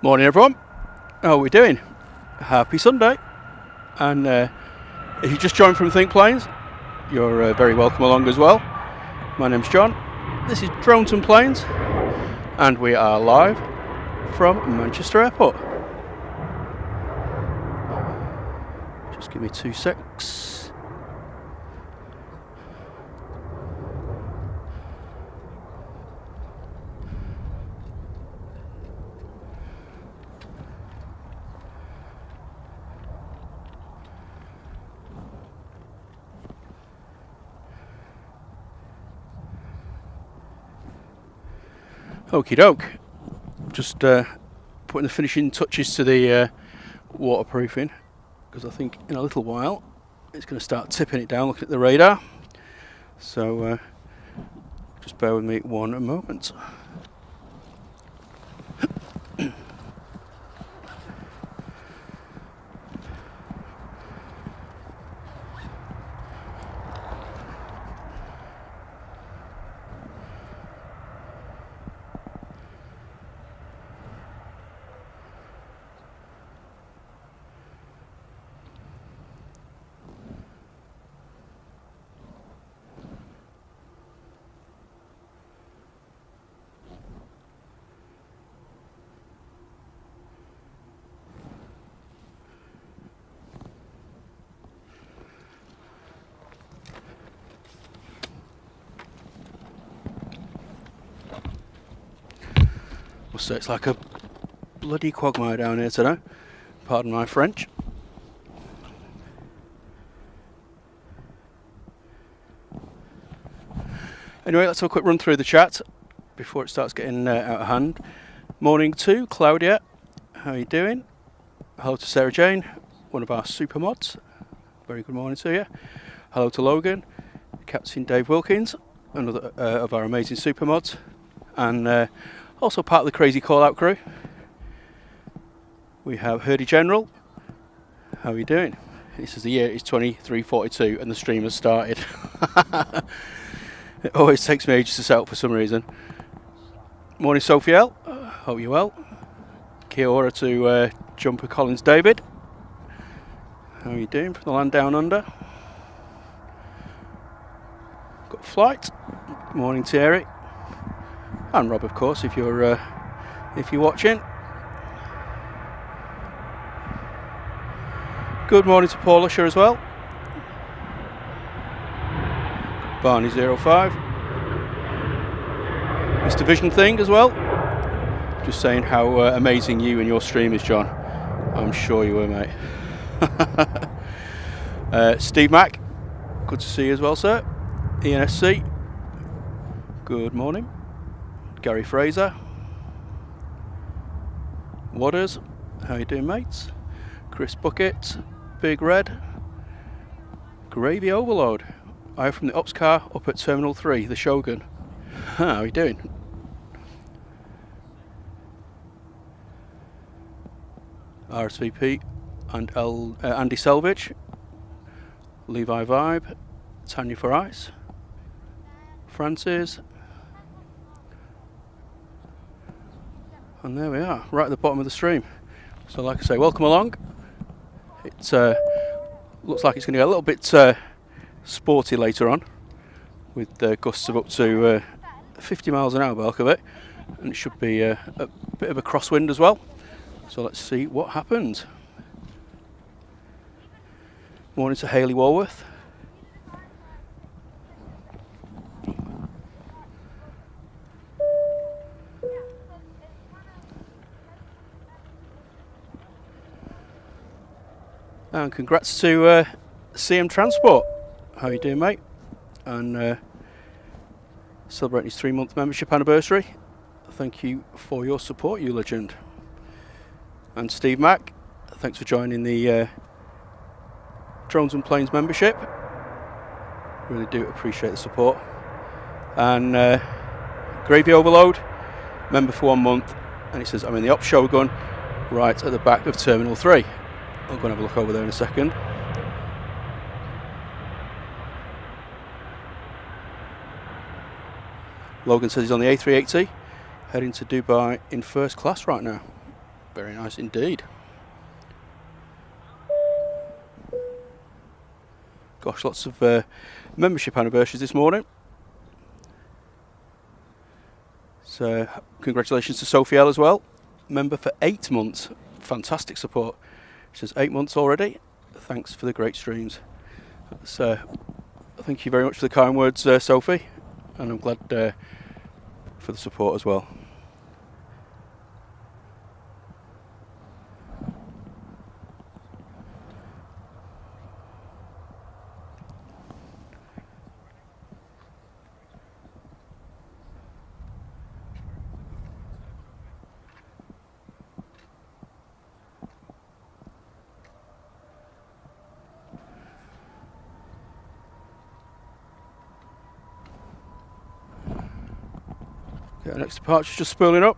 Morning everyone, how are we doing? Happy Sunday. And if you just joined from Think Planes, you're very welcome along as well. My name's John, this is Drones and Planes, and we are live from Manchester Airport. Just give me 2 secs. Okie doke, just putting the finishing touches to the waterproofing, because I think in a little while it's going to start tipping it down looking at the radar, so just bear with me one moment. So it's like a bloody quagmire down here today, pardon my French. Anyway, let's have a quick run through the chat before it starts getting out of hand. Morning to Claudia, how are you doing? Hello to Sarah Jane, one of our super mods, very good morning to you. Hello to Logan, Captain Dave Wilkins, another of our amazing super mods, and also part of the crazy call-out crew. We have Herdy General. How are you doing? He says the year is 2342 and the stream has started. It always takes me ages to set up for some reason. Morning Sophiel. Hope you're well. Kia ora to Jumper Collins David. How are you doing from the land down under? Got a flight. Morning Thierry. And Rob, of course, if you're watching. Good morning to Paul Usher as well. Barney05. Mr. Vision Thing as well. Just saying how amazing you and your stream is, John. I'm sure you were, mate. Steve Mack. Good to see you as well, sir. ENSC. Good morning. Gary Fraser. Wadders, how you doing, mates? Chris Bucket, Big Red. Gravy Overload. I from the ops car up at Terminal 3, the Shogun. How are you doing? RSVP and Andy Selvage. Levi Vibe. Tanya for Ice. Francis. And there we are, right at the bottom of the stream. So like I say, welcome along. It looks like it's going to get a little bit sporty later on, with gusts of up to 50 miles an hour by the look of it. And it should be a bit of a crosswind as well. So let's see what happens. Morning to Hayley Walworth. And congrats to CM Transport. How you doing, mate? And celebrating his 3-month membership anniversary. Thank you for your support, you legend. And Steve Mack, thanks for joining the Drones and Planes membership. Really do appreciate the support. And Gravy Overload, member for 1 month. And he says, I'm in the Ops Shogun, right at the back of Terminal 3. I'll go and have a look over there in a second. Logan says he's on the A380, heading to Dubai in first class right now. Very nice indeed. Gosh, lots of membership anniversaries this morning. So congratulations to Sophie L as well. Member for 8 months. Fantastic support. She says 8 months already. Thanks for the great streams. So thank you very much for the kind words, Sophie. And I'm glad for the support as well. Okay, next departure just spooling up.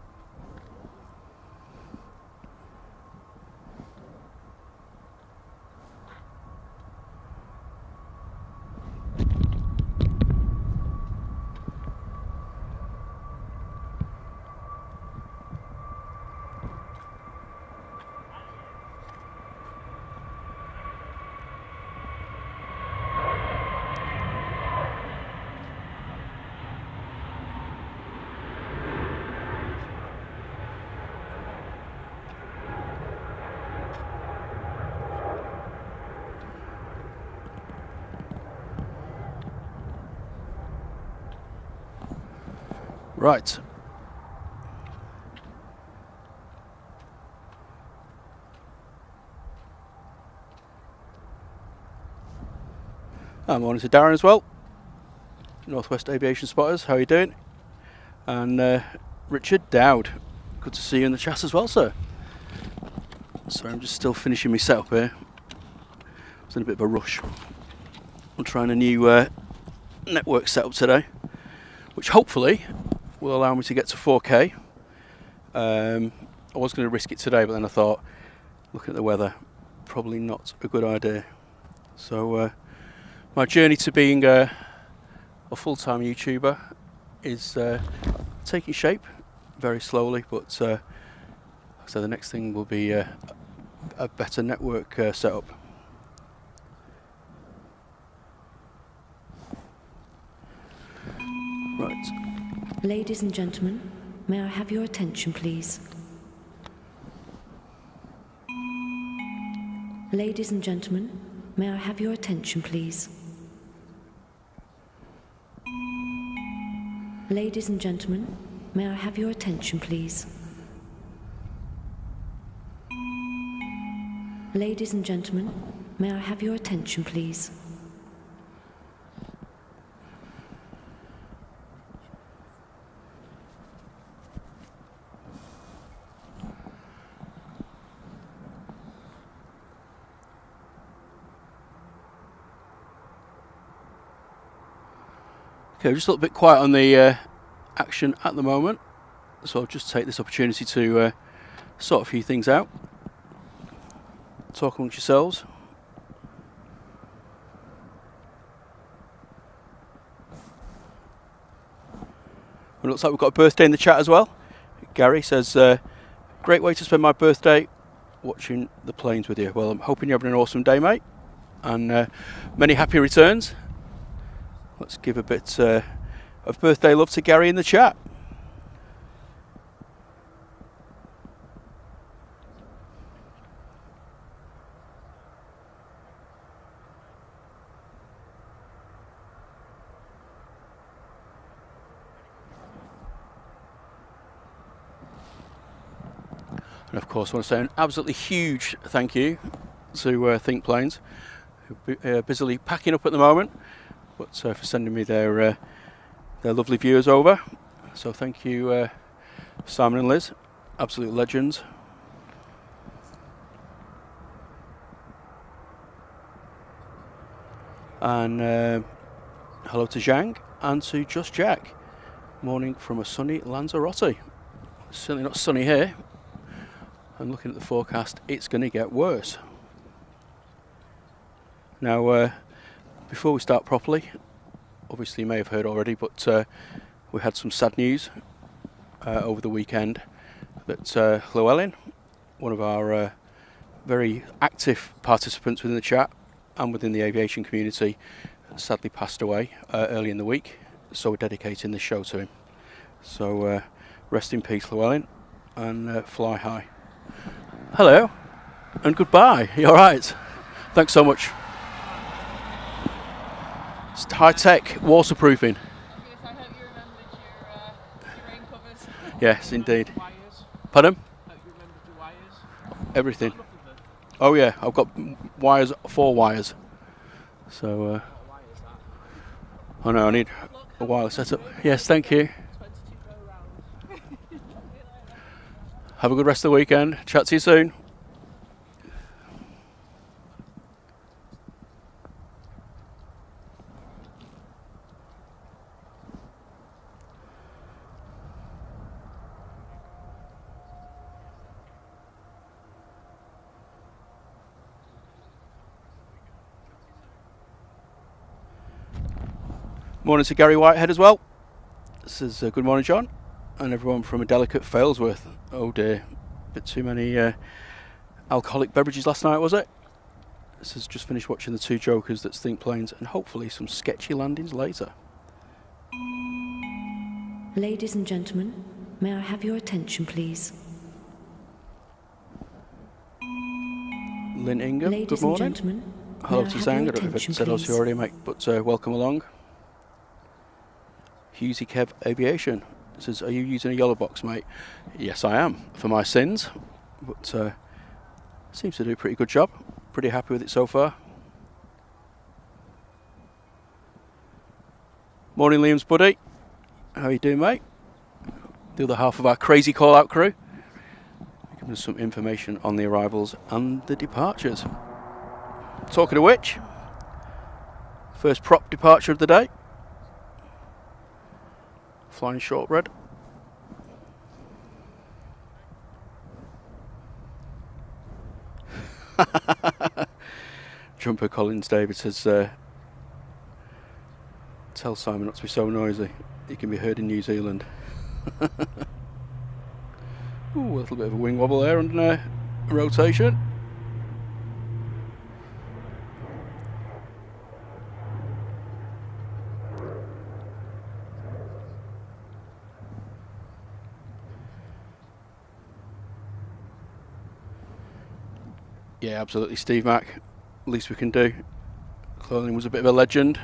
Right. Morning to Darren as well. Northwest Aviation Spotters, how are you doing? And Richard Dowd, good to see you in the chat as well, sir. Sorry, I'm just still finishing my setup here. I was in a bit of a rush. I'm trying a new network setup today, which hopefully will allow me to get to 4K. I was going to risk it today, but then I thought, looking at the weather, probably not a good idea. So my journey to being a full-time YouTuber is taking shape very slowly, but so the next thing will be a better network setup. Right. Ladies and gentlemen, may I have your attention, please? Ladies and gentlemen, may I have your attention, please? Ladies and gentlemen, may I have your attention, please? Ladies and gentlemen, may I have your attention, please? Okay, just a little bit quiet on the action at the moment, so I'll just take this opportunity to sort a few things out, talk amongst yourselves. It looks like we've got a birthday in the chat as well. Gary says, great way to spend my birthday, watching the planes with you. Well, I'm hoping you're having an awesome day, mate, and many happy returns. Let's give a bit of birthday love to Gary in the chat. And of course, I want to say an absolutely huge thank you to Think Planes, who are busily packing up at the moment, but for sending me their lovely viewers over. So thank you, Simon and Liz, absolute legends. And hello to Zhang and to Just Jack. Morning from a sunny Lanzarote. Certainly not sunny here. And looking at the forecast, it's going to get worse. Now, before we start properly, obviously you may have heard already, but we had some sad news over the weekend that Llewellyn one of our very active participants within the chat and within the aviation community, sadly passed away early in the week, so we're dedicating this show to him. So rest in peace, Llewellyn, and fly high. Hello and goodbye. You all right? Thanks so much. It's high-tech waterproofing. I hope you remembered your rain covers. Yes, indeed. Pardon? I hope you remembered your wires. Everything. Oh yeah, I've got wires, 4 wires. So, What wire is that? oh no, I need a wireless setup. Yes, thank you. 22 go rounds. Have a good rest of the weekend. Chat to you soon. Morning to Gary Whitehead as well. This is good morning, John, and everyone from a delicate Failsworth. Oh dear, bit too many alcoholic beverages last night, was it? This has just finished watching the 2 jokers that stink planes, and hopefully some sketchy landings later. Ladies and gentlemen, may I have your attention, please? Lynn Ingham, Ladies good and morning. gentlemen, Hello may I to have Zhang. I your don't know if I attention, said hello to you please? already, mate, but welcome along. Husey Kev Aviation says, are you using a yellow box, mate? Yes, I am, for my sins, but seems to do a pretty good job. Pretty happy with it so far. Morning, Liam's buddy. How you doing, mate? The other half of our crazy call-out crew. Giving us some information on the arrivals and the departures. Talking of which, first prop departure of the day. Flying shortbread. Jumper Collins David says, tell Simon not to be so noisy. He can be heard in New Zealand. Ooh, a little bit of a wing wobble there and a rotation. Yeah, absolutely, Steve Mack. Least we can do. Clothing was a bit of a legend.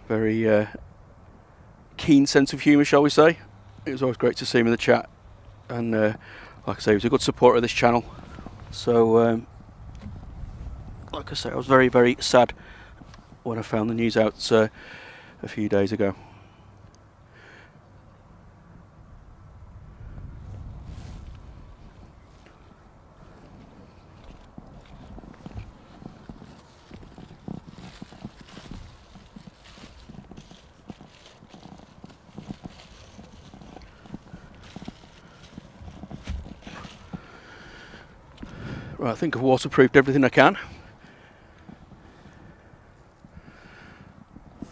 Very keen sense of humour, shall we say. It was always great to see him in the chat. And like I say, he was a good supporter of this channel. So, like I say, I was very, very sad when I found the news out a few days ago. Right, I think I've waterproofed everything I can.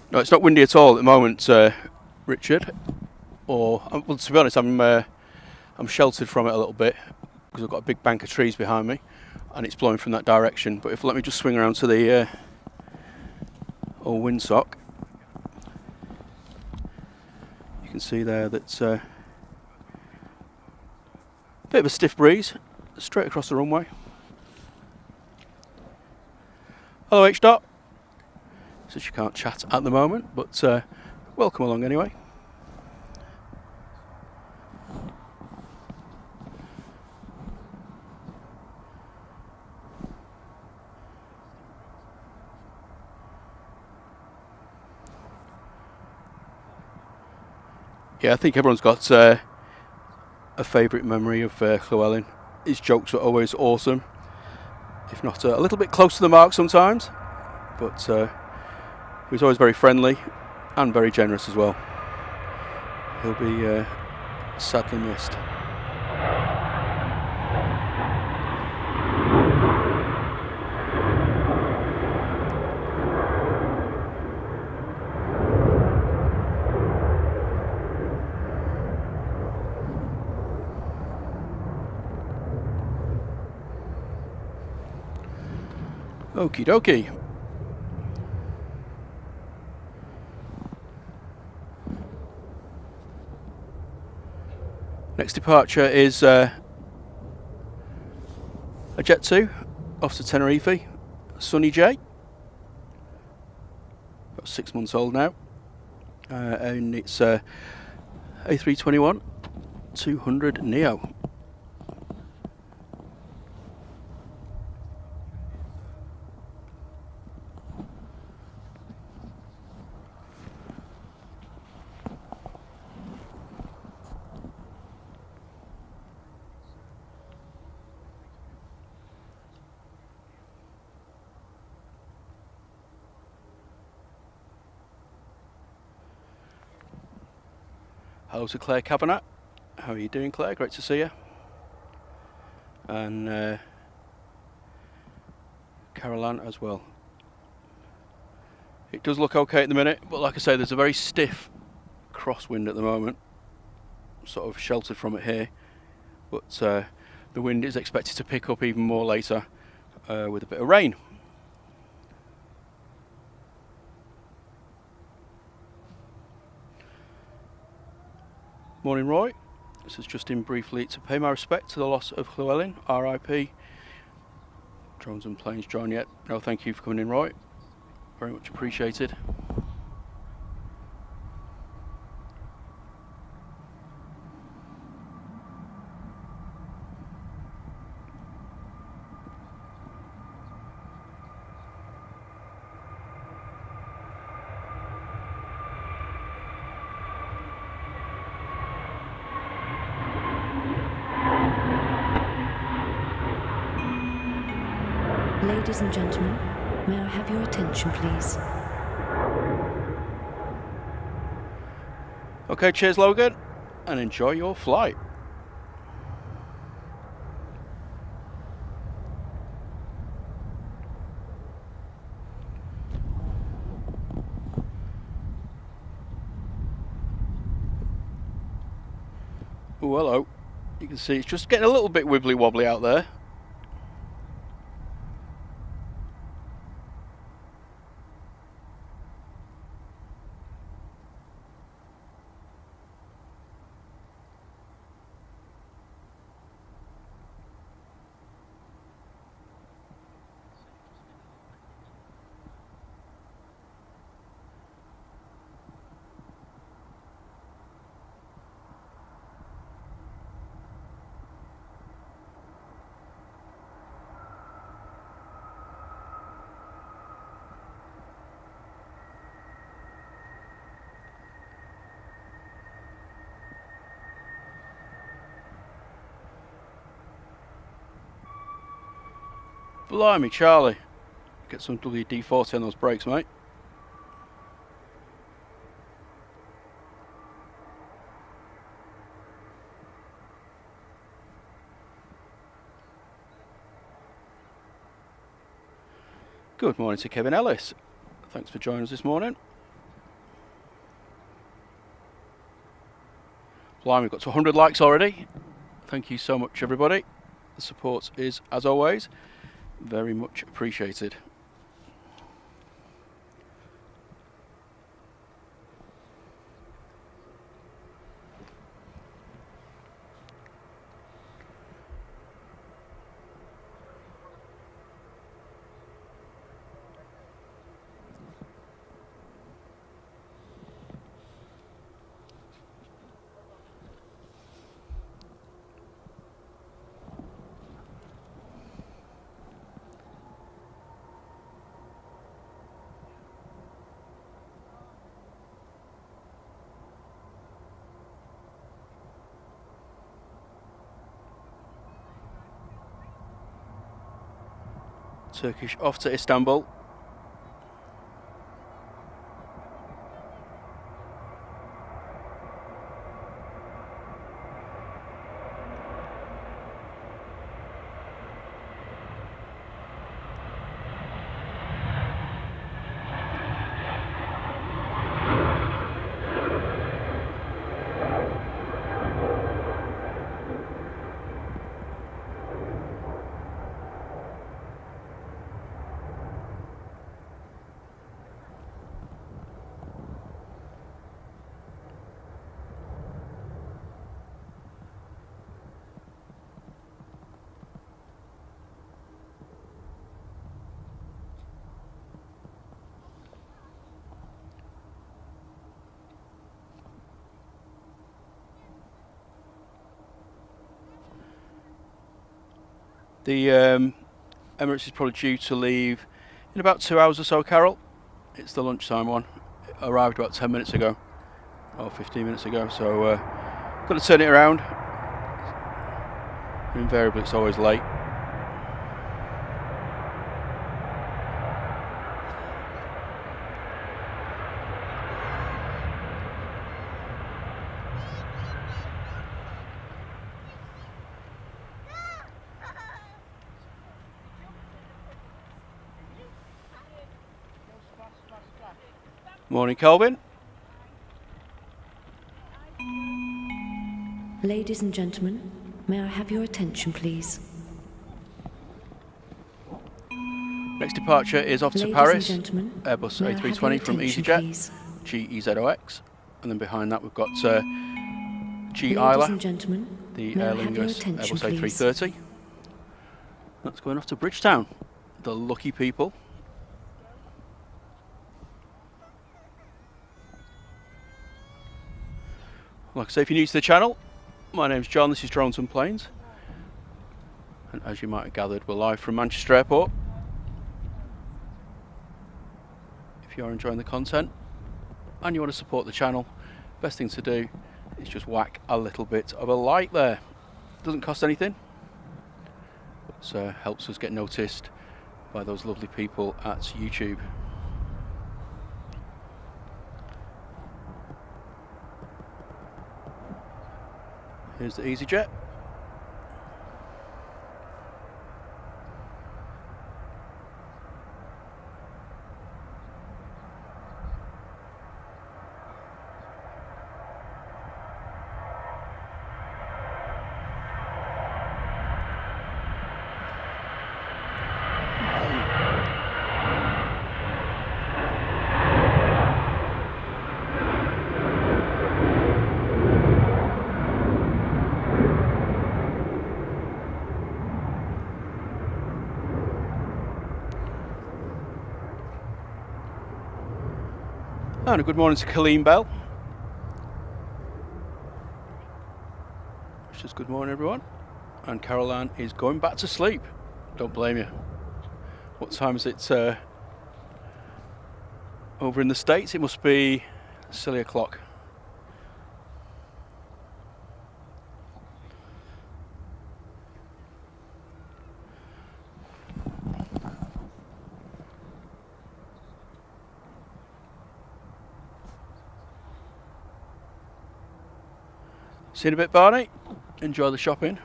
No, it's not windy at all at the moment, Richard. Or, well, to be honest, I'm sheltered from it a little bit because I've got a big bank of trees behind me, and it's blowing from that direction. But if let me just swing around to the old windsock, you can see there that's a bit of a stiff breeze straight across the runway. Hello, H. Dot. Says you can't chat at the moment, but welcome along anyway. Yeah, I think everyone's got a favourite memory of Llewellyn. His jokes were always awesome, if not a little bit close to the mark sometimes, but he was always very friendly and very generous as well. He'll be sadly missed. Okie dokie. Next departure is a Jet 2 off to Tenerife, Sunny J. About 6 months old now, and it's A321 200 Neo. Hello to Claire Cavanagh. How are you doing, Claire? Great to see you. And Caroline as well. It does look okay at the minute, but like I say, there's a very stiff crosswind at the moment. Sort of sheltered from it here, but the wind is expected to pick up even more later with a bit of rain. Morning, Roy. This is just in briefly to pay my respect to the loss of Llewellyn, RIP. Drones and planes join yet? No, thank you for coming in, Roy. Very much appreciated. Ladies and gentlemen, may I have your attention, please? Okay, cheers, Logan, and enjoy your flight. Oh, hello. You can see it's just getting a little bit wibbly wobbly out there. Blimey, Charlie. Get some WD-40 on those brakes, mate. Good morning to Kevin Ellis. Thanks for joining us this morning. Blimey, we've got to 100 likes already. Thank you so much, everybody. The support is, as always, very much appreciated. Turkish off to Istanbul. The Emirates is probably due to leave in about 2 hours or so, Carol. It's the lunchtime one. It arrived about 10 minutes ago, or 15 minutes ago, so got to turn it around. Invariably it's always late. Morning, Kelvin. Ladies and gentlemen, may I have your attention, please? Next departure is off to Ladies Paris, and gentlemen, Airbus may I have your A320 from attention, EasyJet, please? GEZOX, and then behind that we've got G Ladies Isla, and gentlemen, the may I Aer have your Lingus attention, Airbus please? A330. That's going off to Bridgetown. The lucky people. Like I say, if you're new to the channel, my name's John, this is Drones and Planes. And as you might have gathered, we're live from Manchester Airport. If you are enjoying the content and you want to support the channel, best thing to do is just whack a little bit of a like there. Doesn't cost anything, but helps us get noticed by those lovely people at YouTube. Here's the EasyJet. And a good morning to Colleen Bell. It's just good morning, everyone. And Caroline is going back to sleep. Don't blame you. What time is it over in the States? It must be silly o'clock. See you in a bit, Barney. Enjoy the shopping.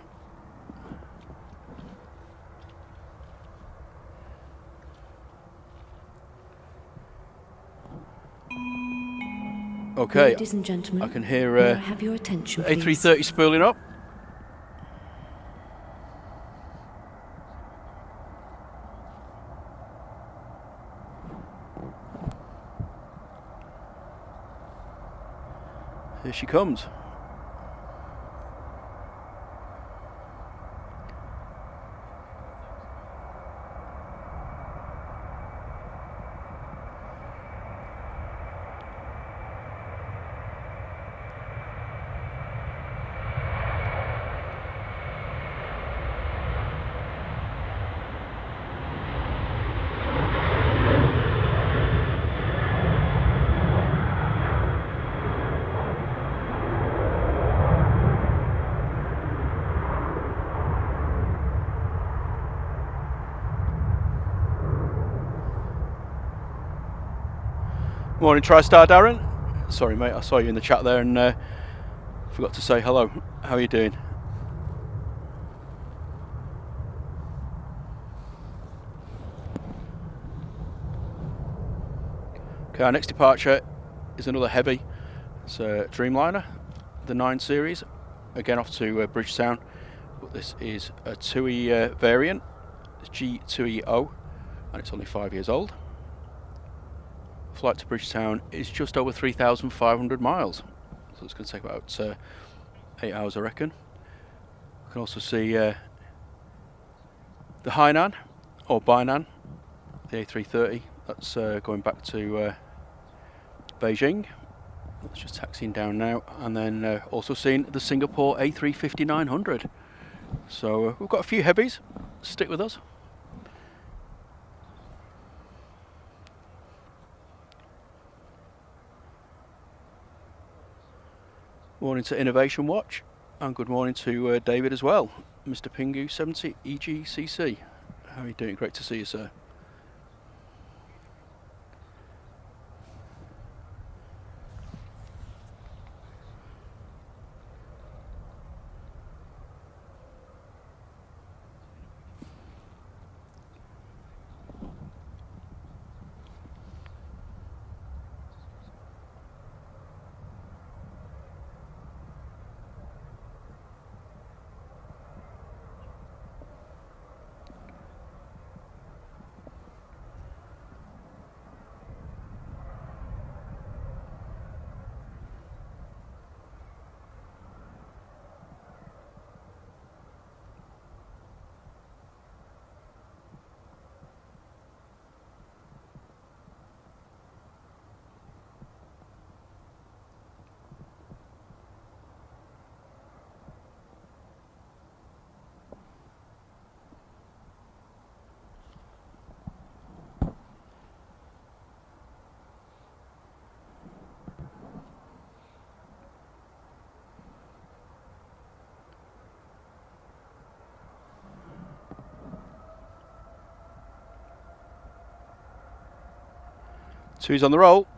Okay, Ladies and gentlemen, I can hear may I have your attention, please? A330 spooling up. Here she comes. Morning, TriStar Darren. Sorry, mate, I saw you in the chat there and forgot to say hello. How are you doing? Okay, our next departure is another heavy. It's a Dreamliner, the 9 series. Again, off to Bridgetown, but this is a TUI variant. It's G2EO, and it's only 5 years old. Flight to Bridgetown is just over 3,500 miles, so it's going to take about 8 hours, I reckon. You can also see the Hainan or Bainan, the A330. That's going back to Beijing. That's just taxiing down now, and then also seeing the Singapore A350-900. So we've got a few heavies stick with us. Morning to Innovation Watch, and good morning to David as well. Mr. Pingu 70 EGCC. How are you doing? Great to see you, sir. Two's on the roll.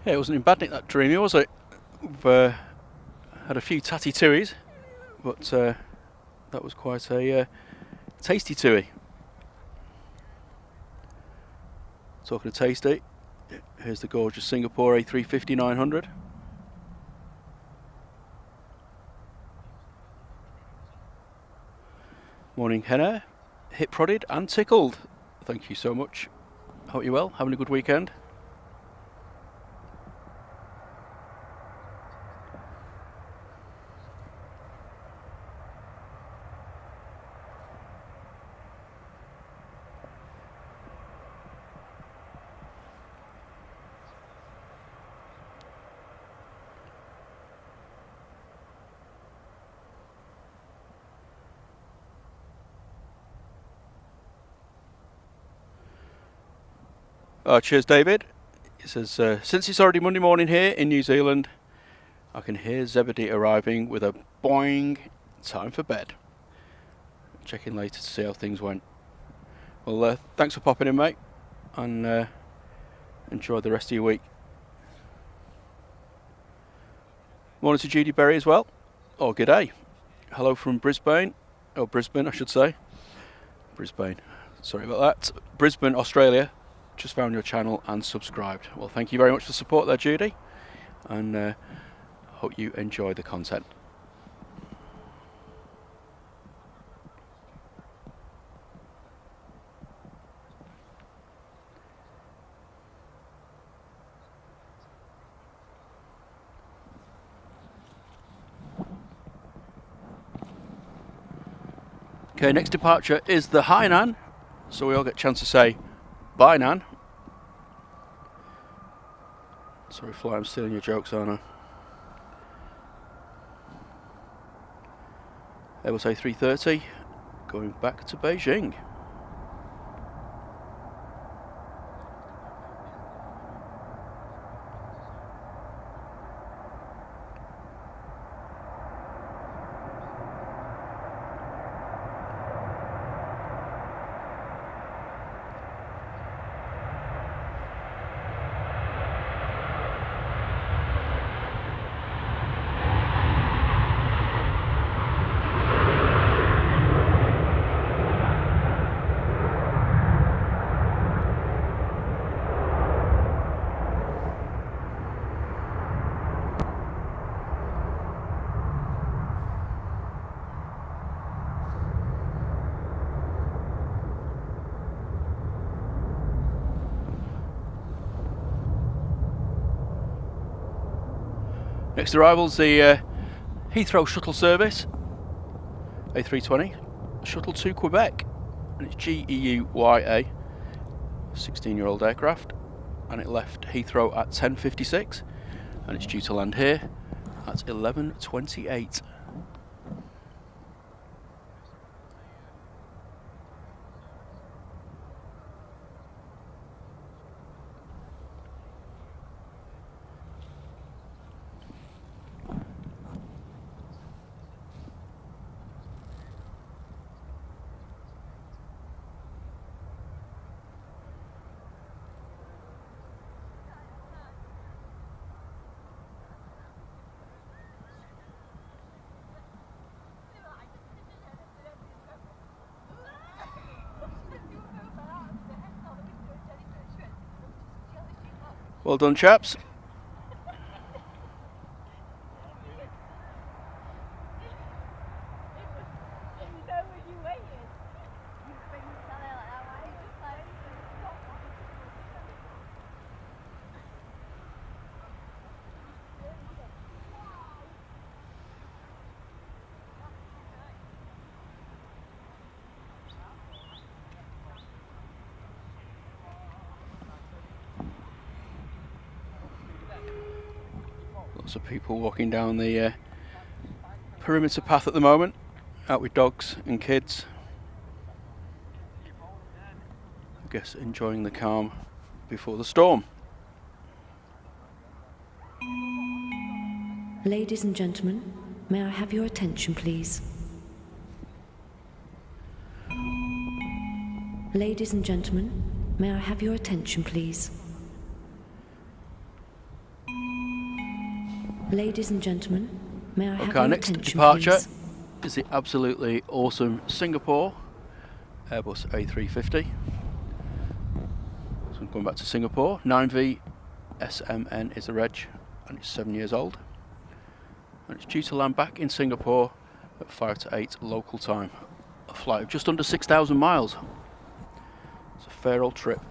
Yeah, it wasn't in bad nick, that Dreamy, was it? We've had a few tatty tuies, but that was quite a tasty tui. Talking of tasty, here's the gorgeous Singapore A350 900. Morning, Henna. Hit prodded and tickled. Thank you so much. Hope you're well, having a good weekend. Cheers, David. He says, since it's already Monday morning here in New Zealand, I can hear Zebedee arriving with a boing, time for bed. Check in later to see how things went. Well, thanks for popping in, mate, and enjoy the rest of your week. Morning to Judy Berry as well. Oh, g'day. Hello from Brisbane, or Brisbane, I should say. Brisbane, sorry about that. Brisbane, Australia. Just found your channel and subscribed. Well, thank you very much for the support there, Judy, and hope you enjoy the content. Okay, next departure is the Hainan, so we all get a chance to say bye, Nan. Sorry, Fly, I'm stealing your jokes, aren't I? Airbus A330, going back to Beijing. Next arrival's the Heathrow shuttle service, A320, shuttle to Quebec, and it's GEUYA, 16-year-old aircraft, and it left Heathrow at 10:56, and it's due to land here at 11:28. Well done, chaps. Lots of people walking down the perimeter path at the moment, out with dogs and kids. I guess enjoying the calm before the storm. Ladies and gentlemen, may I have your attention, please? Ladies and gentlemen, may I have your attention, please? Ladies and gentlemen, may I have Okay, our your next attention, departure please? is the absolutely awesome Singapore Airbus A350. So I'm going back to Singapore. 9V SMN is the reg, and it's 7 years old. And it's due to land back in Singapore at 5 to 8 local time. A flight of just under 6,000 miles. It's a fair old trip.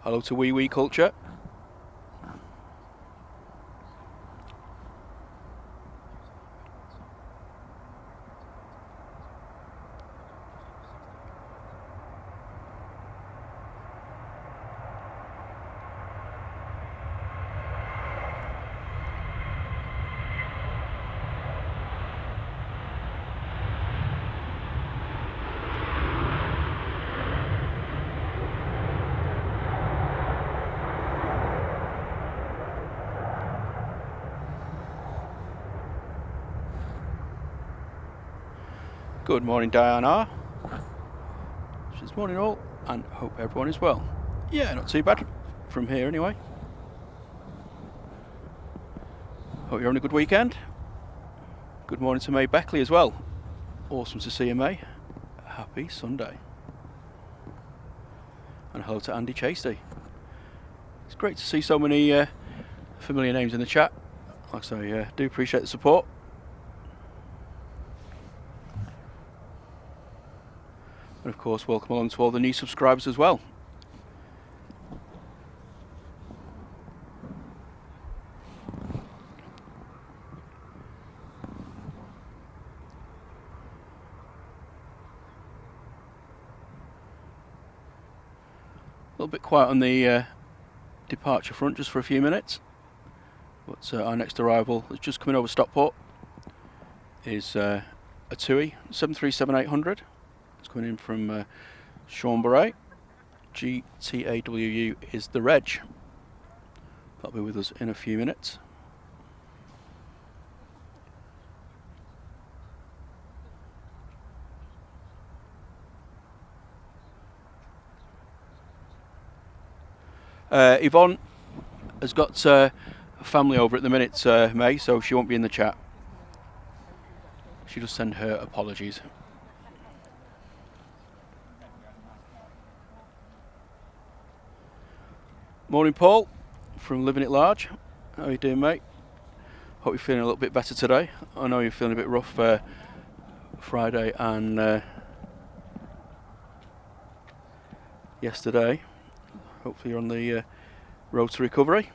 Hello to Wee Wee Culture. Good morning, Diana. Good morning all, and hope everyone is well. Yeah, not too bad from here anyway. Hope you're having a good weekend. Good morning to May Beckley as well. Awesome to see you, May. Happy Sunday. And hello to Andy Chasty. It's great to see so many familiar names in the chat. Like I say, do appreciate the support. And of course, welcome along to all the new subscribers as well. A little bit quiet on the departure front just for a few minutes. But our next arrival that's just coming over Stockport is a TUI 737-800. It's coming in from Chambéry. GTAWU is the reg. That'll be with us in a few minutes. Yvonne has got a family over at the minute, May, so she won't be in the chat. She just send her apologies. Morning, Paul, from Living It Large. How are you doing, mate? Hope you're feeling a little bit better today. I know you're feeling a bit rough Friday and yesterday. hopefully you're on the road to recovery.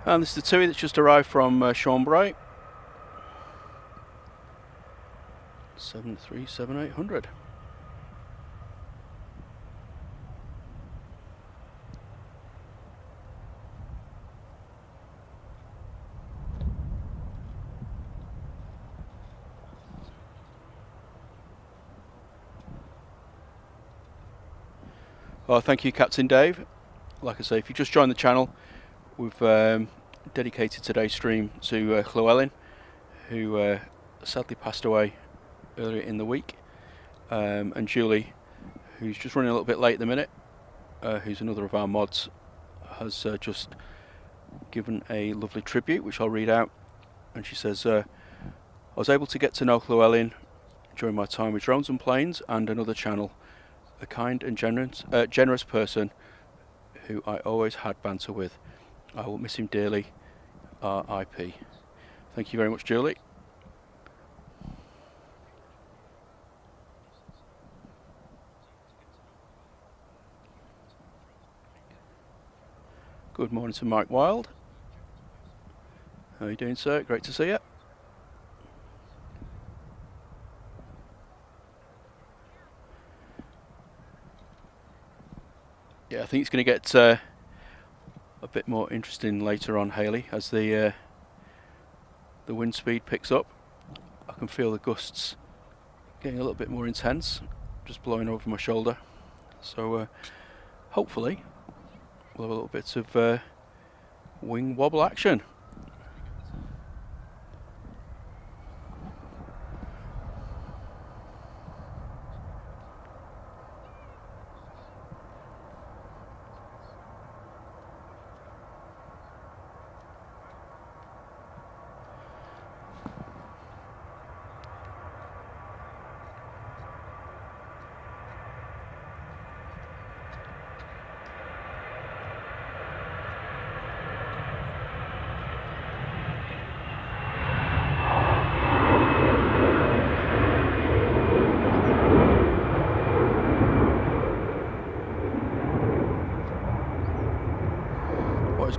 And this is the TUI that's just arrived from Chambray. 737-800. Well, thank you, Captain Dave. Like I say, if you just joined the channel, we've dedicated today's stream to Llewellyn, who sadly passed away earlier in the week, and Julie, who's just running a little bit late at the minute, who's another of our mods, has just given a lovely tribute, which I'll read out. And she says, I was able to get to know Llewellyn during my time with Drones and Planes and another channel, a kind and generous person who I always had banter with. I will miss him dearly. R.I.P. Thank you very much, Julie. Good morning to Mike Wild. How are you doing, sir? Great to see you. Yeah, I think it's going to get a bit more interesting later on, Haley, as the wind speed picks up. I can feel the gusts getting a little bit more intense, just blowing over my shoulder. So hopefully we'll have a little bit of wing wobble action.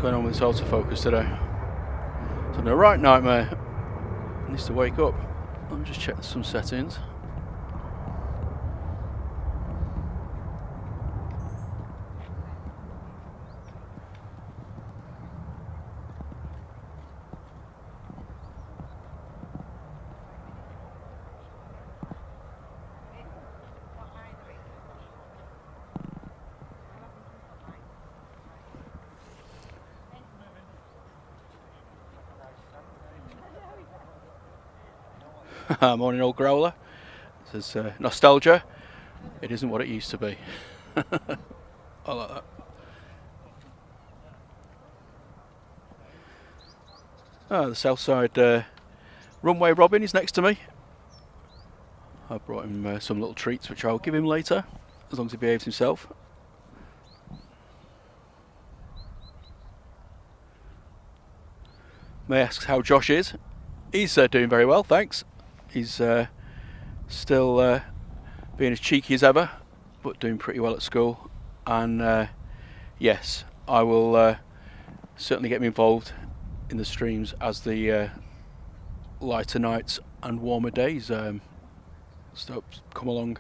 Going on with this autofocus today? It's a right nightmare. It needs to wake up. Let me just check some settings. Morning, old growler. This is nostalgia. It isn't what it used to be. I like that. The Southside runway Robin is next to me. I brought him some little treats which I'll give him later, as long as he behaves himself. May asks how Josh is. He's doing very well, thanks. He's still being as cheeky as ever, but doing pretty well at school. And yes, I will certainly get me involved in the streams as the lighter nights and warmer days come along.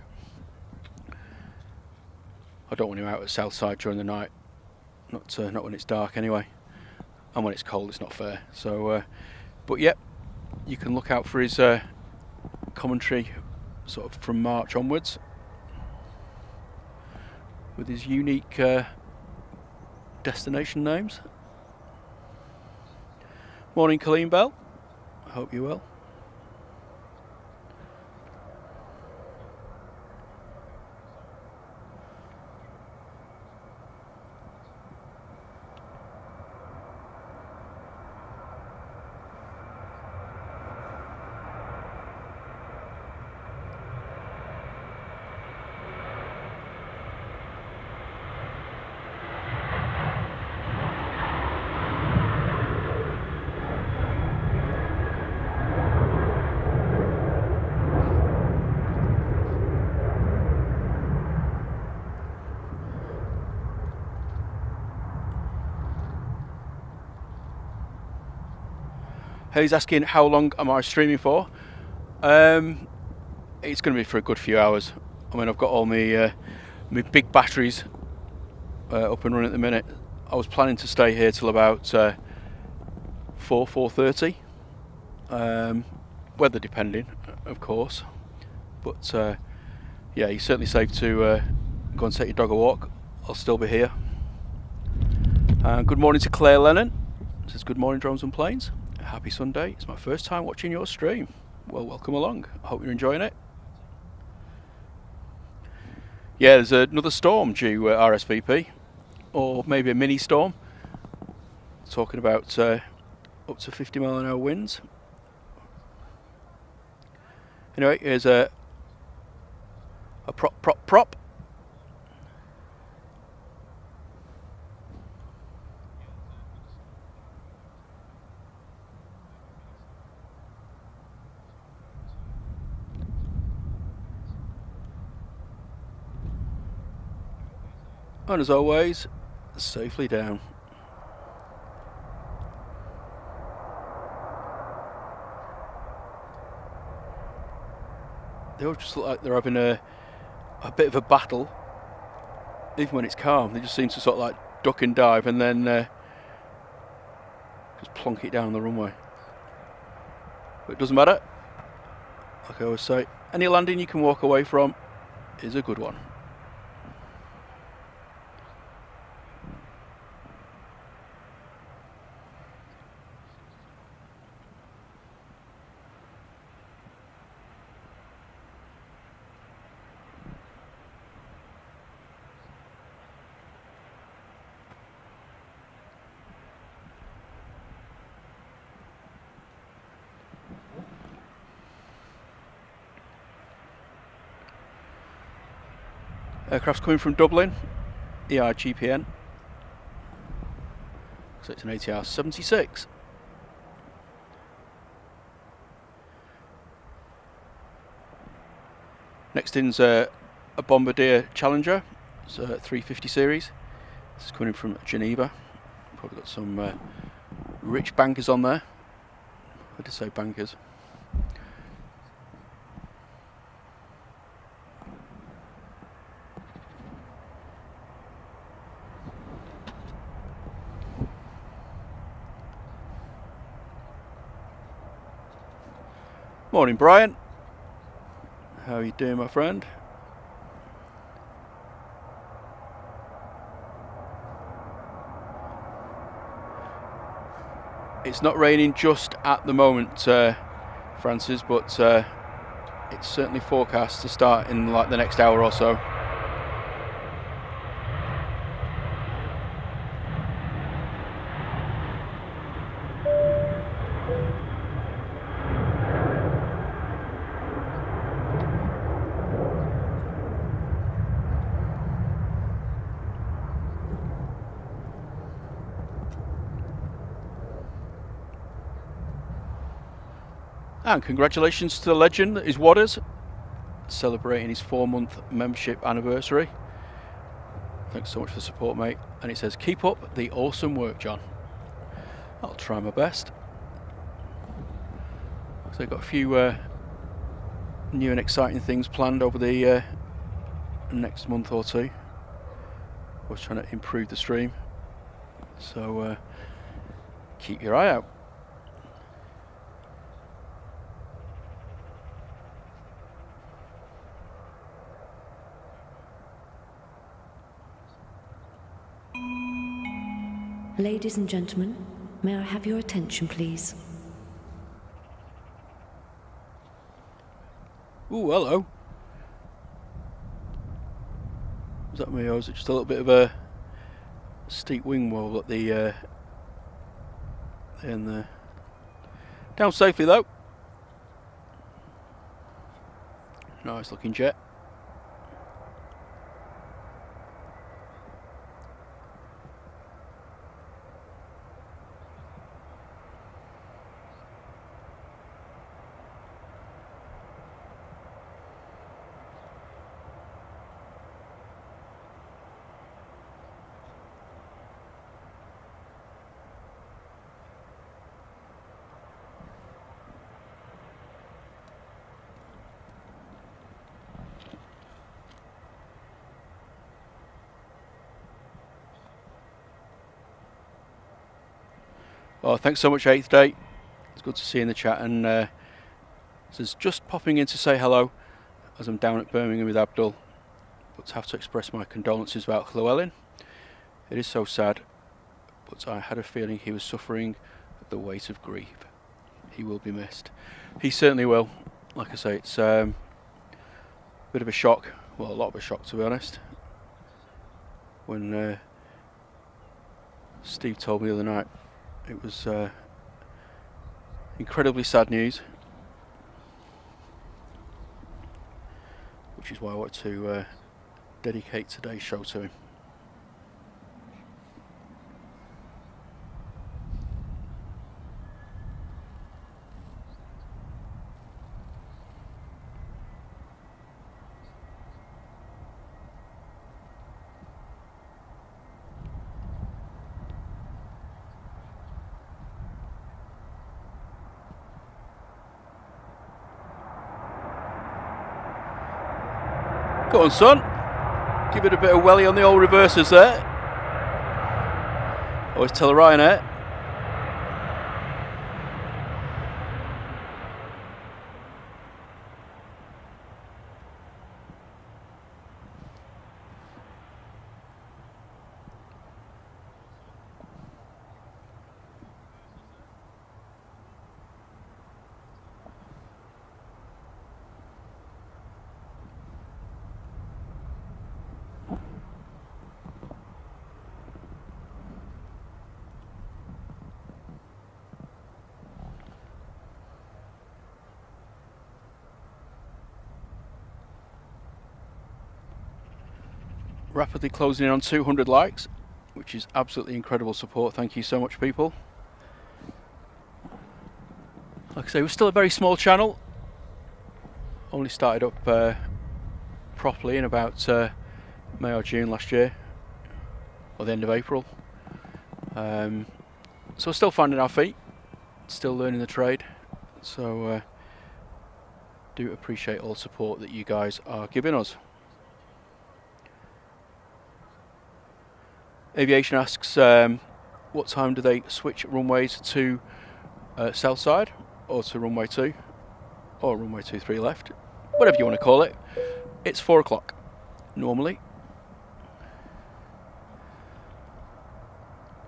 I don't want him out at Southside during the night, not when it's dark anyway, and when it's cold it's not fair. So but yep, you can look out for his commentary sort of from March onwards with his unique destination names. Morning Colleen Bell, I hope you're well. He's asking how long am I streaming for? It's going to be for a good few hours. I mean, I've got all my big batteries up and running at the minute. I was planning to stay here till about 4:30, weather depending, of course. But yeah, you're certainly safe to go and take your dog a walk. I'll still be here. Good morning to Claire Lennon. Says good morning, drones and planes. Happy Sunday. It's my first time watching your stream. Well, welcome along. I hope you're enjoying it. Yeah, there's another storm due RSVP, or maybe a mini storm. Talking about up to 50 mile an hour winds. Anyway, here's a prop. And as always, safely down. They all just look like they're having a bit of a battle, even when it's calm. They just seem to sort of like duck and dive and then just plonk it down the runway. But it doesn't matter. Like I always say, any landing you can walk away from is a good one. Aircraft's coming from Dublin, EGCC. So it's an ATR 76. Next in's a Bombardier Challenger, it's a 350 series. This is coming from Geneva. Probably got some rich bankers on there. I did say bankers. Morning, Brian. How are you doing, my friend? It's not raining just at the moment, Francis, but it's certainly forecast to start in like the next hour or so. And congratulations to the legend that is Wadders, celebrating his 4-month membership anniversary. Thanks so much for the support, mate. And it says, keep up the awesome work, John. I'll try my best. So I've got a few new and exciting things planned over the next month or two. I was trying to improve the stream, so keep your eye out. Ladies and gentlemen, may I have your attention, please? Ooh, hello. Was that me, or was it just a little bit of a steep wing wall at the end there? Down safely though. Nice looking jet. Oh, thanks so much, 8th Day. It's good to see you in the chat. And says, just popping in to say hello as I'm down at Birmingham with Abdul, but have to express my condolences about Llewellyn. It is so sad, but I had a feeling he was suffering the weight of grief. He will be missed. He certainly will. Like I say, it's a bit of a shock. Well, a lot of a shock, to be honest. When Steve told me the other night, it was incredibly sad news, which is why I want to dedicate today's show to him. Go on, son. Give it a bit of welly on the old reversers there. Always tell Ryanair. Rapidly closing in on 200 likes, which is absolutely incredible support. Thank you so much, people. Like I say, we're still a very small channel. Only started up properly in about May or June last year, or the end of April. So we're still finding our feet, still learning the trade. So do appreciate all the support that you guys are giving us. Aviation asks, what time do they switch runways to Southside, or to runway 2, or runway 23 left, whatever you want to call it. It's 4 o'clock normally.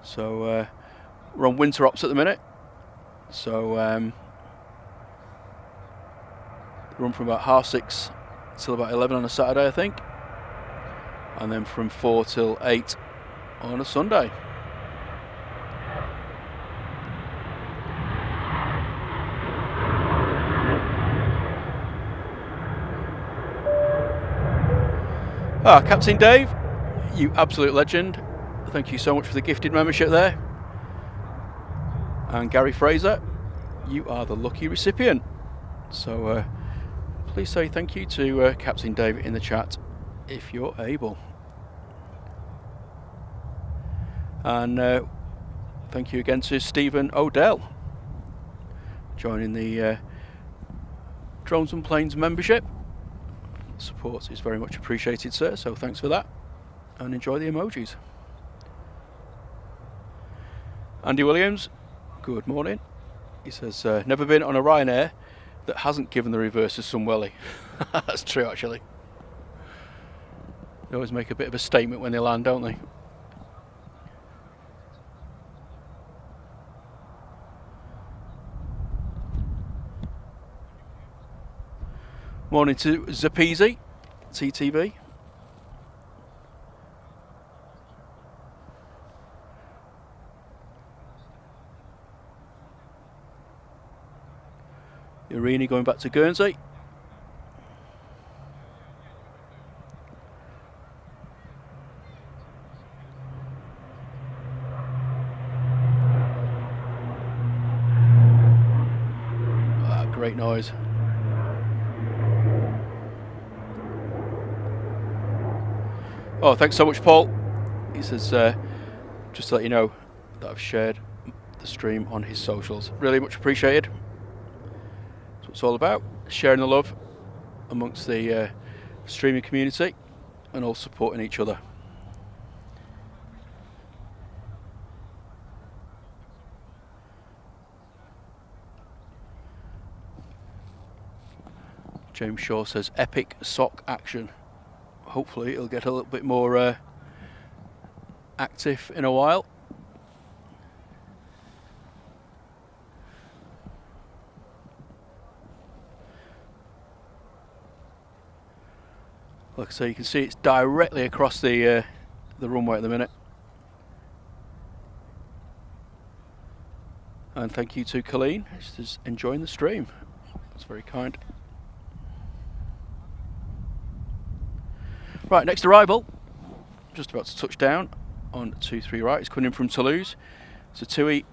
So we're on winter ops at the minute. So run from about 6:30 till about 11 on a Saturday, I think, and then from 4 till 8 on a Sunday. Captain Dave, you absolute legend. Thank you so much for the gifted membership there. And Gary Fraser, you are the lucky recipient. So please say thank you to Captain David in the chat if you're able. And thank you again to Stephen Odell joining the Drones and Planes membership. Support is very much appreciated, sir, so thanks for that, and enjoy the emojis. Andy Williams, good morning. He says, never been on a Ryanair that hasn't given the reverses some welly. That's true, actually. They always make a bit of a statement when they land, don't they? Morning to Zapeezy, TTV. Irini going back to Guernsey. Ah, great noise. Oh, thanks so much, Paul. He says, just to let you know that I've shared the stream on his socials. Really much appreciated. That's what it's all about, sharing the love amongst the streaming community and all supporting each other. James Shaw says, epic sock action. Hopefully it'll get a little bit more active in a while. Like I say, you can see it's directly across the runway at the minute. And thank you to Colleen, she's enjoying the stream. That's very kind. Right, next arrival, just about to touch down on 23 right. It's coming in from Toulouse. It's a TUI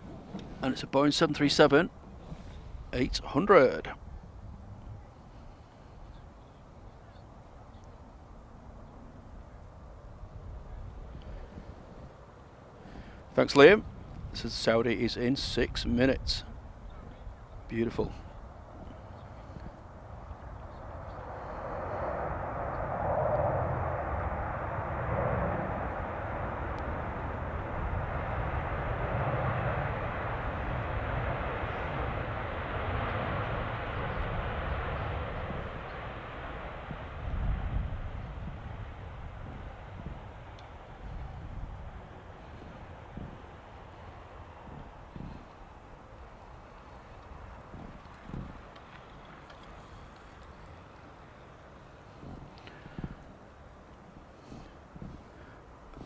and it's a Boeing 737-800. Thanks, Liam. This is Saudi is in 6 minutes. Beautiful.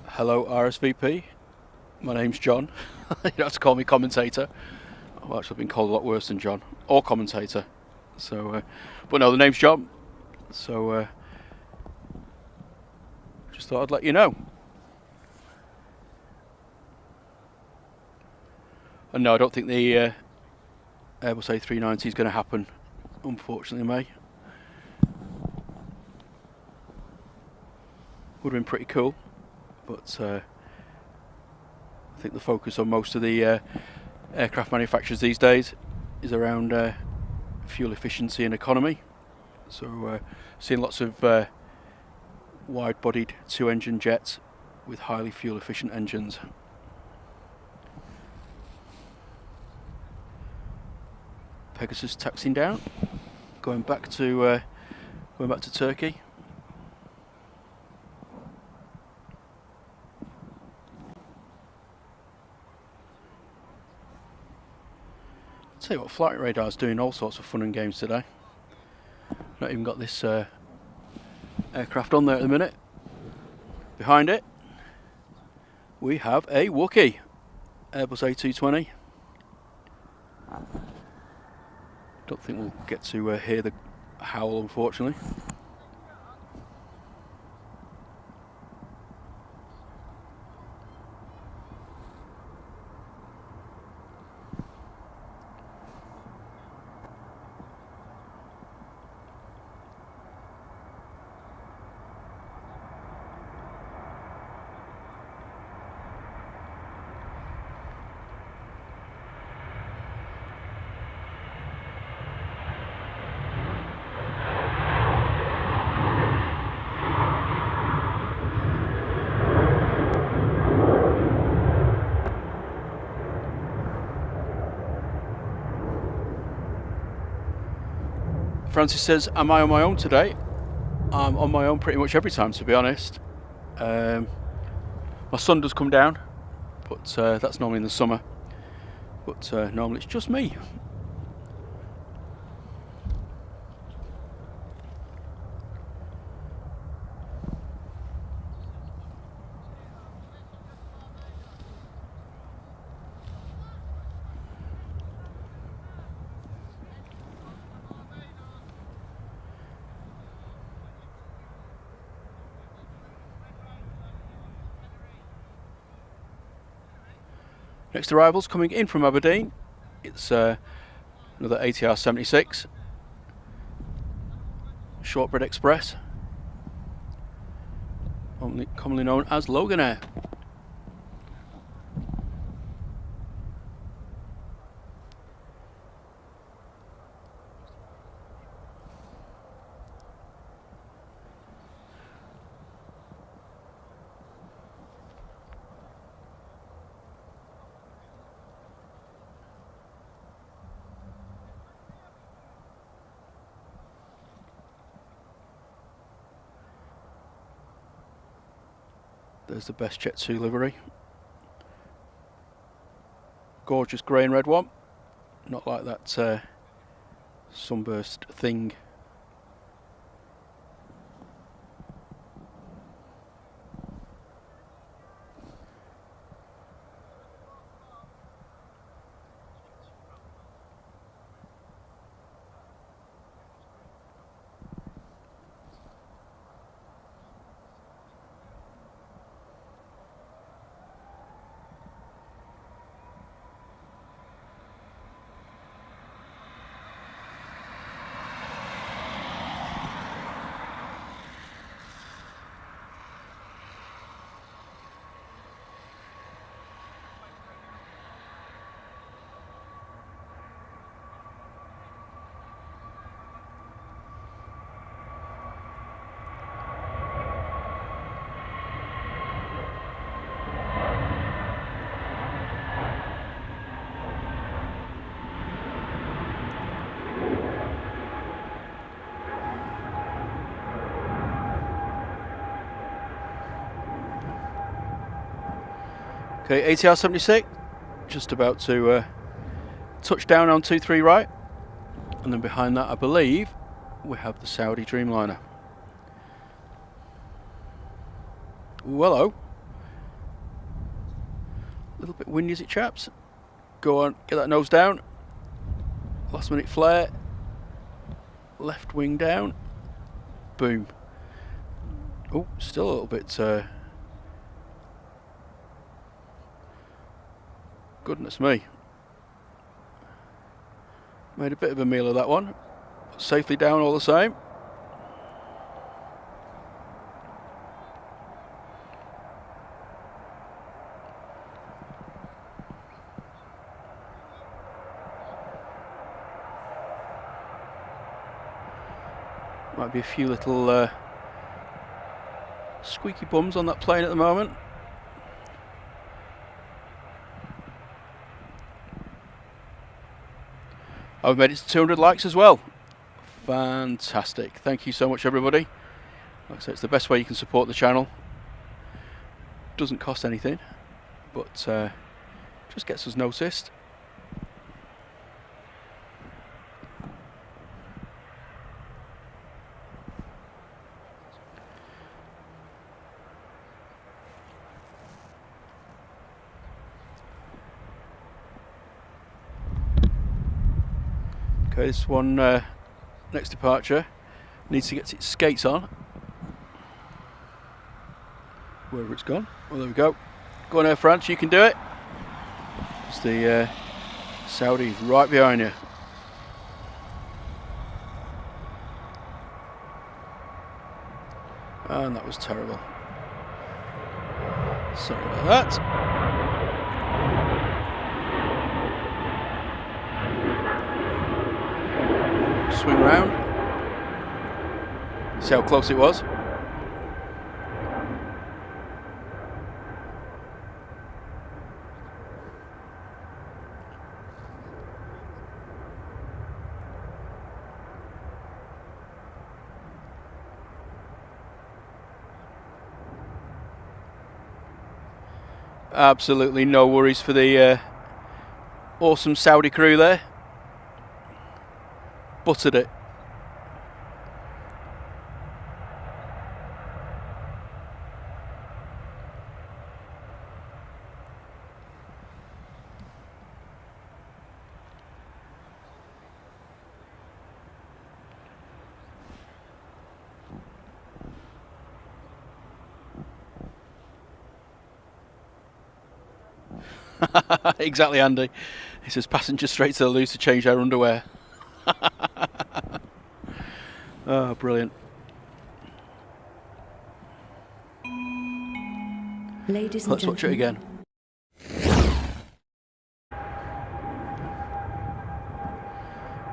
Hello RSVP, my name's John. You don't have to call me commentator. I've actually been called a lot worse than John, or commentator. So, but no, the name's John. So, just thought I'd let you know. And no, I don't think the Airbus A380 is going to happen, unfortunately, May. Would have been pretty cool. But I think the focus on most of the aircraft manufacturers these days is around fuel efficiency and economy. So seeing lots of wide-bodied two-engine jets with highly fuel-efficient engines. Pegasus taxiing down, going back to Turkey. Tell you what, Flight Radar's doing all sorts of fun and games today. Not even got this aircraft on there at the minute. Behind it, we have a Wookiee, Airbus A220. Don't think we'll get to hear the howl, unfortunately. Francis says, am I on my own today? I'm on my own pretty much every time, to be honest. My son does come down, but that's normally in the summer. But normally it's just me. Next arrivals coming in from Aberdeen. It's another ATR 76 Shortbread Express, commonly known as Logan Air. There's the best Jet 2 livery. Gorgeous grey and red one. Not like that sunburst thing. Okay, ATR 76, just about to touch down on 23 right, and then behind that I believe we have the Saudi Dreamliner. Ooh, hello. A little bit windy, is it, chaps? Go on, get that nose down. Last minute flare. Left wing down. Boom. Oh, still a little bit. Goodness me. Made a bit of a meal of that one. Safely down all the same. Might be a few little squeaky bums on that plane at the moment. I've made it to 200 likes as well. Fantastic. Thank you so much, everybody. Like I said, it's the best way you can support the channel. Doesn't cost anything, but just gets us noticed. Okay, this one, next departure, needs to get its skates on. Wherever it's gone. Oh, there we go. Go on, Air France, you can do it. It's the Saudi right behind you. And that was terrible. Sorry about that. Swing round. See how close it was. Absolutely no worries for the awesome Saudi crew there. Buttered it. Exactly, Andy. He says passengers straight to the loo to change their underwear. Oh, brilliant. Ladies and Let's watch it gentlemen. again.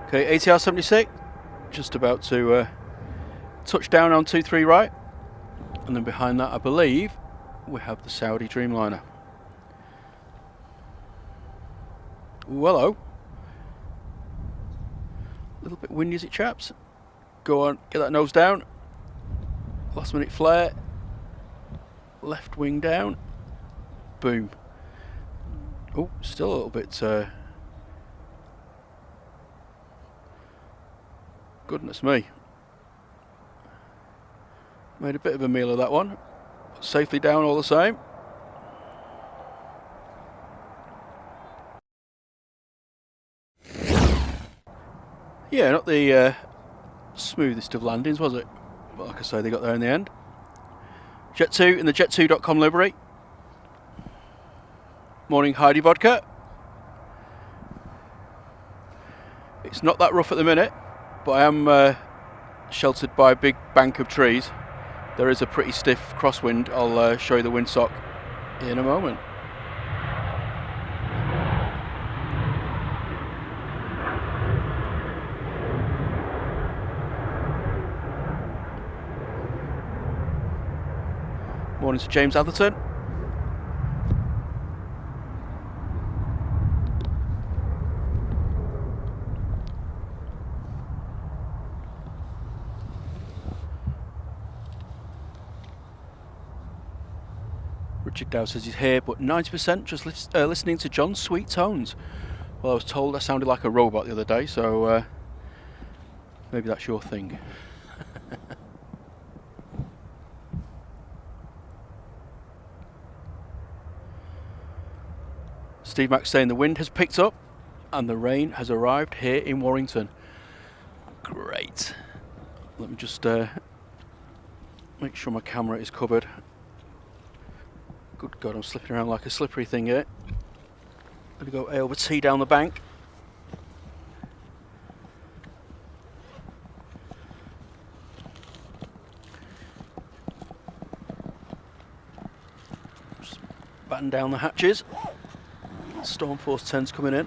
Okay, ATR 76, just about to touch down on 23 right. And then behind that, I believe, we have the Saudi Dreamliner. Ooh, hello. A little bit windy, is it, chaps? Go on, get that nose down. Last minute flare. Left wing down. Boom. Oh, still a little bit. Goodness me. Made a bit of a meal of that one. Safely down all the same. Yeah, not the smoothest of landings, was it? But like I say, they got there in the end. Jet 2 in the jet2.com livery. Morning, Heidi Vodka. It's not that rough at the minute, but I am sheltered by a big bank of trees. There is a pretty stiff crosswind. I'll show you the windsock in a moment. Morning to James Atherton. Richard Dow says he's here, but 90% just listening to John's sweet tones. Well, I was told I sounded like a robot the other day, so maybe that's your thing. Steve Mack saying the wind has picked up and the rain has arrived here in Warrington. Great. Let me just make sure my camera is covered. Good God, I'm slipping around like a slippery thing here. Gonna go A over T down the bank. Just batten down the hatches. Storm Force 10's coming in.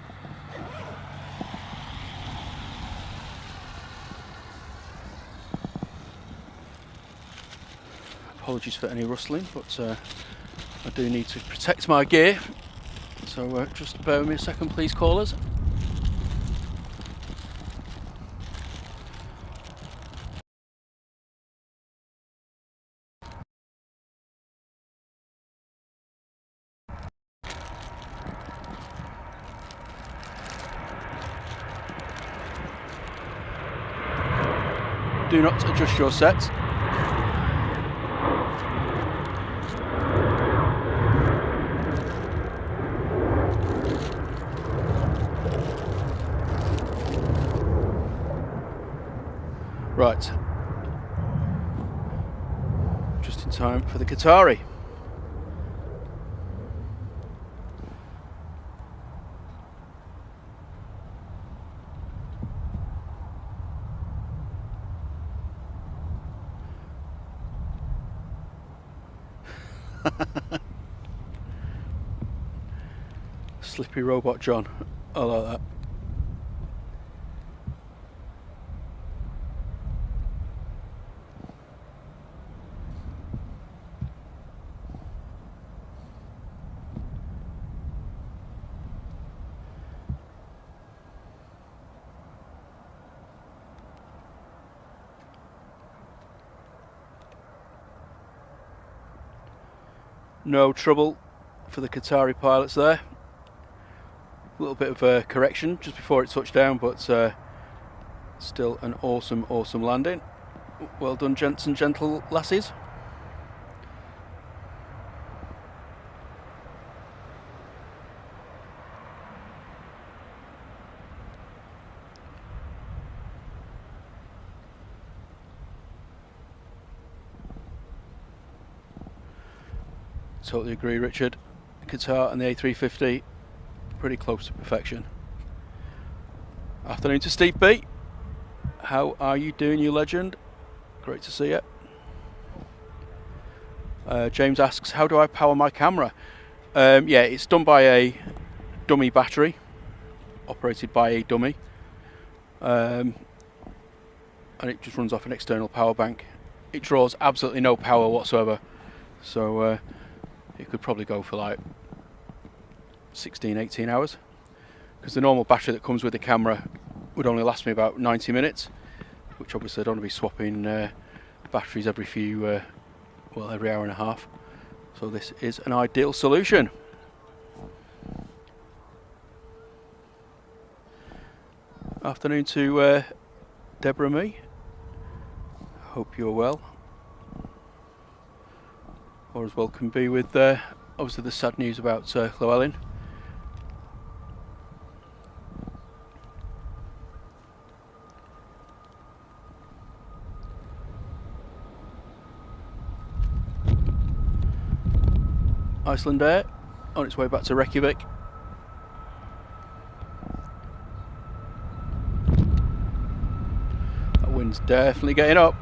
Apologies for any rustling, but I do need to protect my gear. So just bear with me a second, please, callers. Do not adjust your set. Right. Just in time for the Qatari. Slippy robot John. I like that. No trouble for the Qatari pilots there. A little bit of a correction just before it touched down, but still an awesome landing. Well done, gents and gentle lassies. Totally agree, Richard. Qatar and the A350 pretty close to perfection. Afternoon to Steve B. How are you doing, you legend? Great to see you. James asks, how do I power my camera? Yeah, it's done by a dummy battery, operated by a dummy, and it just runs off an external power bank. It draws absolutely no power whatsoever, so it could probably go for like 16-18 hours, because the normal battery that comes with the camera would only last me about 90 minutes, which obviously I don't want to be swapping batteries every every hour and a half. So this is an ideal solution. Afternoon to Deborah Me. Hope you're well. Or as well can be with obviously the sad news about Llewellyn. Iceland Air on its way back to Reykjavik. That wind's definitely getting up.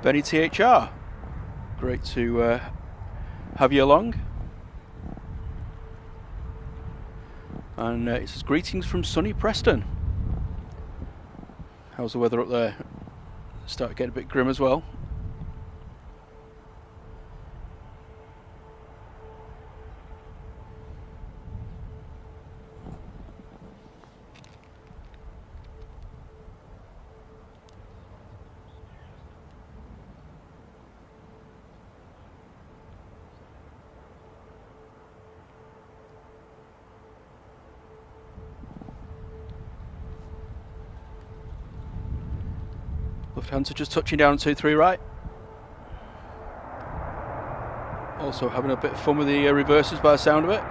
Benny THR, great to have you along. And it says greetings from sunny Preston. How's the weather up there? Started getting a bit grim as well. Lufthansa just touching down 2-3 right. Also having a bit of fun with the reverses by the sound of it.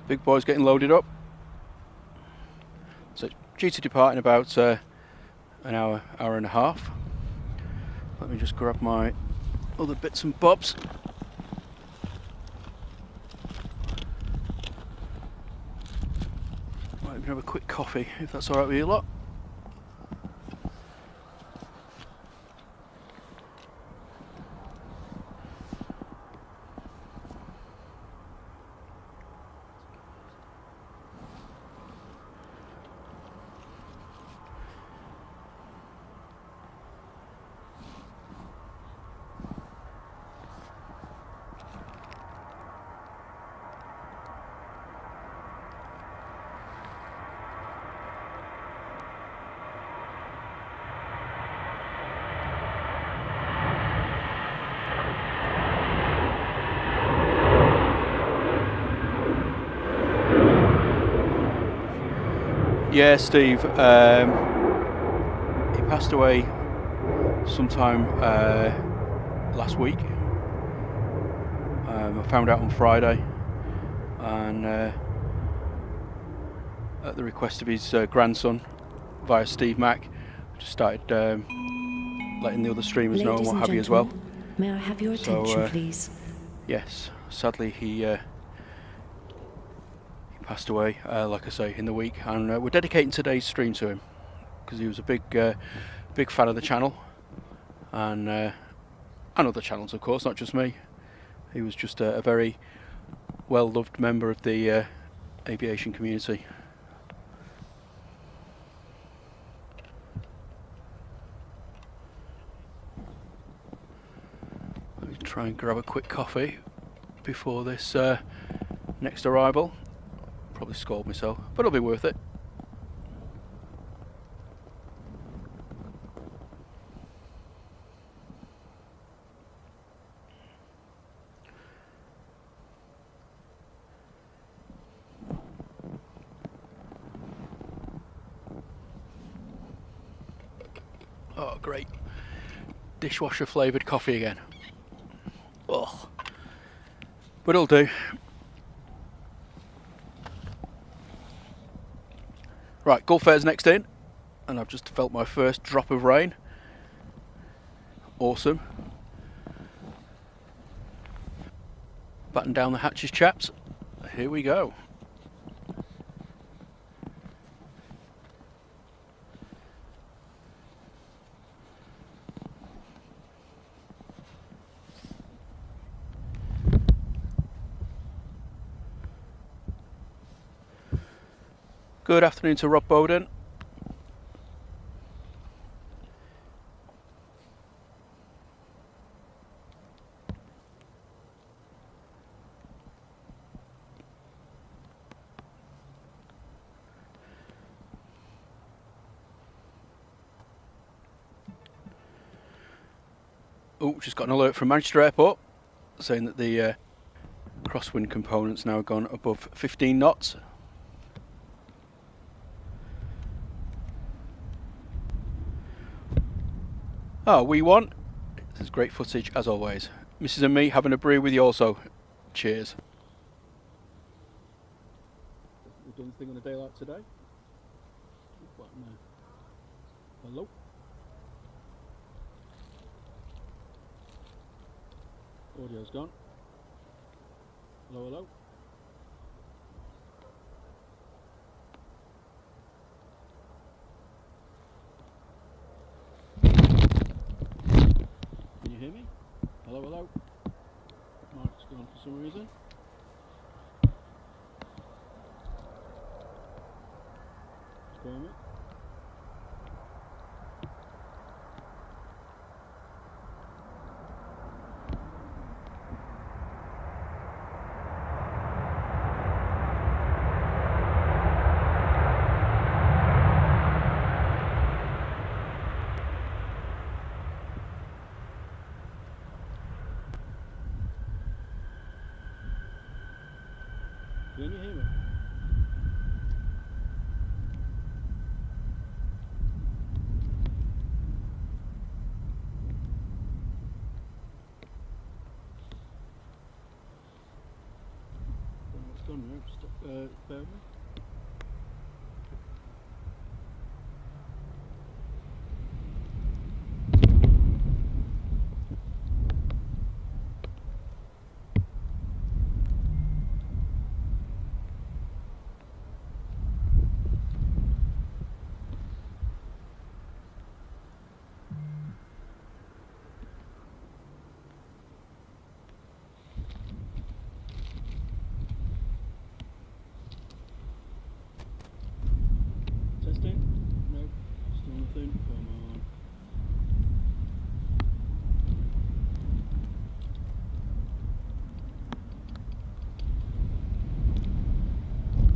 Big boy's getting loaded up. So it's due to depart in about an hour and a half. Let me just grab my other bits and bobs. Might even have a quick coffee if that's alright with you lot. Yeah, Steve. He passed away sometime last week. I found out on Friday, and at the request of his grandson, via Steve Mack, just started letting the other streamers know and what have you as well. May I have your attention, please? Yes, sadly he passed away, like I say, in the week, and we're dedicating today's stream to him because he was a big fan of the channel, and other channels, of course, not just me. He was just a very well-loved member of the aviation community. Let me try and grab a quick coffee before this next arrival. Probably scald myself, but it'll be worth it. Oh, great. Dishwasher flavoured coffee again. Ugh. But it'll do. Right, Gulf Air's next in, and I've just felt my first drop of rain. Awesome. Batten down the hatches, chaps. Here we go. Good afternoon to Rob Bowden. Oh, just got an alert from Manchester Airport saying that the crosswind component's now gone above 15 knots. Oh, we won. This is great footage as always. Mrs. and me having a brew with you also. Cheers. We've done the thing on a day like today. Hello. Audio's gone. Hello, hello. Can you hear me? Hello, hello. Mic's gone for some reason. STORMY. Can you hear me? What's gone now? Just bear with me. Testing? No, still nothing. Come on.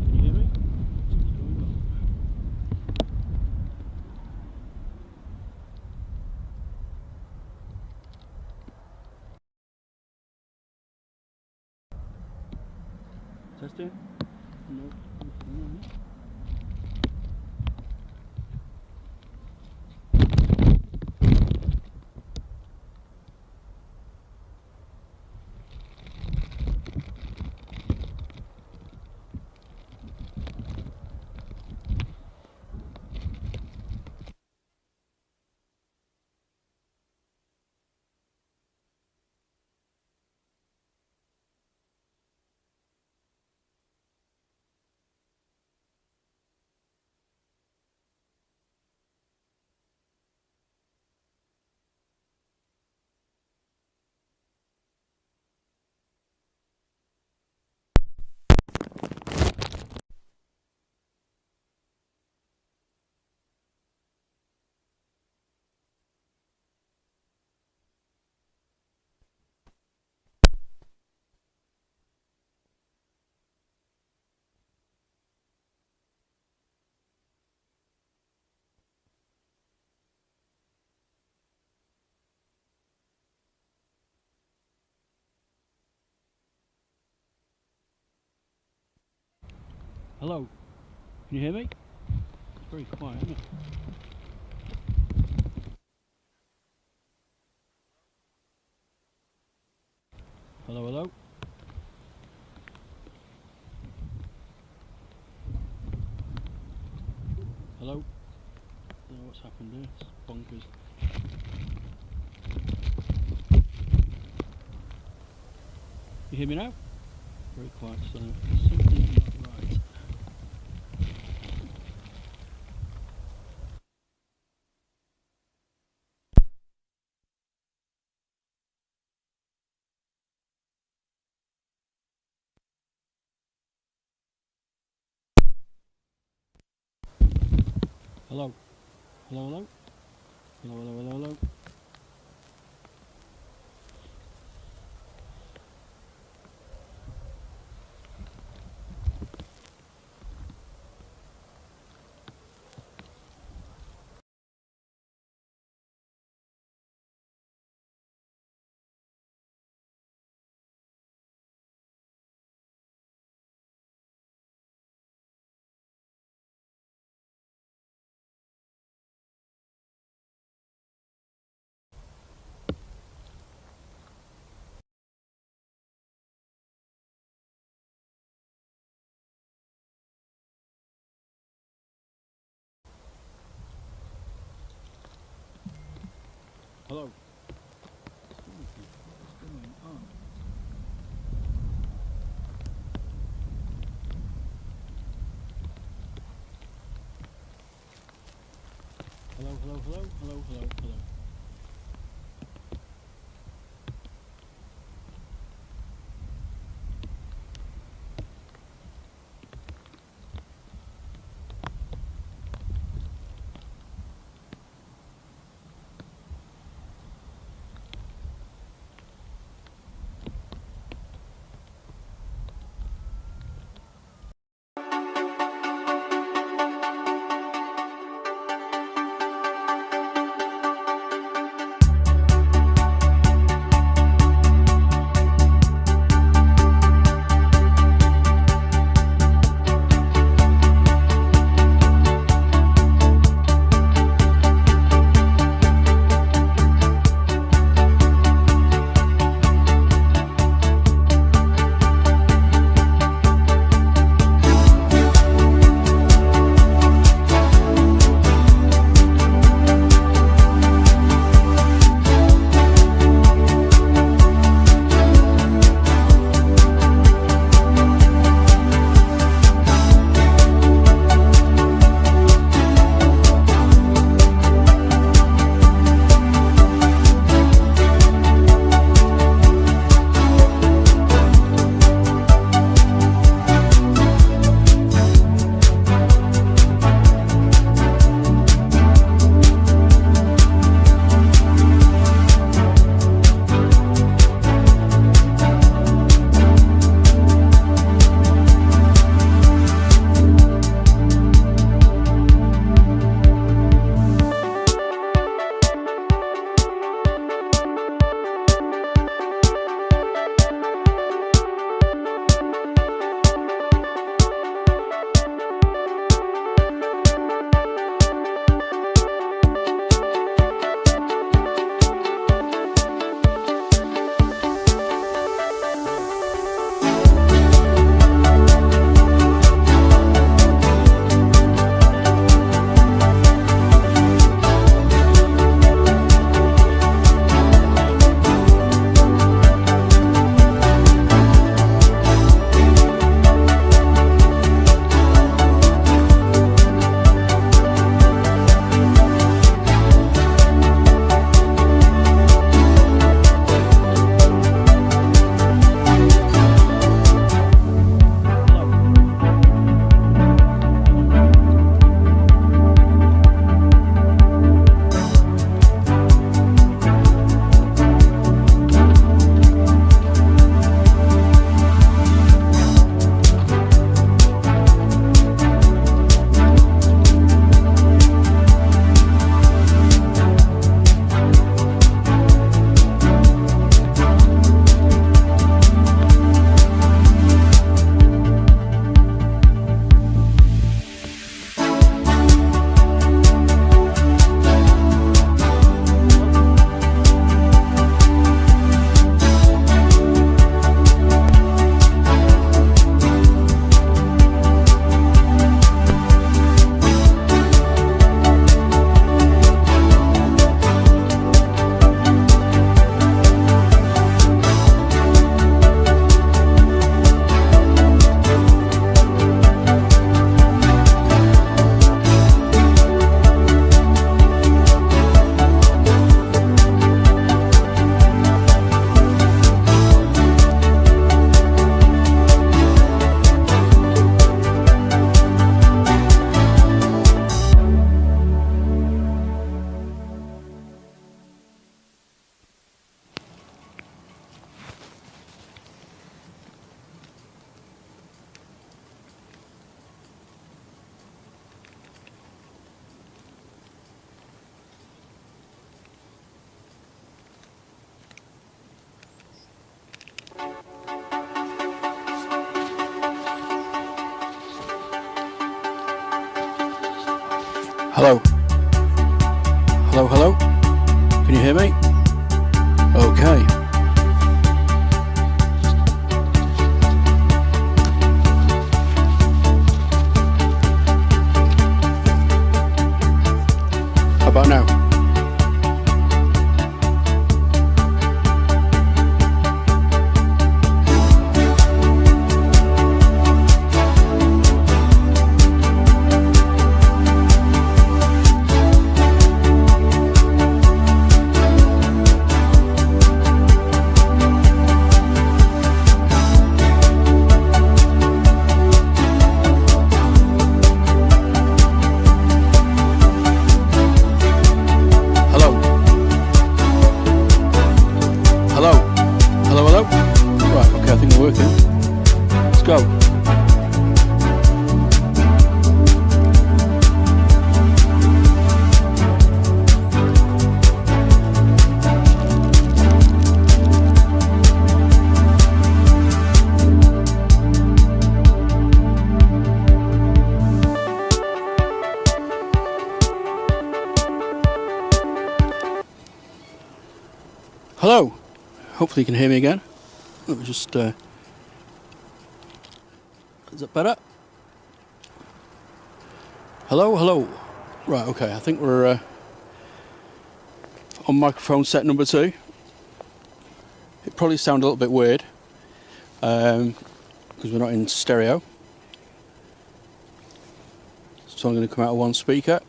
Can you hear me? What's going on? Testing? No, nothing on here. Hello, can you hear me? It's very quiet, isn't it? Hello, hello. Hello. I don't know what's happened here. It's bonkers. You hear me now? Very quiet, so something not right. Hello. Hello, hello. Hello, hello, hello, hello. Hello. What's going on? Hello, hello, hello, hello, hello, hello. Hello? Hello, hello? Can you hear me? Okay. How about now? Hello, hopefully you can hear me again. Let me just, is that better? Hello, hello. Right, okay, I think we're on microphone set number 2. It probably sounded a little bit weird, because we're not in stereo. It's only going to come out of one speaker,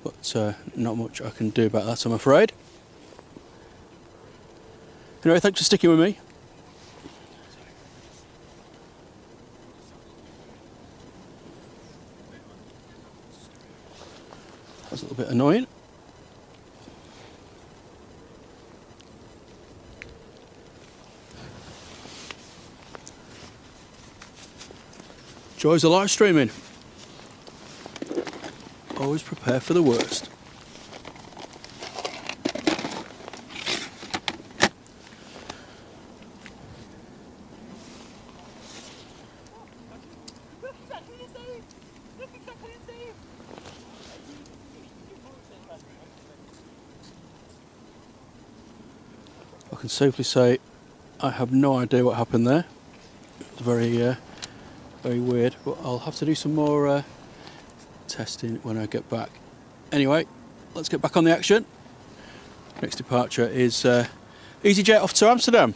but not much I can do about that, I'm afraid. Anyway, thanks for sticking with me. That's a little bit annoying. Joys of live streaming. Always prepare for the worst. I can safely say I have no idea what happened there. It's very weird, but I'll have to do some more testing when I get back. Anyway, let's get back on the action. Next departure is EasyJet off to Amsterdam.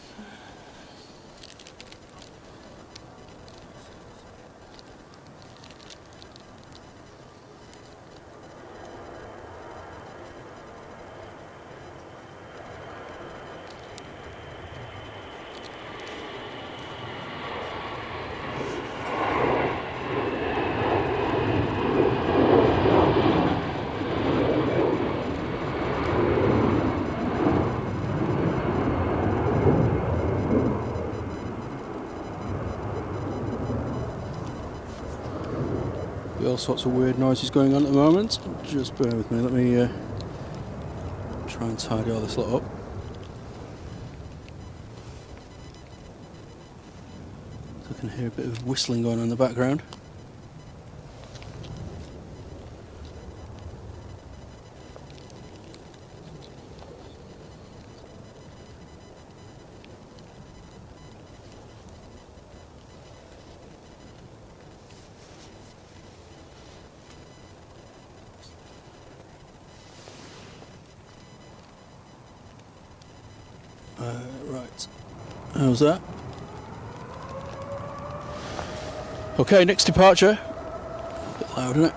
All sorts of weird noises going on at the moment. Just bear with me, let me try and tidy all this lot up. So I can hear a bit of whistling going on in the background. Right, how's that? Okay, next departure. A bit loud, isn't it?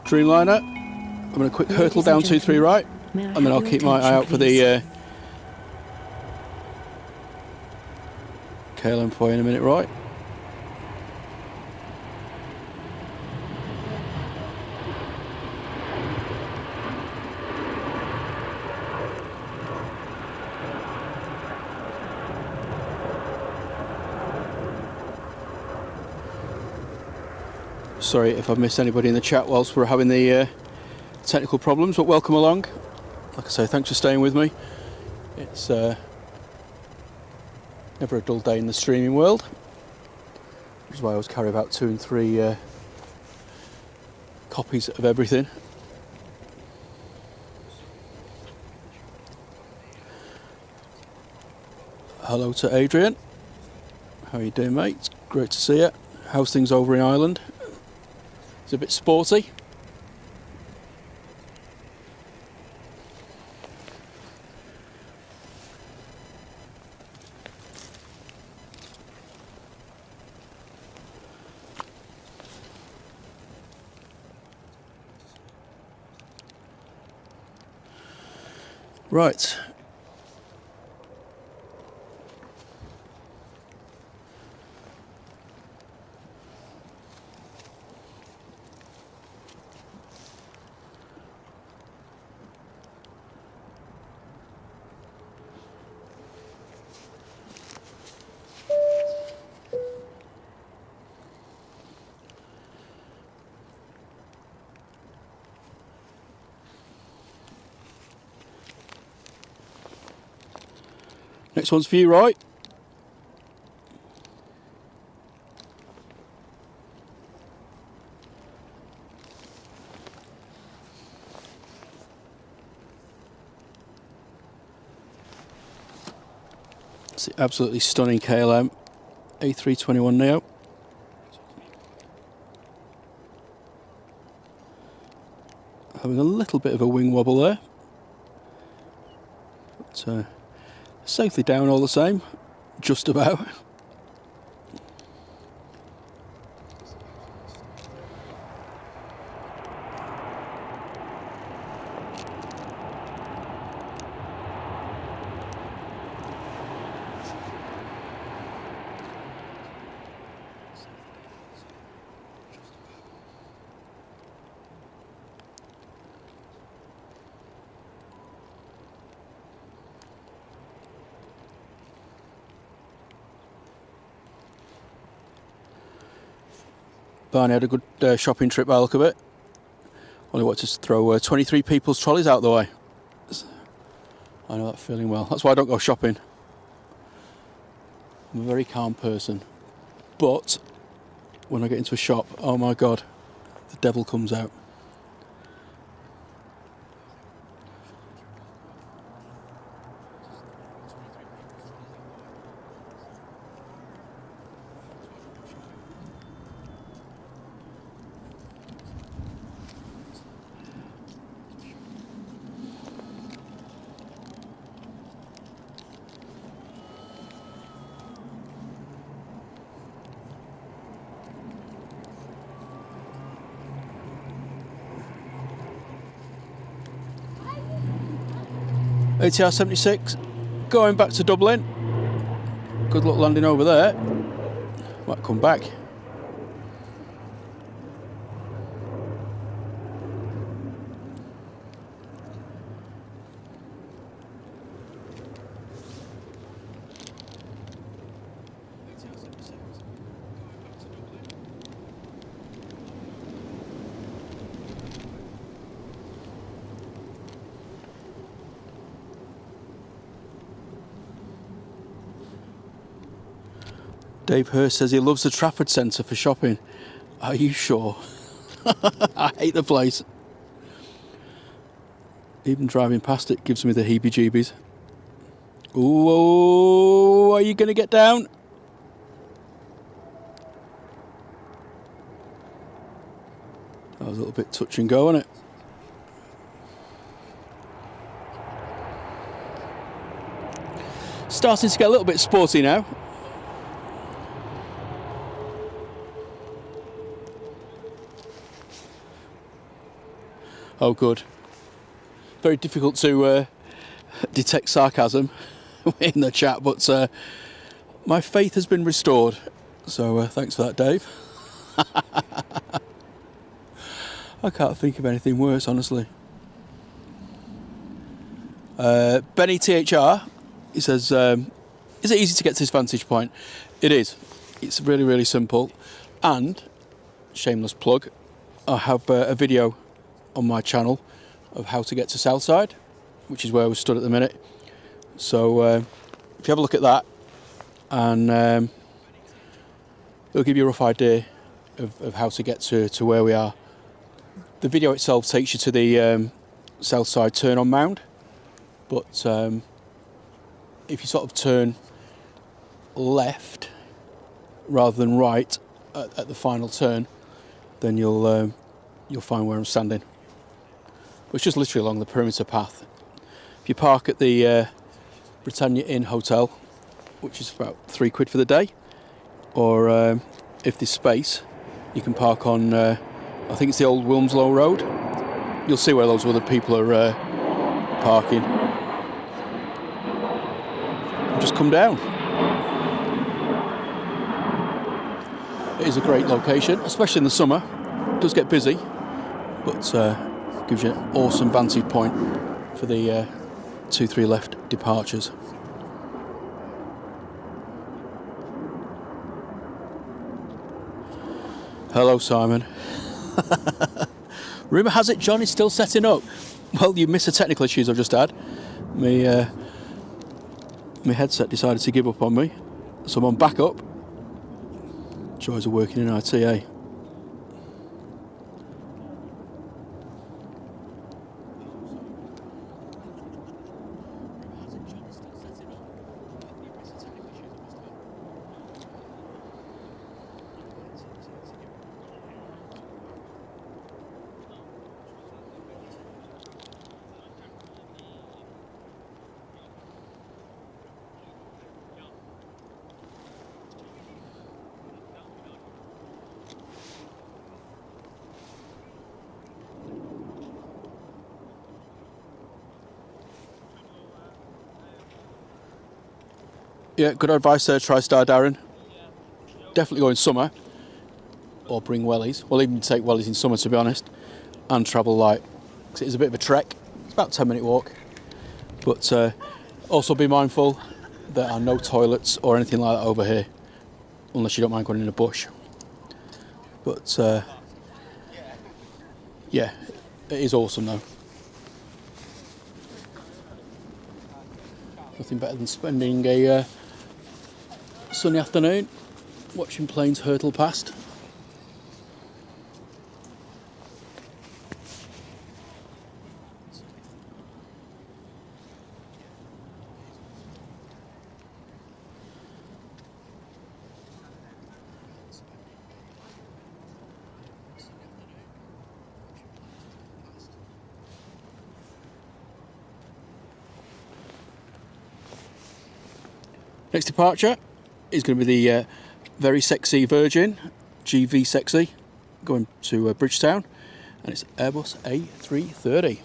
Dreamliner. I'm going to quick hurtle down 2-3 right, and then I'll keep my eye out for the KLM for you in a minute, right? Sorry if I've missed anybody in the chat whilst we're having the technical problems, but welcome along. like I say, thanks for staying with me. It's never a dull day in the streaming world, which is why I always carry about 2 and 3 copies of everything. Hello to Adrian. How are you doing, mate? It's great to see you. How's things over in Ireland? It's a bit sporty. Right. Next one's for you, right? It's the absolutely stunning KLM A321 Neo. Having a little bit of a wing wobble there. But, safely down all the same, just about. Barney had a good shopping trip by the look of it. Only wanted to throw 23 people's trolleys out the way. I know that feeling well. That's why I don't go shopping. I'm a very calm person. But when I get into a shop, oh my God, the devil comes out. ATR 76 going back to Dublin. Good luck landing over there. Might come back. Dave Hurst says he loves the Trafford Centre for shopping. Are you sure? I hate the place. Even driving past it gives me the heebie-jeebies. Ooh, are you going to get down? That was a little bit touch and go, wasn't it? Starting to get a little bit sporty now. Oh, good. Very difficult to detect sarcasm in the chat, but my faith has been restored. So thanks for that, Dave. I can't think of anything worse, honestly. Benny THR, he says, is it easy to get to this vantage point? It is. It's really, really simple. And, shameless plug, I have a video on my channel of how to get to Southside which is where we're stood at the minute. So if you have a look at that, and it'll give you a rough idea of how to get to where we are. The video itself takes you to the Southside turn-on mound, but if you sort of turn left rather than right at the final turn, then you'll find where I'm standing. But it's just literally along the perimeter path. If you park at the Britannia Inn Hotel, which is about £3 for the day, or if there's space, you can park on, I think it's the old Wilmslow Road. You'll see where those other people are parking. Just come down. It is a great location, especially in the summer. It does get busy, but gives you an awesome vantage point for the 2-3 left departures. Hello, Simon. Rumour has it John is still setting up. Well, you missed the technical issues I've just had. My headset decided to give up on me, so I'm on backup. Joys of working in IT, eh? Yeah, good advice there, TriStar Darren. Definitely go in summer, or bring wellies. Well, even take wellies in summer, to be honest, and travel light, because it is a bit of a trek. It's about a 10-minute walk, but also be mindful there are no toilets or anything like that over here, unless you don't mind going in a bush. But yeah, it is awesome though. Nothing better than spending a sunny afternoon watching planes hurtle past. Next departure is going to be the very sexy Virgin GV Sexy going to Bridgetown, and it's Airbus A330.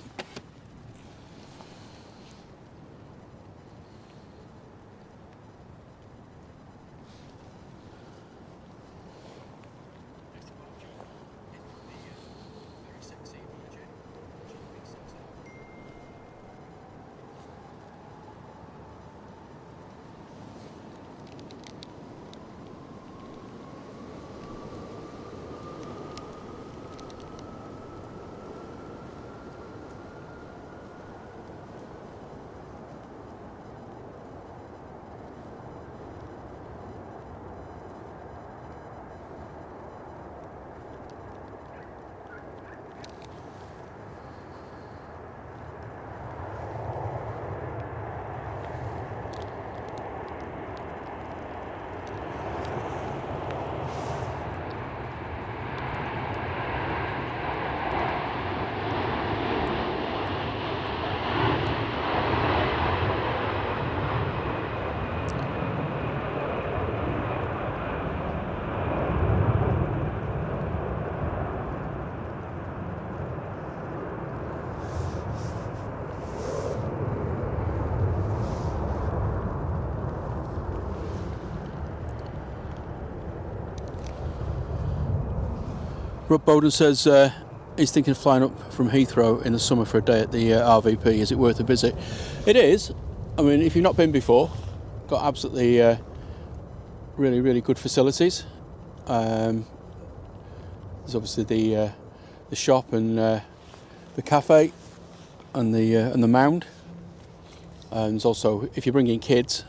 Rob Bowden says he's thinking of flying up from Heathrow in the summer for a day at the RVP. Is it worth a visit? It is. I mean, if you've not been before, got absolutely really, really good facilities. There's obviously the shop and the cafe and the mound There's also, if you bring in kids,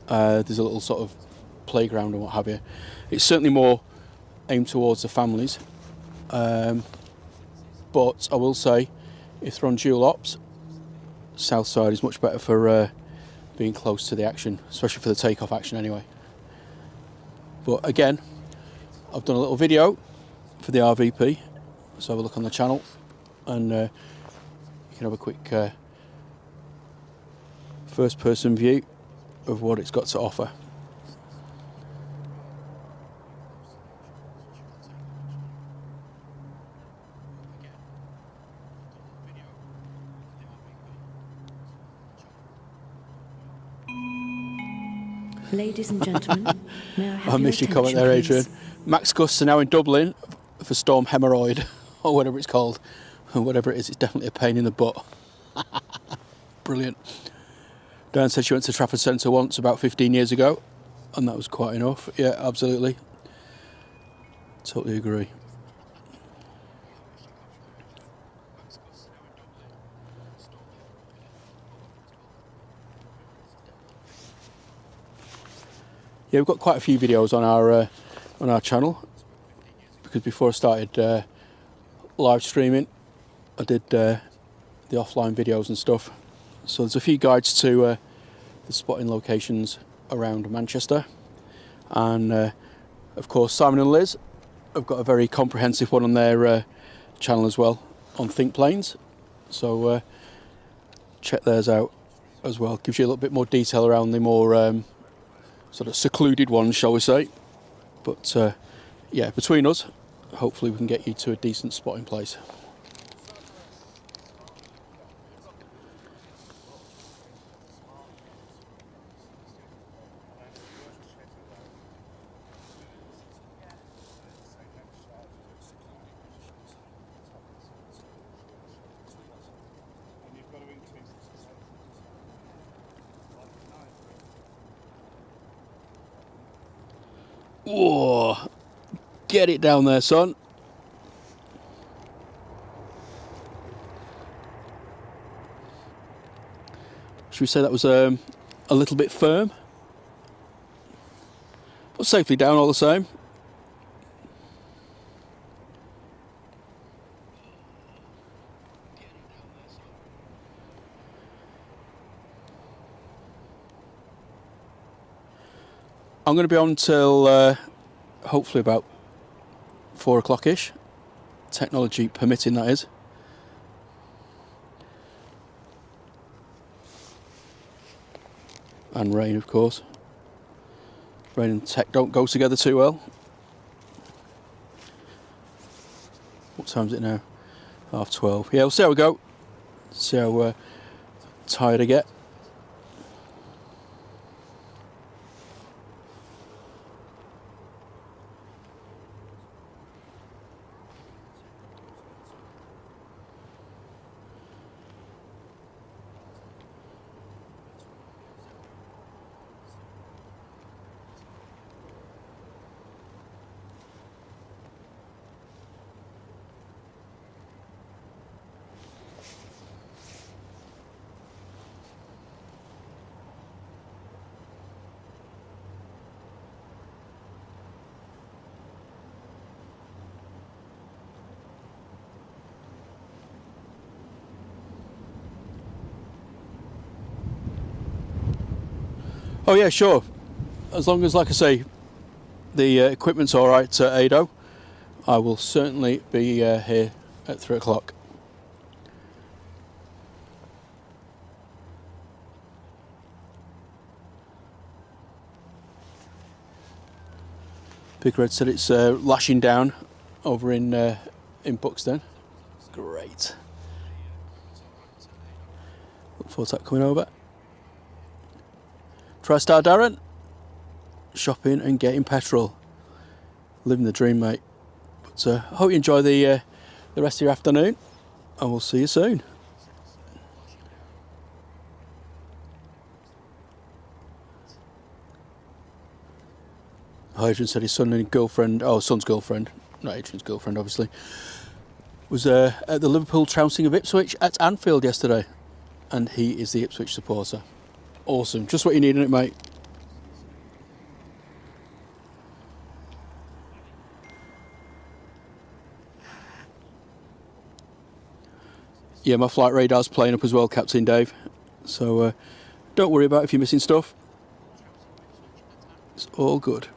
there's a little sort of playground and what have you. It's certainly more aimed towards the families. But I will say, if they're on dual ops, Southside is much better for being close to the action, especially for the takeoff action anyway. But again, I've done a little video for the RVP, so have a look on the channel, and you can have a quick first person view of what it's got to offer. Ladies and gentlemen, may I have I missed your comment there, Adrian. Max Gusts are now in Dublin for Storm Hemorrhoid, or whatever it's called. Whatever it is, it's definitely a pain in the butt. Brilliant. Dan said she went to Trafford Centre once about 15 years ago, and that was quite enough. Yeah, absolutely. Totally agree. Yeah, we've got quite a few videos on our channel, because before I started live streaming, I did the offline videos and stuff. So there's a few guides to the spotting locations around Manchester, and of course Simon and Liz have got a very comprehensive one on their channel as well on think planes. So check theirs out as well. Gives you a little bit more detail around the more sort of secluded ones, shall we say. But yeah, between us, hopefully we can get you to a decent spotting place. Whoa, get it down there, son. Should we say that was a little bit firm, but safely down all the same? I'm going to be on till hopefully about 4 o'clock-ish, technology permitting, that is. And rain, of course. Rain and tech don't go together too well. What time is it now? 12:30. Yeah, we'll see how we go. See how tired I get. Oh yeah, sure. As long as, like I say, the equipment's all right at Ado, I will certainly be here at 3 o'clock. Big Red said it's lashing down over in Buxton. Great. Look forward to that coming over. TriStar Darren, shopping and getting petrol, living the dream, mate. But I hope you enjoy the rest of your afternoon, and we'll see you soon. Adrian said his son and girlfriend, son's girlfriend, not Adrian's girlfriend obviously, was at the Liverpool trouncing of Ipswich at Anfield yesterday, and he is the Ipswich supporter. Awesome. Just what you need in it, mate. Yeah, my flight radar's playing up as well, Captain Dave. So don't worry about if you're missing stuff. It's all good.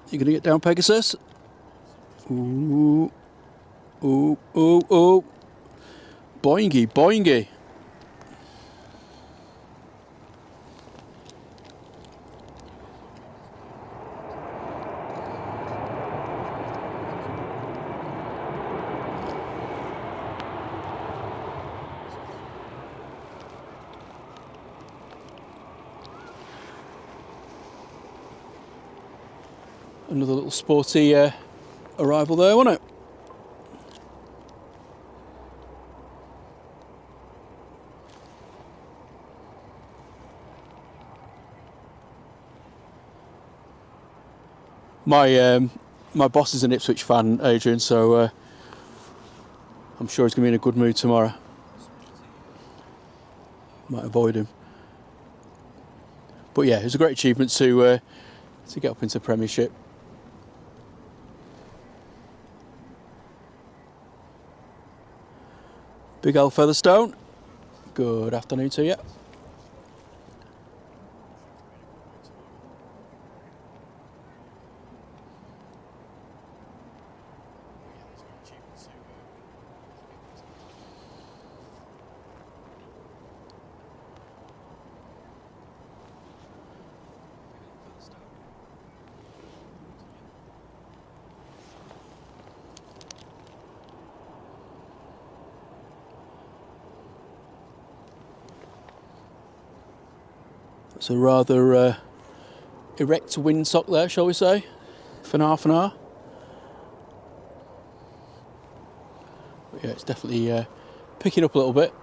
You gonna get down, Pegasus? Ooh. Ooh, ooh, ooh. Boingy, boingy. Another little sporty arrival there, wasn't it? My boss is an Ipswich fan, Adrian, so I'm sure he's going to be in a good mood tomorrow. Might avoid him. But yeah, it was a great achievement to get up into Premiership. Big Al Featherstone, good afternoon to you. It's a rather erect windsock there, shall we say, for an half an hour. But yeah, it's definitely picking up a little bit.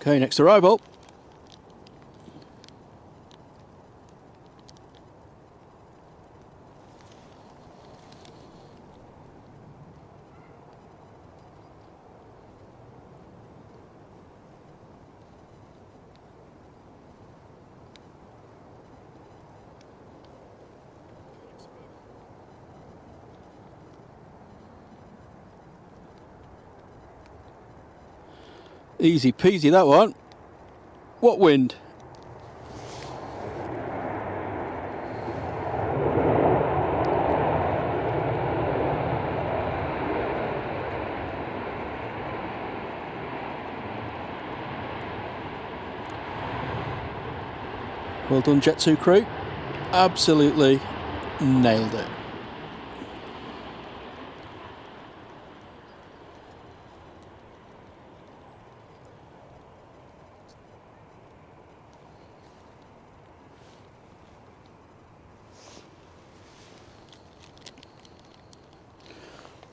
Okay, next arrival. Easy peasy that one. What wind? Well done, Jet 2 crew. Absolutely nailed it.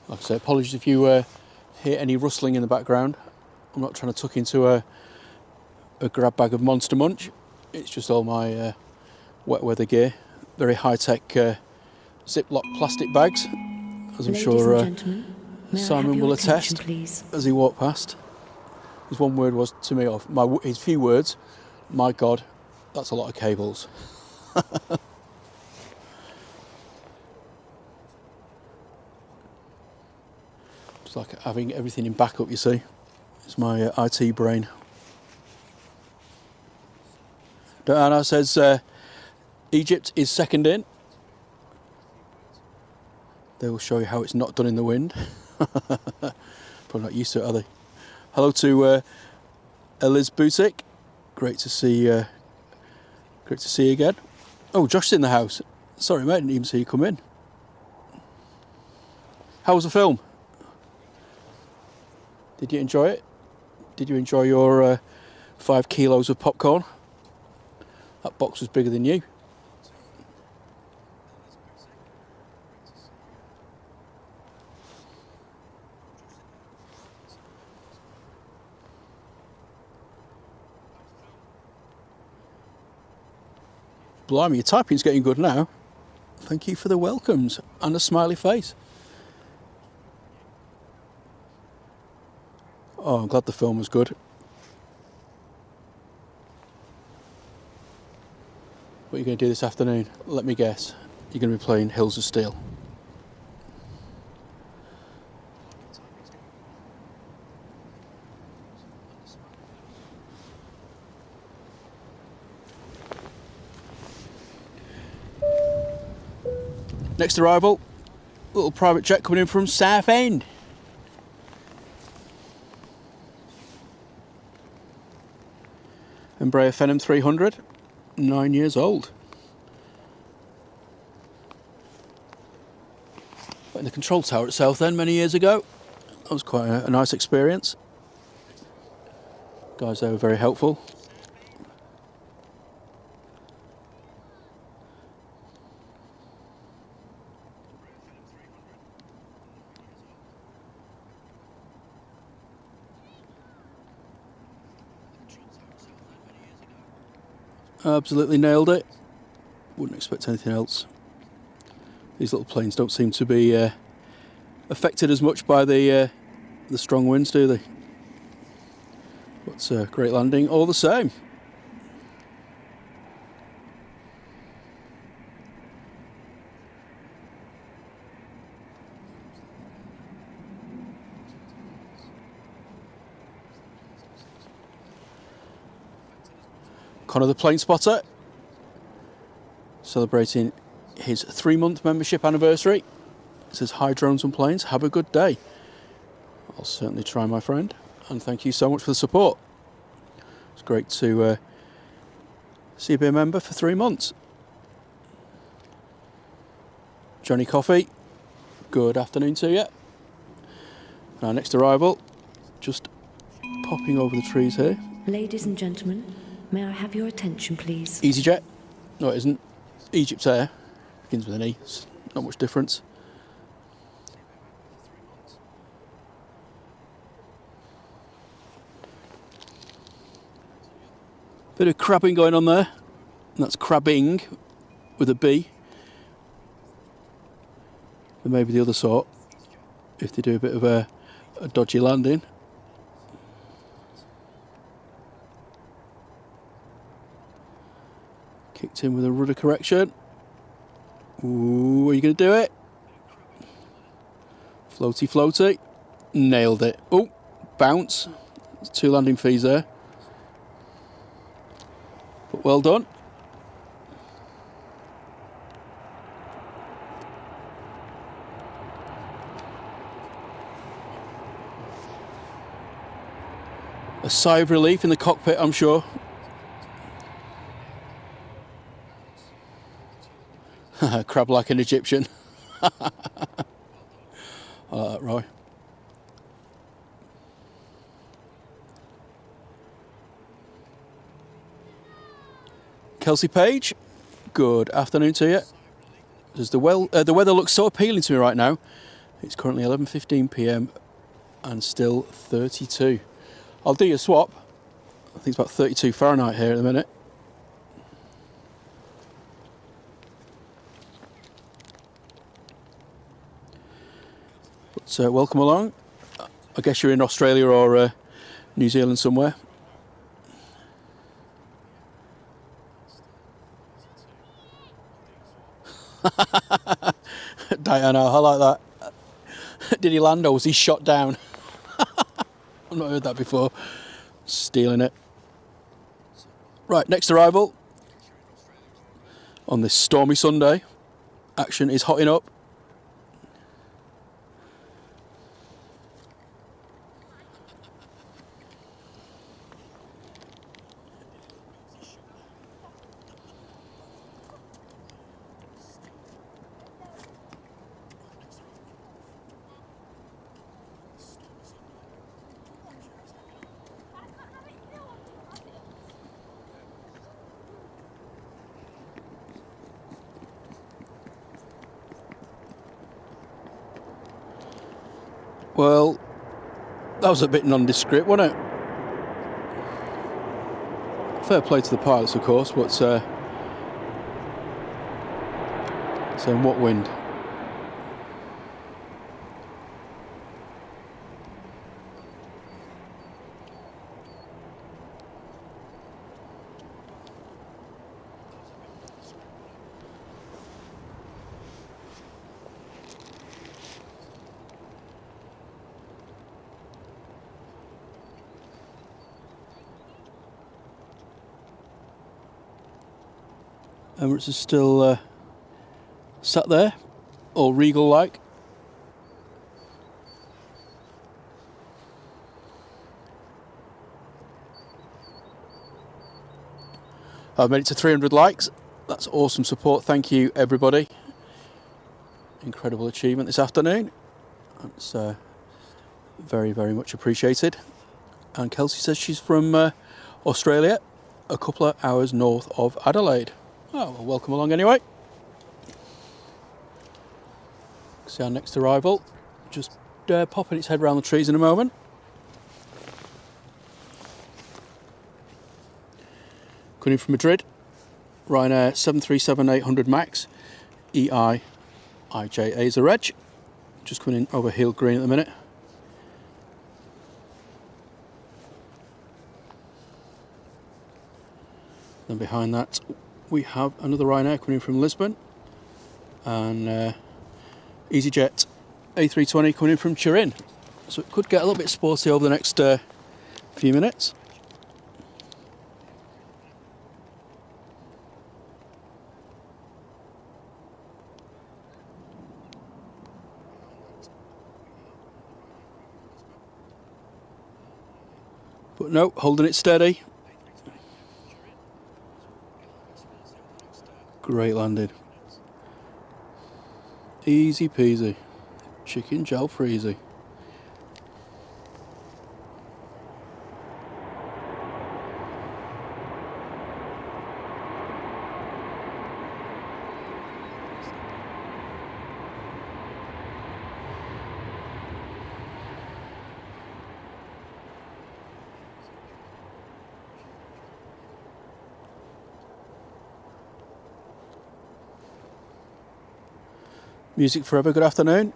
Like I say, apologies if you hear any rustling in the background. I'm not trying to tuck into a grab bag of Monster Munch. It's just all my wet weather gear. Very high-tech Ziploc plastic bags, as I'm Ladies sure and gentlemen, may I Simon have your will attention, attest please? as he walked past. His one word was to me, his few words, "My God, that's a lot of cables." It's like having everything in backup, you see. It's my IT brain. Diana says Egypt is second in. They will show you how it's not done in the wind. Probably not used to it, are they? Hello to Eliz Boutique. Great to see you again. Oh, Josh's in the house. Sorry, mate, I didn't even see you come in. How was the film? Did you enjoy it? Did you enjoy your 5 kilos of popcorn? That box was bigger than you. Blimey, your typing's getting good now. Thank you for the welcomes and a smiley face. Oh, I'm glad the film was good. What are you going to do this afternoon? Let me guess. You're going to be playing Hills of Steel. Next arrival, little private jet coming in from Southend. Embraer Phenom 300, 9 years old. In the control tower at Southend many years ago. That was quite a nice experience. Guys there were very helpful. Absolutely nailed it. Wouldn't expect anything else. These little planes don't seem to be affected as much by the strong winds, do they? But great landing all the same. Connor the plane spotter, celebrating his 3-month membership anniversary. It says, hi drones and planes, have a good day. I'll certainly try, my friend, and thank you so much for the support. It's great to see you be a member for 3 months. Johnny Coffee, good afternoon to you. And our next arrival, just popping over the trees here. Ladies and gentlemen, may I have your attention, please? EasyJet. No, it isn't. Egypt Air. Begins with an E. It's not much difference. Bit of crabbing going on there. And that's crabbing with a B. And maybe the other sort, if they do a bit of a dodgy landing. Kicked in with a rudder correction. Ooh, are you going to do it? Floaty, floaty. Nailed it. Oh, bounce. There's 2 landing fees there. But well done. A sigh of relief in the cockpit, I'm sure. Crab like an Egyptian. I like that, Roy. Kelsey Page, good afternoon to you. Says the weather looks so appealing to me right now. It's currently 11:15 p.m. and still 32. I'll do your swap. I think it's about 32 Fahrenheit here at the minute. So welcome along. I guess you're in Australia or New Zealand somewhere. Diana, I like that. Did he land or was he shot down? I've not heard that before. Stealing it. Right, next arrival. On this stormy Sunday. Action is hotting up. Well, that was a bit nondescript, wasn't it? Fair play to the pilots, of course, but So in what wind? Emirates is still sat there, all regal-like. I've made it to 300 likes. That's awesome support. Thank you, everybody. Incredible achievement this afternoon. It's very, very much appreciated. And Kelsey says she's from Australia, a couple of hours north of Adelaide. Oh, well, welcome along anyway. See our next arrival. Just popping its head around the trees in a moment. Coming from Madrid, Ryanair 737-800 MAX, EI IJA is a reg. Just coming in over Hill Green at the minute. Then behind that we have another Ryanair coming in from Lisbon, and EasyJet A320 coming in from Turin. So it could get a little bit sporty over the next few minutes. But no, holding it steady. Great landing. Easy peasy. Chicken jowl freezy. Music Forever, good afternoon.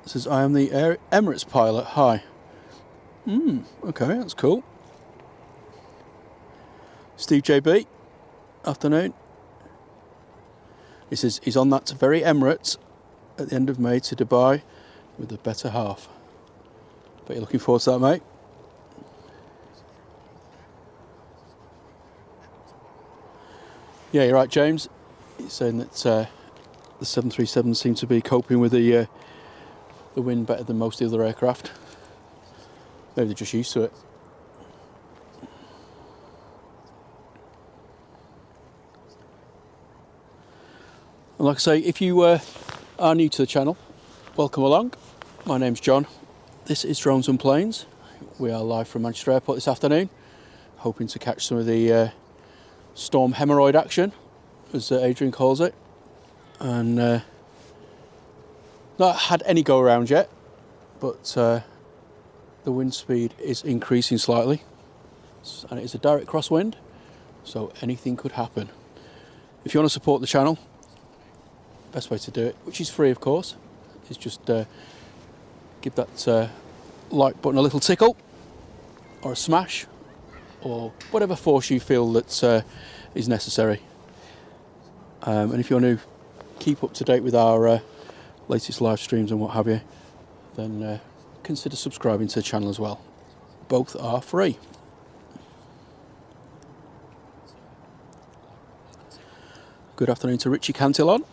It says, I am the Emirates pilot. Hi. Okay, that's cool. Steve JB, afternoon. He says he's on that very Emirates at the end of May to Dubai with the better half. Bet you're looking forward to that, mate. Yeah, you're right, James. He's saying that the 737 seems to be coping with the wind better than most of the other aircraft. Maybe they're just used to it. And like I say, if you are new to the channel, welcome along. My name's John. This is Drones and Planes. We are live from Manchester Airport this afternoon, hoping to catch some of the storm hemorrhoid action, as Adrian calls it. And not had any go around yet, but the wind speed is increasing slightly, and it is a direct crosswind, so anything could happen. If you want to support the channel, best way to do it, which is free of course, is just give that like button a little tickle, or a smash, or whatever force you feel that is necessary. And if you want to keep up to date with our latest live streams and what have you, then consider subscribing to the channel as well. Both are free. Good afternoon to Richie Cantillon.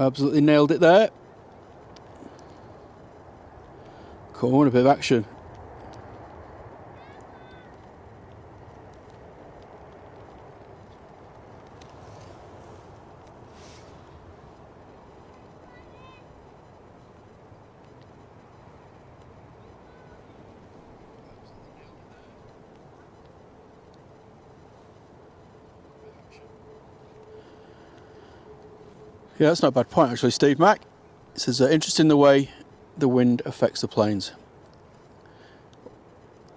Absolutely nailed it there. Come on, a bit of action. Yeah, that's not a bad point actually, Steve Mack. It says, interesting the way the wind affects the planes.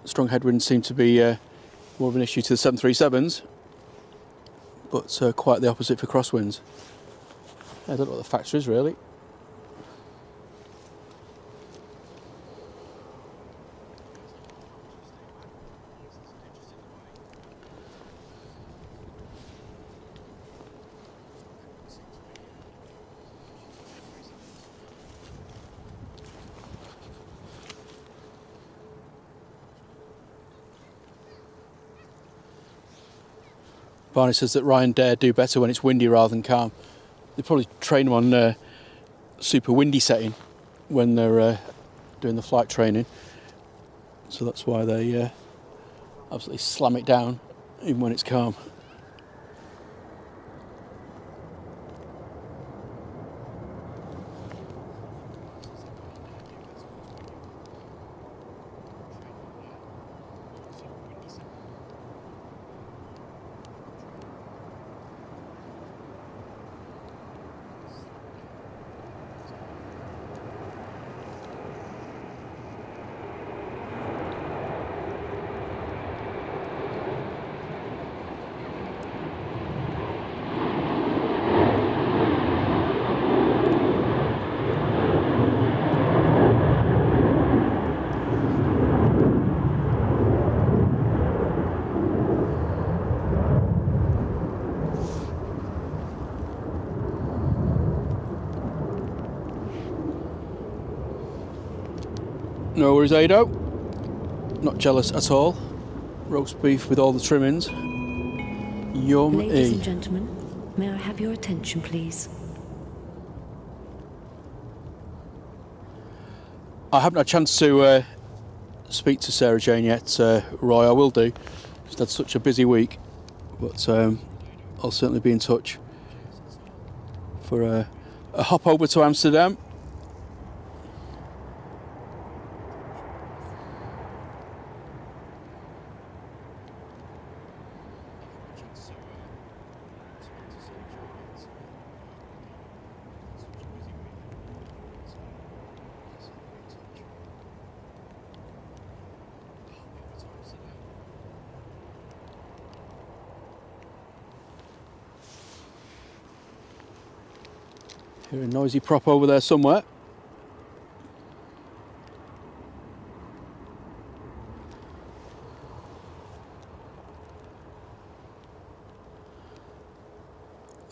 Strong headwinds seem to be more of an issue to the 737s, but quite the opposite for crosswinds. I don't know what the factor is really. Barney says that Ryan Dare do better when it's windy rather than calm. They probably train them on super windy setting when they're doing the flight training. So that's why they absolutely slam it down even when it's calm. No worries, Ado. Not jealous at all. Roast beef with all the trimmings. Yum-y. Ladies and gentlemen, may I have your attention, please? I haven't had a chance to speak to Sarah Jane yet, Roy. I will do. She's had such a busy week, but I'll certainly be in touch for a hop over to Amsterdam. Hear a noisy prop over there somewhere.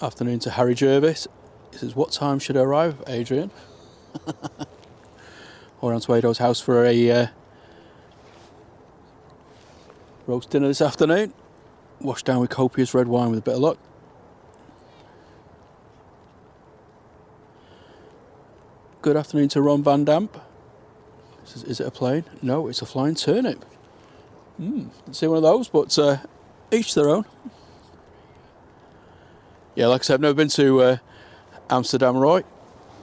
Afternoon to Harry Jervis. He says, what time should I arrive, Adrian? Or on to Ado's house for a roast dinner this afternoon. Washed down with copious red wine with a bit of luck. Good afternoon to Ron Van Damp. Says, is it a plane? No, it's a flying turnip. Didn't see one of those, but each their own. Yeah, like I said, I've never been to Amsterdam, Roy,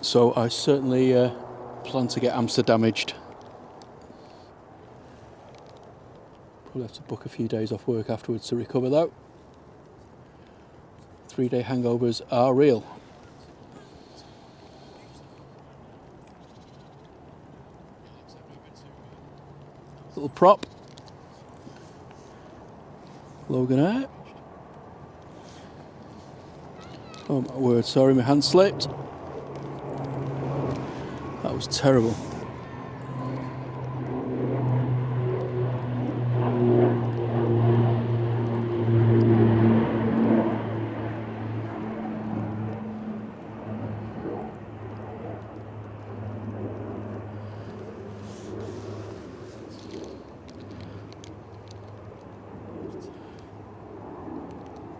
so I certainly plan to get Amsterdamaged. Probably have to book a few days off work afterwards to recover though. 3-day hangovers are real. Little prop. Logan out. Oh my word, sorry, my hand slipped. That was terrible.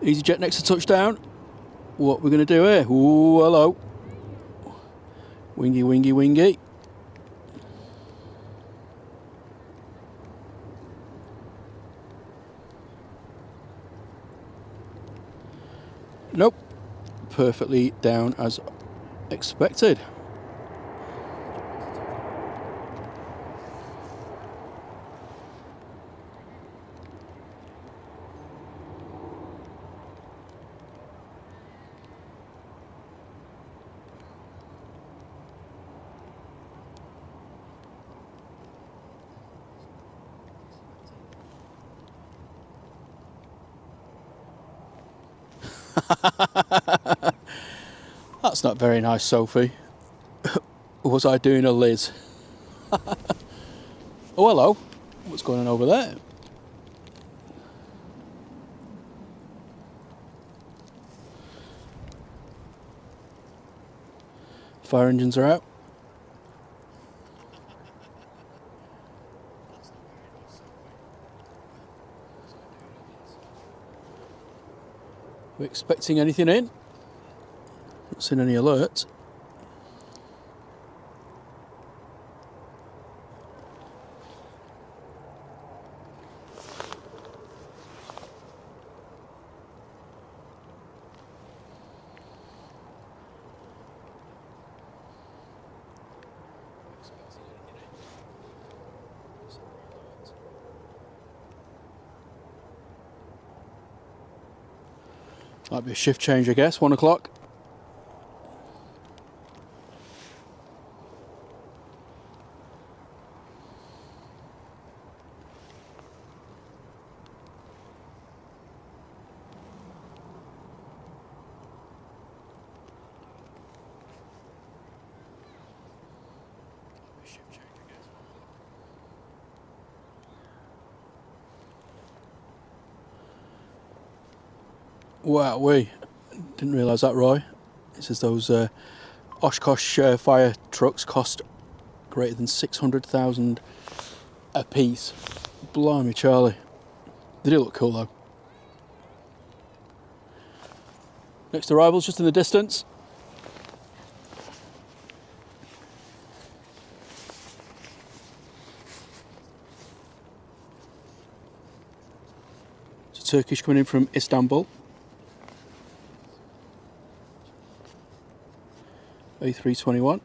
EasyJet next to touchdown. What we're going to do here? Ooh, hello. Wingy, wingy, wingy. Nope. Perfectly down as expected. That's not very nice, Sophie. Was I doing a Liz? Oh, hello. What's going on over there? Fire engines are out. Are we expecting anything in? Not seen any alerts. Might be a shift change, I guess, 1 o'clock. Wow, we didn't realise that, Roy. It says those Oshkosh fire trucks cost greater than 600,000 a piece. Blimey, Charlie. They do look cool though. Next arrival's just in the distance. It's a Turkish coming in from Istanbul. A321.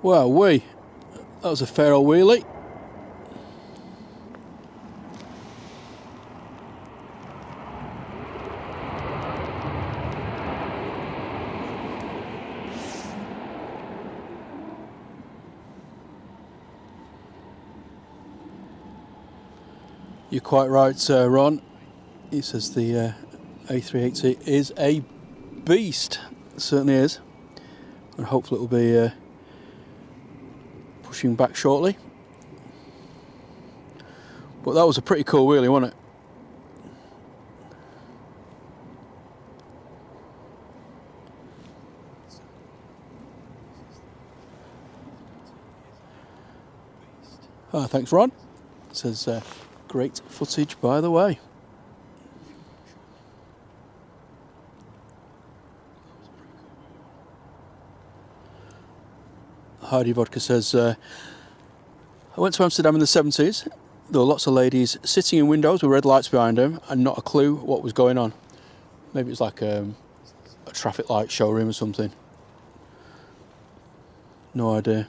Well, that was a fair old wheelie. You're quite right, Ron. He says the A380 is a beast. It certainly is. And hopefully it'll be pushing back shortly. But that was a pretty cool wheelie, wasn't it? Oh, thanks, Ron. It says great footage, by the way. Heidi Vodka says, I went to Amsterdam in the 70s. There were lots of ladies sitting in windows with red lights behind them and not a clue what was going on. Maybe it's like a traffic light showroom or something. No idea.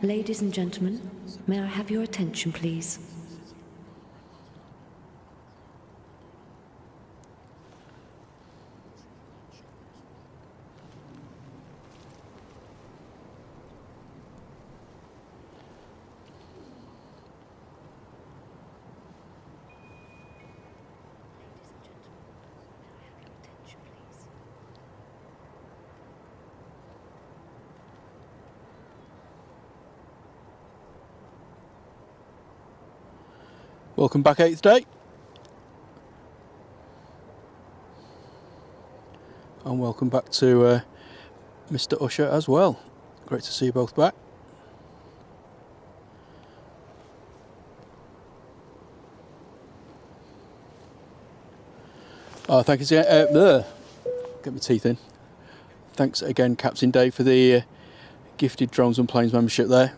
Ladies and gentlemen, may I have your attention, please? Welcome back, 8th day. And welcome back to Mr. Usher as well. Great to see you both back. Oh, thank you. Get my teeth in. Thanks again, Captain Dave, for the gifted Drones and Planes membership there.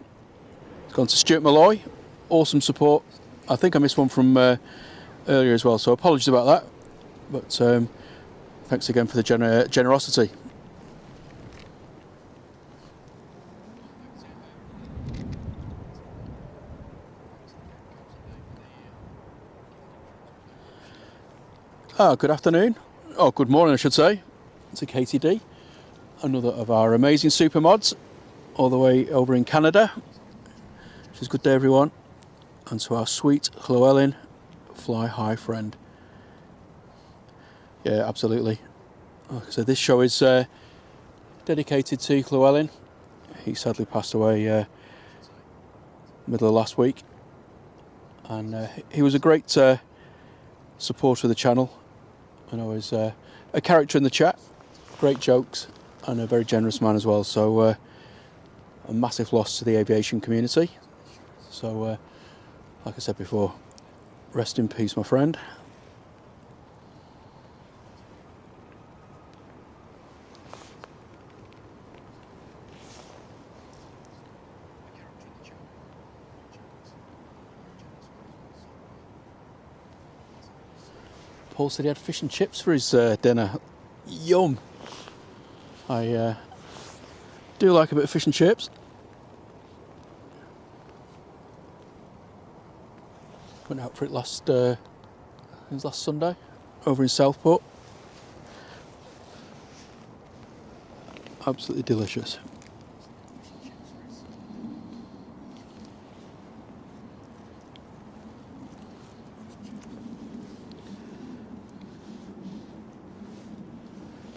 Gone to Stuart Malloy, awesome support. I think I missed one from earlier as well, so apologies about that. But thanks again for the generosity. Good afternoon, or good morning I should say, to KTD, another of our amazing super mods, all the way over in Canada. Which is good day everyone, and to our sweet Llewellyn fly high friend. Yeah, absolutely. Like I said, this show is dedicated to Llewellyn. He sadly passed away middle of last week, and he was a great supporter of the channel, and always a character in the chat, great jokes, and a very generous man as well. So a massive loss to the aviation community. So like I said before, rest in peace my friend. Paul said he had fish and chips for his dinner. Yum! I do like a bit of fish and chips. Went out for it last Sunday over in Southport. Absolutely delicious.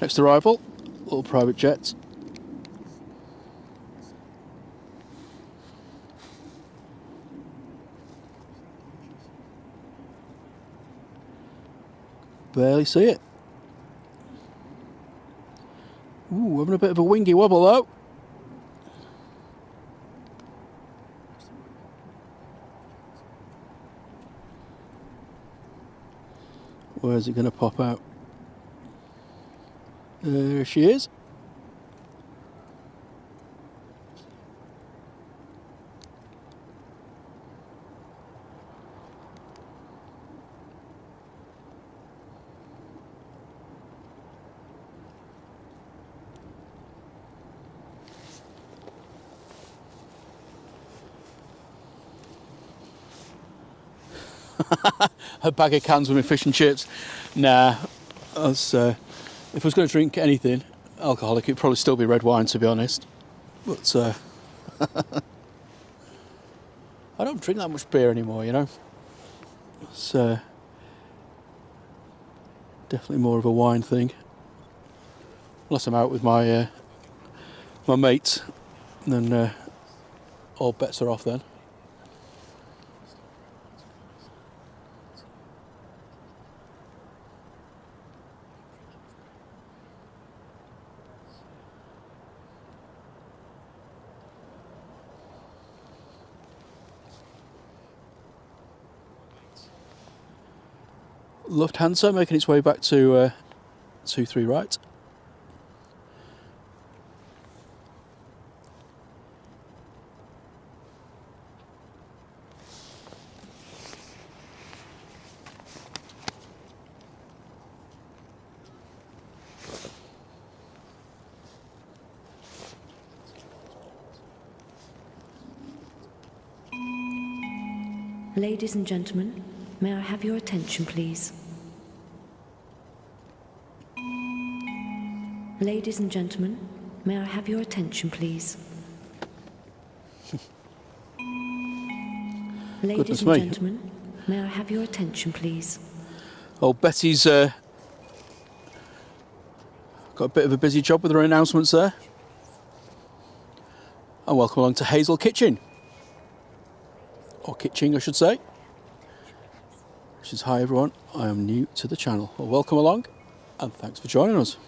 Next arrival, little private jet. Barely see it. Ooh, having a bit of a wingy wobble though. Where's it going to pop out? There she is. A bag of cans with my fish and chips. Nah, if I was going to drink anything alcoholic, it'd probably still be red wine, to be honest. But I don't drink that much beer anymore, you know. It's definitely more of a wine thing. Unless I'm out with my my mates, then all bets are off then. Lufthansa making its way back to 2-3 right. Ladies and gentlemen, may I have your attention, please? Ladies and gentlemen, may I have your attention, please? Ladies and gentlemen, may I have your attention, please? Oh, Betty's got a bit of a busy job with her announcements there. And welcome along to Hazel Kitchen. Or Kitching, I should say. Which is, hi everyone, I am new to the channel. Well, welcome along, and thanks for joining us.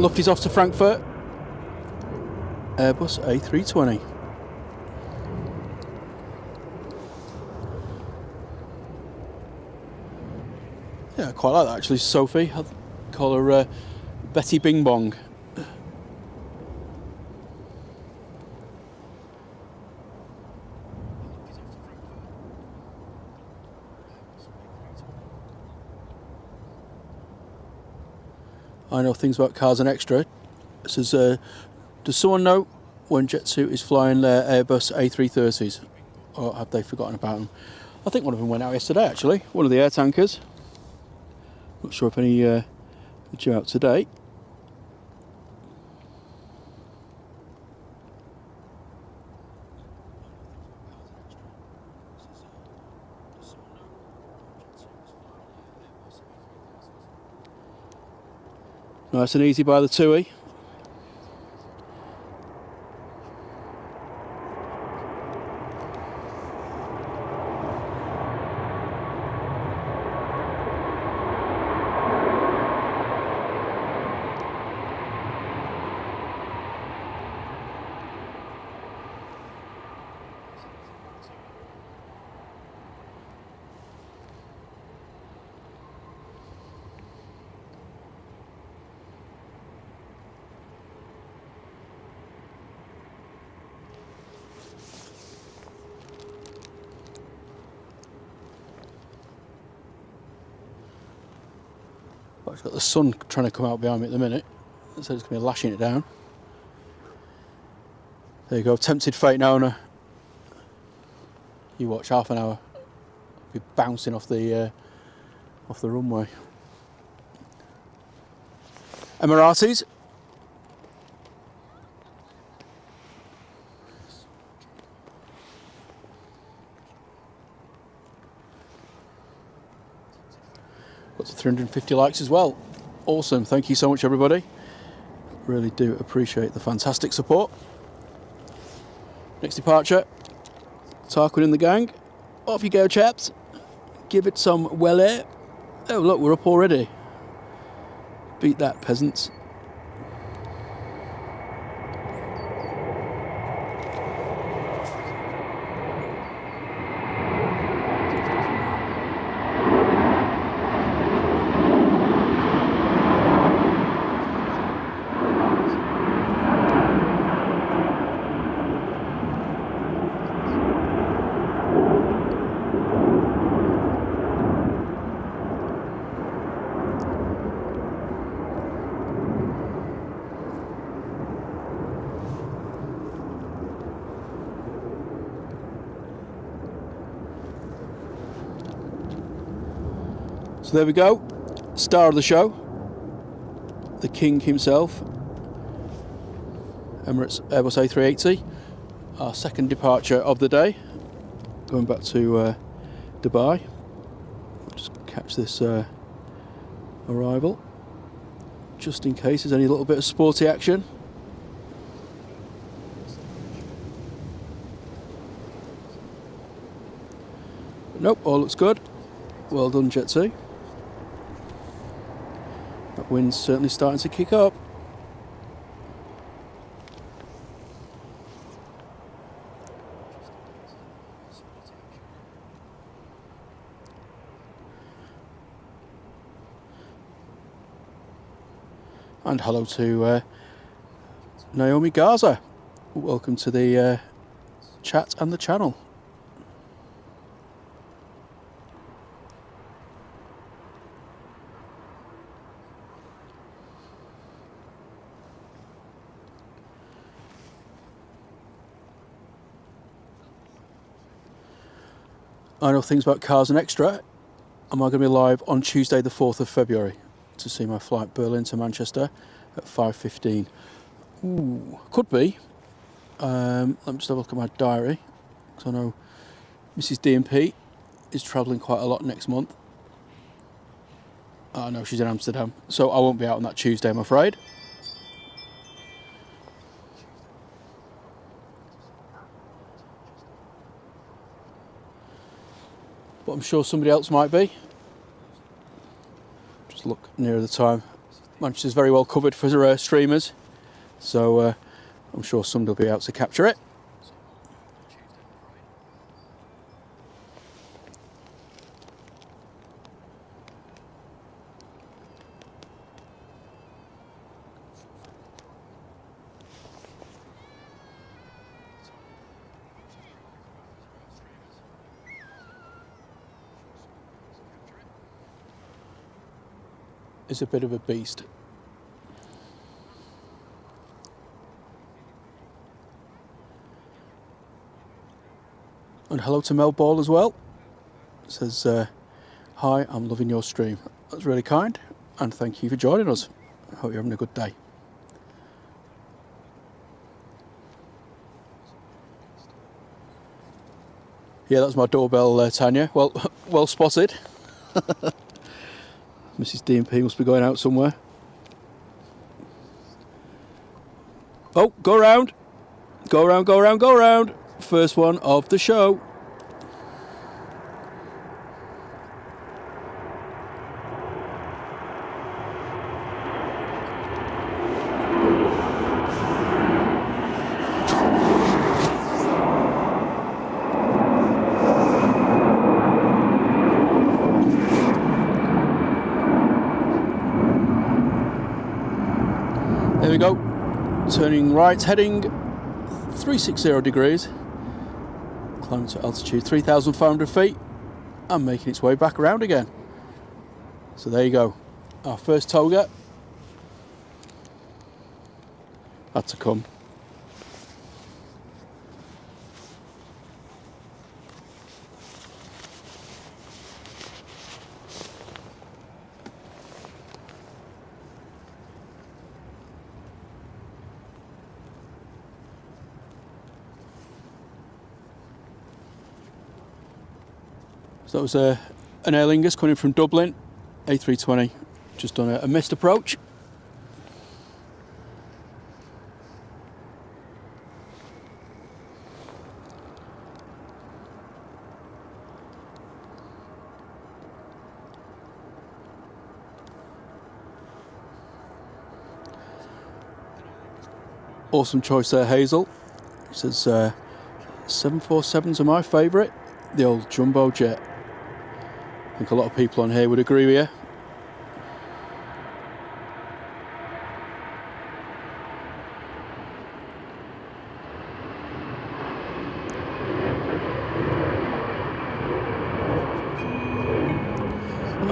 lufties off to Frankfurt. Airbus A320. Yeah, I quite like that actually, Sophie. I'd call her Betty Bing Bong. I know things about cars and extra. It says, does someone know when Jetsu is flying their Airbus A330s? Or have they forgotten about them? I think one of them went out yesterday actually, one of the air tankers. Not sure if any are due out today. Nice and easy by the TUI. It's got the sun trying to come out behind me at the minute, so it's going to be lashing it down. There you go, tempted fate now, Nona. You watch half an hour, be bouncing off the runway. Emirates. Got to 350 likes as well. Awesome, thank you so much everybody. Really do appreciate the fantastic support. Next departure, Tarquin and the gang. Off you go, chaps. Give it some well air. Oh look, we're up already. Beat that, peasants. So there we go, star of the show, the king himself, Emirates Airbus A380, our second departure of the day, going back to Dubai. Just catch this arrival, just in case there's any little bit of sporty action. Nope, all looks good. Well done, Jetsu. That wind's certainly starting to kick up. And hello to Naomi Garza. Welcome to the chat and the channel. I know things about cars and extra. Am I going to be live on Tuesday the 4th of February to see my flight Berlin to Manchester at 5:15? Ooh, could be. Let me just have a look at my diary, because I know Mrs. D&P is travelling quite a lot next month. I know she's in Amsterdam, so I won't be out on that Tuesday, I'm afraid. But I'm sure somebody else might be. Just look nearer the time Manchester's very well covered for streamers, so I'm sure somebody will be able to capture it. Is a bit of a beast. And hello to Mel Ball as well. It says, hi, I'm loving your stream. That's really kind, and thank you for joining us. I hope you're having a good day. Yeah, that was my doorbell, Tanya. Well spotted. Mrs. D&P must be going out somewhere. Oh, go round. Go round, go round, go round. First one of the show. There we go, turning right, heading 360 degrees, climbing to altitude 3,500 feet and making its way back around again. So there you go, our first toga had to come. So that was an Aer Lingus coming from Dublin, A320, just done a missed approach. Awesome choice there, Hazel. He says 747s are my favourite, the old jumbo jet. I think a lot of people on here would agree with you.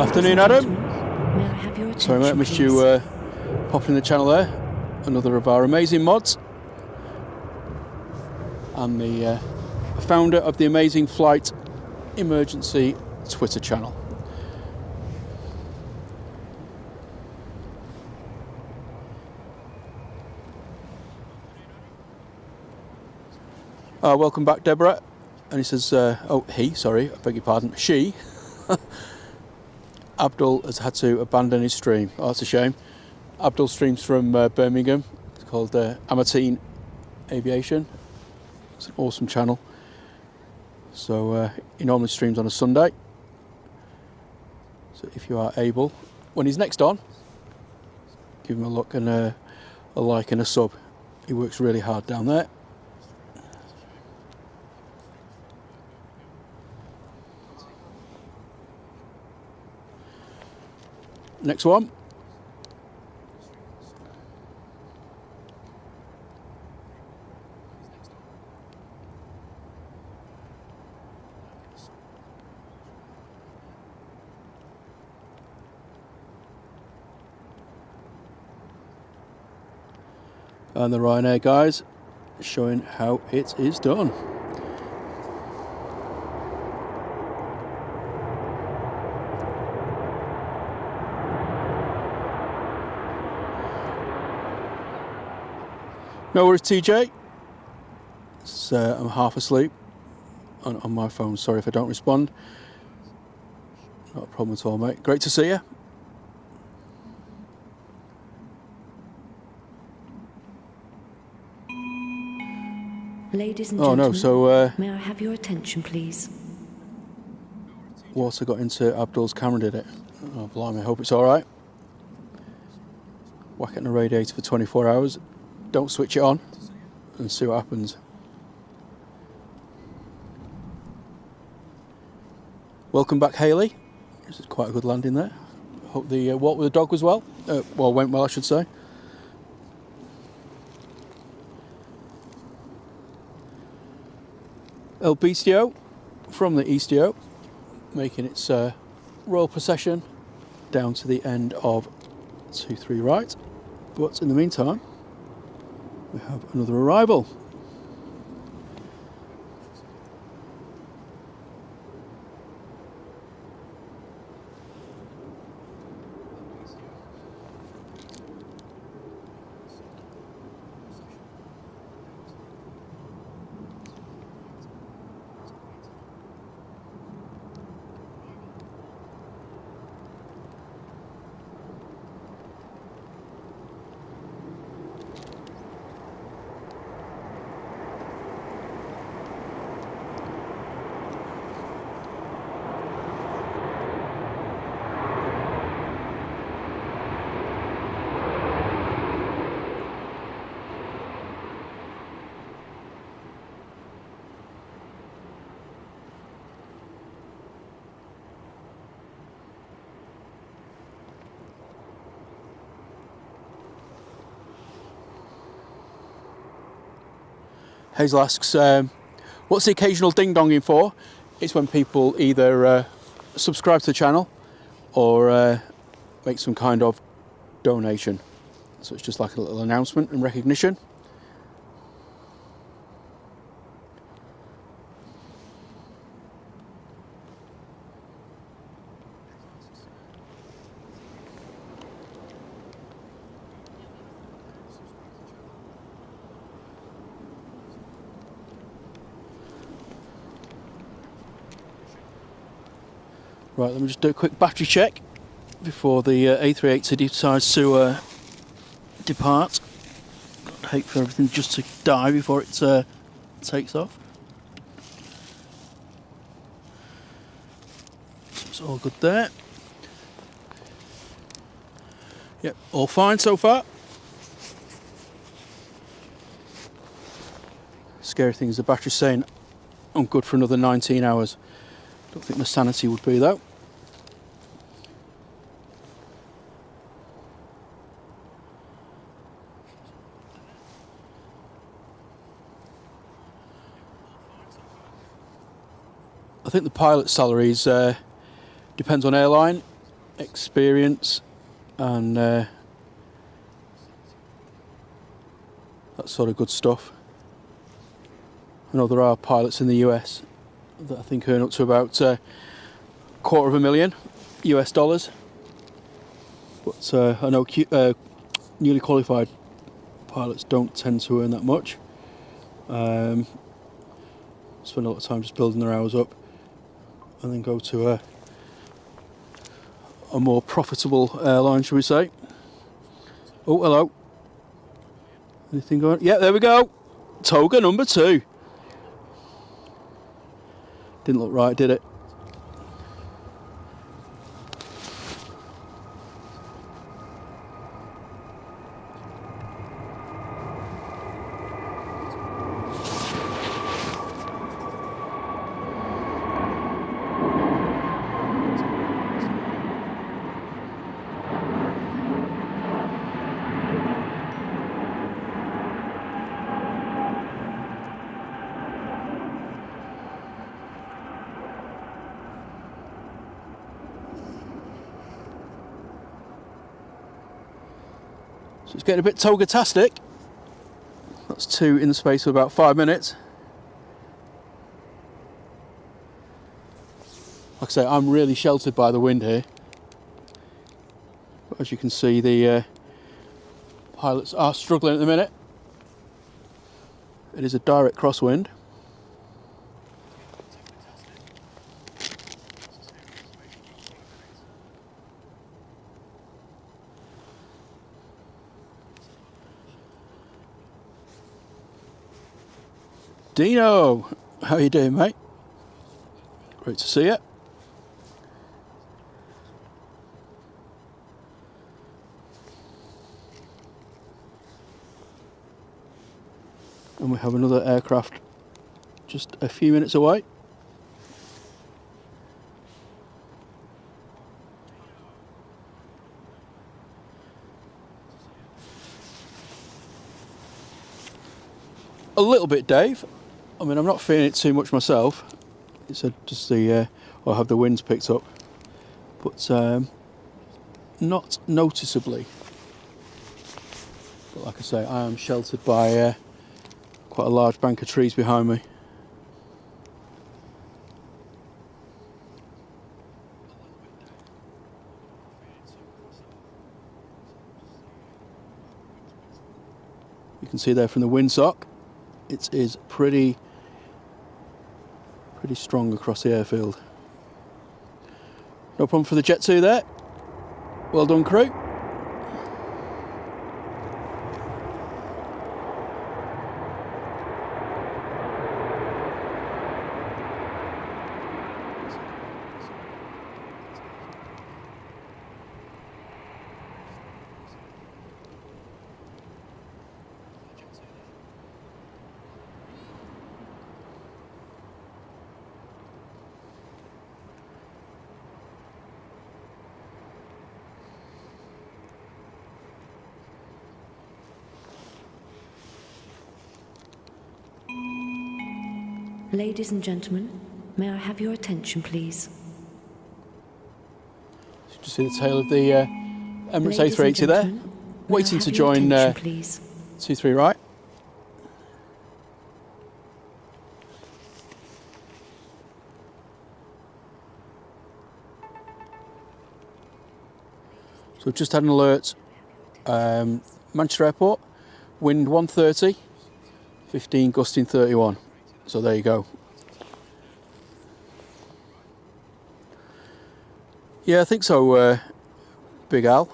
Afternoon, Adam. May I have your attention, Sorry, mate, I missed please? you popping in the channel there. Another of our amazing mods. And the founder of the Amazing Flight Emergency Twitter channel. Welcome back, Deborah. And he says, sorry, I beg your pardon, she, Abdul has had to abandon his stream. Oh, that's a shame. Abdul streams from Birmingham. It's called Amateen Aviation. It's an awesome channel. So he normally streams on a Sunday. So if you are able, when he's next on, give him a look and a like and a sub. He works really hard down there. Next one. And the Ryanair guys showing how it is done. No worries, TJ. I'm half asleep on my phone. Sorry if I don't respond. Not a problem at all, mate. Great to see you. Ladies and Oh gentlemen, no, so may I have your attention, please? water got into Abdul's camera, did it? Oh, blimey, I hope it's alright. whack it on the radiator for 24 hours. Don't switch it on and see what happens. Welcome back, Hayley. This is quite a good landing there. Hope the walk with the dog was well. Well, went well, I should say. El Bistio from the Eastio, making its royal procession down to the end of 2-3 right. But in the meantime, we have another arrival. Hazel asks, what's the occasional ding-donging for? It's when people either subscribe to the channel or make some kind of donation. So it's just like a little announcement and recognition. Right, let me just do a quick battery check before the A380 decides to depart. I'd hate for everything just to die before it takes off. So it's all good there. Yep, all fine so far. Scary thing is the battery's saying I'm good for another 19 hours. Don't think my sanity would be though. I think the pilot's salaries depends on airline, experience, and that sort of good stuff. I know there are pilots in the US that I think earn up to about $250,000 US. But I know newly qualified pilots don't tend to earn that much. Spend a lot of time just building their hours up and then go to a more profitable airline, shall we say. Oh, hello. Anything going on? Yeah, there we go. Toga number 2. Didn't look right, did it? So it's getting a bit toga-tastic. That's 2 in the space of about 5 minutes. Like I say, I'm really sheltered by the wind here. But as you can see, the pilots are struggling at the minute. It is a direct crosswind. Dino, how you doing, mate? Great to see you. And we have another aircraft just a few minutes away. A little bit, Dave. I mean, I'm not feeling it too much myself. It's just the, I have the winds picked up, but not noticeably. But like I say, I am sheltered by quite a large bank of trees behind me. You can see there from the windsock, it is pretty strong across the airfield. No problem for the Jet 2 there. Well done, crew. Ladies and gentlemen, may I have your attention, please? Just see the tail of the Emirates Ladies and A380 there, gentlemen, may I waiting to have your join attention, please? 2-3 right. So we've just had an alert, Manchester Airport, wind 130, 15 gusting 31. So there you go. Yeah, I think so, Big Al.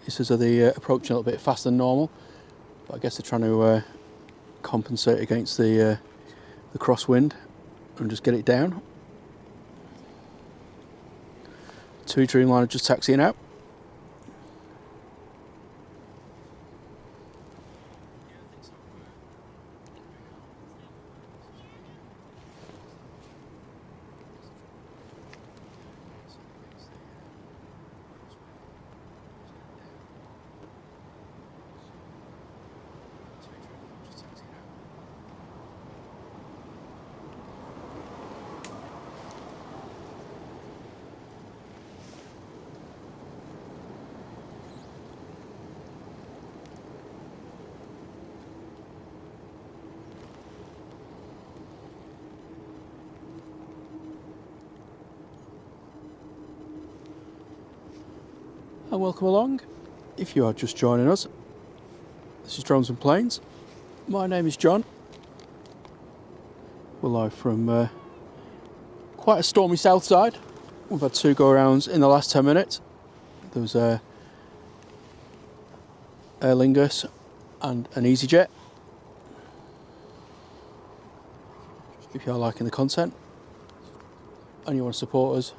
He says they're approaching a little bit faster than normal, but I guess they're trying to compensate against the crosswind and just get it down. 2 Dreamliner just taxiing out. And welcome along. If you are just joining us, this is Drones and Planes. My name is John. We're live from quite a stormy Southside. We've had 2 go-arounds in the last 10 minutes. There was Aer Lingus and an EasyJet. If you are liking the content and you want to support us,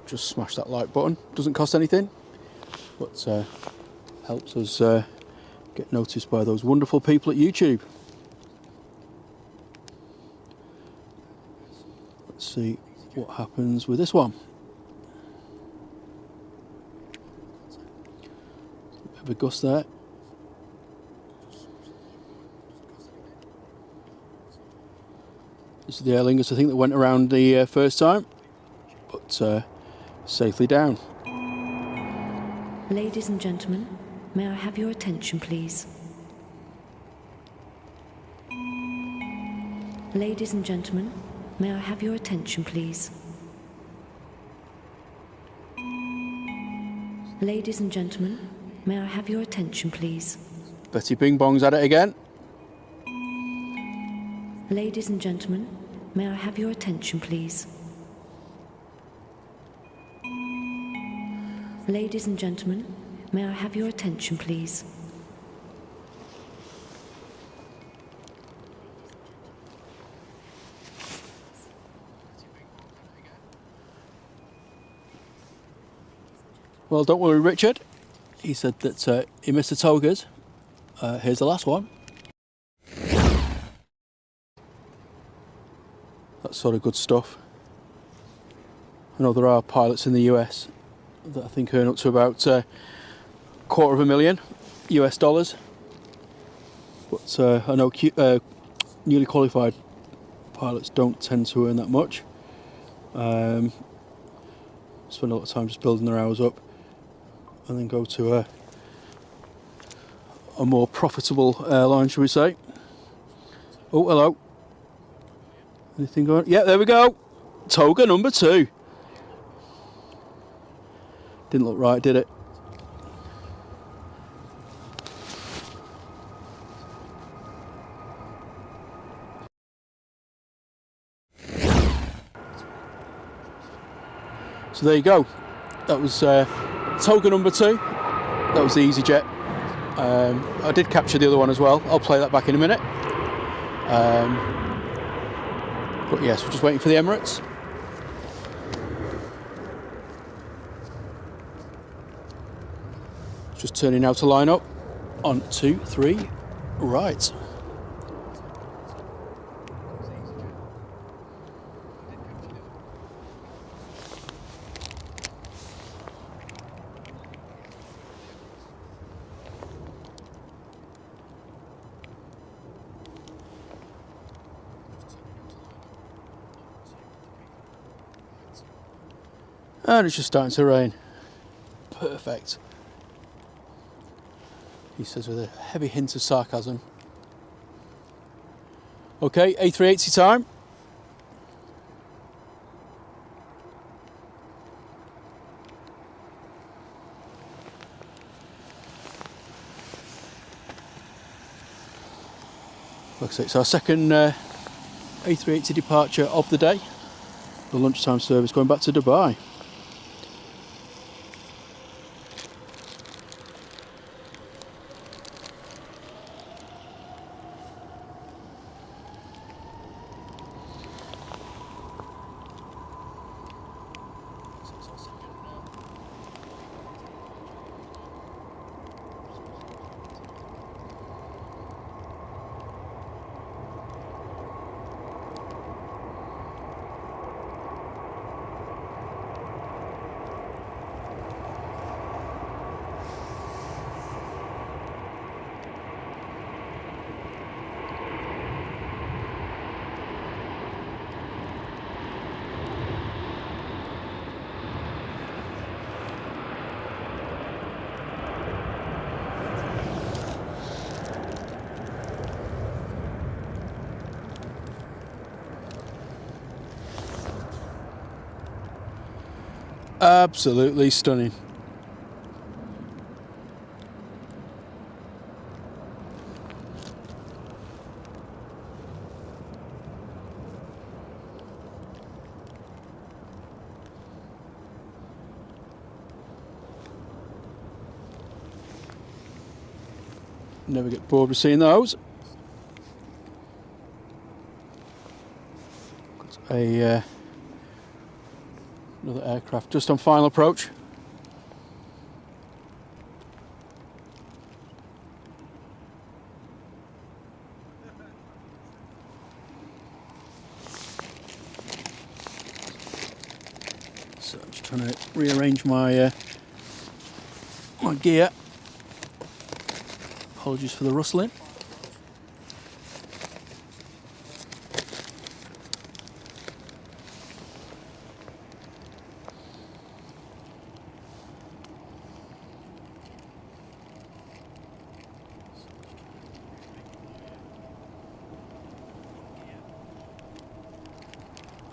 just smash that like button. Doesn't cost anything, but helps us get noticed by those wonderful people at YouTube. Let's see what happens with this one. A bit of a gust there. This is the Aer Lingus, I think, that went around the first time, but safely down. Ladies and gentlemen, may I have your attention, please? Ladies and gentlemen, may I have your attention, please? Ladies and gentlemen, may I have your attention, please? Betty Bing Bong's at it again. Ladies and gentlemen, may I have your attention, please? Ladies and gentlemen, may I have your attention, please? Well, don't worry, Richard. He said that he missed the togas. Here's the last one. that sort of good stuff. I know there are pilots in the US that I think earn up to about $250,000 US, but I know newly qualified pilots don't tend to earn that much. Spend a lot of time just building their hours up and then go to a more profitable airline, shall we say. Oh, hello. Anything going? Yeah, there we go. Toga number 2. Didn't look right, did it? So there you go. That was Toga number 2. That was the EasyJet. I did capture the other one as well. I'll play that back in a minute. But yes, we're just waiting for the Emirates. Just turning now to line up on 2, 3, right. And it's just starting to rain. Perfect. He says with a heavy hint of sarcasm. Okay, A380 time. Like I say, it's our second A380 departure of the day. The lunchtime service going back to Dubai. Absolutely stunning. Never get bored with seeing those. Got another aircraft just on final approach. So I'm just trying to rearrange my my gear. Apologies for the rustling.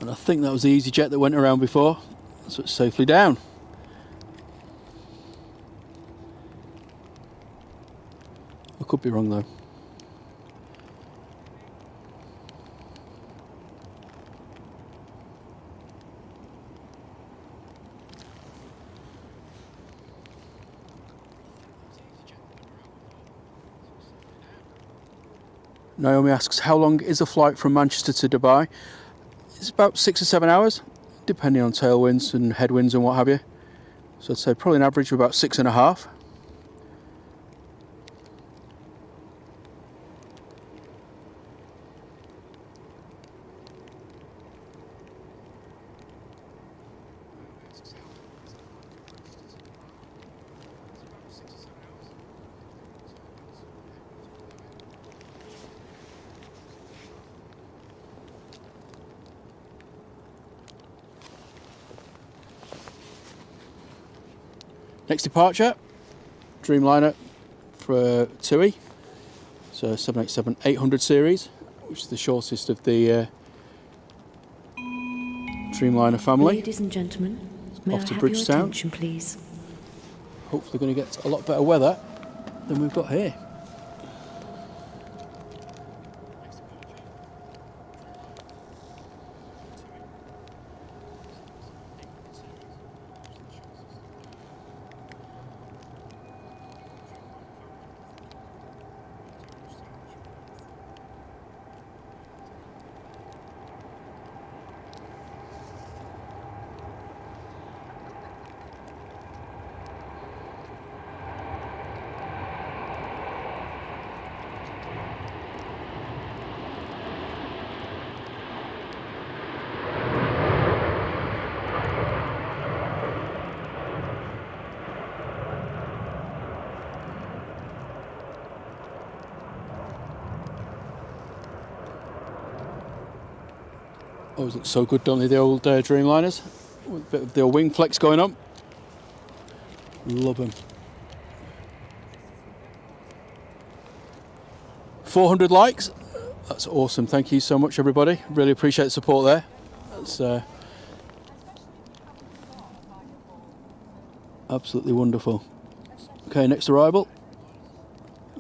And I think that was the EasyJet that went around before, so it's safely down. I could be wrong though. Naomi asks, how long is the flight from Manchester to Dubai? It's about 6 or 7 hours, depending on tailwinds and headwinds and what have you. So I'd say probably an average of about 6.5. Next departure, Dreamliner for TUI, so 787-800 series, which is the shortest of the Dreamliner family. Ladies and gentlemen, may I Off to have your Bridgetown. attention, please? Hopefully going to get a lot better weather than we've got here. Always look so good, don't they, the old Dreamliners? With a bit of the old wing flex going on. Love them. 400 likes. That's awesome. Thank you so much, everybody. Really appreciate the support there. That's absolutely wonderful. Okay, next arrival.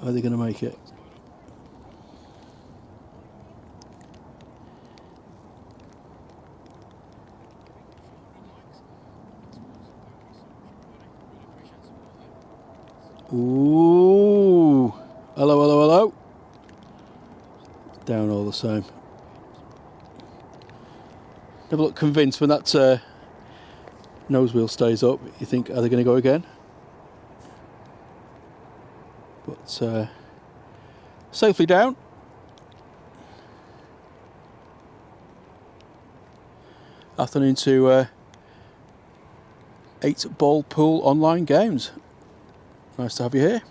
Are they going to make it? Ooh, hello, hello, hello. Down all the same. Never look convinced when that nose wheel stays up. You think, are they going to go again? But safely down. Afternoon to 8-ball pool online games. Nice to have you here.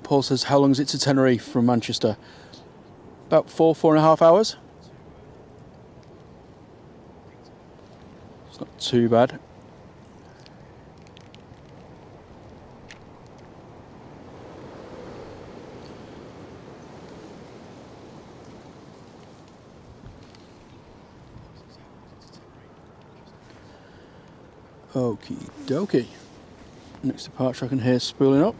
Paul says, how long is it to Tenerife from Manchester? About 4.5 hours. It's not too bad. Okie dokie. Next departure I can hear spooling up.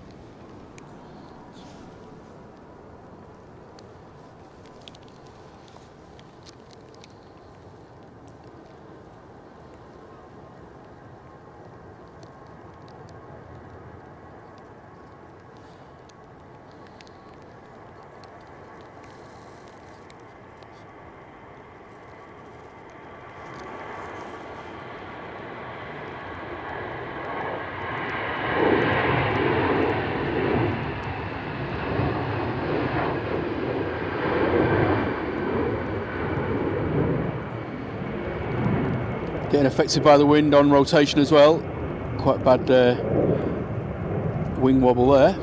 Getting affected by the wind on rotation as well. Quite bad wing wobble there.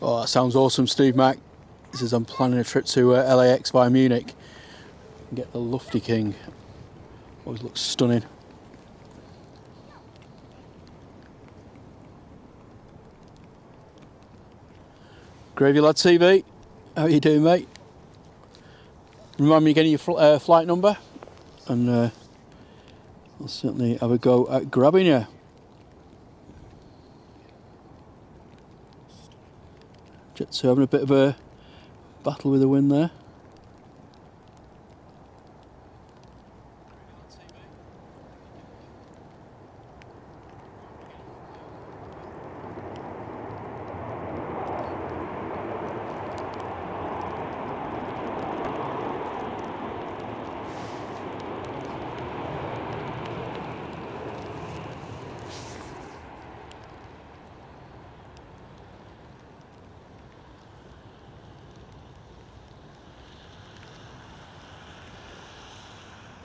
Oh, that sounds awesome, Steve Mack. This is I'm planning a trip to LAX via Munich and get the Lufty King. Always looks stunning. Gravy Lad TV, how are you doing, mate? Remind me again of your flight number, and I'll certainly have a go at grabbing you. Jet 2 having a bit of a battle with the wind there.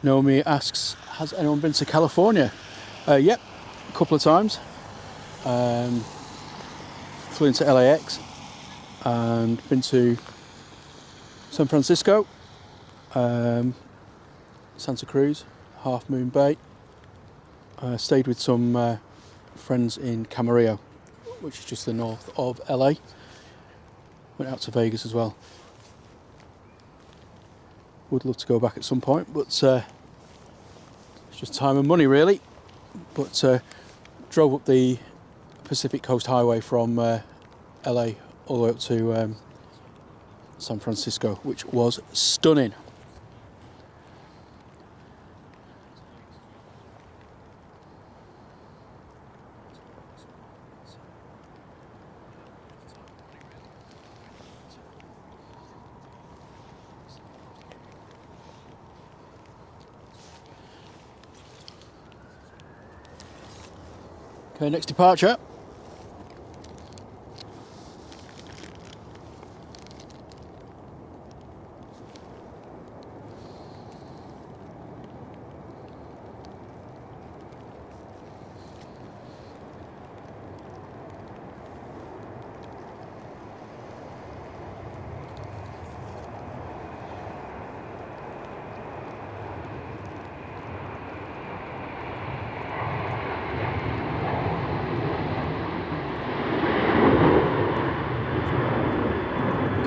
Naomi asks, has anyone been to California? Yep, a couple of times. Flew into LAX and been to San Francisco, Santa Cruz, Half Moon Bay. Stayed with some friends in Camarillo, which is just the north of LA. Went out to Vegas as well. Would love to go back at some point, but it's just time and money really. But drove up the Pacific Coast Highway from LA all the way up to San Francisco, which was stunning. Okay, next departure.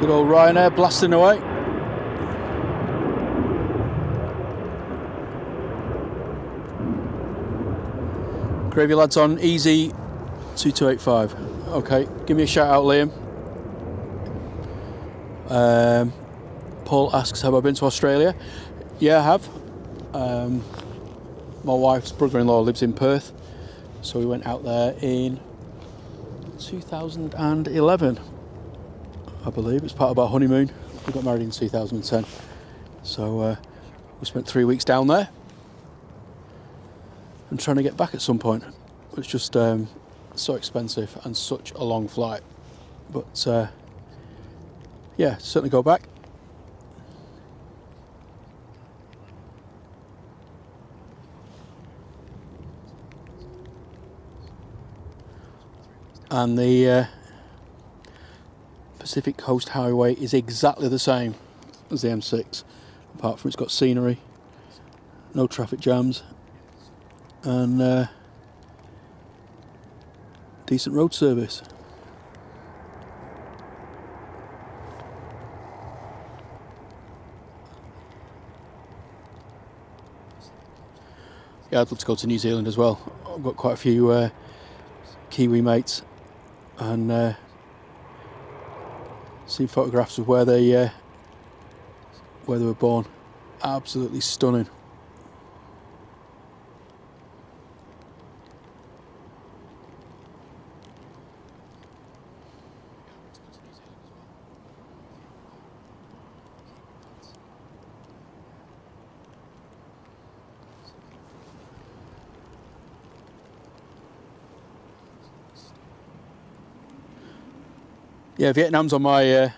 Good old Ryanair blasting away. Gravy lads on easy 2285. Okay, give me a shout out, Liam. Paul asks, have I been to Australia? Yeah, I have. My wife's brother-in-law lives in Perth, so we went out there in 2011. I believe it's part of our honeymoon. We got married in 2010, so we spent 3 weeks down there and trying to get back at some point. It's just so expensive and such a long flight, but yeah, certainly go back. And the Pacific Coast Highway is exactly the same as the M6, apart from it's got scenery, no traffic jams, and decent road service. Yeah, I'd love to go to New Zealand as well. I've got quite a few Kiwi mates, and seen photographs of where they were born. Absolutely stunning. Yeah, Vietnam's on my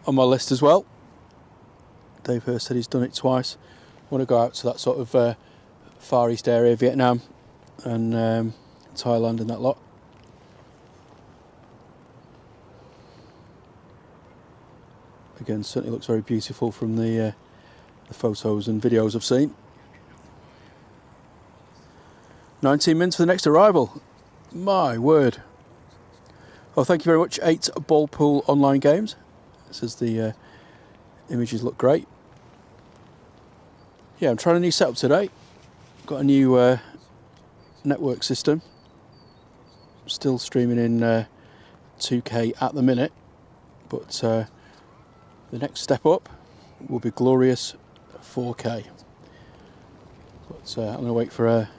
list as well. Dave Hurst said he's done it twice. I want to go out to that sort of Far East area, Vietnam and Thailand and that lot. Again, certainly looks very beautiful from the photos and videos I've seen. 19 minutes for the next arrival. My word. Oh, thank you very much, 8 Ball Pool Online Games. It says the images look great. Yeah, I'm trying a new setup today. Got a new network system. Still streaming in 2K at the minute, but the next step up will be glorious 4K. But I'm going to wait for a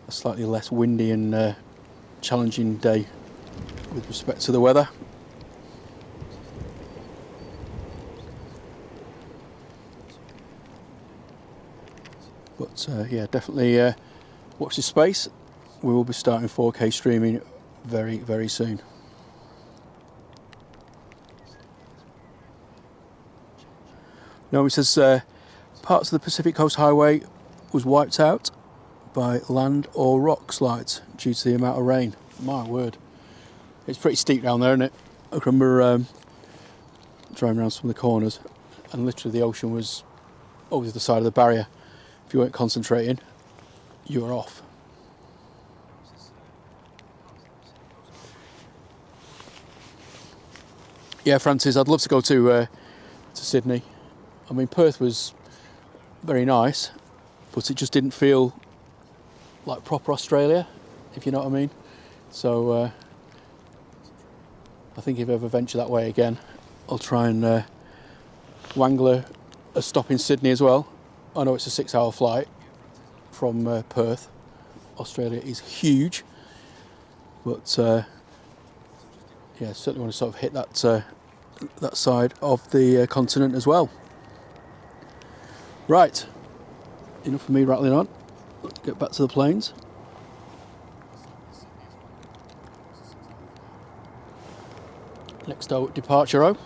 slightly less windy and challenging day with respect to the weather. But yeah, definitely watch this space. We will be starting 4K streaming very, very soon. No, he says parts of the Pacific Coast Highway was wiped out by land or rock slides due to the amount of rain. My word. It's pretty steep down there, isn't it? I remember driving around some of the corners and literally the ocean was over the side of the barrier. If you weren't concentrating, you were off. Yeah, Francis, I'd love to go to Sydney. I mean, Perth was very nice, but it just didn't feel like proper Australia, if you know what I mean. So I think if I ever venture that way again, I'll try and wangle a stop in Sydney as well. I know it's a 6-hour flight from Perth. Australia is huge, but yeah, certainly want to sort of hit that that side of the continent as well. Right, enough of me rattling on. Let's get back to the planes. Next departure row.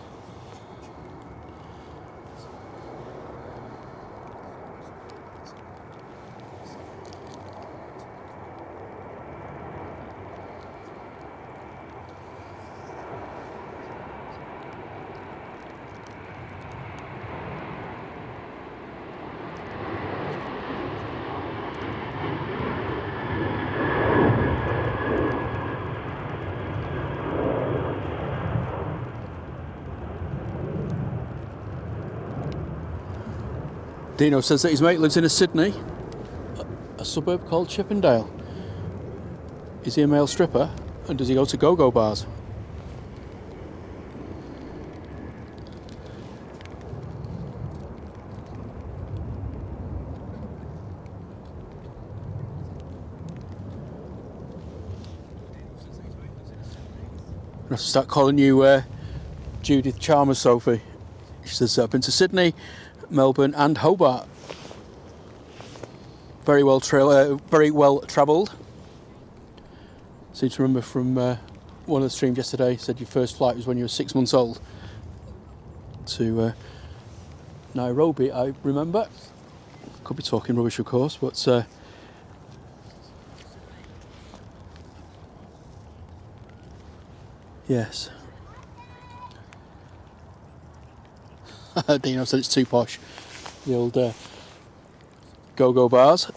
Dino says that his mate lives in a Sydney, a suburb called Chippendale. Is he a male stripper and does he go to go-go bars? I have to start calling you Judith Chalmers, Sophie. She says, I've been to Sydney, Melbourne and Hobart. Very well travelled. Seem to remember from one of the streams yesterday, said your first flight was when you were 6 months old to Nairobi, I remember. Could be talking rubbish, of course, but yes. Dino said it's too posh. The old go-go bars.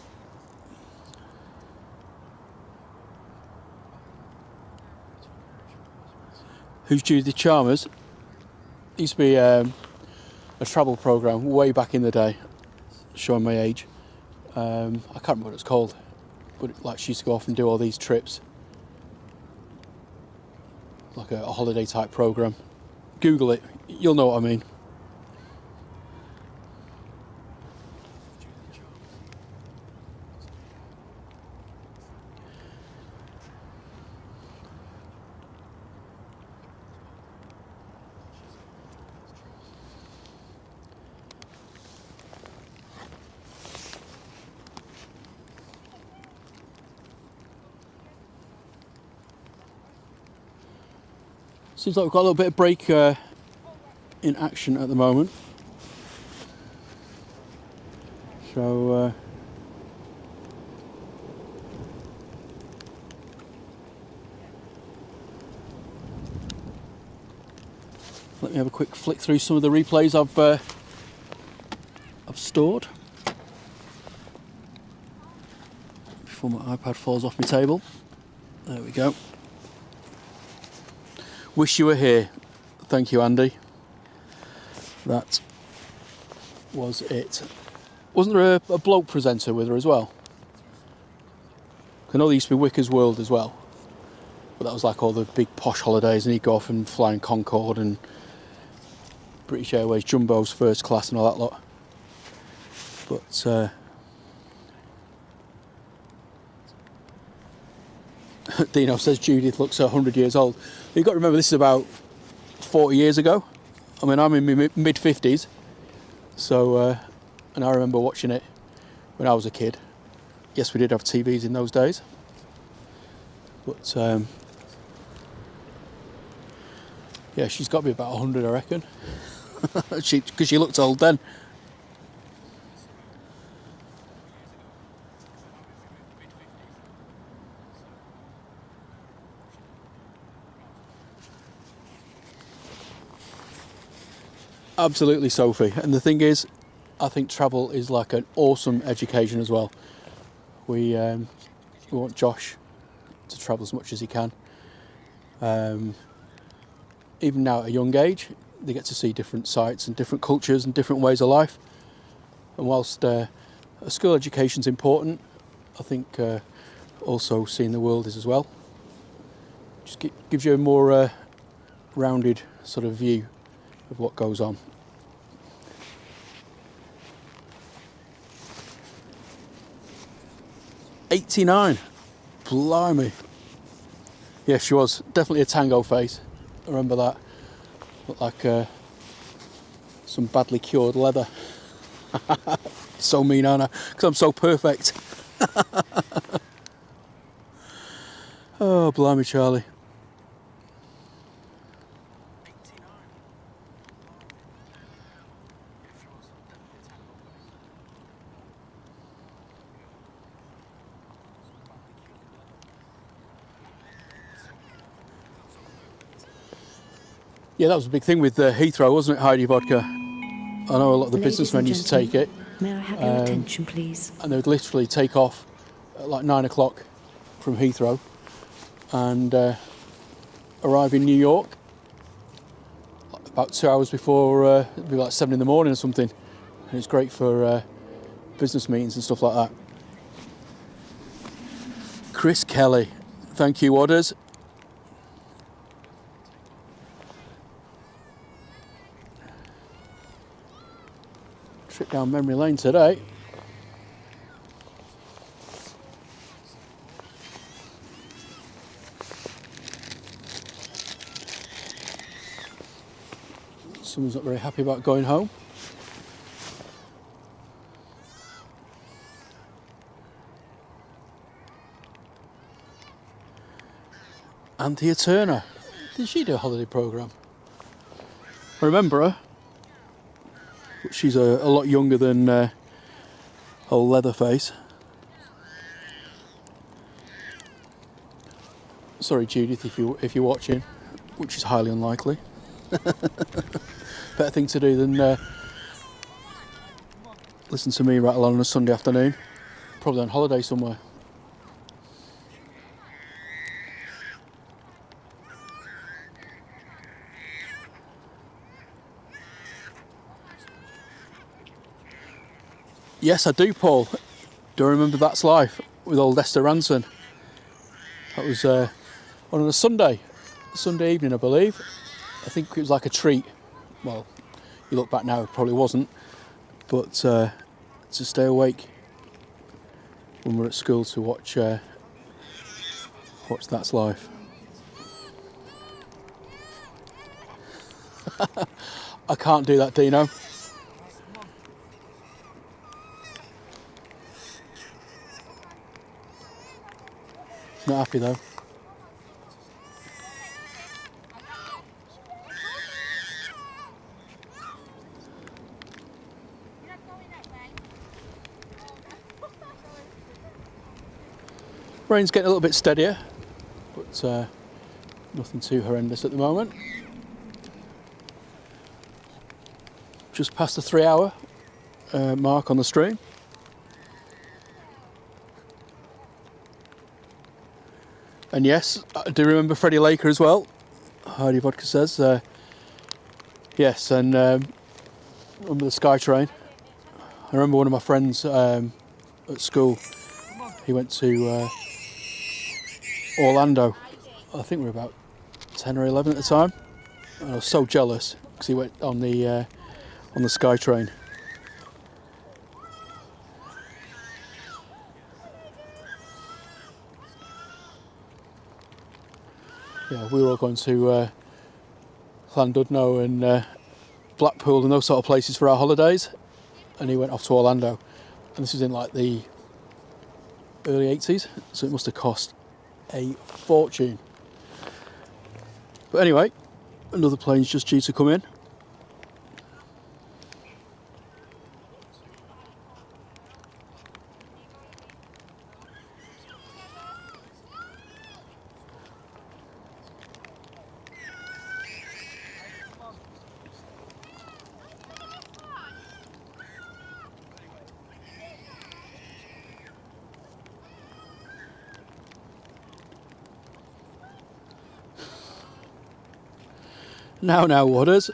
Who's Judith Chalmers? Used to be a travel programme way back in the day, showing my age. I can't remember what it's called, but like she used to go off and do all these trips, like a holiday type programme. Google it, you'll know what I mean. Seems like we've got a little bit of break in action at the moment. So let me have a quick flick through some of the replays I've stored before my iPad falls off my table. There we go. Wish you were here. Thank you, Andy. That was it. Wasn't there a bloke presenter with her as well? I know there used to be Wicker's World as well, but that was like all the big posh holidays, and he'd go off and fly in Concorde and British Airways Jumbo's first class and all that lot. But Dino says Judith looks 100 years old. You've got to remember, this is about 40 years ago. I mean, I'm in my mid-50s, so and I remember watching it when I was a kid. Yes, we did have TVs in those days, but yeah, she's got to be about 100, I reckon. Because she looked old then. Absolutely, Sophie. And the thing is, I think travel is like an awesome education as well. We want Josh to travel as much as he can. Even now at a young age, they get to see different sites and different cultures and different ways of life. And whilst a school education is important, I think also seeing the world is as well. Just gives you a more rounded sort of view of what goes on. '89, blimey. Yeah, she was definitely a tango face. I remember that. Looked like some badly cured leather. So mean, Anna, because I'm so perfect. Oh, blimey, Charlie. Yeah, that was a big thing with Heathrow, wasn't it, Heidi Vodka? I know a lot of the businessmen used to take it. May I have your attention, please? And they would literally take off at like 9 o'clock from Heathrow and arrive in New York about 2 hours before, it'd be like 7 in the morning or something. And it's great for business meetings and stuff like that. Chris Kelly, thank you, Odders. Trip down memory lane today. Someone's not very happy about going home. Anthea Turner. Did she do a holiday programme? I remember her. But she's a lot younger than old Leatherface. Sorry, Judith, if you're watching, which is highly unlikely. Better thing to do than listen to me rattle on a Sunday afternoon. Probably on holiday somewhere. Yes, I do, Paul. Do I remember That's Life with old Esther Ranson? That was on a Sunday evening, I believe. I think it was like a treat. Well, you look back now, it probably wasn't. But to stay awake when we're at school to watch That's Life. I can't do that, Dino. Not happy though. Rain's getting a little bit steadier, but nothing too horrendous at the moment. Just past the 3 hour mark on the stream. And yes, I do remember Freddie Laker as well. Heidi Vodka says. Yes, and remember the SkyTrain. I remember one of my friends at school, he went to Orlando. I think we were about 10 or 11 at the time. And I was so jealous because he went on the SkyTrain. Yeah, we were all going to Llandudno and Blackpool and those sort of places for our holidays, and he went off to Orlando, and this was in like the early 80s, so it must have cost a fortune. But anyway, another plane's just due to come in. Now, Wooders.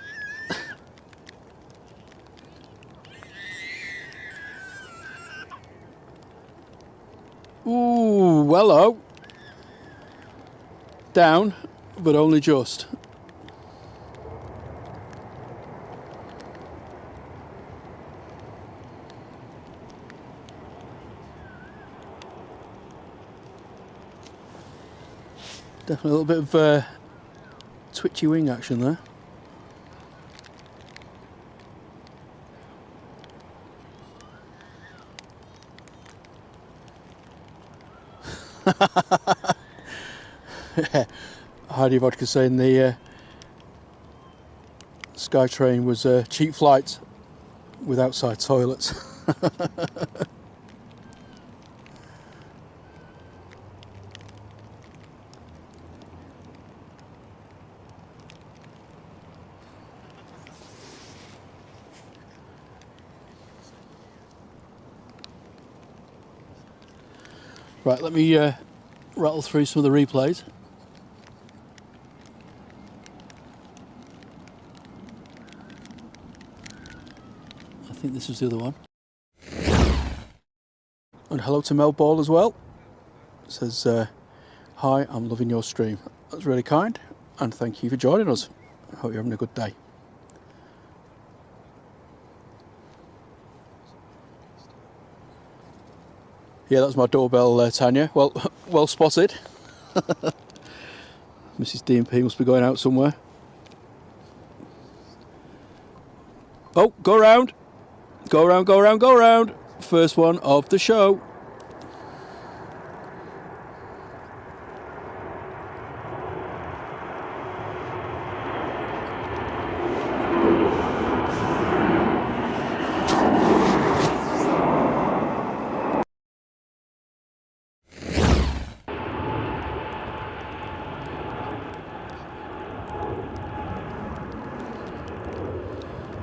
Ooh, hello. Down, but only just. Definitely a little bit of twitchy wing action there. Heidi Vodka saying the SkyTrain was a cheap flight with outside toilets. Right, let me rattle through some of the replays. I think this was the other one. And hello to Mel Ball as well. It says, hi, I'm loving your stream. That's really kind, and thank you for joining us. I hope you're having a good day. Yeah, that was my doorbell, Tanya. Well spotted. Mrs. D&P must be going out somewhere. Oh, go round. Go round, go round, go round. First one of the show.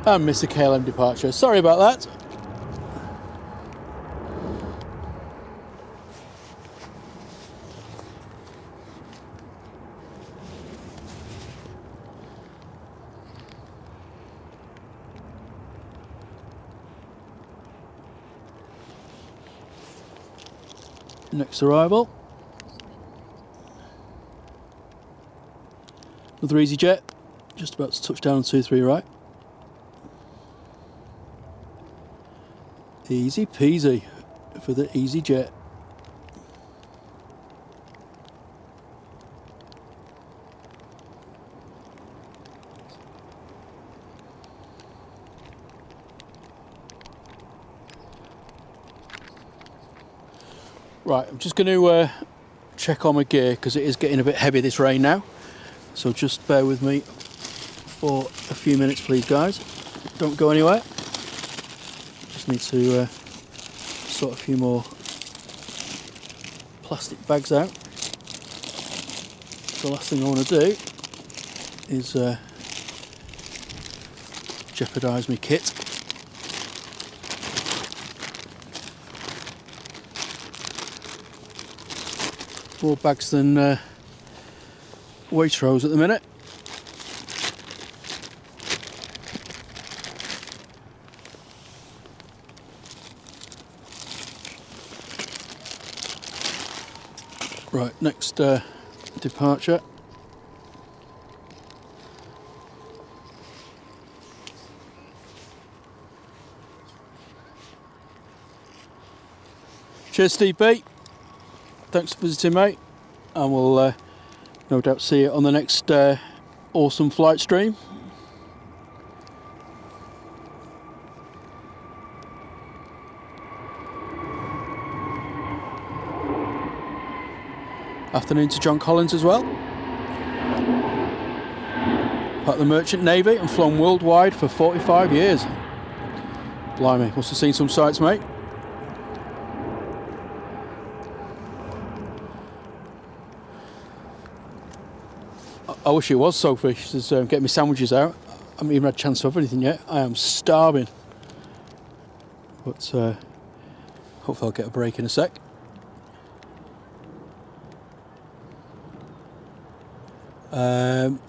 And Mr. KLM departure. Sorry about that. Next arrival. Another EasyJet. Just about to touch down on 23 right. Easy peasy for the EasyJet. Right, I'm just going to check on my gear because it is getting a bit heavy this rain now. So just bear with me for a few minutes please guys. Don't go anywhere. Need to sort a few more plastic bags out. The last thing I want to do is jeopardise my kit. More bags than Waitrose at the minute. Right, next departure. Cheers, Steve B. Thanks for visiting, mate. And we'll no doubt see you on the next awesome flight stream. Afternoon to John Collins as well. Part of the Merchant Navy and flown worldwide for 45 years. Blimey, must have seen some sights, mate. I wish it was Sophie. She's getting me sandwiches out. I haven't even had a chance to have anything yet. I am starving. But hopefully I'll get a break in a sec.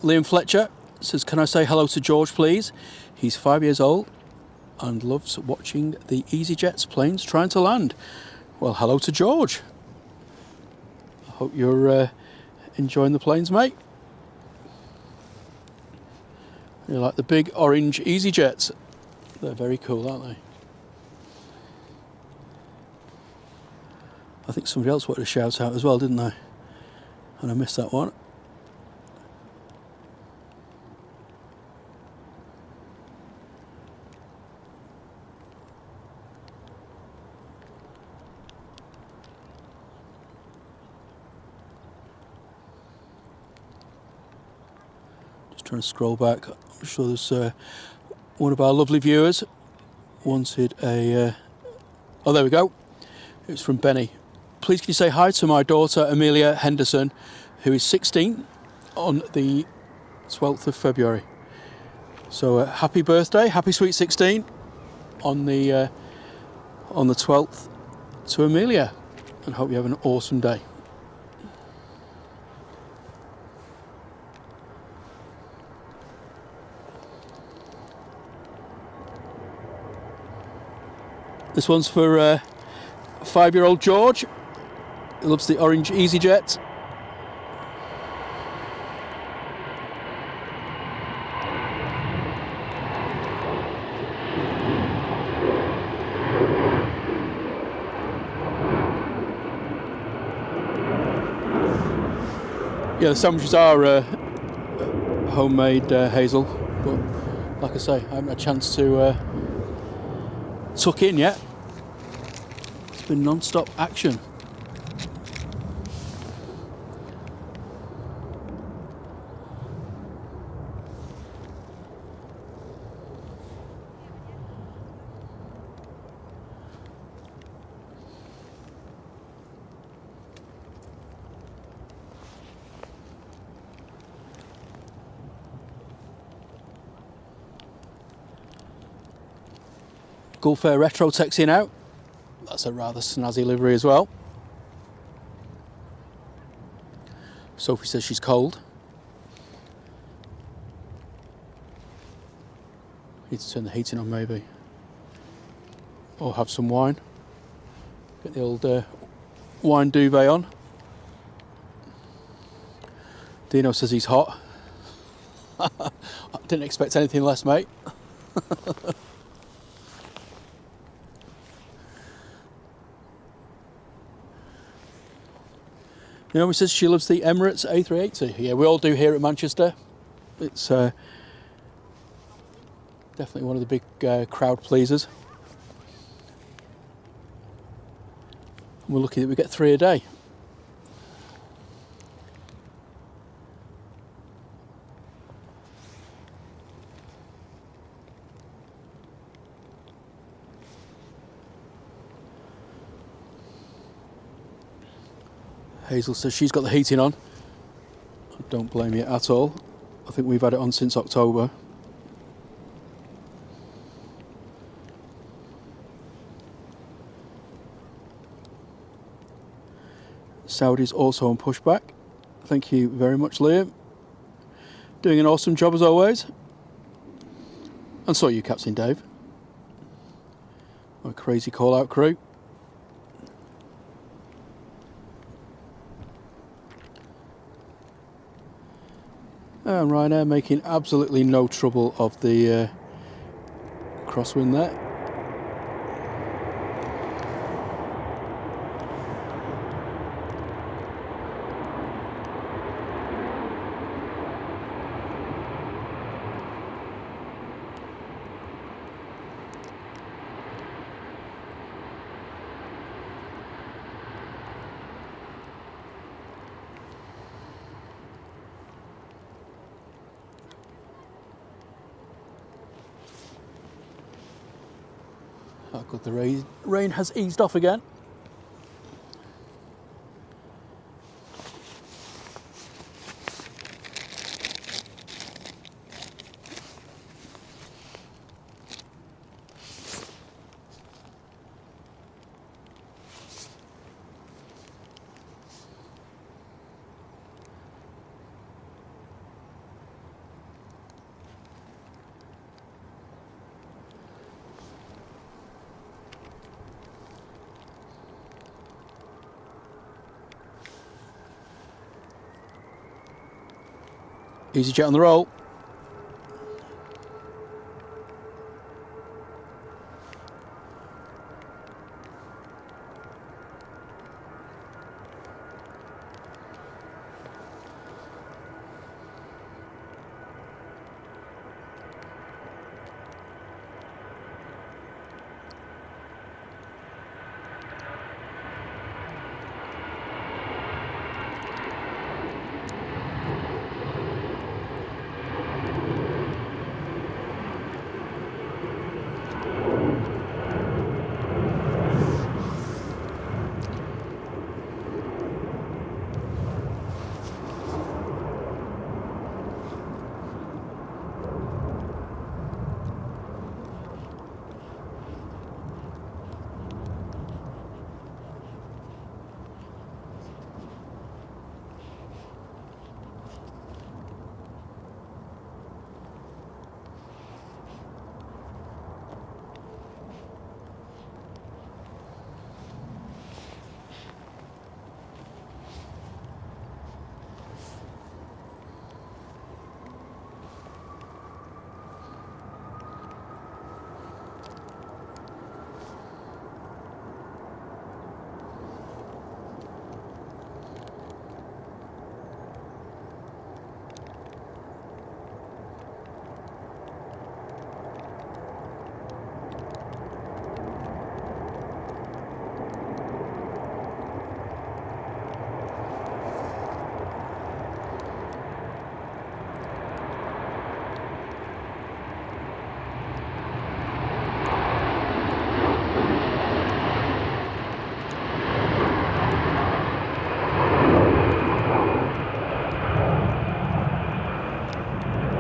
Liam Fletcher, Says, can I say hello to George, please? He's 5 years old and loves watching the EasyJet's planes trying to land. Well, hello to George. I hope you're enjoying the planes, mate. You like the big orange EasyJets? They're very cool, aren't they? I think somebody else wanted a shout out as well, didn't they? And I missed that one. Trying to scroll back. I'm sure there's one of our lovely viewers wanted a oh, there we go. It's from Benny. Please can you say hi to my daughter Amelia Henderson, who is 16 on the 12th of February. So happy birthday, happy sweet 16 on the 12th to Amelia, and hope you have an awesome day. This one's for 5-year-old George. He loves the orange EasyJet. Yeah, the sandwiches are homemade, Hazel, but like I say, I haven't had a chance to tuck in yet. It's been non-stop action. Gulf Air Retro texting out. That's a rather snazzy livery as well. Sophie says she's cold. Need to turn the heating on maybe. Or have some wine. Get the old wine duvet on. Dino says he's hot. I didn't expect anything less, mate. Naomi says she loves the Emirates A380. Yeah, we all do here at Manchester. It's definitely one of the big crowd pleasers. And we're lucky that we get 3 a day. Hazel says she's got the heating on. I don't blame you at all. I think we've had it on since October. Saudi's also on pushback. Thank you very much, Liam. Doing an awesome job as always. And so are you, Captain Dave. Our crazy call-out crew. And Ryanair making absolutely no trouble of the crosswind there. Oh good, the rain has eased off again. EasyJet on the roll.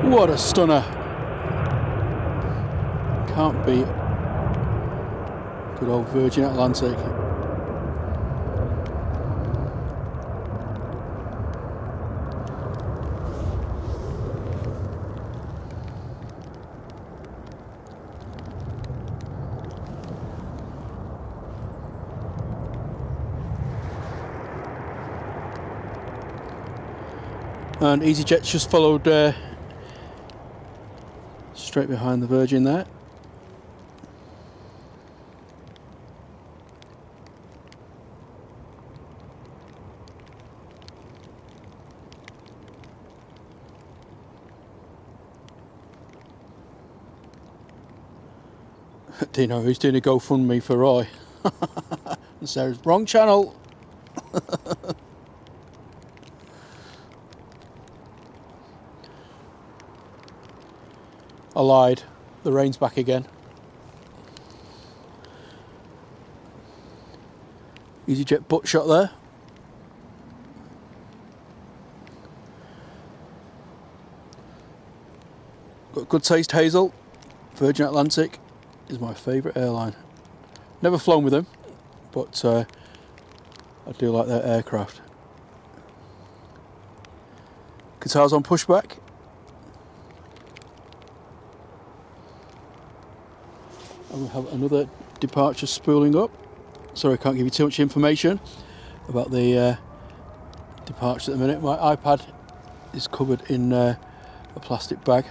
What a stunner. Can't beat good old Virgin Atlantic. And EasyJet's just followed straight behind the Virgin there. Dino, who's doing a GoFundMe for Roy? And Sarah's wrong channel. I lied. The rain's back again. EasyJet butt shot there. Got good taste, Hazel. Virgin Atlantic is my favourite airline. Never flown with them, but I do like their aircraft. Guitars on pushback. And we have another departure spooling up. Sorry, I can't give you too much information about the departure at the minute. My iPad is covered in a plastic bag.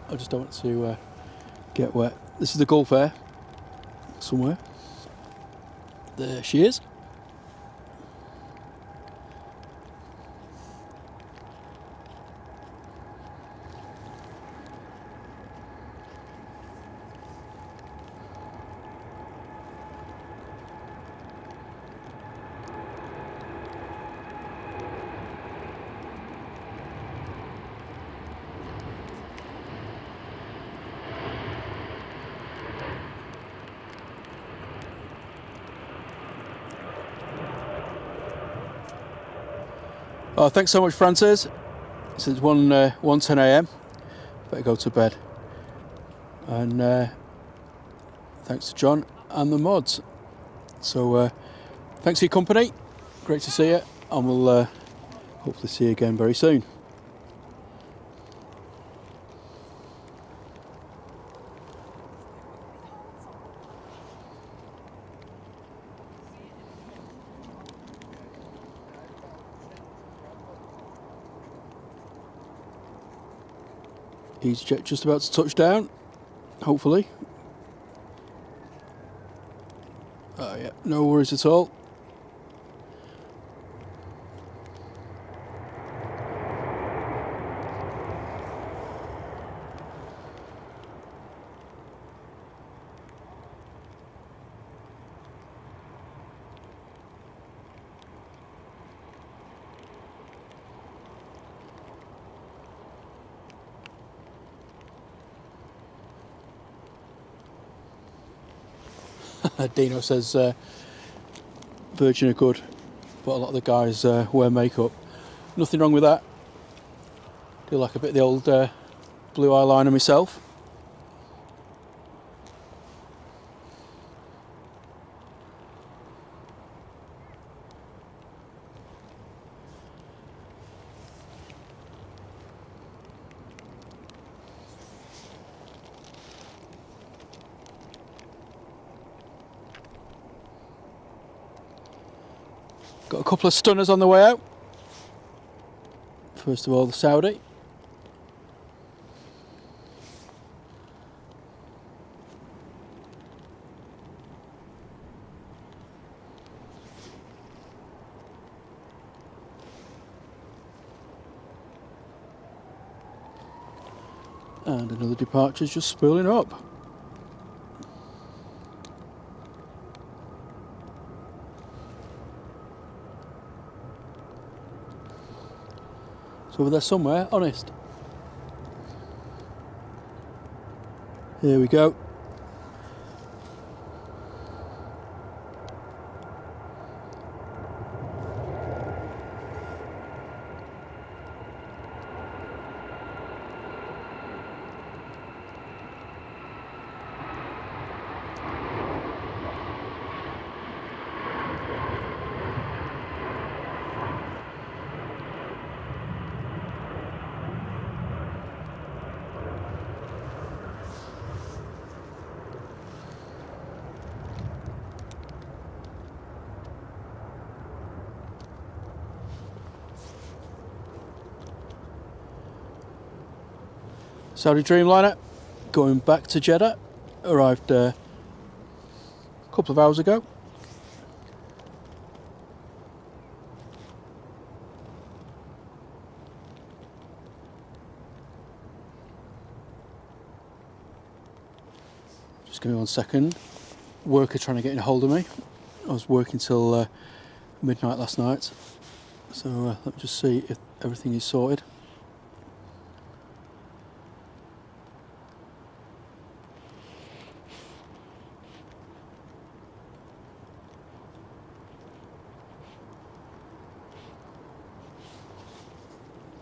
I just don't want to get wet. This is the Gulf Air somewhere. There she is. Thanks so much, Francis. Since 1:10 a.m. Better go to bed. And thanks to John and the mods. So thanks for your company. Great to see you, and we'll hopefully see you again very soon. EasyJet just about to touch down, hopefully. Oh yeah, no worries at all. Dino says Virgin are good, but a lot of the guys wear makeup. Nothing wrong with that. Do like a bit of the old blue eyeliner myself. Got a couple of stunners on the way out. First of all, the Saudi. And another departure's just spooling up. Over there somewhere, honest. Here we go. Saudi Dreamliner going back to Jeddah. Arrived a couple of hours ago. Just give me 1 second. Worker trying to get in hold of me. I was working till midnight last night. So let me just see if everything is sorted.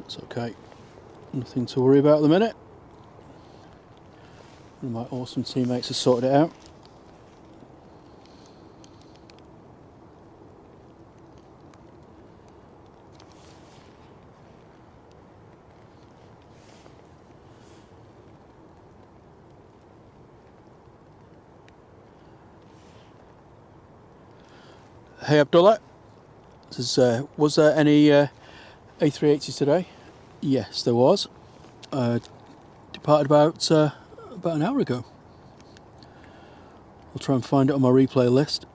It's okay, nothing to worry about at the minute. One of my awesome teammates has sorted it out. Hey Abdullah, says, was there any A380s today? Yes, there was. Departed about an hour ago. I'll try and find it on my replay list.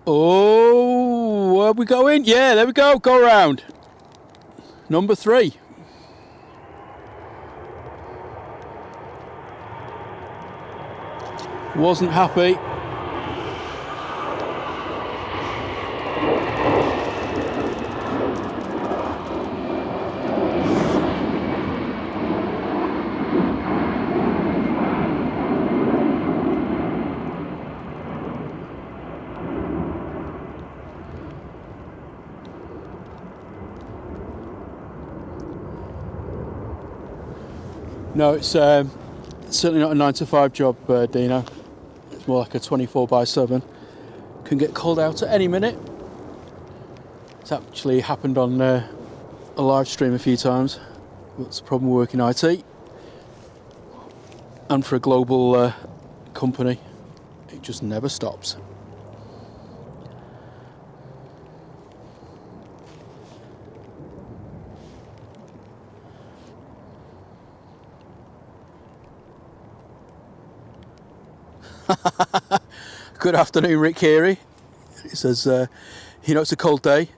Oh, where are we going? Yeah, there we go. Go around. Number 3. Wasn't happy. No, it's certainly not a 9 to 5 job, Dino. It's more like a 24/7. Can get called out at any minute. It's actually happened on a live stream a few times. What's the problem with working IT? And for a global company, it just never stops. Good afternoon, Rick Heary. It says, you know, it's a cold day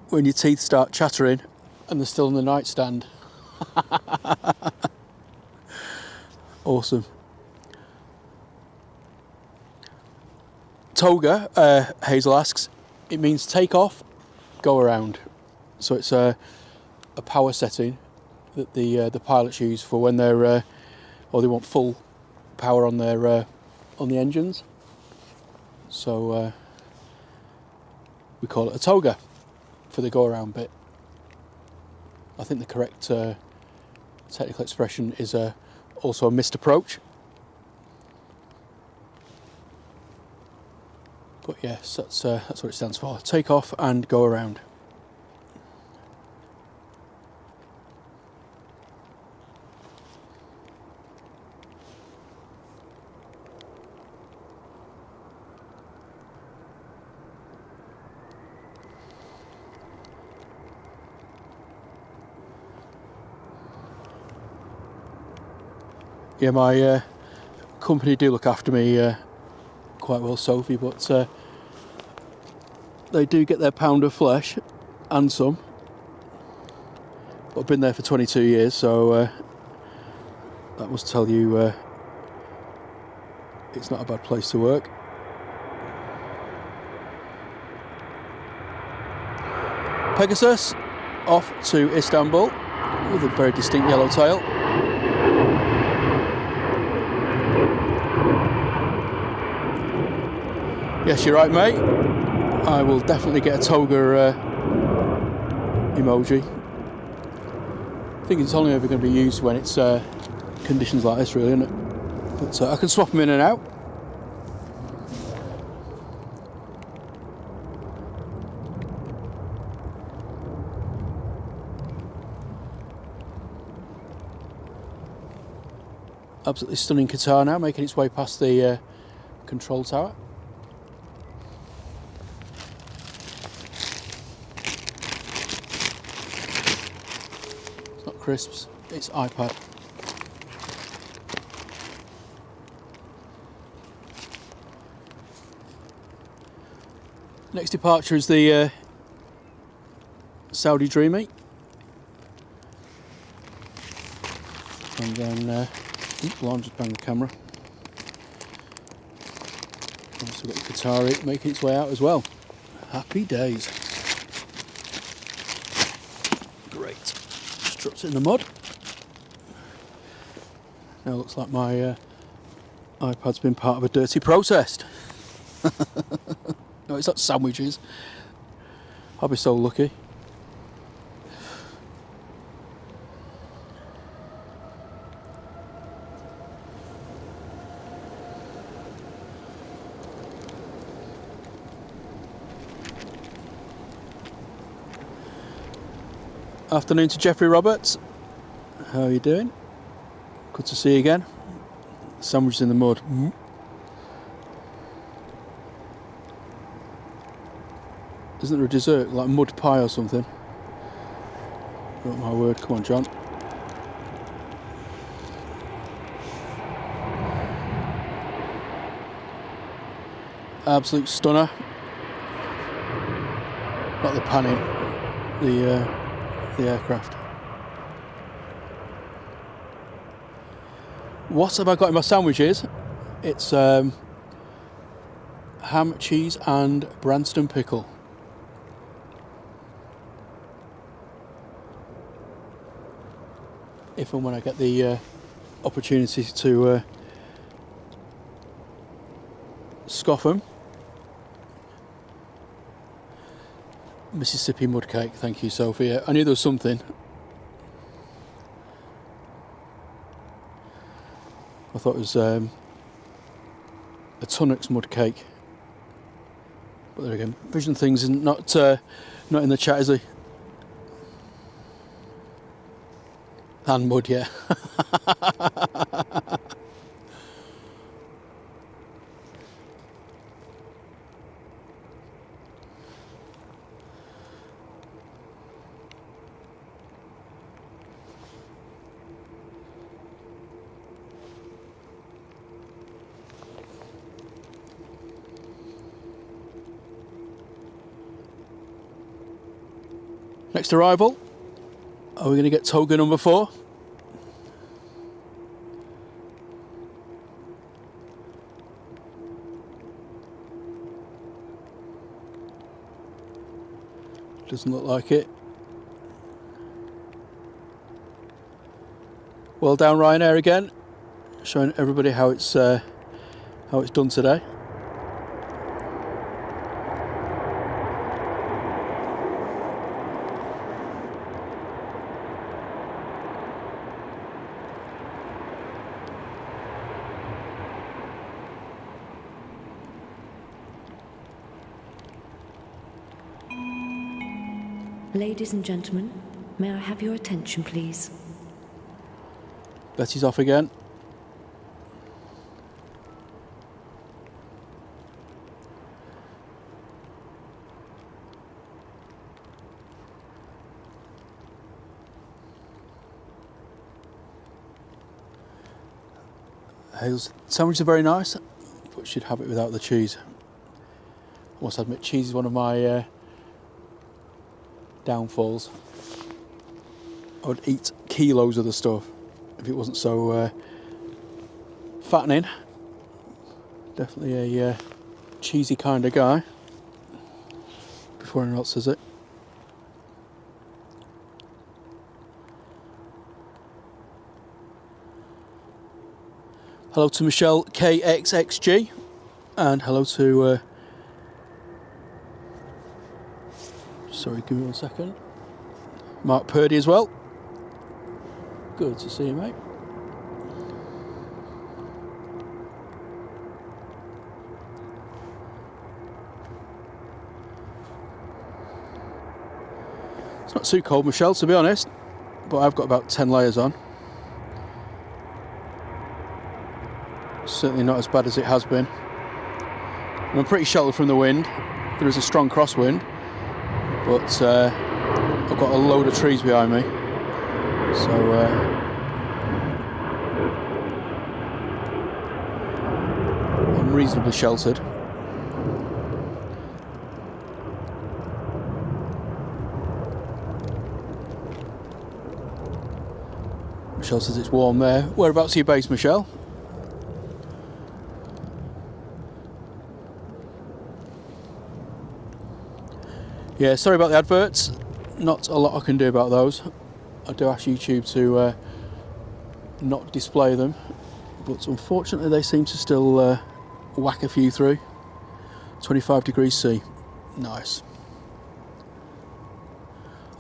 when your teeth start chattering and they're still on the nightstand. Awesome. Toga, Hazel asks, it means take off, go around. So it's a power setting that the pilots use for when they're, or they want full power on their on the engines. So we call it a toga for the go around bit. I think the correct technical expression is also a missed approach. But yes, that's what it stands for. Take off and go around. Yeah, my company do look after me quite well, Sophie, but they do get their pound of flesh and some. But I've been there for 22 years, so that must tell you it's not a bad place to work. Pegasus off to Istanbul with a very distinct yellow tail. Yes, you're right, mate. I will definitely get a toga emoji. I think it's only ever going to be used when it's conditions like this, really, isn't it? But I can swap them in and out. Absolutely stunning Qatar now, making its way past the control tower. Crisps, it's iPad. Next departure is the Saudi Dreamliner, and then alarm just banged the camera. Also got the Qatari making its way out as well. Happy days. Great. Struts in the mud. Now looks like my iPad's been part of a dirty protest. No, it's not sandwiches. I'll be so lucky. Afternoon to Jeffrey Roberts. How are you doing? Good to see you again. Sandwiches in the mud. Isn't there a dessert like mud pie or something? Oh my word, come on, John. Absolute stunner. Not the panning, the aircraft. What have I got in my sandwiches? It's ham, cheese and Branston pickle. If and when I get the opportunity to scoff them. Mississippi mud cake, thank you, Sophie. I knew there was something. I thought it was a Tunnocks mud cake. But there again, Vision Things is not in the chat, is he? And mud, yeah. Next arrival, are we going to get toga number 4? Doesn't look like it. Well down Ryanair again, showing everybody how it's done today. Ladies and gentlemen, may I have your attention, please? Betty's off again. Hale's sandwiches are very nice, but she'd have it without the cheese. I must admit, cheese is one of my downfalls. I would eat kilos of the stuff if it wasn't so fattening. Definitely a cheesy kind of guy, before anyone else says it. Hello to Michelle KXXG, and hello to sorry, give me 1 second. Mark Purdy as well. Good to see you, mate. It's not too cold, Michelle, to be honest, but I've got about 10 layers on. Certainly not as bad as it has been. And I'm pretty sheltered from the wind. There is a strong crosswind, but I've got a load of trees behind me, so I'm reasonably sheltered. Michelle says it's warm there. Whereabouts are you based, Michelle? Yeah, sorry about the adverts. Not a lot I can do about those. I do ask YouTube to not display them, but unfortunately they seem to still whack a few through. 25 degrees C. Nice.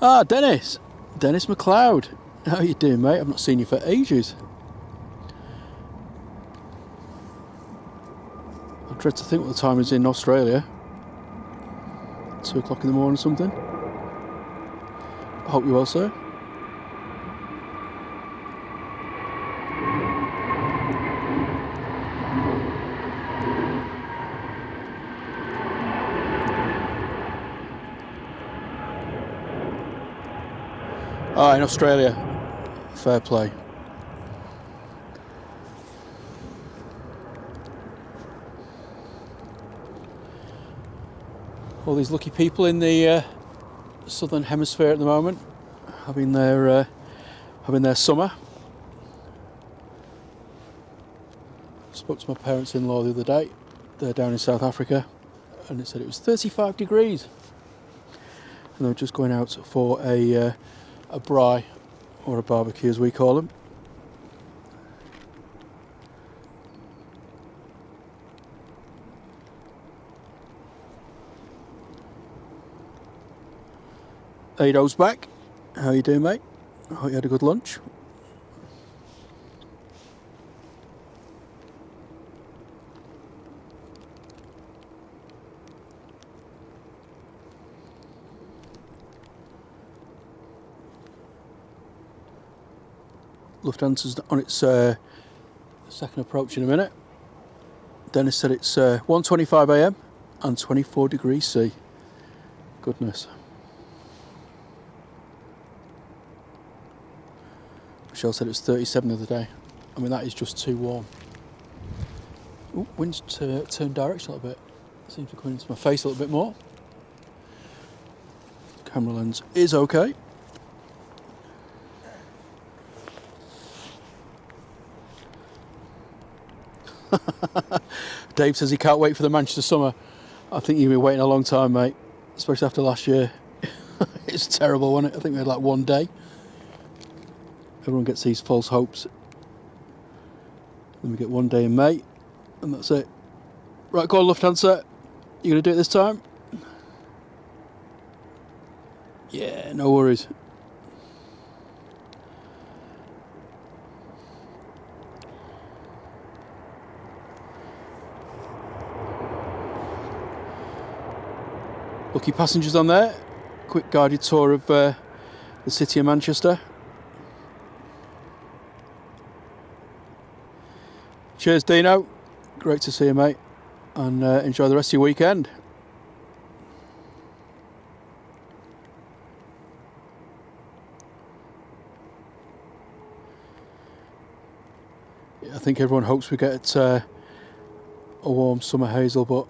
Ah, Dennis. Dennis McLeod. How you doing, mate? I've not seen you for ages. I dread to think what the time is in Australia. 2 o'clock in the morning or something. I hope you're well, sir. Ah, in Australia. Fair play. All these lucky people in the southern hemisphere at the moment, having their summer. Spoke to my parents-in-law the other day. They're down in South Africa, and it said it was 35 degrees, and they were just going out for a braai, or a barbecue as we call them. Ado's back. How you doing, mate? I hope you had a good lunch. Lufthansa's on its second approach in a minute. Dennis said it's 1:25 a.m. and 24 degrees C. Goodness. Michelle said it was 37 the other day. I mean, that is just too warm. Ooh, wind's turned direction a little bit. Seems to be coming into my face a little bit more. Camera lens is okay. Dave says he can't wait for the Manchester summer. I think you've been waiting a long time, mate, especially after last year. It's terrible, wasn't it? I think we had like 1 day. Everyone gets these false hopes. Then we get 1 day in May, and that's it. Right, go on, Lufthansa. You gonna do it this time? Yeah, no worries. Lucky passengers on there. Quick guided tour of the city of Manchester. Cheers, Dino. Great to see you, mate. And enjoy the rest of your weekend. Yeah, I think everyone hopes we get a warm summer hazel, but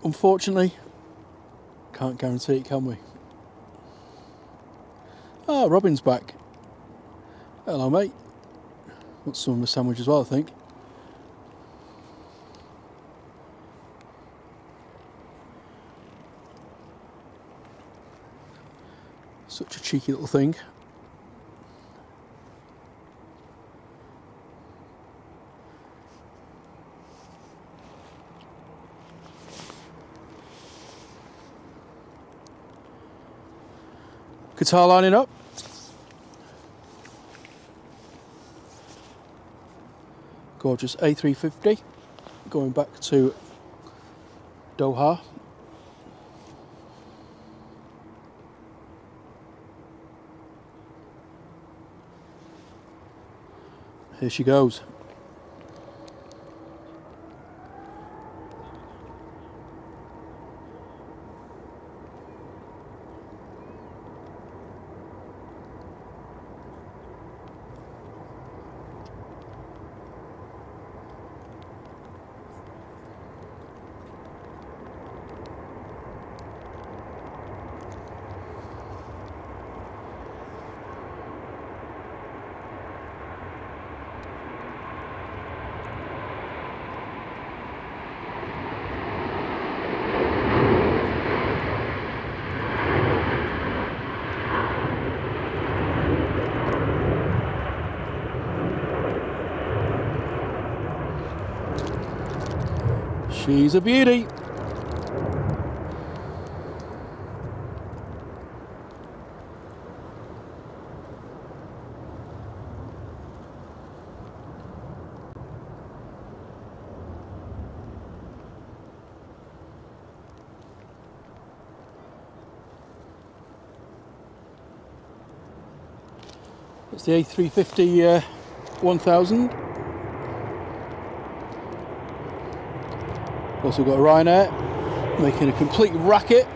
unfortunately, can't guarantee it, can we? Oh, Robin's back. Hello, mate. Want some of the sandwich as well, I think. Such a cheeky little thing. Guitar lining up. Gorgeous A350 going back to Doha. Here she goes. She's a beauty. It's the A350 1000. Also got Ryanair making a complete racket.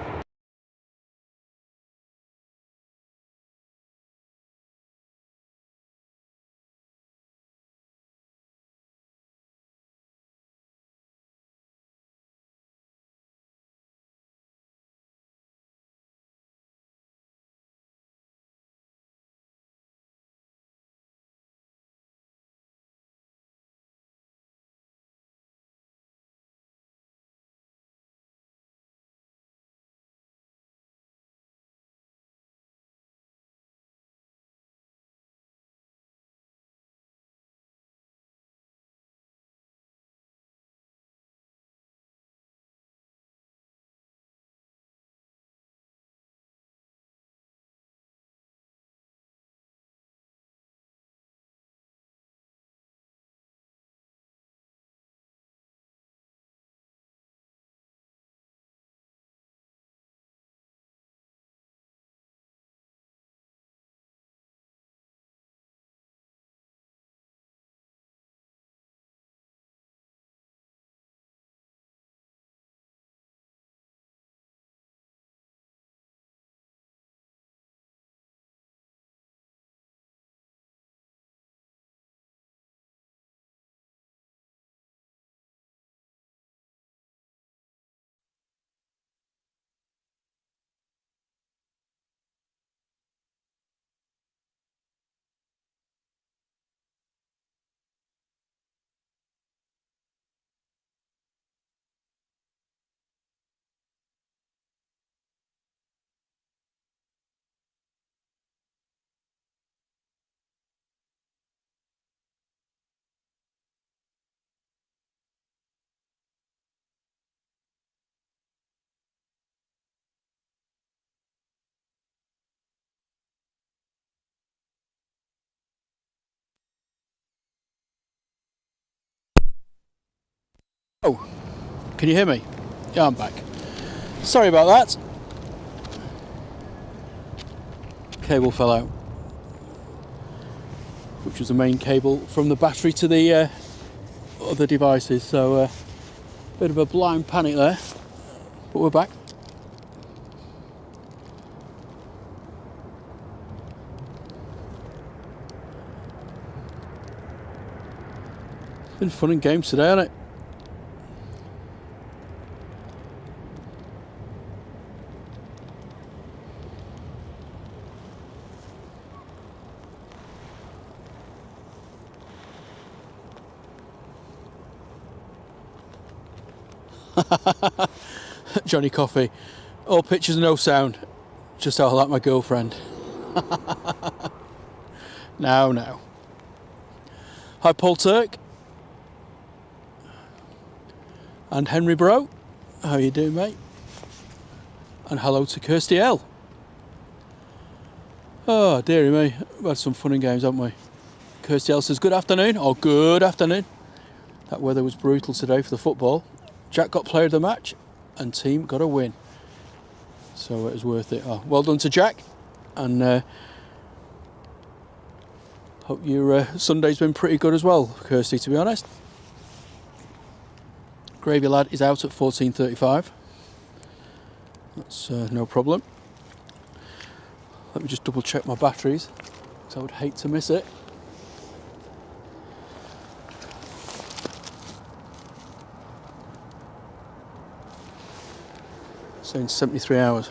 Oh, can you hear me? Yeah, I'm back. Sorry about that. Cable fell out, which was the main cable from the battery to the other devices. So bit of a blind panic there, but we're back. It's been fun and games today, hasn't it? Johnny Coffee, all pictures no sound, just how I like my girlfriend. Now. Hi Paul Turk and Henry Bro, how you doing mate? And hello to Kirsty L. Oh dearie me, we've had some fun and games, haven't we? Kirsty L says good afternoon, or good afternoon. That weather was brutal today for the football. Jack got player of the match and team got a win, so it was worth it. Oh, well done to Jack, and hope your Sunday's been pretty good as well, Kirsty, to be honest. Gravy Lad is out at 14:35. That's no problem. Let me just double check my batteries, because I would hate to miss it. Saying 73 hours.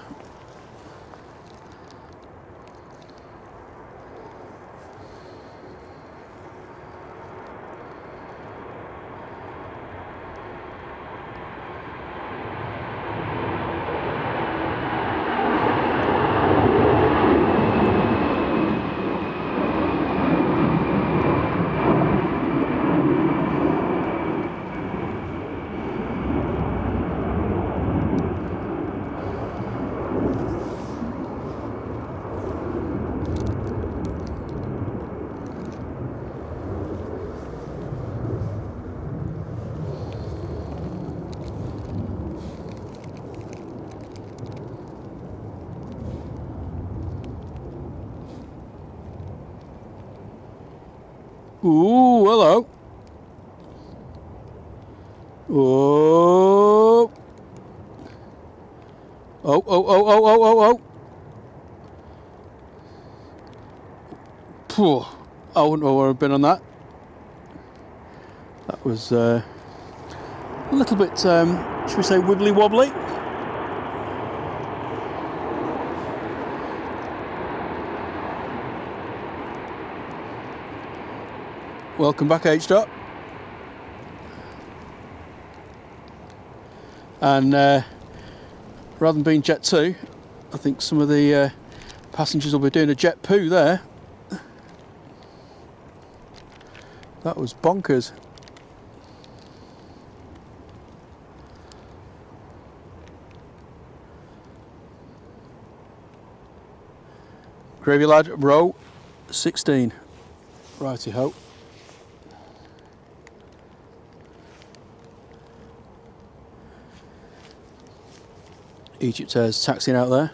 Ooh, hello. Oh. Oh. Phew. I wouldn't know where I've been on that. That was a little bit, should we say, wibbly wobbly. Welcome back, H-Dot. And rather than being Jet 2, I think some of the passengers will be doing a jet poo there. That was bonkers. Gravy Lad, row 16. Righty-ho. Egypt Air's taxiing out there.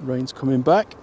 Rain's coming back.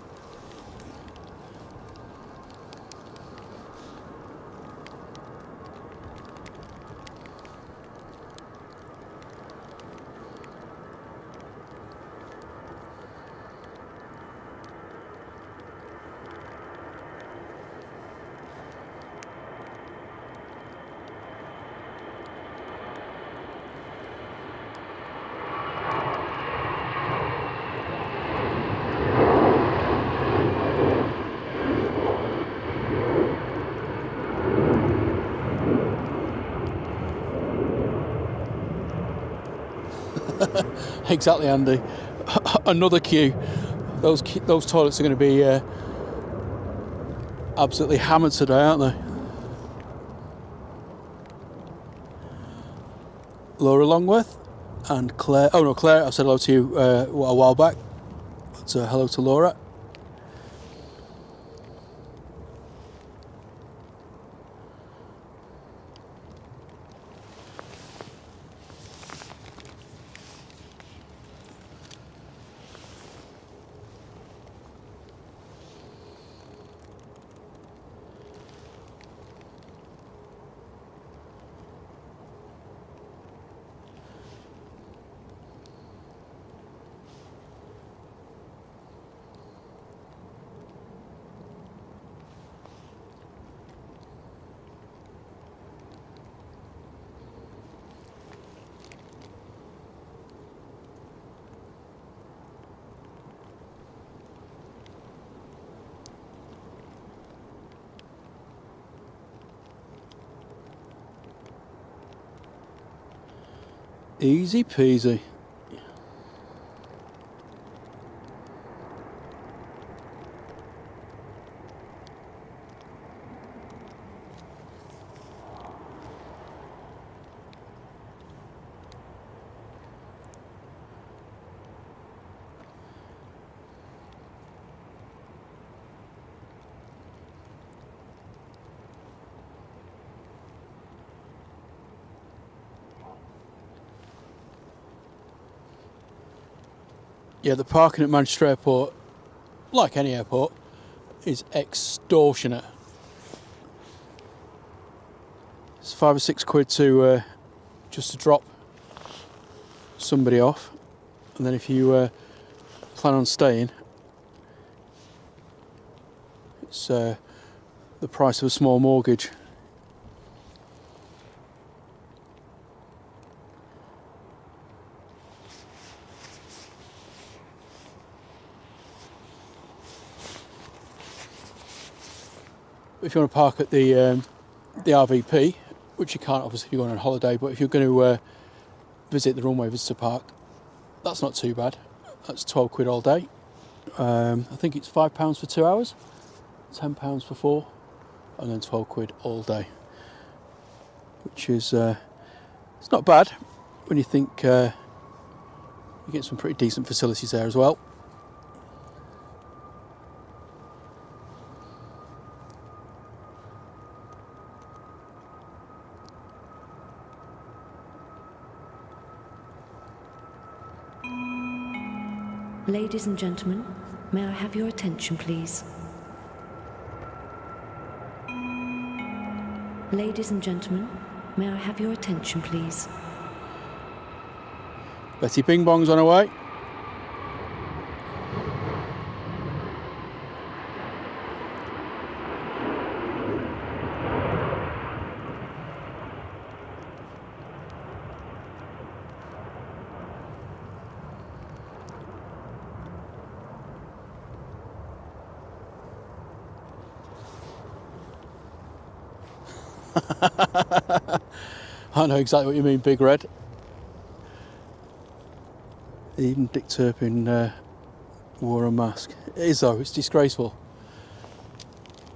Exactly, Andy. Another queue. Those toilets are going to be absolutely hammered today, aren't they? Laura Longworth, and Claire. Oh no, Claire, I said hello to you a while back. But hello to Laura. Easy peasy. Yeah, the parking at Manchester Airport, like any airport, is extortionate. It's £5 or £6 to just to drop somebody off, and then if you plan on staying, it's the price of a small mortgage. If you want to park at the RVP, which you can't obviously if you're going on holiday, but if you're going to visit the runway visitor park, that's not too bad. That's £12 all day. I think it's £5 for 2 hours, £10 for 4, and then £12 all day, which is it's not bad when you think you get some pretty decent facilities there as well. Ladies and gentlemen, may I have your attention, please? Ladies and gentlemen, may I have your attention, please? Betty Bing Bong's on her way. I know exactly what you mean, Big Red. Even Dick Turpin wore a mask. It is though, it's disgraceful.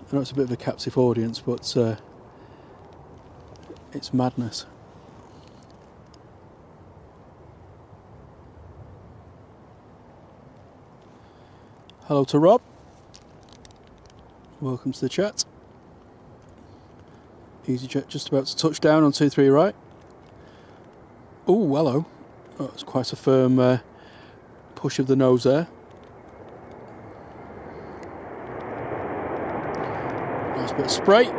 I know it's a bit of a captive audience, but it's madness. Hello to Rob. Welcome to the chat. EasyJet just about to touch down on 23 right. Oh, hello. Oh, it's quite a firm push of the nose there. Nice bit of spray.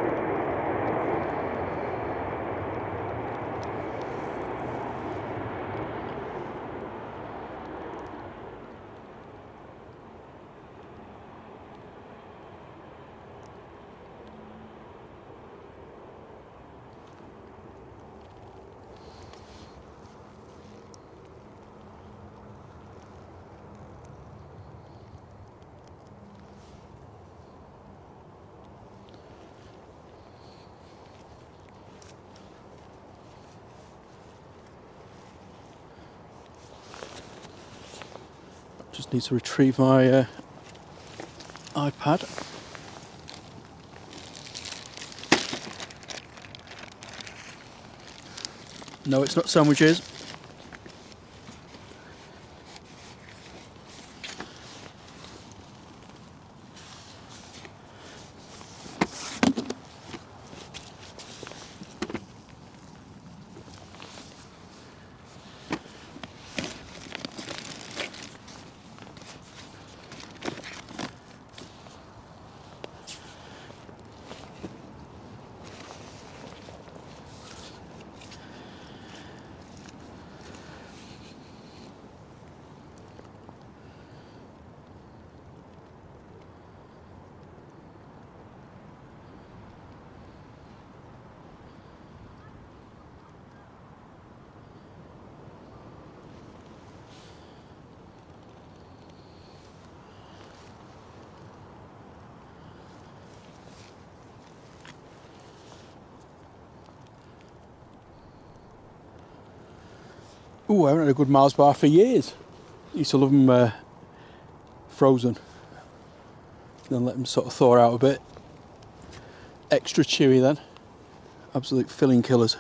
Just need to retrieve my iPad. No, it's not sandwiches. Ooh, I haven't had a good Mars bar for years. Used to love them frozen. Then let them sort of thaw out a bit. Extra chewy then. Absolute filling killers.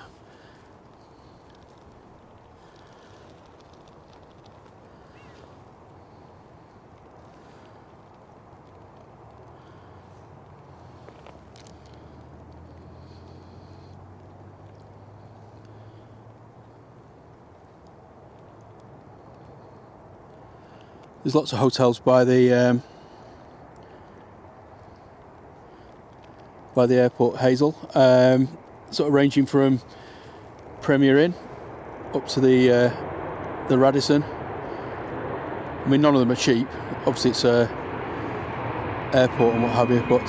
There's lots of hotels by the airport, Hazel, sort of ranging from Premier Inn up to the Radisson. I mean, none of them are cheap. Obviously, it's a airport and what have you, but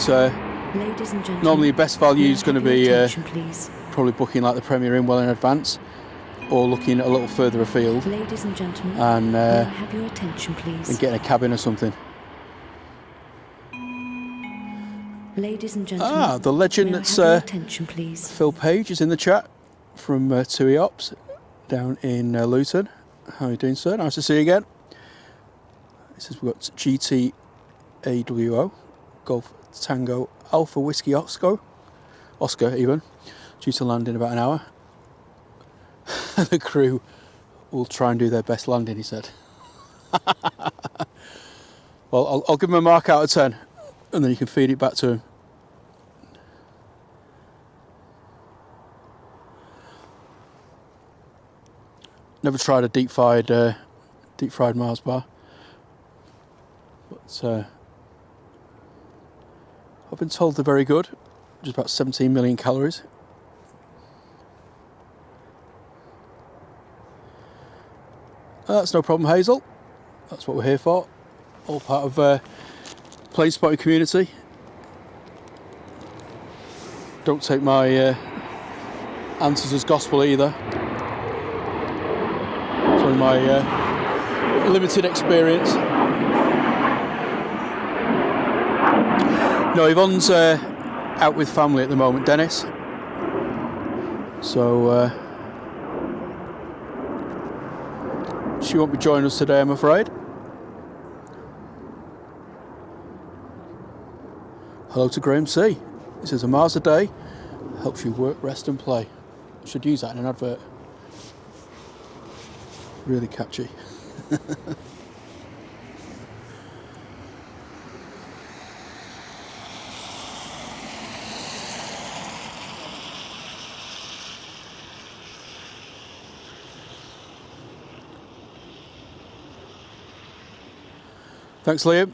Ladies and gentlemen, normally your best value is going to be please. probably booking like the Premier Inn well in advance, or looking a little further afield. Ladies and gentlemen, and may I have your attention, please? and getting a cabin or something. Ladies and gentlemen, The legend may I that's have your attention, please? Phil Page is in the chat from TUI Ops down in Luton. How are you doing, sir? Nice to see you again. This is, we've got GTAWO, Golf Tango Alpha Whiskey Oscar even, due to land in about an hour. The crew will try and do their best landing, he said. Well, I'll give him a mark out of 10, and then you can feed it back to him. Never tried a deep fried Mars bar, but I've been told they're very good. Just about 17 million calories. That's no problem, Hazel. That's what we're here for. All part of plane spotting community. Don't take my answers as gospel either. It's only my limited experience. No, Yvonne's out with family at the moment, Dennis. So she won't be joining us today, I'm afraid. Hello to Graham C. He says a Mars a day helps you work, rest and play. I should use that in an advert. Really catchy. Thanks, Liam.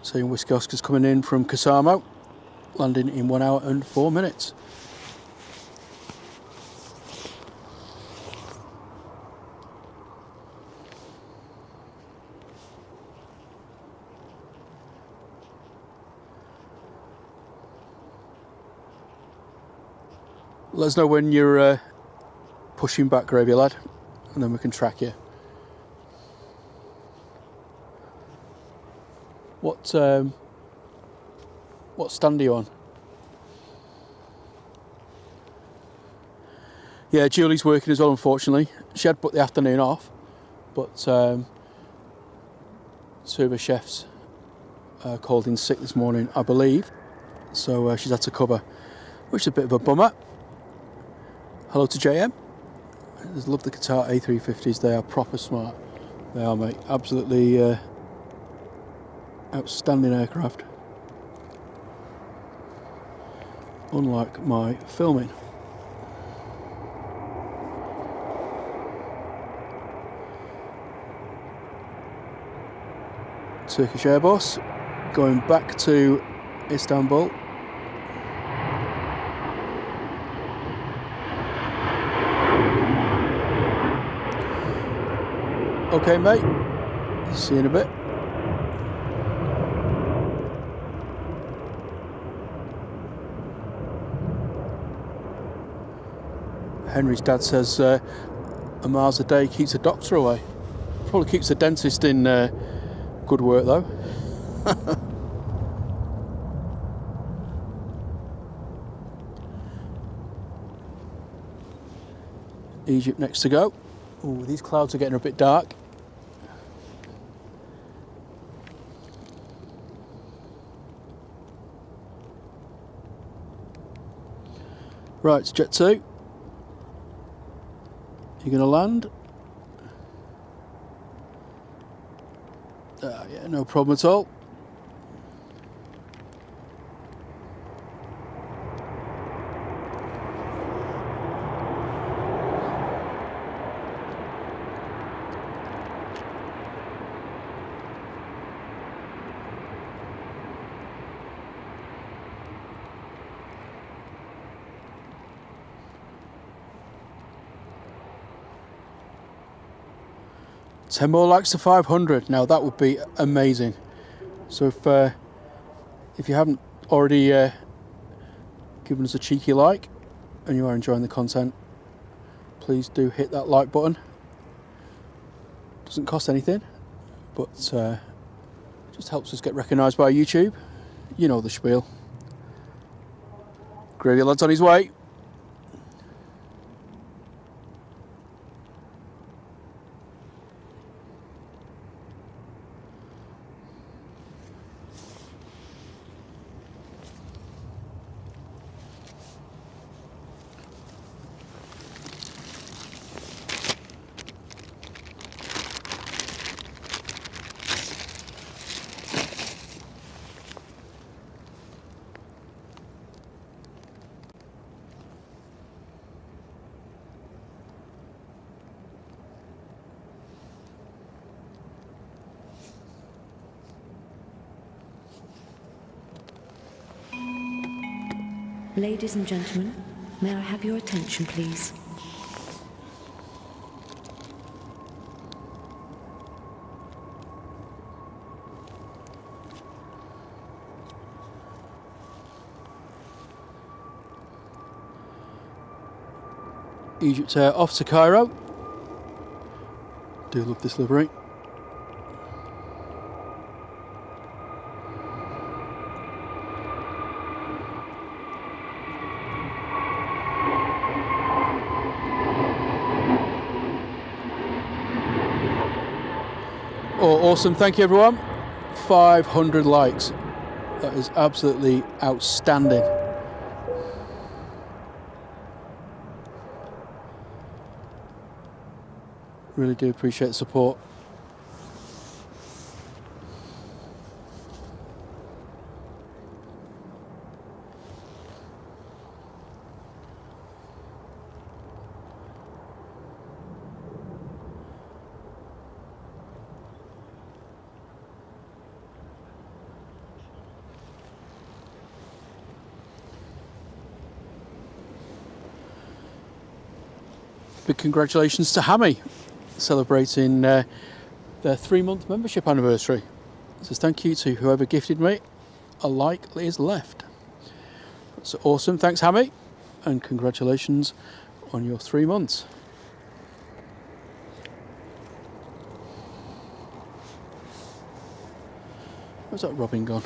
Saying Whiskey Oscar's coming in from Kasamo, landing in 1 hour and 4 minutes. Let us know when you're pushing back, Gravy Lad, and then we can track you. What stand are you on? Yeah, Julie's working as well, unfortunately. She had booked the afternoon off, but two of her chefs called in sick this morning, I believe. So she's had to cover, which is a bit of a bummer. Hello to JM. I just love the Qatar A350s. They are proper smart. They are, mate. Absolutely outstanding aircraft. Unlike my filming. Turkish Airbus going back to Istanbul. Okay, mate. See you in a bit. Henry's dad says a Mars a day keeps a doctor away. Probably keeps the dentist in good work though. Egypt next to go. Ooh, these clouds are getting a bit dark. Right, it's Jet 2. You're going to land? Yeah, no problem at all. Ten more likes to 500. Now that would be amazing. So if you haven't already given us a cheeky like and you are enjoying the content, please do hit that like button. Doesn't cost anything, but just helps us get recognised by YouTube. You know the spiel. Gravy lad's on his way. Ladies and gentlemen, may I have your attention, please? Egypt Air off to Cairo. Do love this livery. Oh, awesome. Thank you, everyone. 500 likes. That is absolutely outstanding. Really do appreciate the support. Big congratulations to Hammy, celebrating their 3-month membership anniversary. So thank you to whoever gifted me a like is left. That's awesome. Thanks, Hammy, and congratulations on your 3 months. Where's that Robin gone?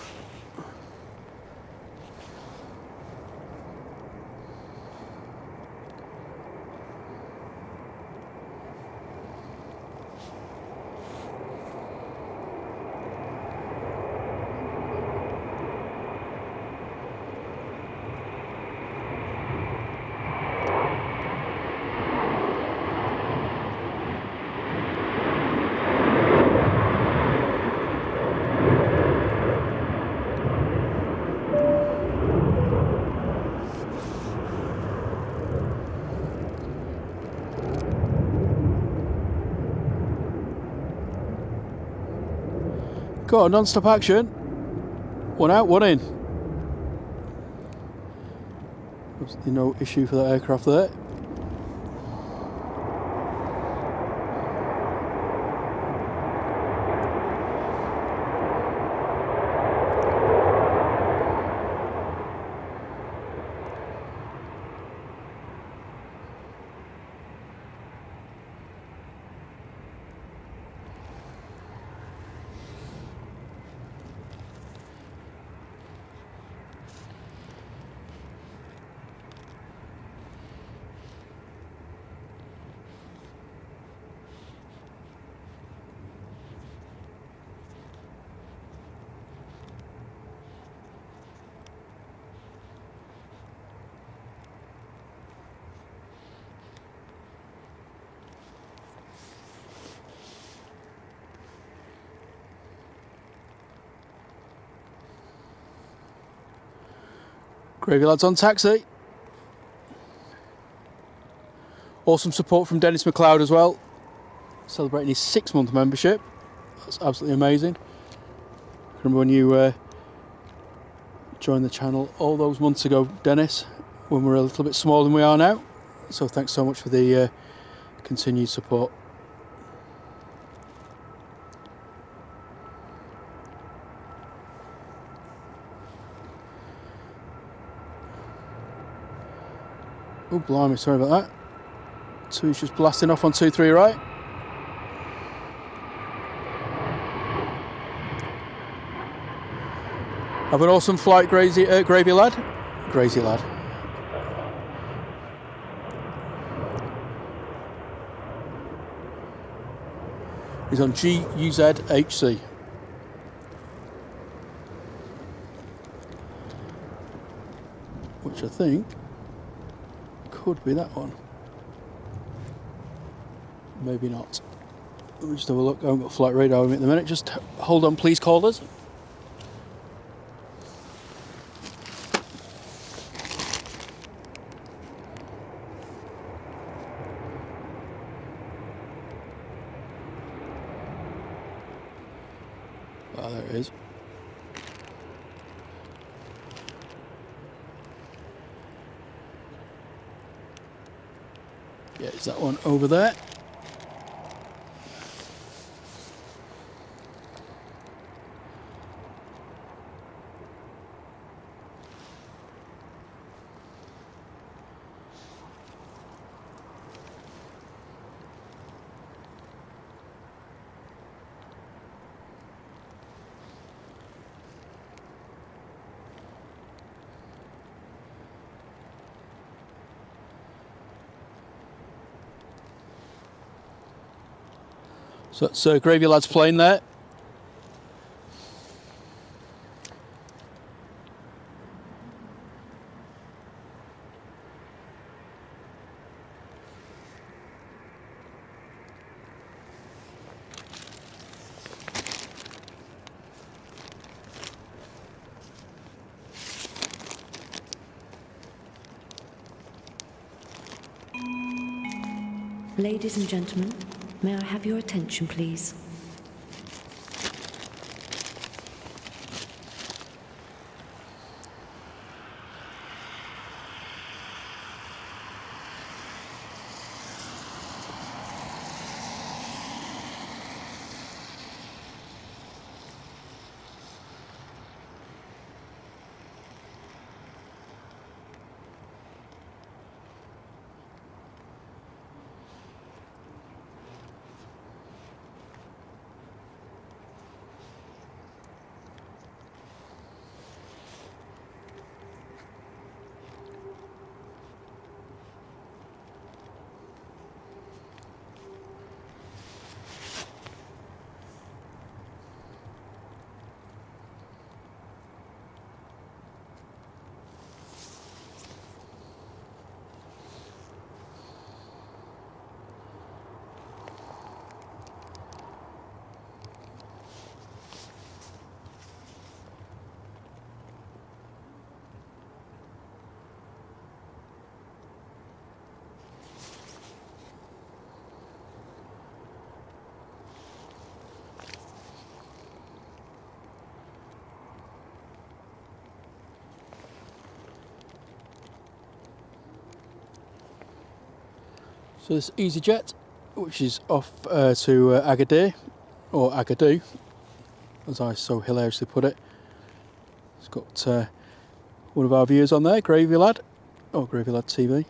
Got a non-stop action. One out, one in. Absolutely no issue for that aircraft there. Gravy lads on taxi. Awesome support from Dennis McLeod as well, celebrating his 6-month membership. That's absolutely amazing. Remember when you joined the channel all those months ago, Dennis, when we were a little bit smaller than we are now. So thanks so much for the continued support. Oh blimey, sorry about that. Two's just blasting off on 2-3 right. Have an awesome flight, Gravy lad. Grazy lad. He's on GUZHC. Which I think could be that one. Maybe not. Let me just have a look. I haven't got flight radar with me at the minute. Just hold on, please, callers. Ah, there it is. Yeah, is that one over there? So that's Gravy Lad's plane there. Ladies and gentlemen, may I have your attention, please? So this EasyJet, which is off to Agadir, or Agadoo, as I so hilariously put it. It's got one of our viewers on there, Gravy Lad, or Gravy Lad TV.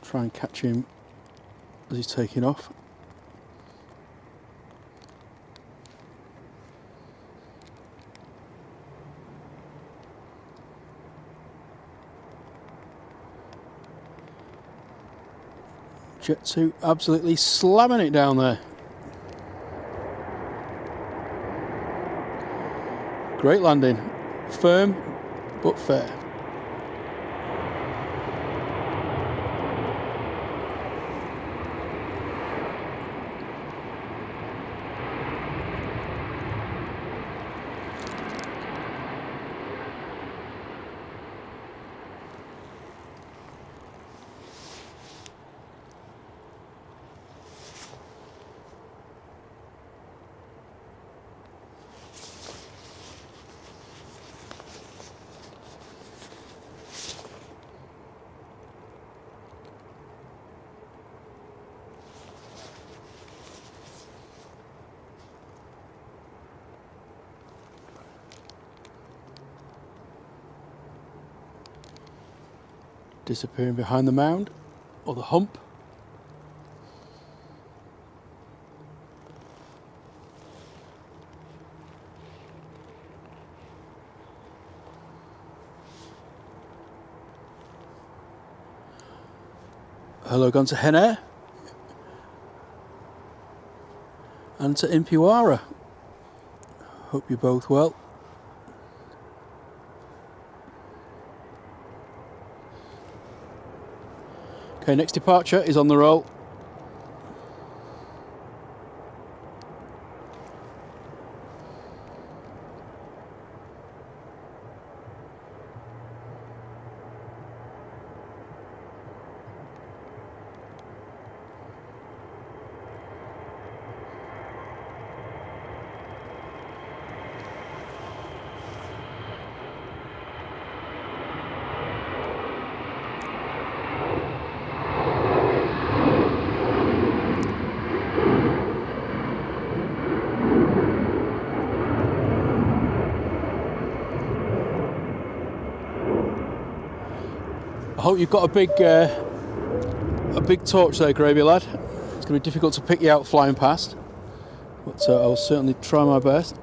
Try and catch him as he's taking off. Jet 2 absolutely slamming it down there. Great landing. Firm but fair. disappearing behind the mound or the hump. Hello gone to Henair and to Impiwara. Hope you're both well. Okay, next departure is on the roll. I hope you've got a big torch there, Gravy Lad. It's going to be difficult to pick you out flying past, but I'll certainly try my best.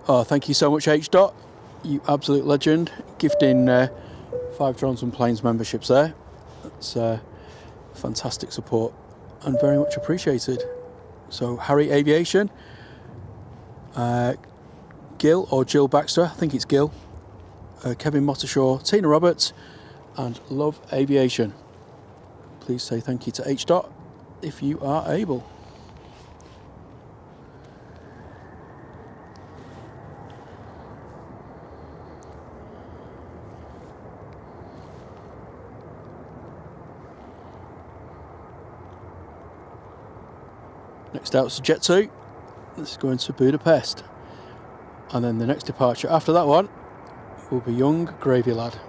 Oh, thank you so much, H. Dot. You absolute legend. Gifting 5 Drones and Planes memberships there. That's fantastic support and very much appreciated. So, Harry Aviation. Gil or Jill Baxter, I think it's Gil, Kevin Mottershaw, Tina Roberts and Love Aviation. Please say thank you to H. Dot if you are able. Next out is Jet 2. This is going to Budapest, and then the next departure after that one will be Young Gravy Lad.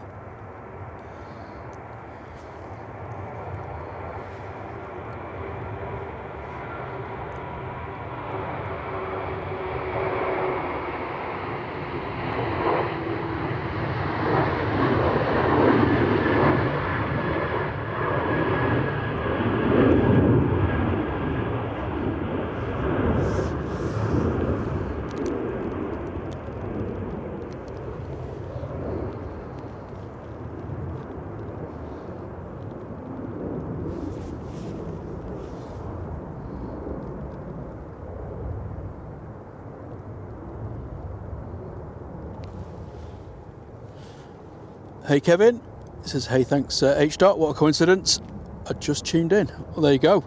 Hey Kevin, it says hey thanks H. Dot, what a coincidence, I just tuned in. Well, there you go,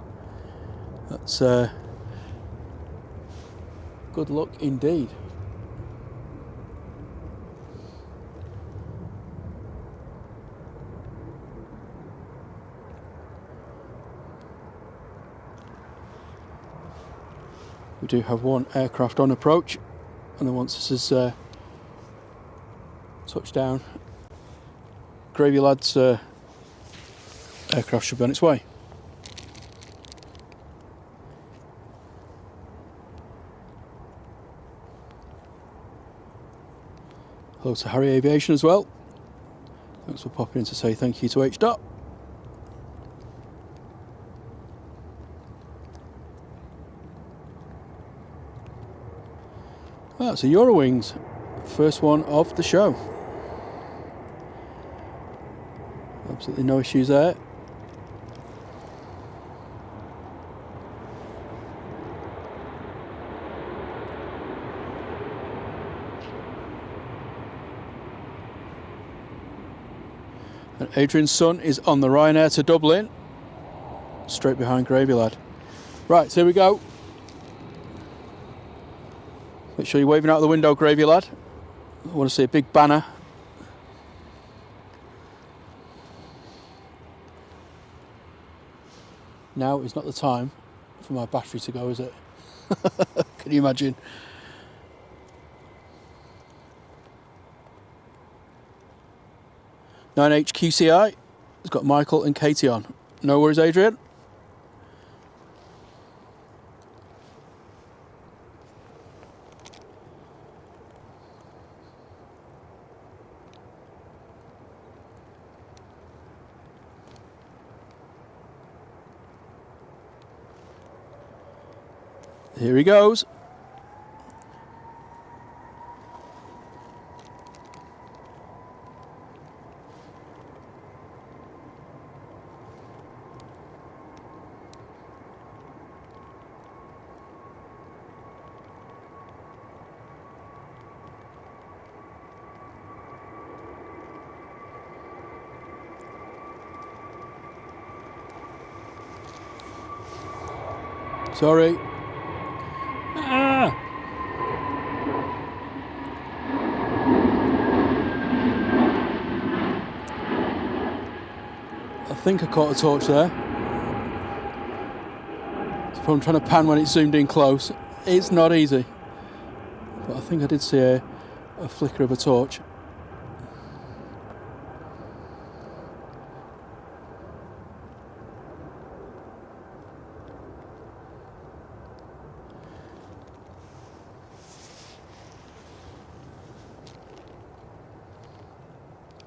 that's good luck indeed. We do have one aircraft on approach, and then once this is touchdown, Gravy Lad's aircraft should be on its way. Hello to Harry Aviation as well. Thanks for popping in to say thank you to H. Dot. That's a Eurowings, first one of the show. Absolutely no issues there. And Adrian's son is on the Ryanair to Dublin, straight behind Gravy Lad. Right, so here we go. Make sure you're waving out the window, Gravy Lad. I want to see a big banner. Now is not the time for my battery to go, is it? Can you imagine? (9HQCI) has got Michael and Katie on. No worries, Adrian. Here he goes. Sorry. Ah. I think I caught a torch there. So I'm trying to pan when it's zoomed in close. It's not easy. But I think I did see a flicker of a torch.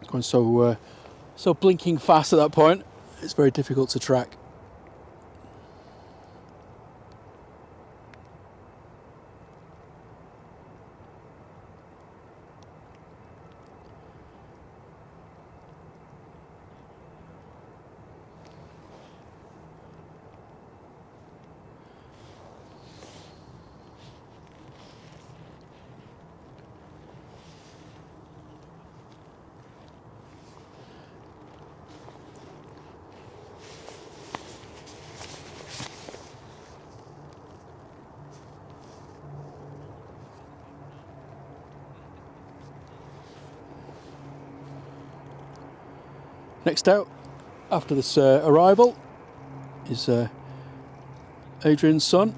Going so blinking fast at that point, it's very difficult to track. Next out, after this arrival, is Adrian's son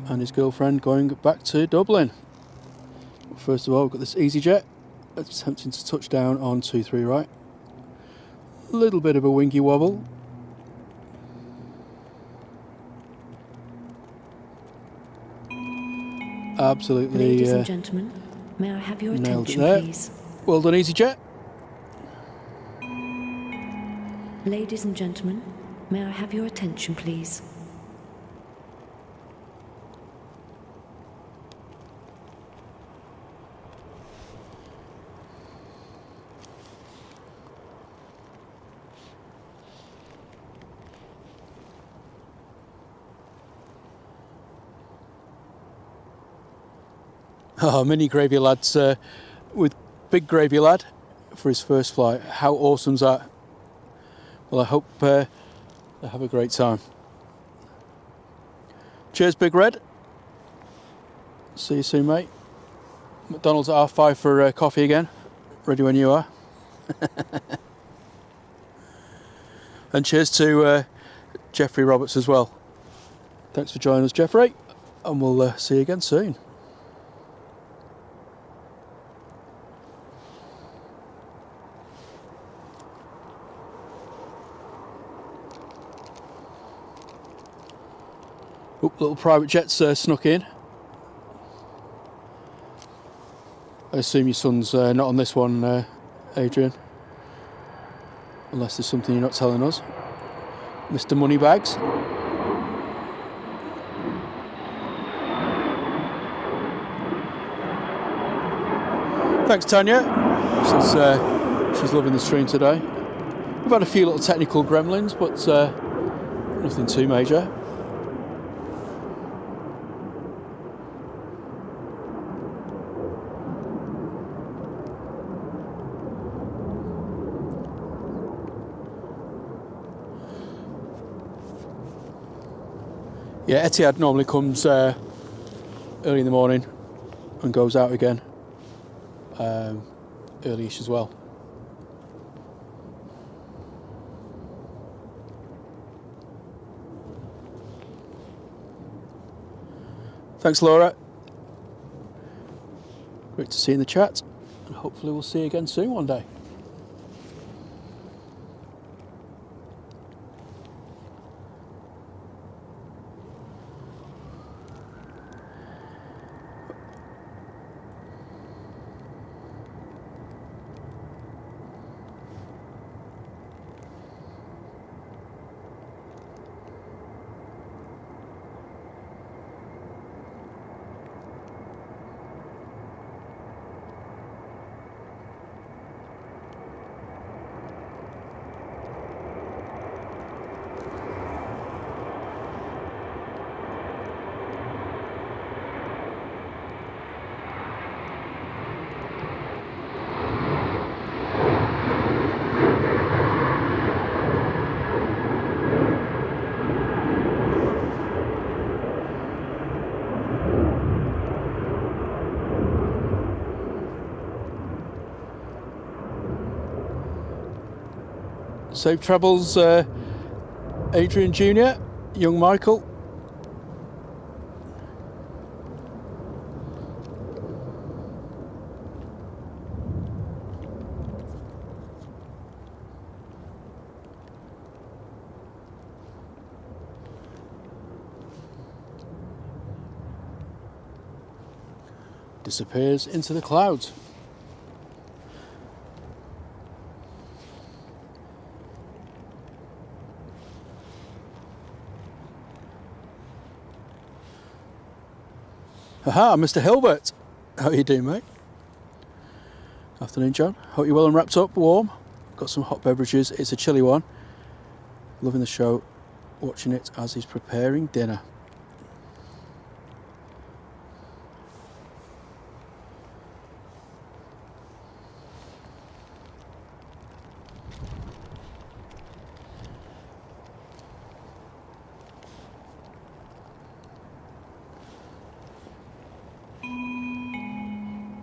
and his girlfriend going back to Dublin. First of all, we've got this EasyJet attempting to touch down on 23 right. A little bit of a wingy wobble. Absolutely. Ladies and gentlemen, may I have your attention, please? Well done, EasyJet. Ladies and gentlemen, may I have your attention, please? Oh, mini gravy lads with big gravy lad for his first flight. How awesome's that? Well, I hope they have a great time. Cheers, Big Red. See you soon, mate. McDonald's at R5 for coffee again. Ready when you are. And cheers to Jeffrey Roberts as well. Thanks for joining us, Jeffrey. And we'll see you again soon. Oop, little private jet's snuck in. I assume your son's not on this one, Adrian. Unless there's something you're not telling us. Mr. Moneybags. Thanks, Tanya. She's loving the stream today. We've had a few little technical gremlins, but nothing too major. Yeah, Etihad normally comes early in the morning and goes out again early-ish as well. Thanks, Laura. Great to see you in the chat, and hopefully we'll see you again soon one day. Safe travels, Adrian Jr., young Michael. Disappears into the clouds. Aha, Mr. Hilbert. How are you doing, mate? Afternoon, John. Hope you're well and wrapped up, warm. Got some hot beverages. It's a chilly one. Loving the show. Watching it as he's preparing dinner.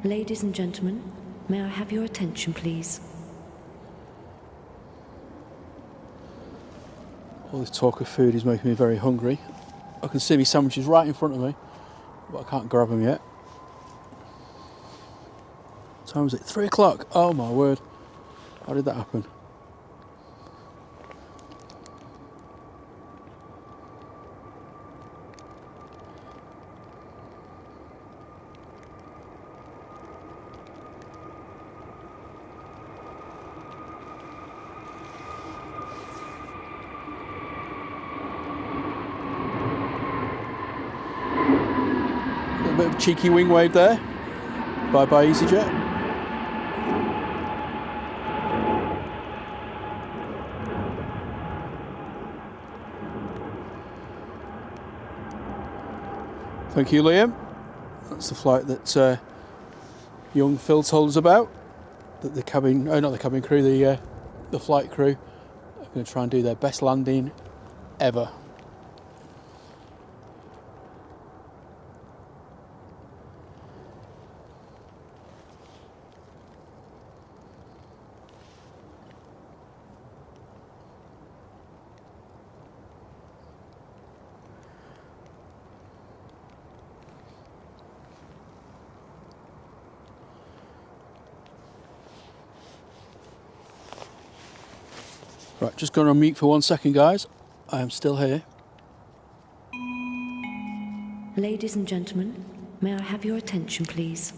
Ladies and gentlemen, may I have your attention, please? All this talk of food is making me very hungry. I can see my sandwiches right in front of me, but I can't grab them yet. What time is it? 3 o'clock. Oh my word. How did that happen? A bit of cheeky wing wave there. Bye bye EasyJet. Thank you, Liam. That's the flight that young Phil told us about. That the cabin, not the cabin crew, the flight crew are going to try and do their best landing ever. Right, just going on mute for 1 second, guys. I am still here. Ladies and gentlemen, may I have your attention, please?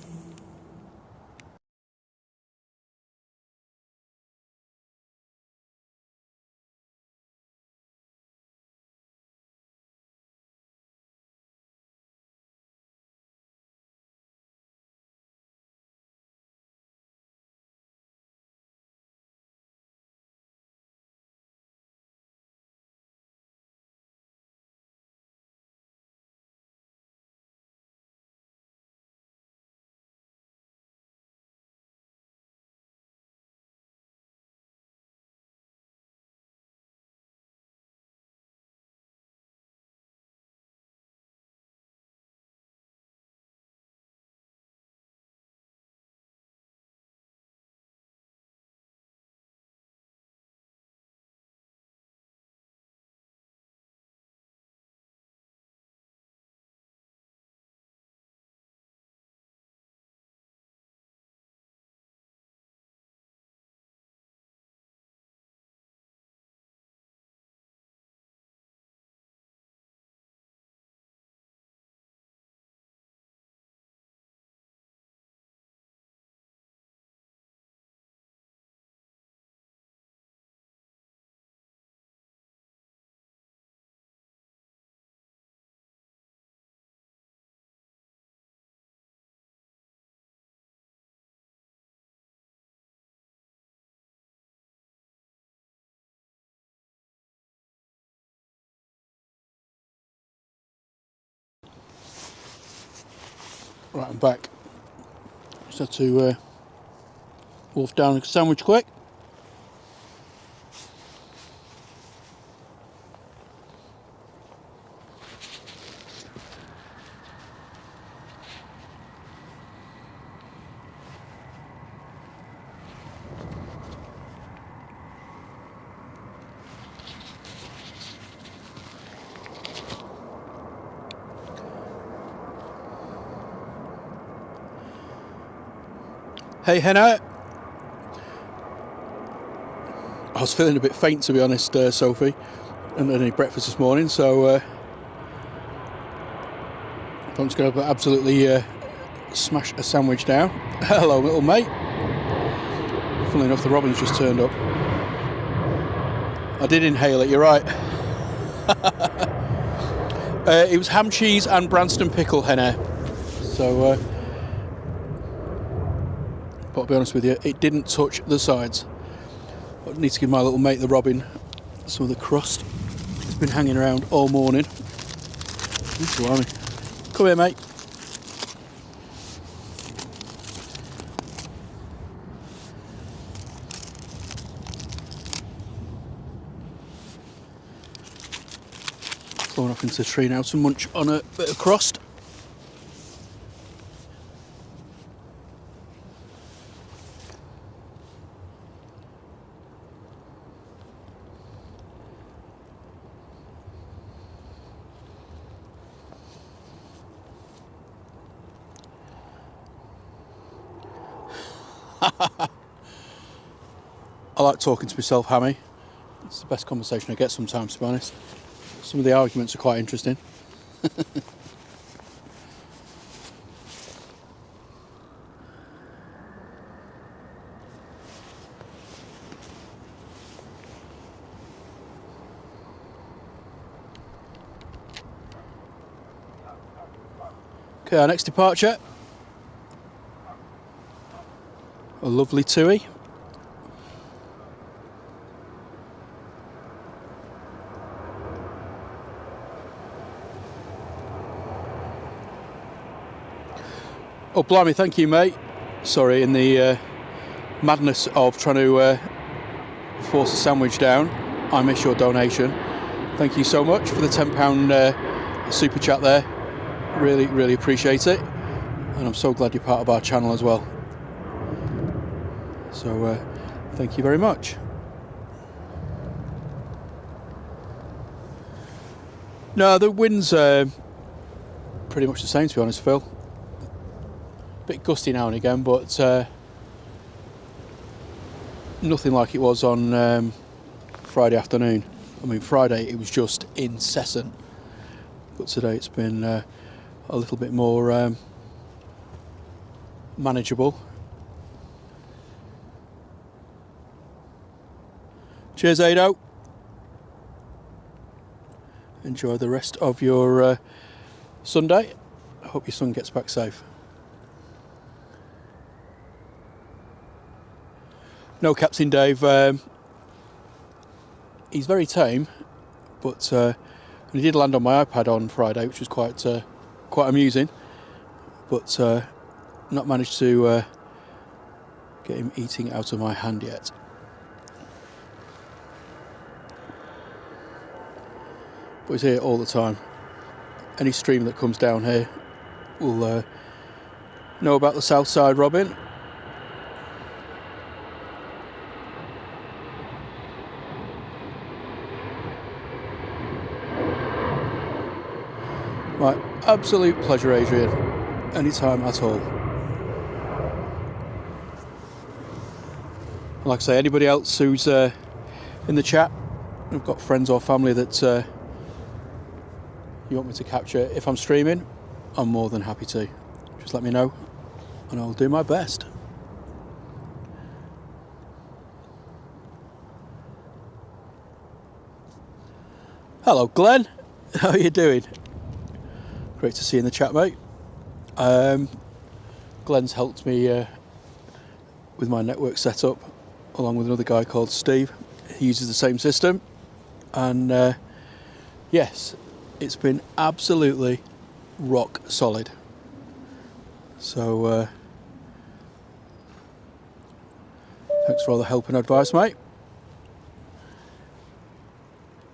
Right, I'm back. Just had to wolf down a sandwich quick. Hey Henna. I was feeling a bit faint, to be honest, Sophie. I hadn't had any breakfast this morning, so I'm just going to absolutely smash a sandwich down. Hello, little mate. Funnily enough, the robin's just turned up. I did inhale it, you're right. It was ham, cheese and Branston pickle, Henna. So, but I'll be honest with you, it didn't touch the sides. I need to give my little mate, the robin, some of the crust. It's been hanging around all morning. Blimey. Come here, mate. Going off into the tree now to munch on a bit of crust. I like talking to myself, Hammy. It's the best conversation I get sometimes, to be honest. Some of the arguments are quite interesting. Okay, our next departure. A lovely Tui. Oh, blimey, thank you, mate. Sorry, in the madness of trying to force a sandwich down, I miss your donation. Thank you so much for the £10 super chat there. Really, really appreciate it. And I'm so glad you're part of our channel as well. So, thank you very much. No, the wind's pretty much the same, to be honest, Phil. Bit gusty now and again, but nothing like it was on Friday afternoon. I mean, Friday it was just incessant, but today it's been a little bit more manageable. Cheers, Ado. Enjoy the rest of your Sunday. I hope your son gets back safe. No, Captain Dave, he's very tame, but he did land on my iPad on Friday, which was quite amusing, but not managed to get him eating out of my hand yet. But he's here all the time. Any stream that comes down here will know about the Southside robin. My absolute pleasure, Adrian. Anytime at all. Like I say, anybody else who's in the chat, I've got friends or family that you want me to capture if I'm streaming, I'm more than happy to. Just let me know and I'll do my best. Hello, Glenn. How are you doing? Great to see you in the chat, mate. Glenn's helped me with my network setup, along with another guy called Steve. He uses the same system, and yes, it's been absolutely rock solid. So thanks for all the help and advice, mate.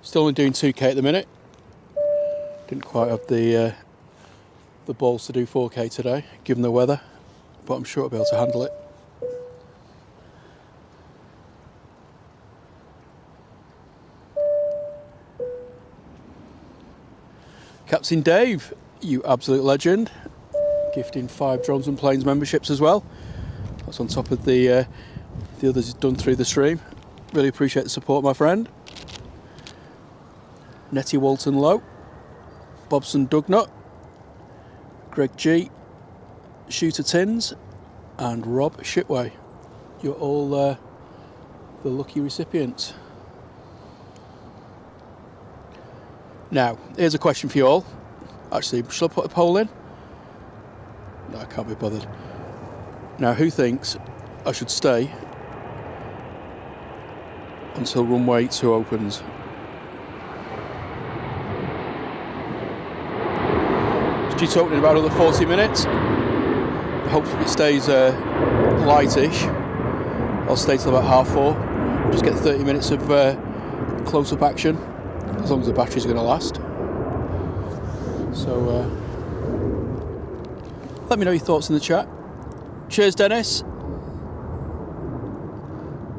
Still only doing 2K at the minute. Didn't quite have the balls to do 4K today, given the weather, but I'm sure I'll be able to handle it. Captain Dave, you absolute legend, gifting 5 Drones and Planes memberships as well. That's on top of the others done through the stream. Really appreciate the support, my friend. Nettie Walton Low, Bobson Dugnut, Greg G, Shooter Tins, and Rob Shitway. You're all the lucky recipients. Now, here's a question for you all. Actually, shall I put a poll in? No, I can't be bothered. Now, who thinks I should stay until runway 2 opens? It's due to open in about another 40 minutes. Hopefully it stays lightish. I'll stay till about 4:30. Just get 30 minutes of close-up action, as long as the batteries are going to last. So let me know your thoughts in the chat. Cheers, Dennis.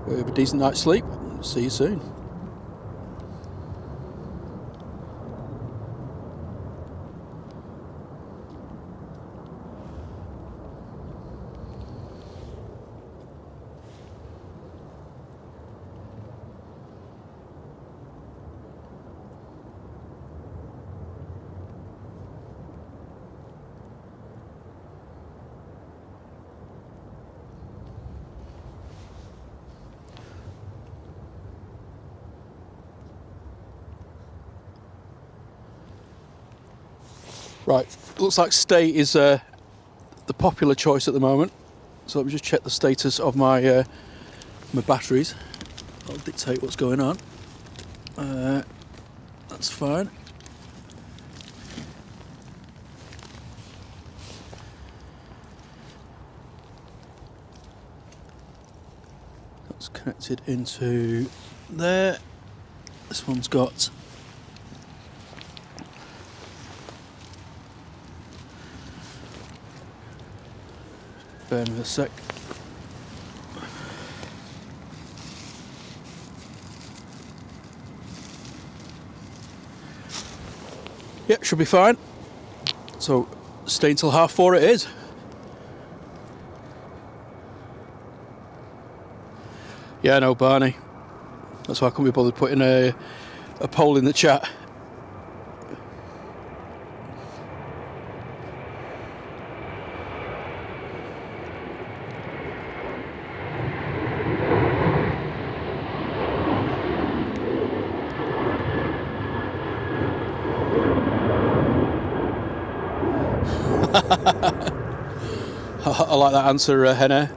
We have a decent night's sleep. See you soon. Right, looks like stay is the popular choice at the moment. So let me just check the status of my my batteries. That'll dictate what's going on. That's fine. That's connected into there. This one's got bear with me a sec. Yep, should be fine. So stay until 4:30 it is. Yeah, no, Barney. That's why I couldn't be bothered putting a poll in the chat. I like that answer, Henna.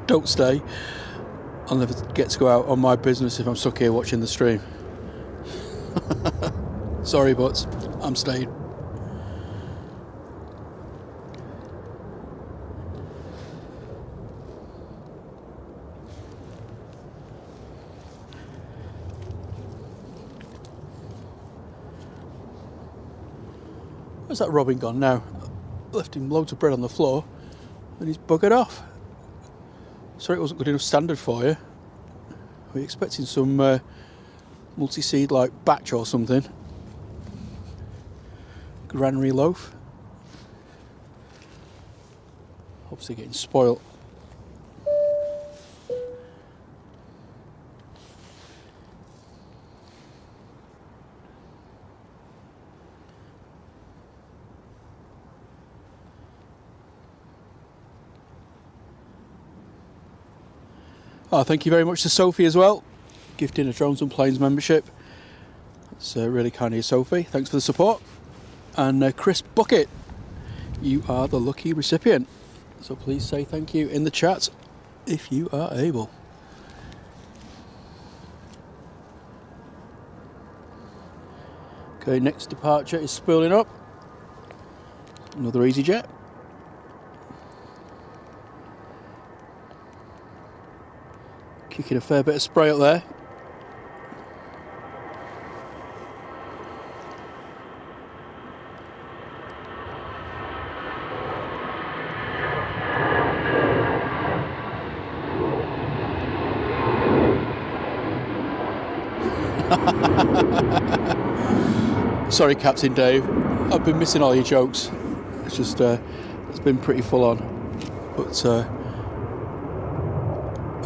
Don't stay. I'll never get to go out on my business if I'm stuck here watching the stream. Sorry, but I'm staying. Where's that Robin gone now? I left him loads of bread on the floor and he's buggered off. Sorry it wasn't good enough standard for you. Were you expecting some multi-seed like batch or something? Granary loaf. Obviously getting spoilt. Oh, thank you very much to Sophie as well, gifting a Drones and Planes membership. That's really kind of you, Sophie. Thanks for the support. And Chris Bucket, you are the lucky recipient. So please say thank you in the chat if you are able. Okay, next departure is spooling up. Another EasyJet. Kicking a fair bit of spray up there. Sorry, Captain Dave. I've been missing all your jokes. It's just, it's been pretty full on. But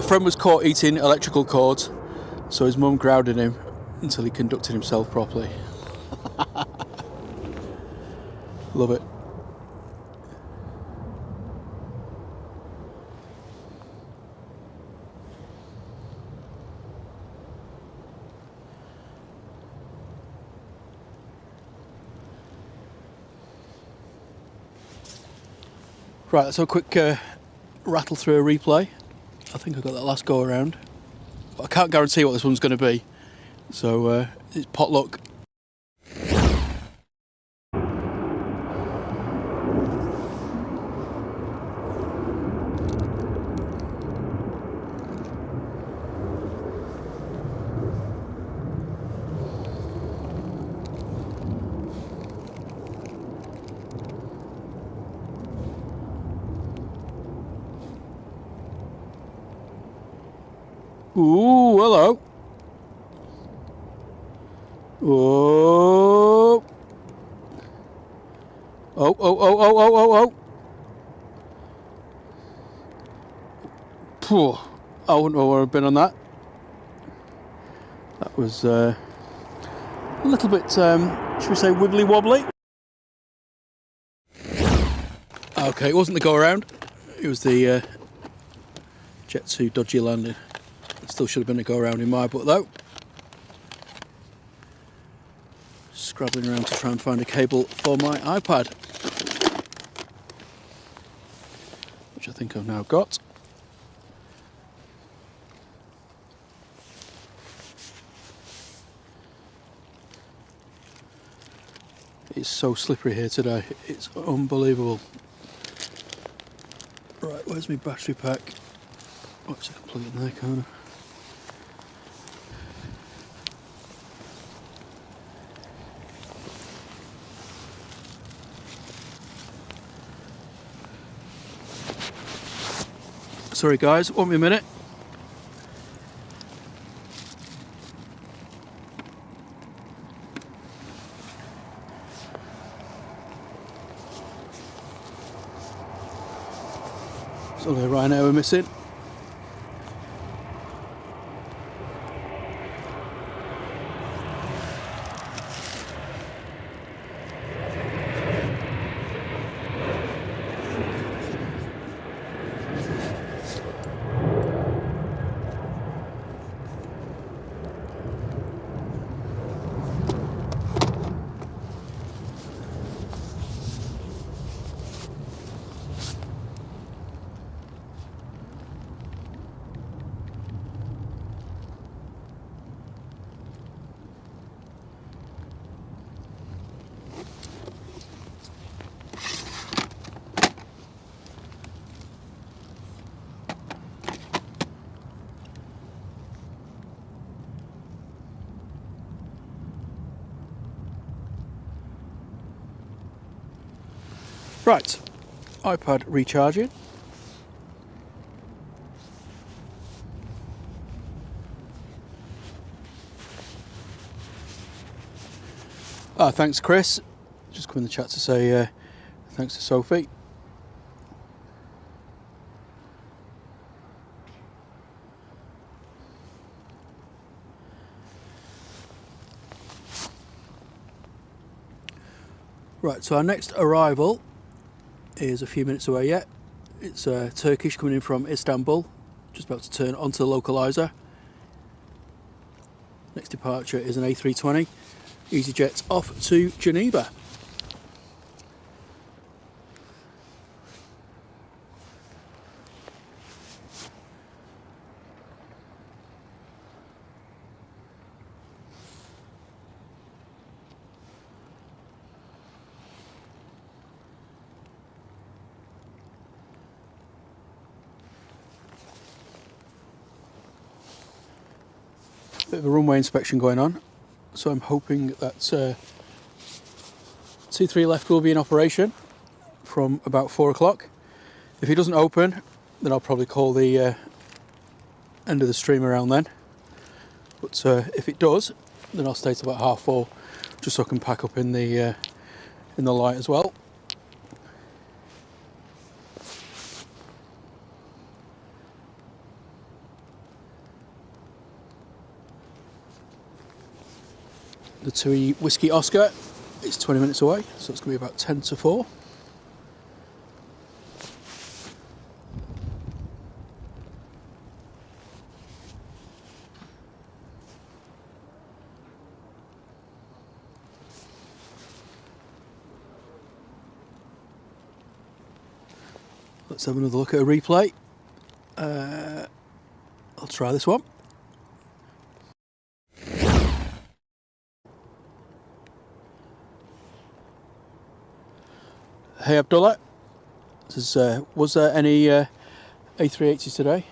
friend was caught eating electrical cords, so his mum grounded him until he conducted himself properly. Love it. Right, let's have a quick rattle through a replay. I think I got that last go around, but I can't guarantee what this one's going to be, so it's potluck. Ooh, hello. Oh. Oh, oh, oh, oh, oh, oh, oh. Phew. I wouldn't know where I've been on that. That was a little bit, should we say, wibbly wobbly? Okay, it wasn't the go around. It was the Jet 2 dodgy landing. Still should have been a go around in my book though. Scrabbling around to try and find a cable for my iPad, which I think I've now got. It's so slippery here today, it's unbelievable. Right, where's my battery pack? Oh, it's a plug it in there, can't I? Sorry guys, won't be a minute. It's only a rhino we're missing. Right, iPad recharging. Thanks Chris, just come in the chat to say thanks to Sophie. Right, so our next arrival is a few minutes away yet. It's Turkish coming in from Istanbul, just about to turn onto the localizer. Next departure is an A320, EasyJet off to Geneva. Bit of a runway inspection going on, so I'm hoping that T3 left will be in operation from about 4 o'clock. If he doesn't open, then I'll probably call the end of the stream around then. But if it does, then I'll stay till about 4:30, just so I can pack up in the light as well. the TUI Whiskey Oscar is 20 minutes away, so it's going to be about 10 to 4. Let's have another look at a replay. I'll try this one. Hey Abdullah, this is, was there any A380s today?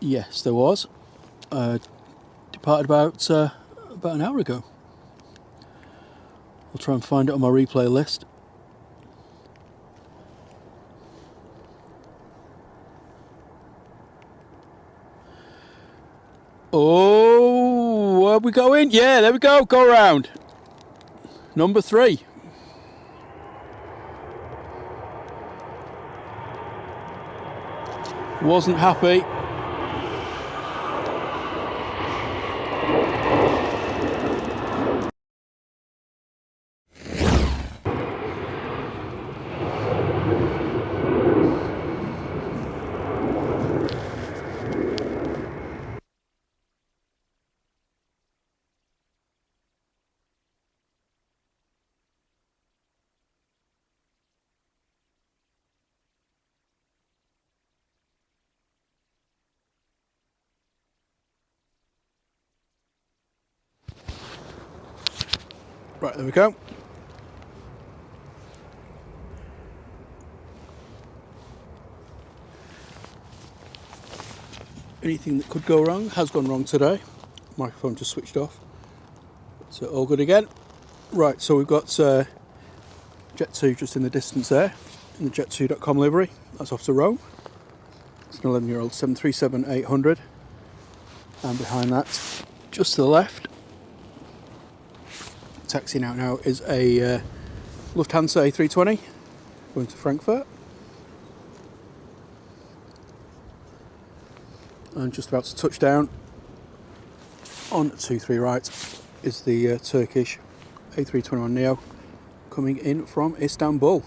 Yes, there was. Departed about an hour ago. I'll try and find it on my replay list. Oh, where are we going? Yeah, there we go. Go around. Number 3. Wasn't happy. Right, there we go. Anything that could go wrong has gone wrong today. Microphone just switched off. So all good again. Right, so we've got Jet 2 just in the distance there, in the jet2.com livery. That's off to Rome. It's an 11-year-old 737-800. And behind that, just to the left, taxiing out now is a Lufthansa A320 going to Frankfurt. And just about to touch down on 23 right is the Turkish A321neo coming in from Istanbul.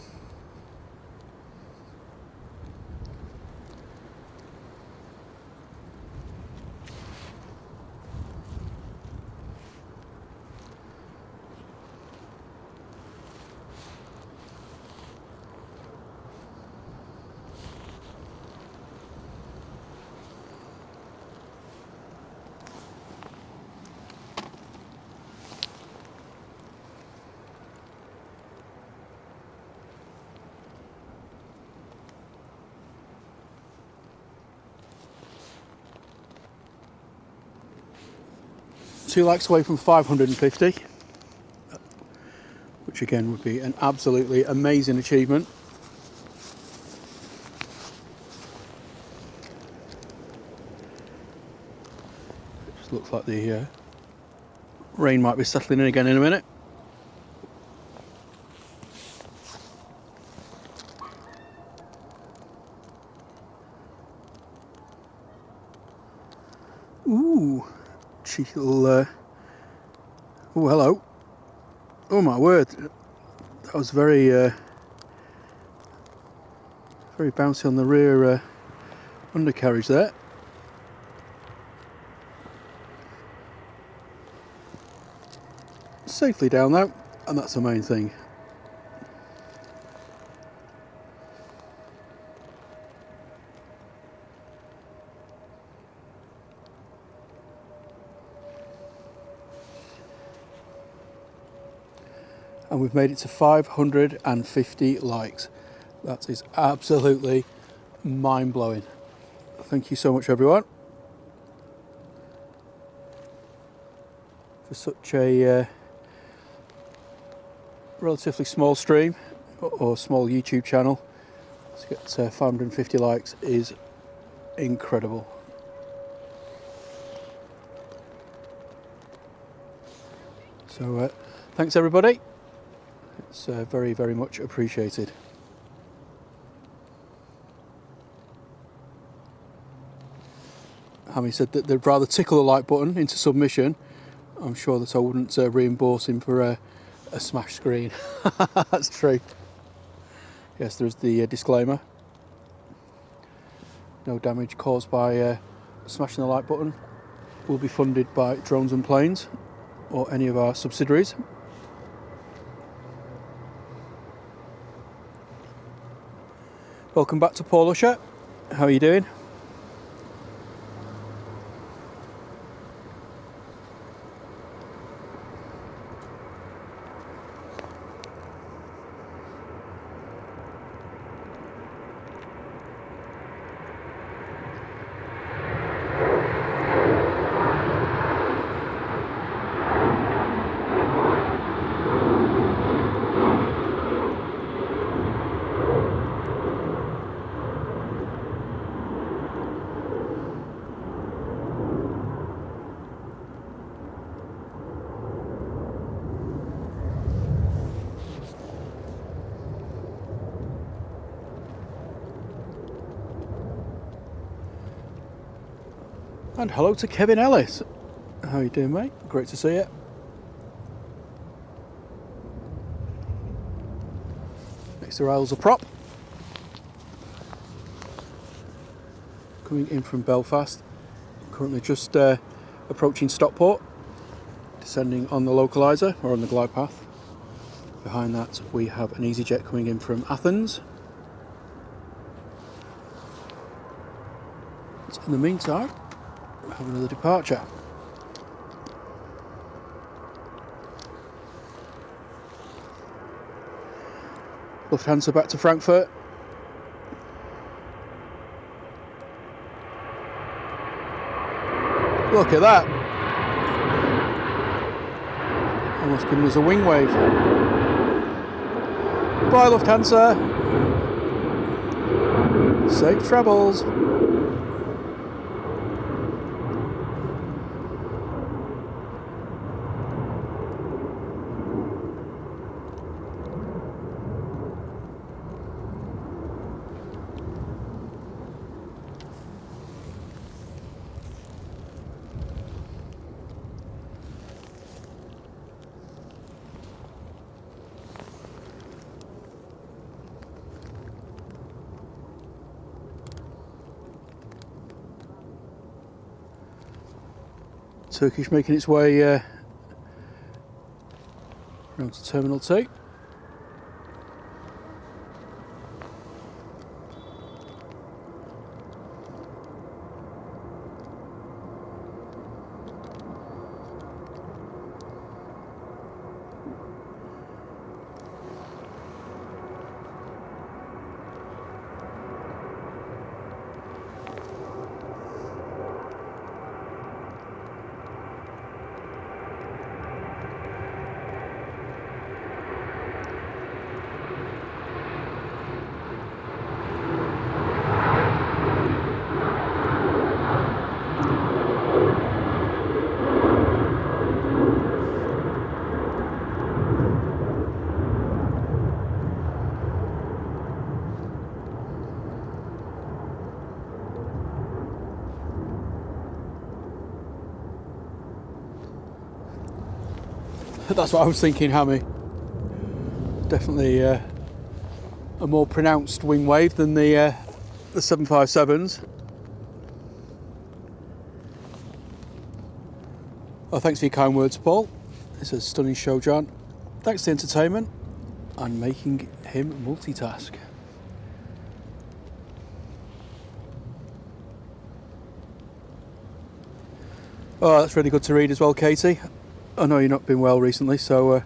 Two likes away from 550, which again would be an absolutely amazing achievement. It just looks like the rain might be settling in again in a minute. Ooh. Cheeky little, oh hello, oh my word, that was very very bouncy on the rear undercarriage there. Safely down though, and that's the main thing. And we've made it to 550 likes. That is absolutely mind-blowing. Thank you so much, everyone, for such a relatively small stream or small YouTube channel. To get 550 likes is incredible. So thanks everybody. It's very, very much appreciated. Hammy said that they'd rather tickle the like button into submission I'm sure that I wouldn't reimburse him for a smash screen. That's true. Yes, there's the disclaimer. No damage caused by smashing the like button will be funded by Drones and Planes or any of our subsidiaries. Welcome back to Paul Usher. How are you doing? And hello to Kevin Ellis. How you doing, mate? Great to see you. Next to rail's a prop. Coming in from Belfast. Currently just approaching Stockport. Descending on the localizer, or on the glide path. Behind that we have an EasyJet coming in from Athens. But in the meantime, have another departure. Lufthansa back to Frankfurt. Look at that. Almost giving us a wing wave. Bye Lufthansa. Safe travels. Turkish making its way round to Terminal 2. That's what I was thinking, Hammy. Definitely a more pronounced wing wave than the 757s. Oh, thanks for your kind words, Paul. It's a stunning show, John. Thanks to the entertainment and making him multitask. Oh, that's really good to read as well, Katie. I know you've not been well recently, so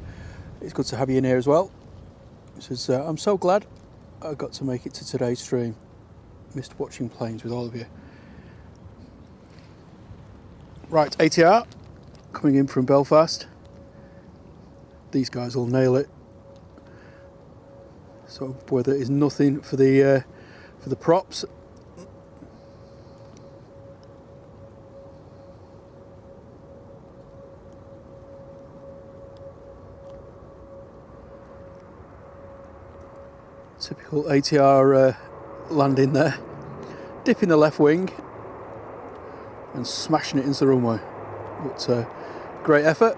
it's good to have you in here as well. It says, I'm so glad I got to make it to today's stream. Missed watching planes with all of you. Right, ATR coming in from Belfast. These guys will nail it. So weather is nothing for the props. Typical ATR landing there, dipping the left wing and smashing it into the runway. But great effort.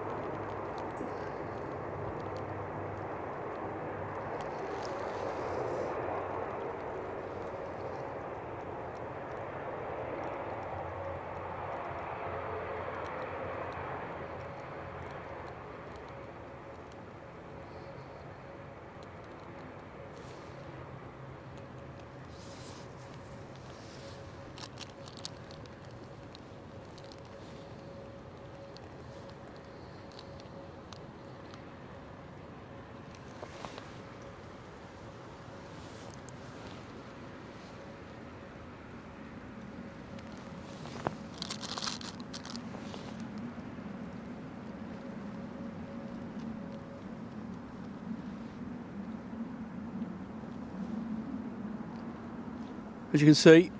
As you can see,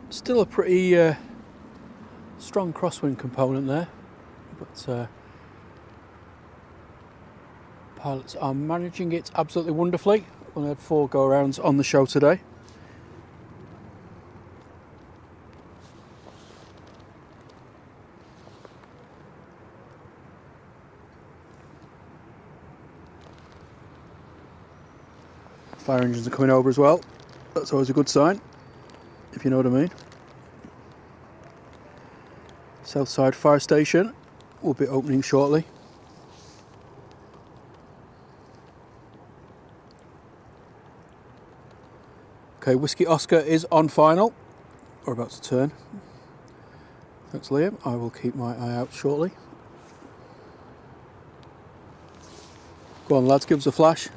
still a pretty strong crosswind component there, but pilots are managing it absolutely wonderfully. We had 4 go-arounds on the show today. Fire engines are coming over as well. That's always a good sign, if you know what I mean. Southside fire station will be opening shortly. Okay, Whiskey Oscar is on final. We're about to turn. Thanks, Liam. I will keep my eye out shortly. Go on, lads, give us a flash.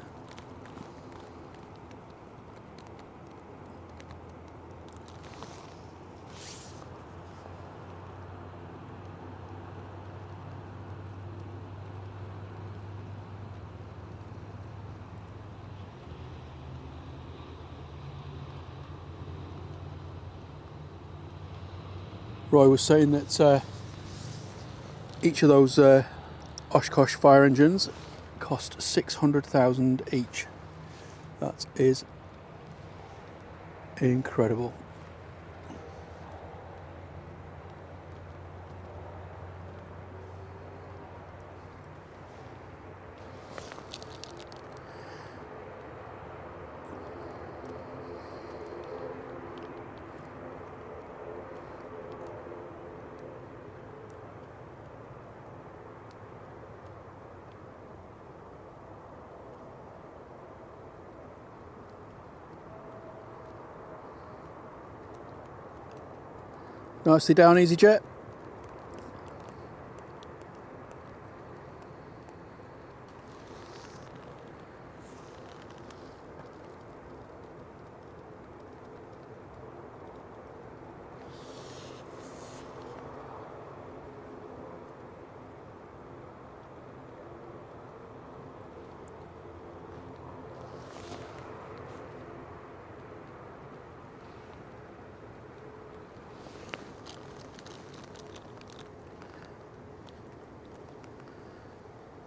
Roy was saying that each of those Oshkosh fire engines cost 600,000 each. That is incredible. Nicely down, EasyJet.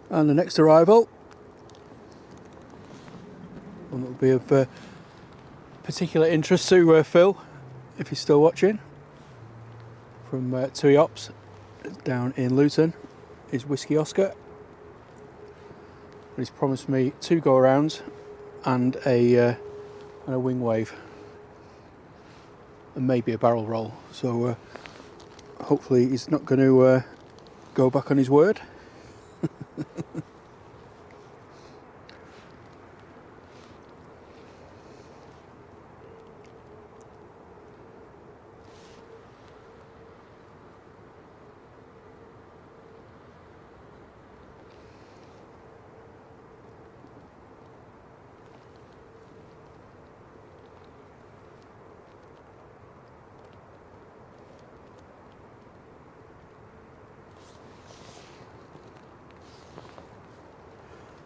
And the next arrival, one that will be of particular interest to Phil, if he's still watching, from TUI Ops down in Luton, is Whiskey Oscar. And he's promised me 2 go-arounds and a wing wave, and maybe a barrel roll. So hopefully he's not going to go back on his word.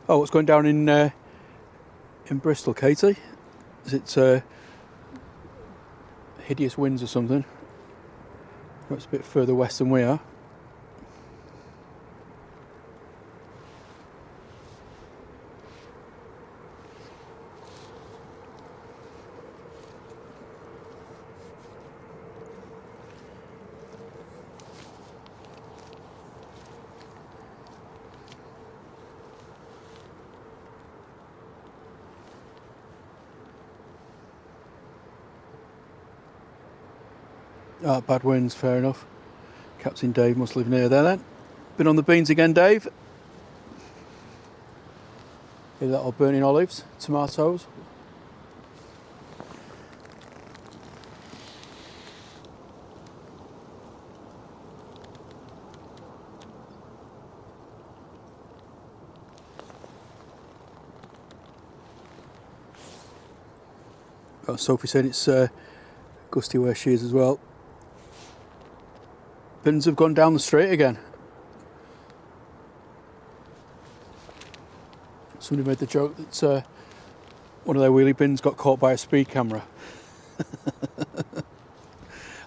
Oh, what's going down in Bristol, Katie? Is it hideous winds or something? It's a bit further west than we are. Ah, bad winds, fair enough. Captain Dave must live near there then. Been on the beans again, Dave. Hear that all burning olives, tomatoes. Oh, Sophie saying it's gusty where she is as well. Bins have gone down the straight again. Somebody made the joke that one of their wheelie bins got caught by a speed camera.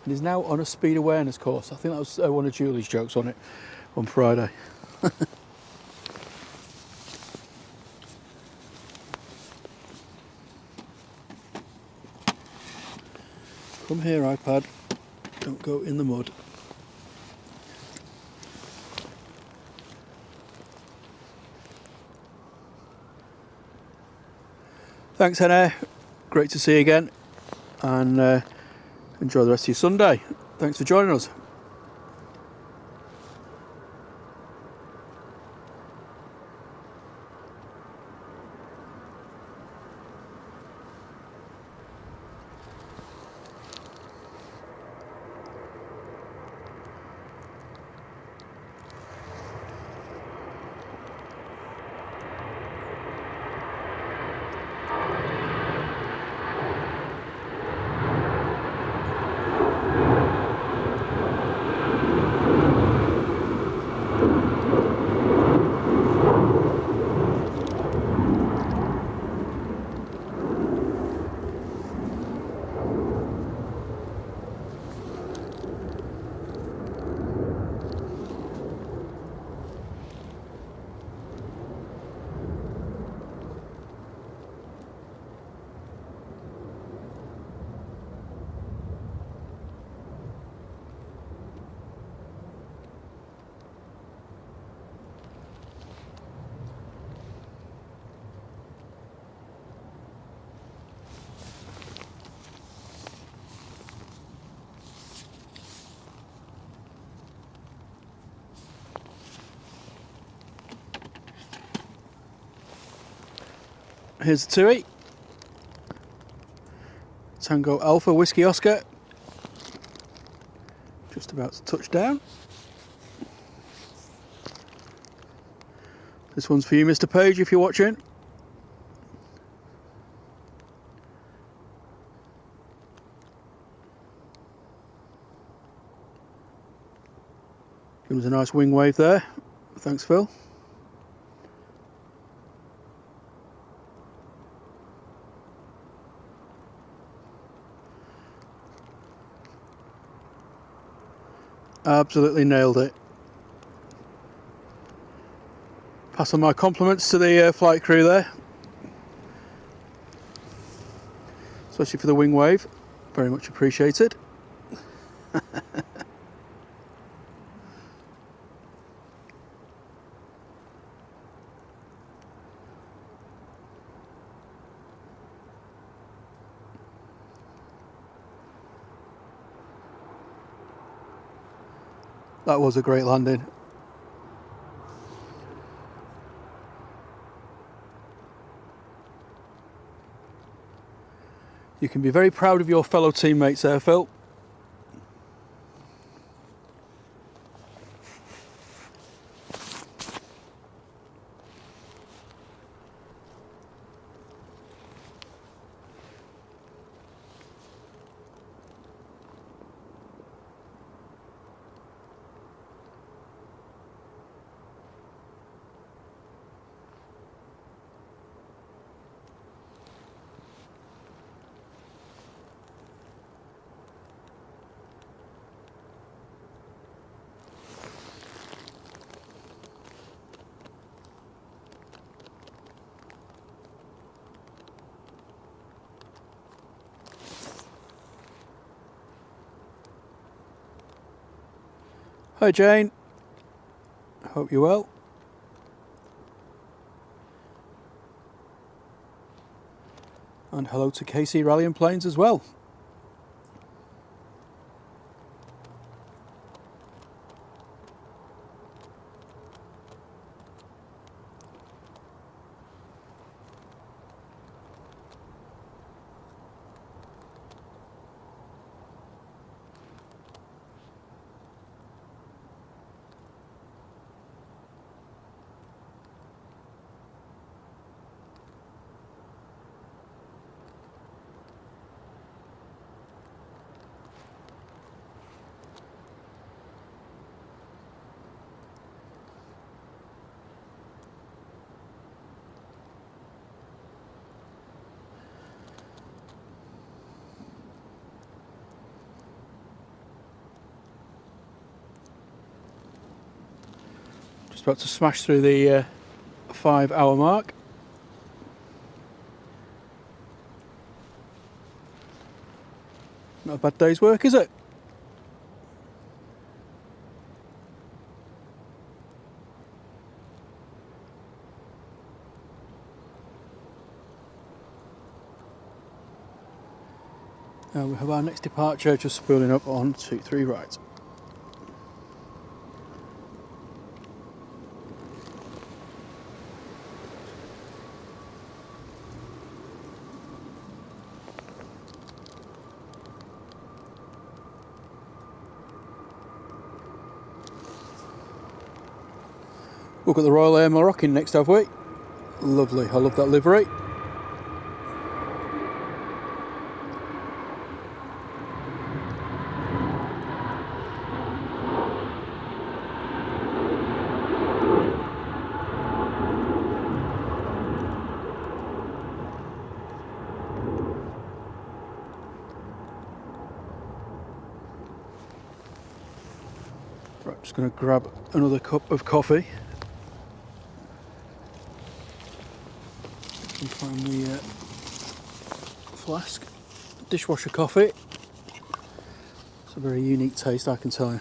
And is now on a speed awareness course. I think that was one of Julie's jokes on it on Friday. Come here, iPad. Don't go in the mud. Thanks, Henna. Great to see you again. And enjoy the rest of your Sunday. Thanks for joining us. Here's the TUI. Tango Alpha Whiskey Oscar. Just about to touch down. This one's for you, Mr. Page, if you're watching. Give us a nice wing wave there. Thanks, Phil. Absolutely nailed it. Pass on my compliments to the flight crew there, especially for the wing wave. Very much appreciated. That was a great landing. You can be very proud of your fellow teammates there, Phil. Hi Jane, hope you're well. And hello to KC Rallying Planes as well. about to smash through the 5 hour mark. Not a bad day's work, is it? Now we have our next departure just spooling up on 23 right. We've got the Royal Air Moroccan next, have we? Lovely, I love that livery. Right, just going to grab another cup of coffee. And find the flask. Dishwasher coffee. It's a very unique taste, I can tell you.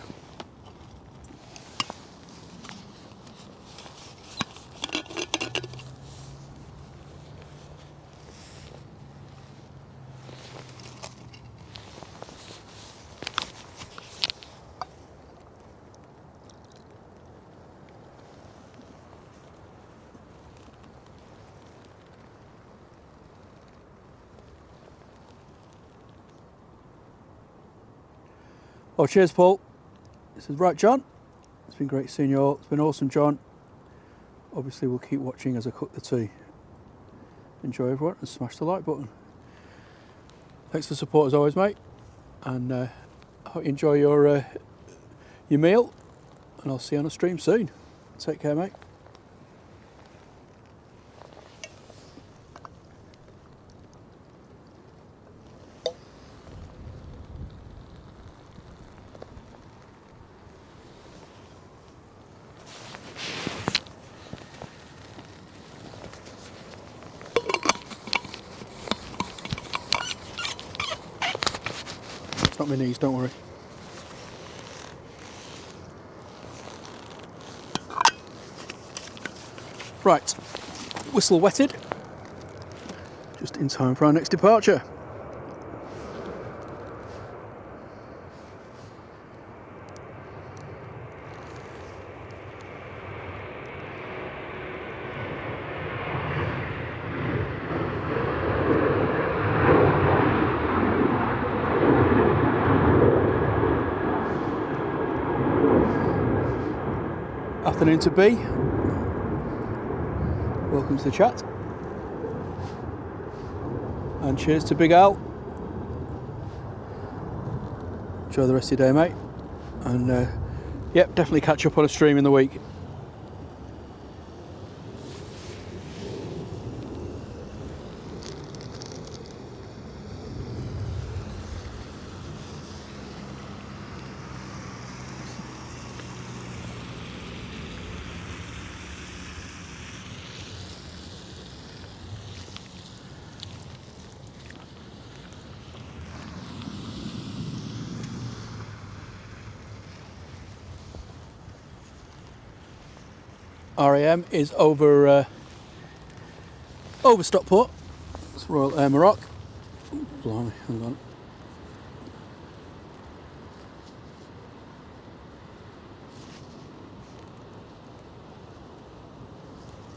Oh, cheers, Paul. This is right, John. It's been great seeing you all. It's been awesome, John. Obviously, we'll keep watching as I cook the tea. Enjoy, everyone, and smash the like button. Thanks for the support as always, mate. And I hope you enjoy your meal. And I'll see you on the stream soon. Take care, mate. It's not my knees, don't worry. Right, whistle wetted. Just in time for our next departure. Afternoon to B. Welcome to the chat. And cheers to Big Al. Enjoy the rest of your day, mate. And yep, definitely catch up on a stream in the week. RAM is over Stockport. It's Royal Air Moroccan. Blimey, hang on.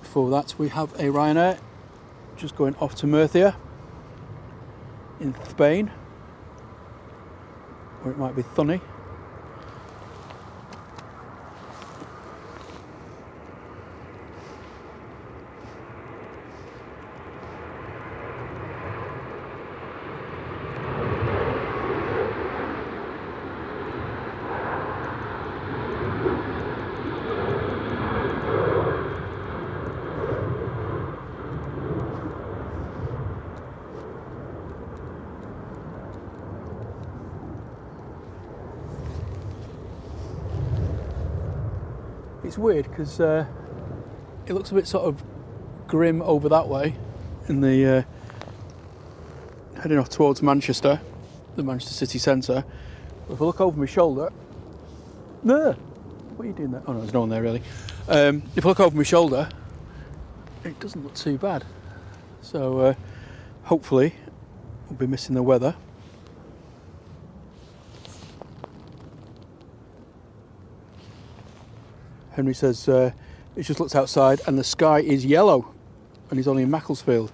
Before that we have a Ryanair just going off to Murcia in Spain, or it might be Thunny. it's weird because it looks a bit sort of grim over that way in the heading off towards Manchester, the Manchester city centre. If I look over my shoulder, no, what are you doing there? Oh no, there's no one there really. If I look over my shoulder, it doesn't look too bad. So hopefully we'll be missing the weather. Henry says he just looked outside and the sky is yellow and he's only in Macclesfield.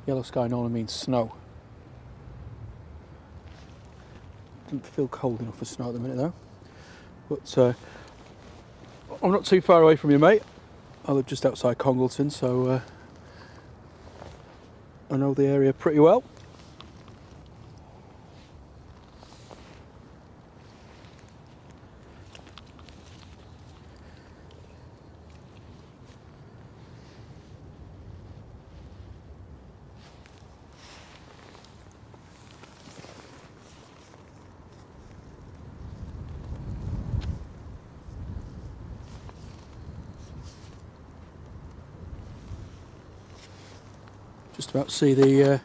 Yellow sky normally means snow. Doesn't feel cold enough for snow at the minute though. But I'm not too far away from you, mate. I live just outside Congleton, so I know the area pretty well. Just about to see the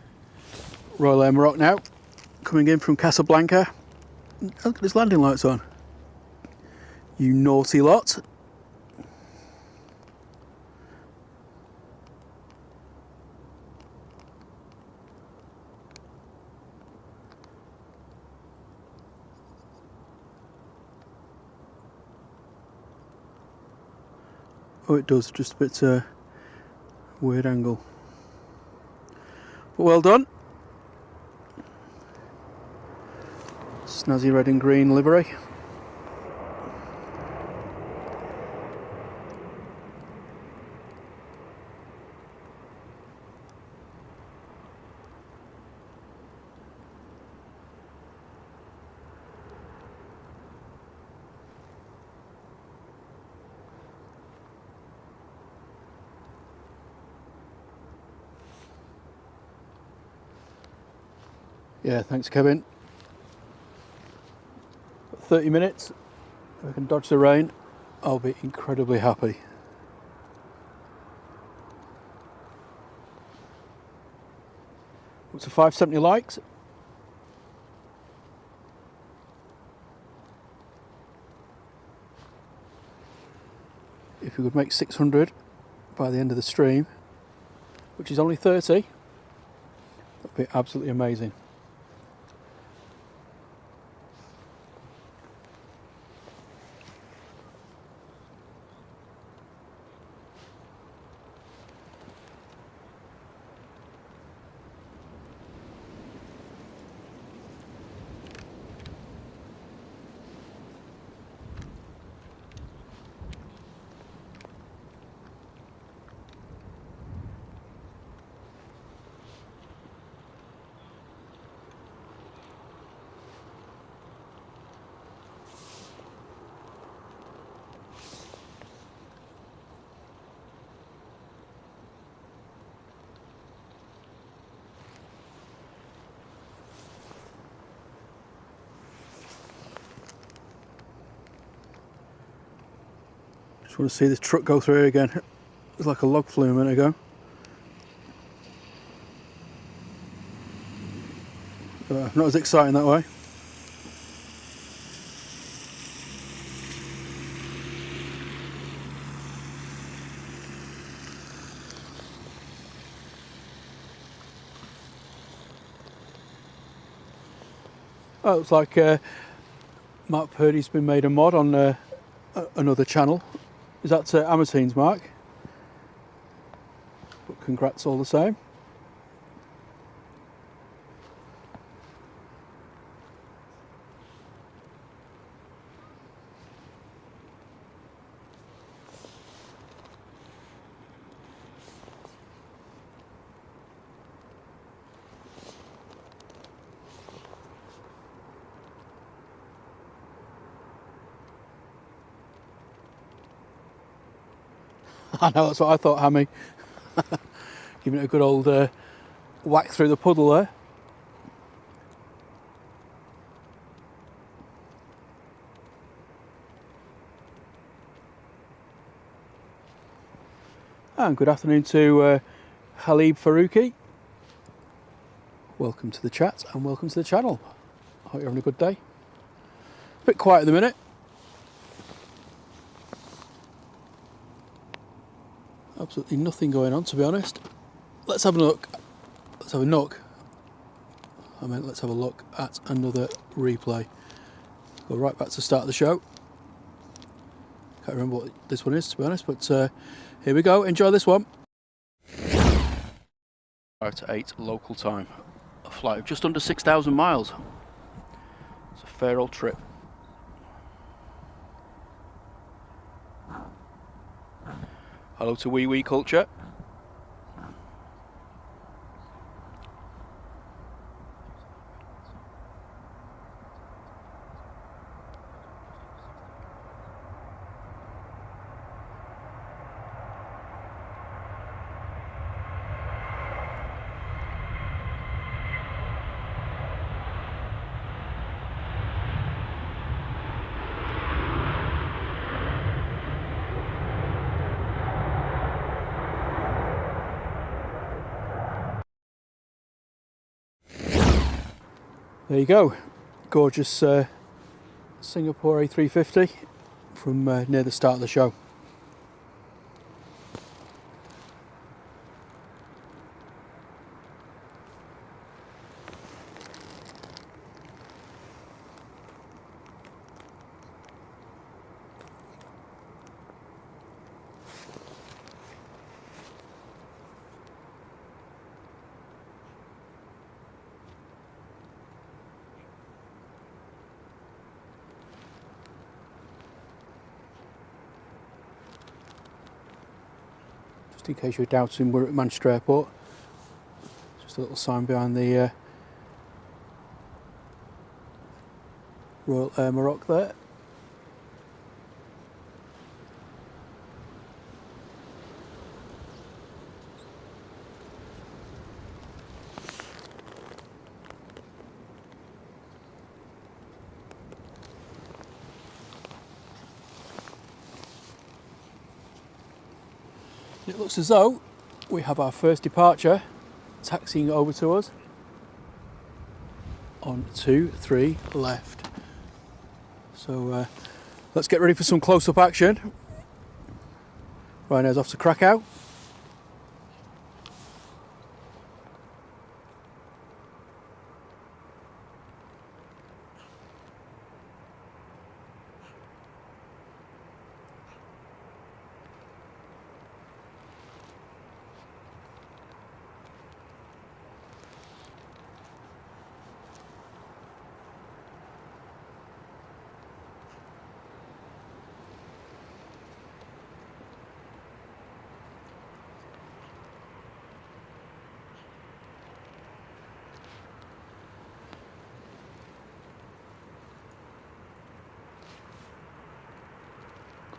Royal Emirates now, coming in from Casablanca. Look at his landing lights on. You naughty lot. Oh, it does, just a bit weird angle. But well done. Snazzy red and green livery. Yeah, thanks Kevin. 30 minutes, if I can dodge the rain, I'll be incredibly happy. What's the 570 likes? If we could make 600 by the end of the stream, which is only 30, that'd be absolutely amazing. Just want to see this truck go through here again. It was like a log flume a minute ago. Not as exciting that way. Oh, it's like Mark Purdy's been made a mod on another channel. Is that Amatines, Mark? But congrats all the same. I know, that's what I thought, Hammy. Giving it a good old whack through the puddle there. And good afternoon to Halib Faruqi. Welcome to the chat and welcome to the channel. I hope you're having a good day. A bit quiet at the minute. Absolutely nothing going on, to be honest. Let's have a look. Let's have a look. Let's have a look at another replay. Go right back to the start of the show. Can't remember what this one is, to be honest, but here we go. Enjoy this one. 5 to 8 local time. A flight of just under 6,000 miles. It's a fair old trip. Hello to Wee Wee Culture. There you go. Gorgeous Singapore A350 from near the start of the show. In case you're doubting, we're at Manchester Airport. Just a little sign behind the Royal Air Maroc there. It looks as though we have our first departure taxiing over to us on 2-3 left. So let's get ready for some close-up action. Ryanair's off to Krakow.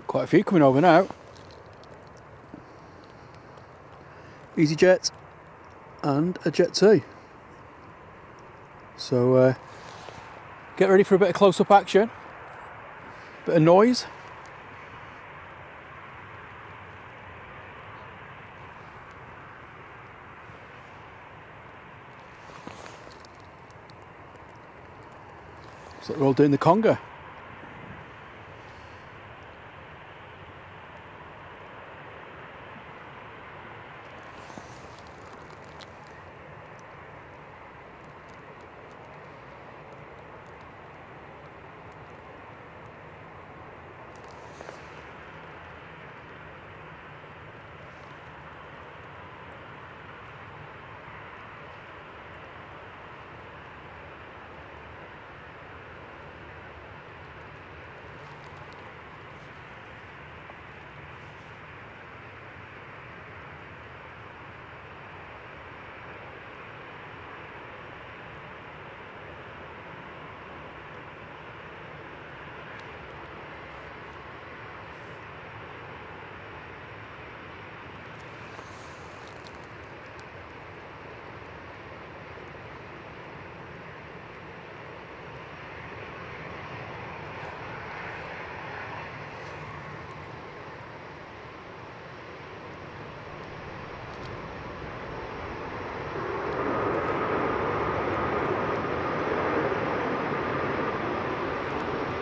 Quite a few coming over now. EasyJet and a Jet 2. So get ready for a bit of close-up action, bit of noise. Looks like we're all doing the conga.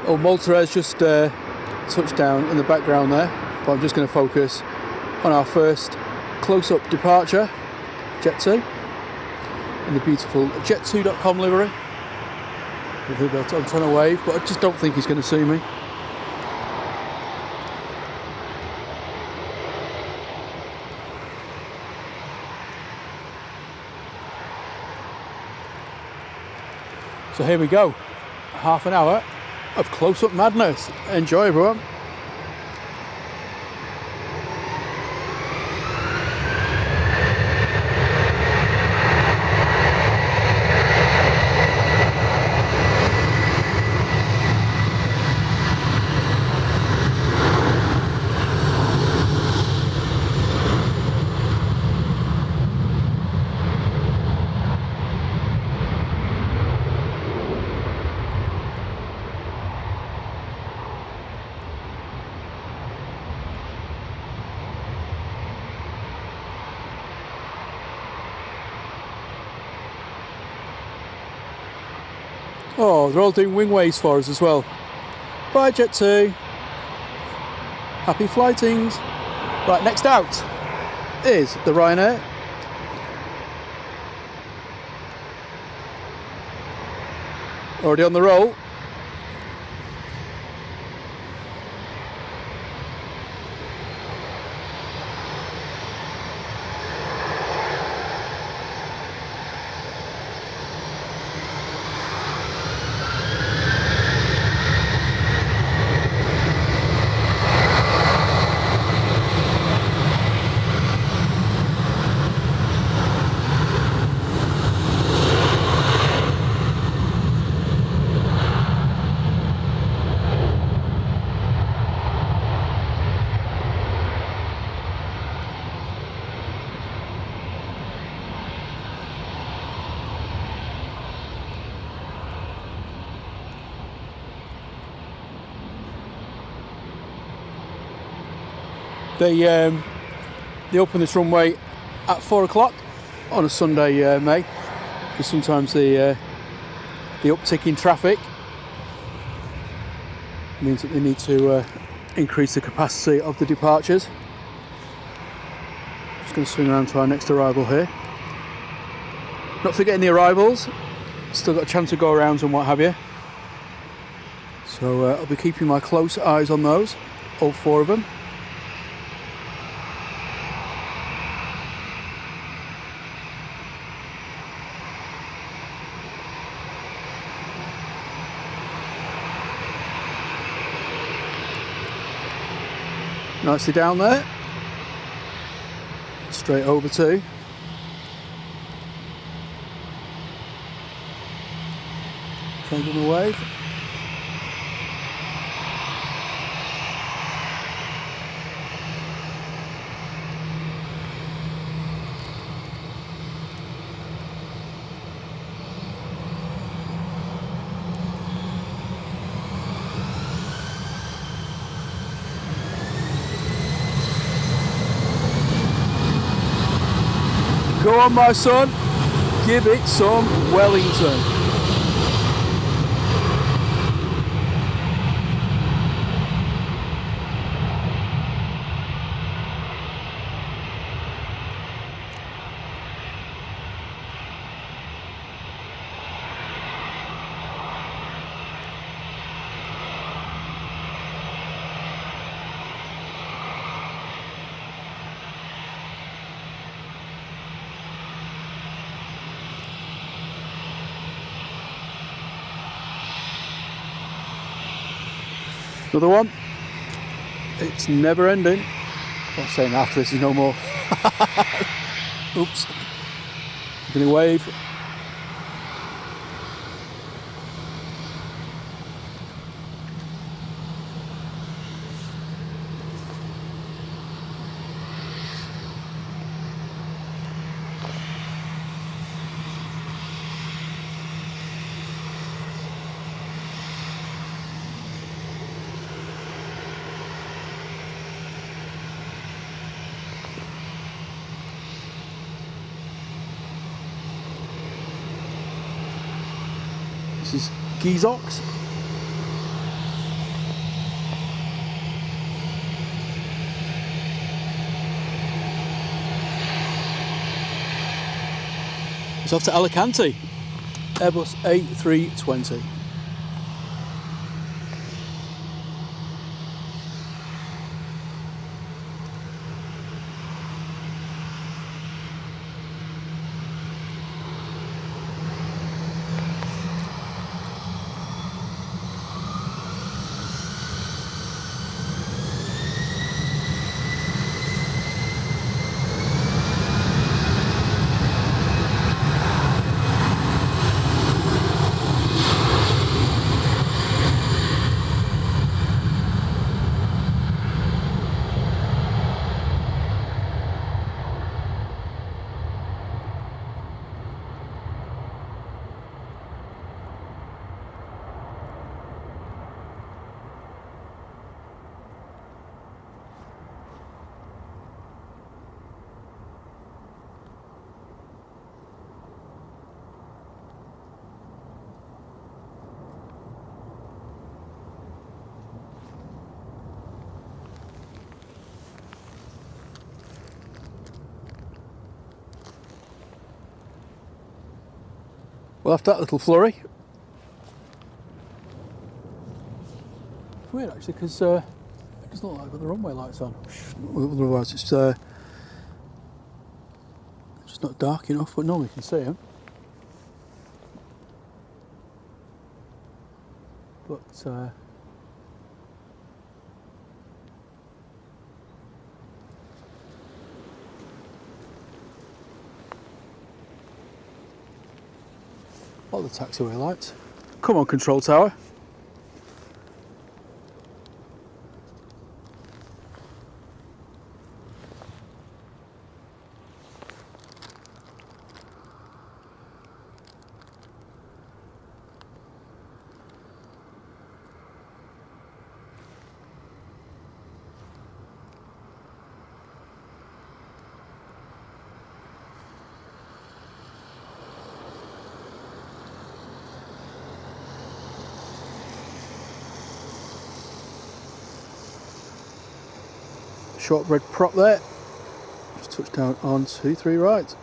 Oh, Malta has just touched down in the background there, but I'm just going to focus on our first close-up departure, Jet 2, in the beautiful jet2.com livery. I'm trying to wave, but I just don't think he's going to see me. So here we go, half an hour of close-up madness. Enjoy, everyone. Oh, they're all doing wing waves for us as well. Bye, Jet 2. Happy flightings. Right, next out is the Ryanair. Already on the roll. They open this runway at 4 o'clock on a Sunday, May, because sometimes the uptick in traffic means that they need to increase the capacity of the departures. Just going to swing around to our next arrival here. Not forgetting the arrivals, still got a chance to go around and what have you. So I'll be keeping my close eyes on those, all 4 of them. Nicely down there, straight over to try and give them a wave. Go on, my son, give it some Wellington. Another one. It's never ending. I'm saying after this is no more. Oops. I'm gonna wave. This is Geezox. It's off to Alicante, Airbus A320. Well, after that little flurry, it's weird actually because it doesn't look like I've got the runway lights on. Otherwise, it's just not dark enough, but normally you can see them. But all the taxiway lights. Come on, control tower. Shortbread prop there. Just touch down on 23 right.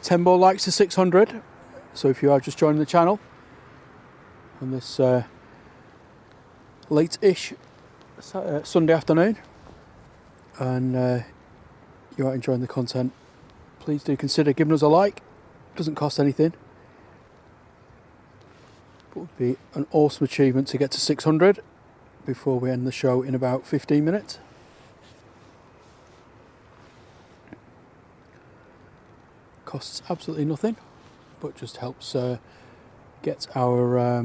Ten more likes to 600. So if you are just joining the channel on this late-ish Sunday afternoon and you are enjoying the content, please do consider giving us a like. It doesn't cost anything, but it would be an awesome achievement to get to 600 before we end the show in about 15 minutes. Costs absolutely nothing, but just helps get our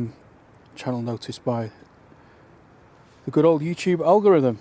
channel noticed by the good old YouTube algorithm.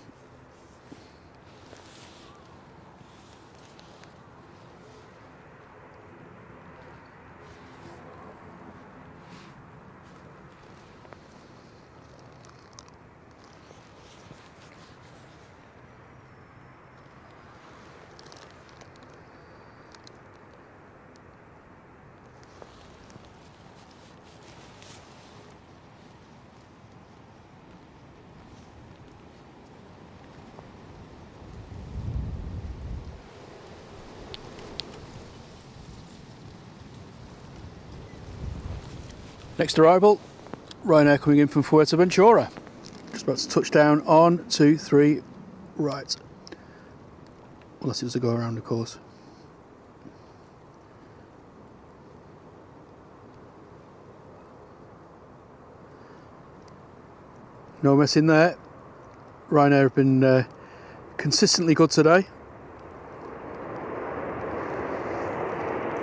Next arrival, Ryanair coming in from Fuerteventura. Just about to touch down on 23 right. Unless it was a go around, of course. No messing there. Ryanair have been consistently good today.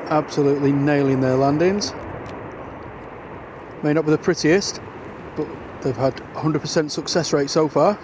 absolutely nailing their landings. May not be the prettiest, but they've had 100% success rate so far.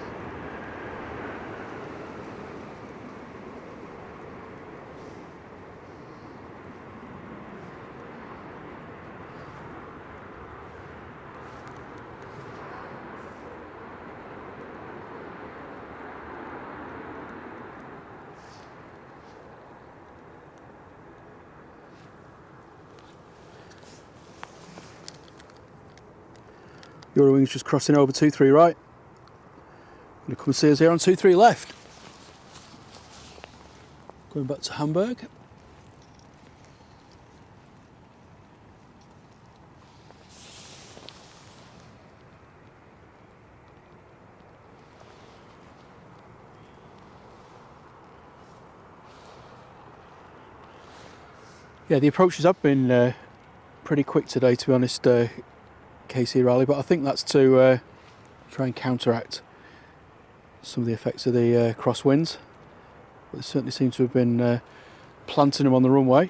Eurowings just crossing over 23 right. Gonna come and see us here on 23 left. Going back to Hamburg. Yeah, the approaches have been pretty quick today, to be honest, KC Rally, but I think that's to try and counteract some of the effects of the crosswinds. But they certainly seem to have been planting them on the runway.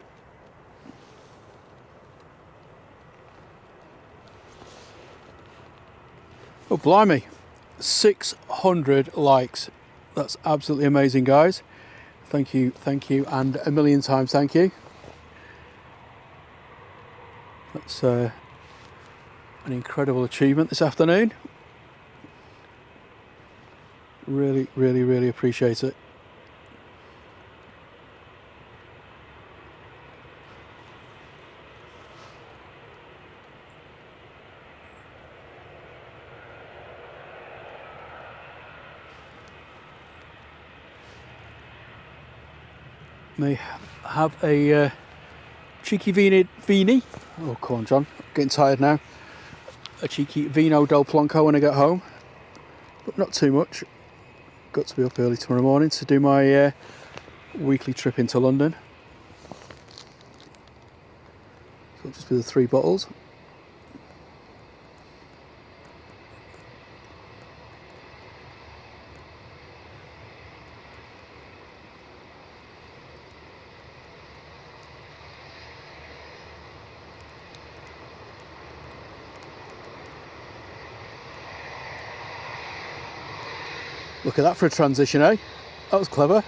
Oh blimey, 600 likes. That's absolutely amazing, guys. Thank you, and a million times thank you. That's an incredible achievement this afternoon. Really, really, really appreciate it. May have a cheeky vini. Oh, come on, John. I'm getting tired now. A cheeky vino del Plonco when I get home, but not too much. Got to be up early tomorrow morning to do my weekly trip into London. So it'll just be the 3 bottles. Look at that for a transition, eh? That was clever.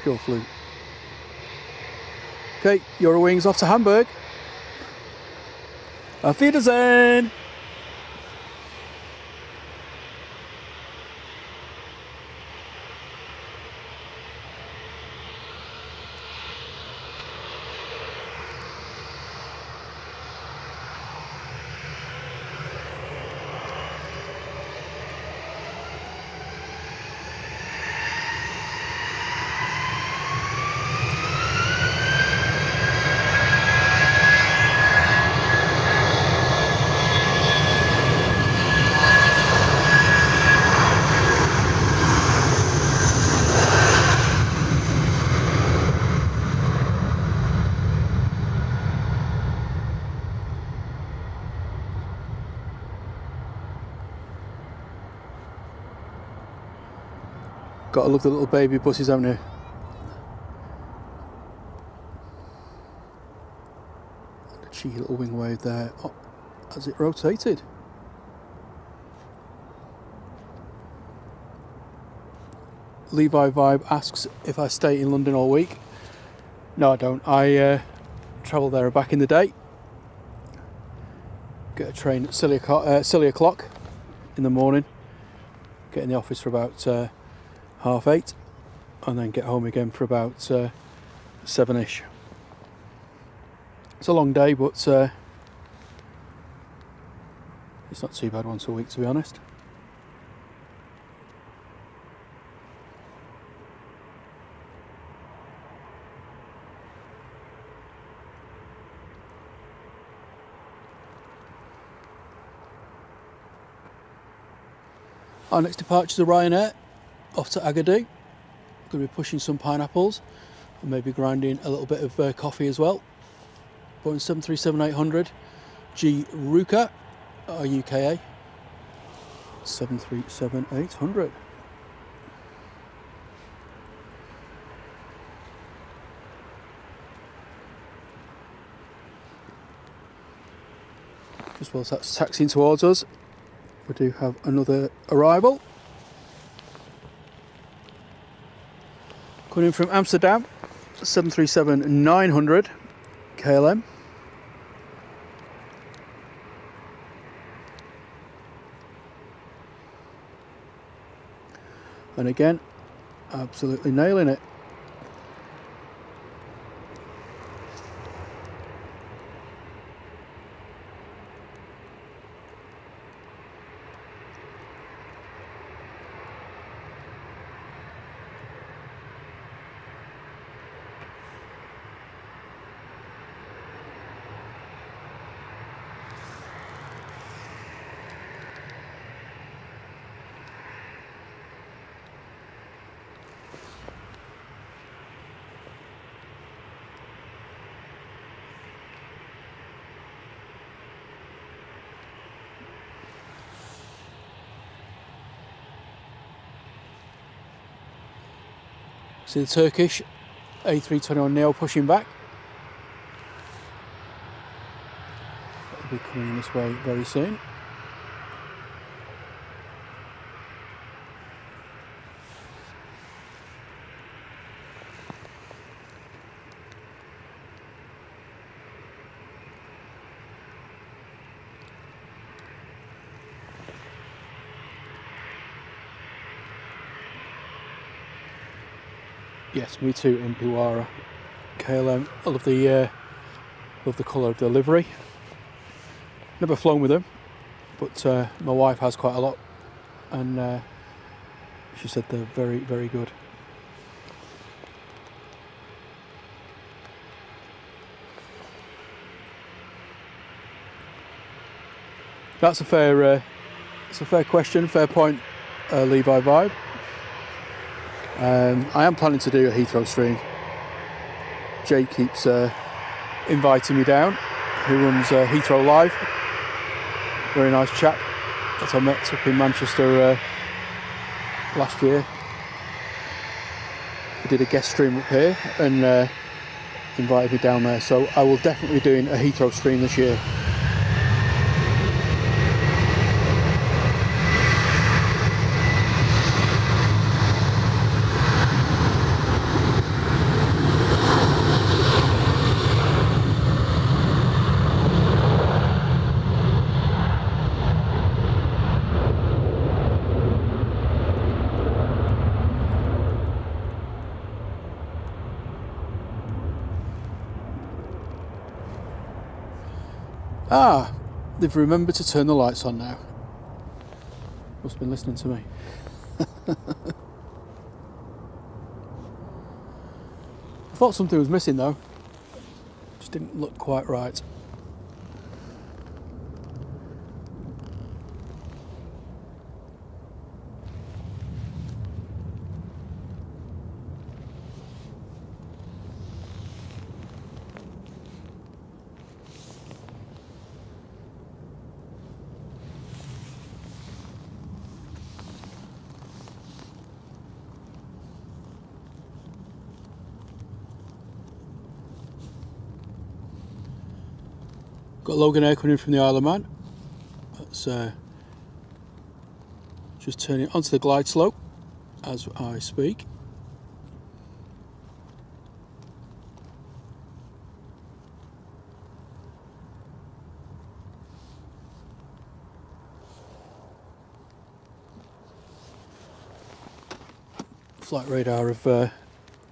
Pure fluke. Okay, Eurowings off to Hamburg. Auf Wiedersehen! Gotta love the little baby buses, haven't you? And a cheeky little wing wave there. Oh, as it rotated. Levi Vibe asks if I stay in London all week. No, I don't. I travel there back in the day. Get a train at silly o'clock in the morning. Get in the office for about 8:30, and then get home again for about 7ish. It's a long day, but it's not too bad once a week, to be honest. Our next departure is the Ryanair, off to Agadir. Going to be pushing some pineapples and maybe grinding a little bit of coffee as well. Boeing 737-800 G Ruka, UKA 737-800. as well as that's taxiing towards us. We do have another arrival. Coming in from Amsterdam, 737-900 KLM. And again, absolutely nailing it. See the Turkish A321neo pushing back. It'll be coming this way very soon. Yes, me too in Piwara. KLM, I love the colour of the livery. Never flown with them, but my wife has quite a lot, and she said they're very, very good. That's a fair, it's a fair question, fair point, Levi Vibe. I am planning to do a Heathrow stream. Jay keeps inviting me down, who runs Heathrow Live. Very nice chap that I met up in Manchester last year. He did a guest stream up here and invited me down there, so I will definitely be doing a Heathrow stream this year. Ah, they've remembered to turn the lights on now. Must have been listening to me. I thought something was missing though. Just didn't look quite right. Got Logan Air coming in from the Isle of Man. That's just turning onto the glide slope as I speak. Flight Radar have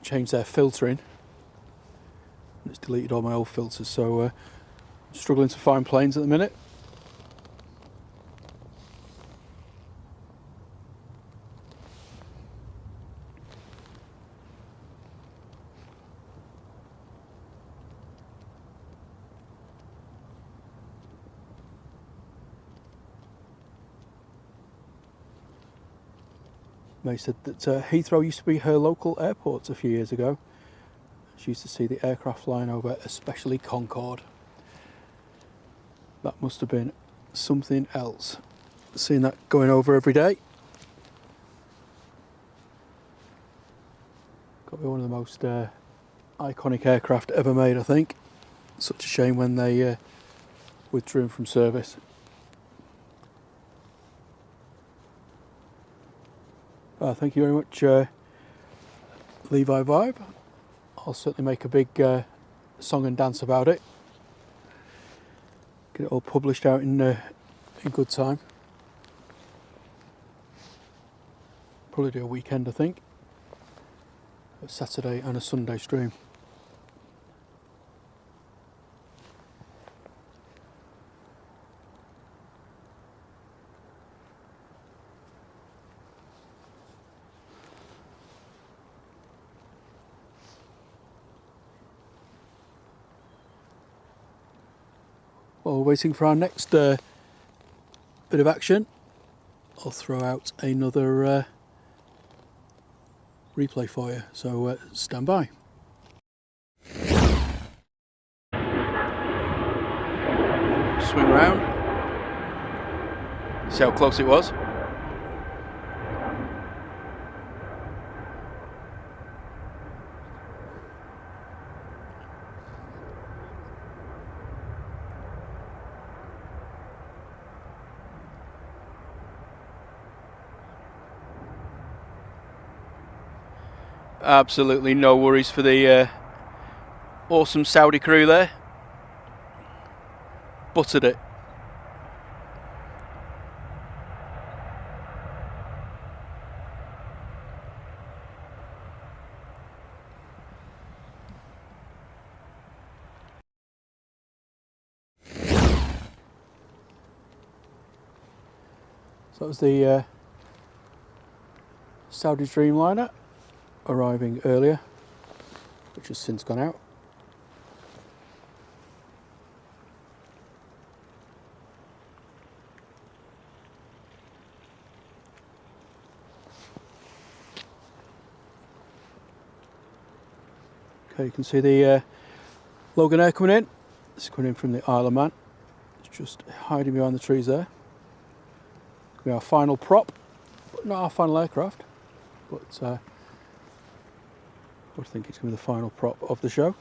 changed their filtering. It's deleted all my old filters, so struggling to find planes at the minute. May said that Heathrow used to be her local airport a few years ago. She used to see the aircraft flying over, especially Concorde. That must have been something else. Seeing that going over every day. Got to be one of the most iconic aircraft ever made, I think. Such a shame when they withdrew from service. Thank you very much, Levi Vibe. I'll certainly make a big song and dance about it. Get it all published out in good time. Probably do a weekend, I think. A Saturday and a Sunday stream. While we're waiting for our next bit of action, I'll throw out another replay for you, so stand by. Swing round. See how close it was. Absolutely no worries for the awesome Saudi crew there. Buttered it. So that was the Saudi Dreamliner arriving earlier, which has since gone out. Okay, you can see the Logan Air coming in. It's coming in from the Isle of Man. It's just hiding behind the trees there. Could be our final prop, but not our final aircraft. But I think it's going to be the final prop of the show.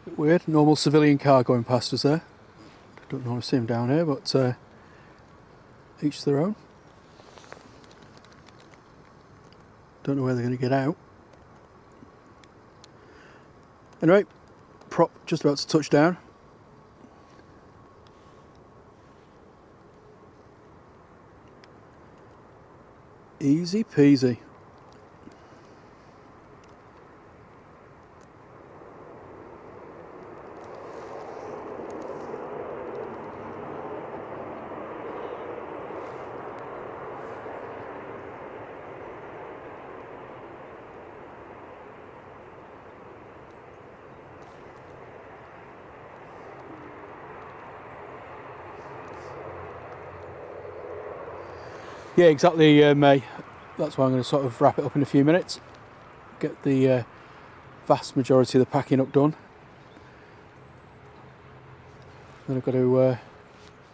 Bit weird, normal civilian car going past us there. Don't normally see them down here, but each to their own. Don't know where they're going to get out. Anyway, prop just about to touch down. Easy peasy. Yeah, exactly, May. That's why I'm going to sort of wrap it up in a few minutes. Get the vast majority of the packing up done. Then I've got to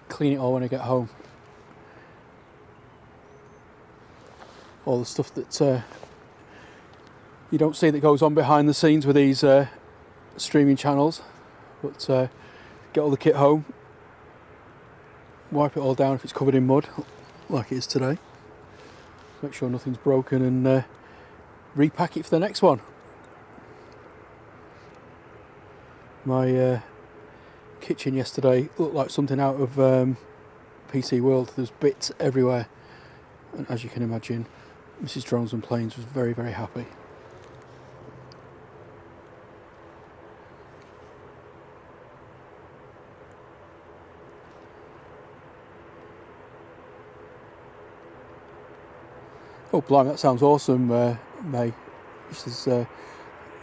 clean it all when I get home. All the stuff that you don't see that goes on behind the scenes with these streaming channels. But get all the kit home, wipe it all down if it's covered in mud, like it is today. Make sure nothing's broken and repack it for the next one. My kitchen yesterday looked like something out of PC World. There's bits everywhere, and as you can imagine, Mrs. Drones and Planes was very, very happy. Oh blimey, that sounds awesome, May. She says the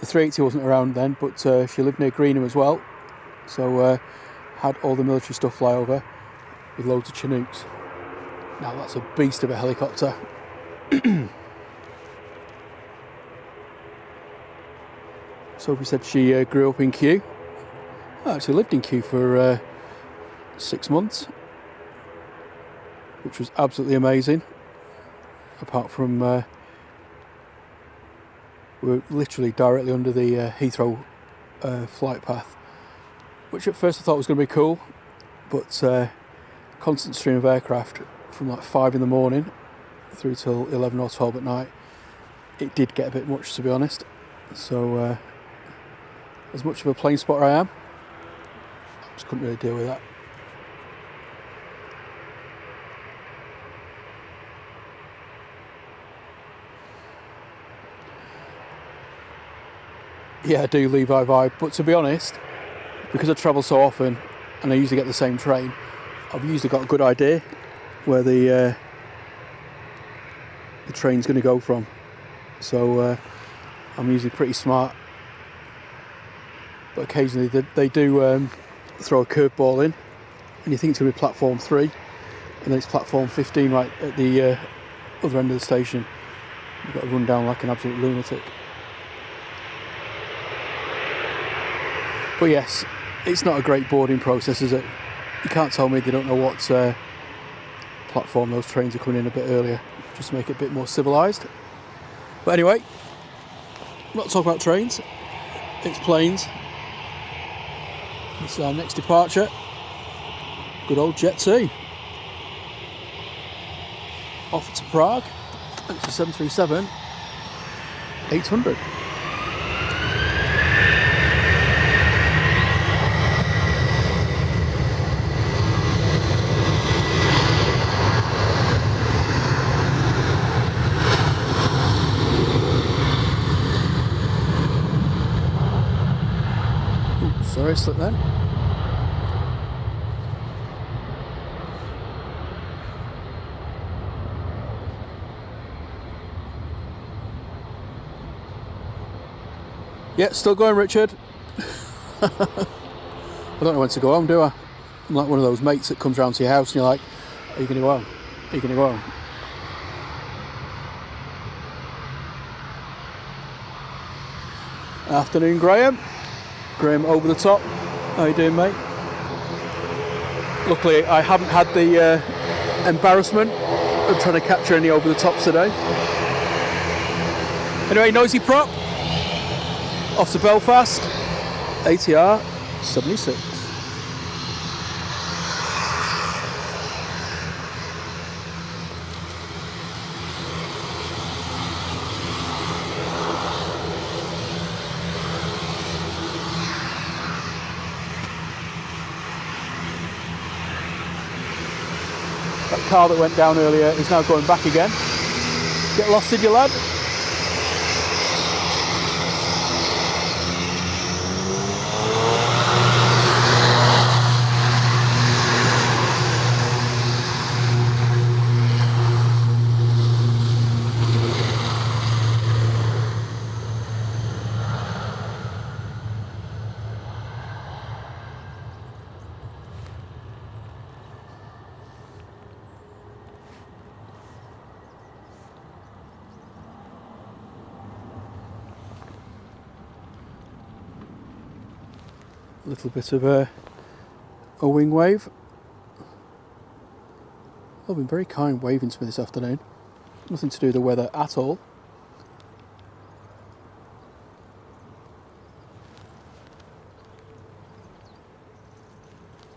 380 wasn't around then, but she lived near Greenham as well, so had all the military stuff fly over with loads of Chinooks. Now that's a beast of a helicopter. Sophie said she grew up in Kew. I actually lived in Kew for 6 months, which was absolutely amazing. Apart from we're literally directly under the Heathrow flight path, which at first I thought was going to be cool, but constant stream of aircraft from like 5 in the morning through till 11 or 12 at night, it did get a bit much, to be honest. So as much of a plane spotter I am, I just couldn't really deal with that. Yeah, I do Levi vibe, but to be honest, because I travel so often and I usually get the same train, I've usually got a good idea where the train's going to go from. So I'm usually pretty smart. But occasionally they do throw a curveball in, and you think it's going to be platform 3, and then it's platform 15 right at the other end of the station. You've got to run down like an absolute lunatic. But yes, it's not a great boarding process, is it? You can't tell me they don't know what platform those trains are coming in a bit earlier, just to make it a bit more civilised. But anyway, I'm not talking about trains, it's planes. This is our next departure. Good old Jet 2. Off to Prague. It's a 737-800. Sorry, slipped then. Yeah, still going, Richard. I don't know when to go home, do I? I'm like one of those mates that comes round to your house and you're like, are you going to go home? Are you going to go home? Afternoon, Graham. Graham over the top. How you doing, mate? Luckily, I haven't had the embarrassment of trying to capture any over the tops today. Anyway, noisy prop. Off to Belfast. ATR 76. That car that went down earlier is now going back again. Get lost, did you, lad? A little bit of a wing wave. They've been very kind waving to me this afternoon. Nothing to do with the weather at all.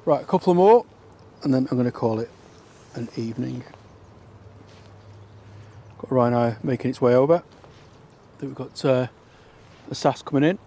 Right, a couple more and then I'm going to call it an evening. Got Ryanair making its way over. I think we've got a SAS coming in.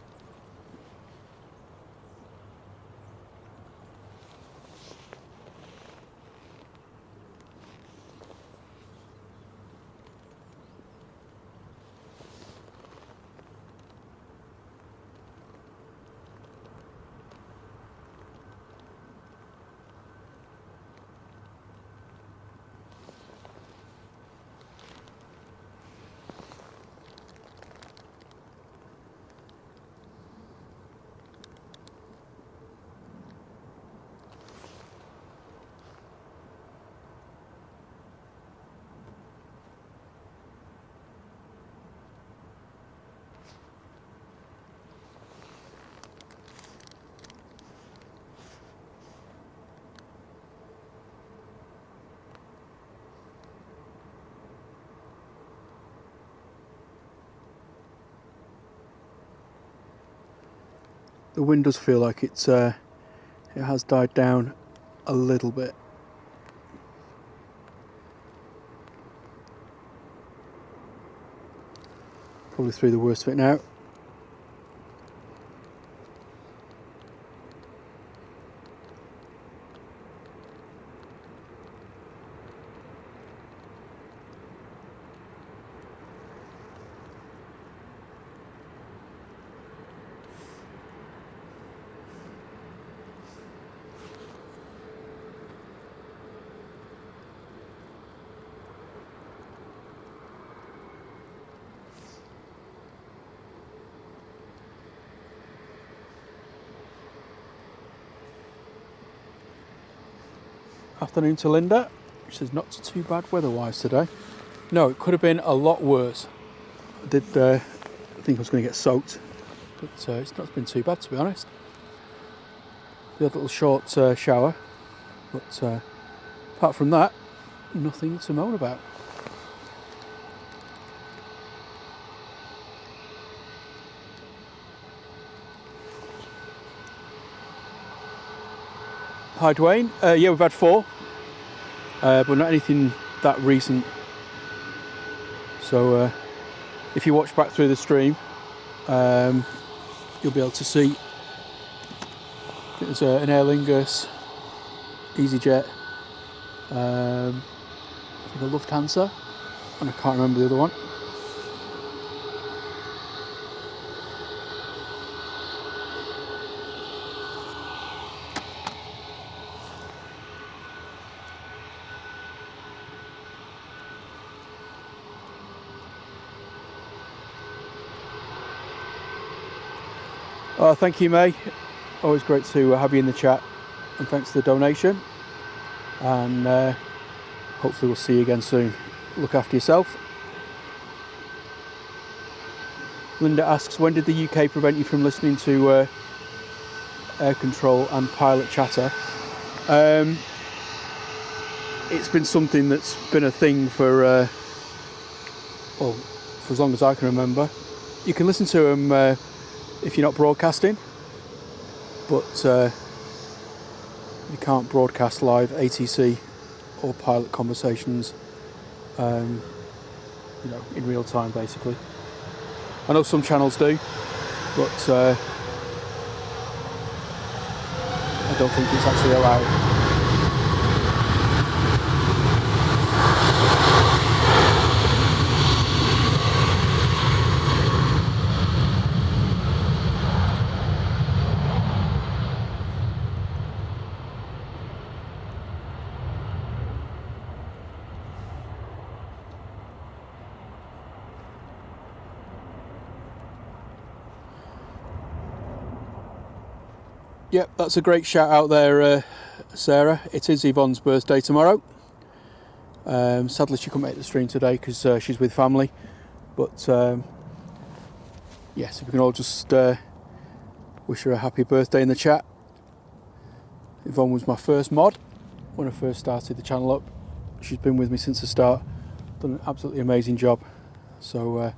the wind does feel like it has died down a little bit. Probably through the worst of it now. Afternoon to Linda. She says not too bad weather-wise today. No, it could have been a lot worse. I did think I was going to get soaked, but it's not been too bad, to be honest. The odd little short shower, but apart from that, nothing to moan about. Hi Dwayne, yeah, we've had 4, but not anything that recent. So if you watch back through the stream, you'll be able to see there's an Aer Lingus, EasyJet, I think a Lufthansa, and I can't remember the other one. Oh, thank you, May. Always great to have you in the chat, and thanks for the donation. And hopefully we'll see you again soon. Look after yourself. Linda asks, when did the UK prevent you from listening to air control and pilot chatter? It's been something that's been a thing for, well, for as long as I can remember. You can listen to them if you're not broadcasting, but you can't broadcast live ATC or pilot conversations, you know, in real time, basically. I know some channels do, but I don't think it's actually allowed. Yep, that's a great shout out there, Sarah. It is Yvonne's birthday tomorrow. Sadly she couldn't make the stream today because she's with family. But yes, if we can all just wish her a happy birthday in the chat. Yvonne was my first mod when I first started the channel up. She's been with me since the start. Done an absolutely amazing job. So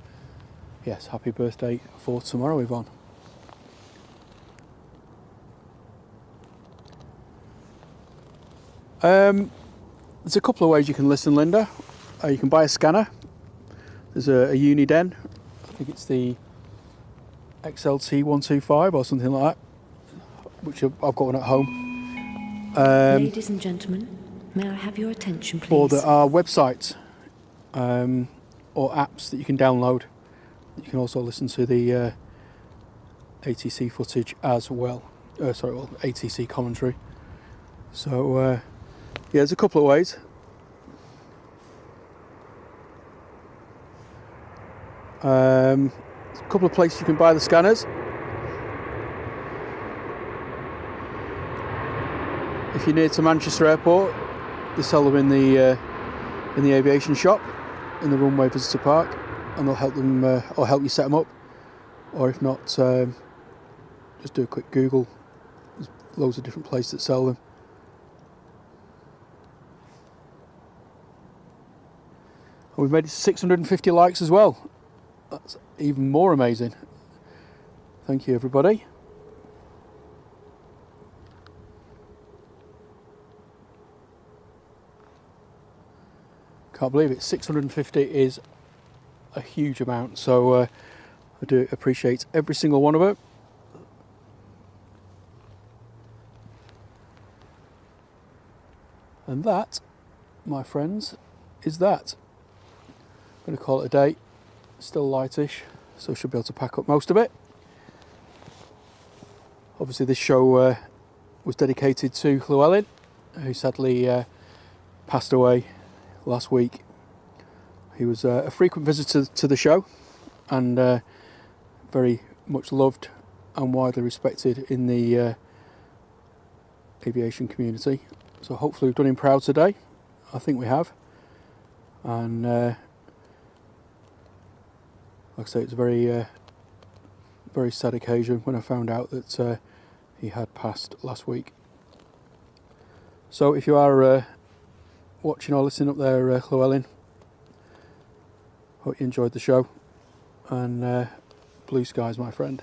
yes, happy birthday for tomorrow, Yvonne. There's a couple of ways you can listen, Linda. You can buy a scanner. There's a Uniden. I think it's the XLT125 or something like that, which I've got one at home. Ladies and gentlemen, may I have your attention, please? Or there are websites or apps that you can download. You can also listen to the ATC footage as well. Sorry, well, ATC commentary. So yeah, there's a couple of ways. There's a couple of places you can buy the scanners. If you're near to Manchester Airport, they sell them in the aviation shop in the runway visitor park, and they'll help them or help you set them up. Or if not, just do a quick Google. There's loads of different places that sell them. And we've made it to 650 likes as well. That's even more amazing. Thank you, everybody. Can't believe it. 650 is a huge amount, so I do appreciate every single one of them. And that, my friends, is that. I'm going to call it a day. Still lightish, so I should be able to pack up most of it. Obviously this show was dedicated to Llewellyn, who sadly passed away last week. He was a frequent visitor to the show and very much loved and widely respected in the aviation community. So hopefully we've done him proud today. I think we have. And like I say, it's a very sad occasion when I found out that he had passed last week. So if you are watching or listening up there, Llewellyn, hope you enjoyed the show, and blue skies, my friend.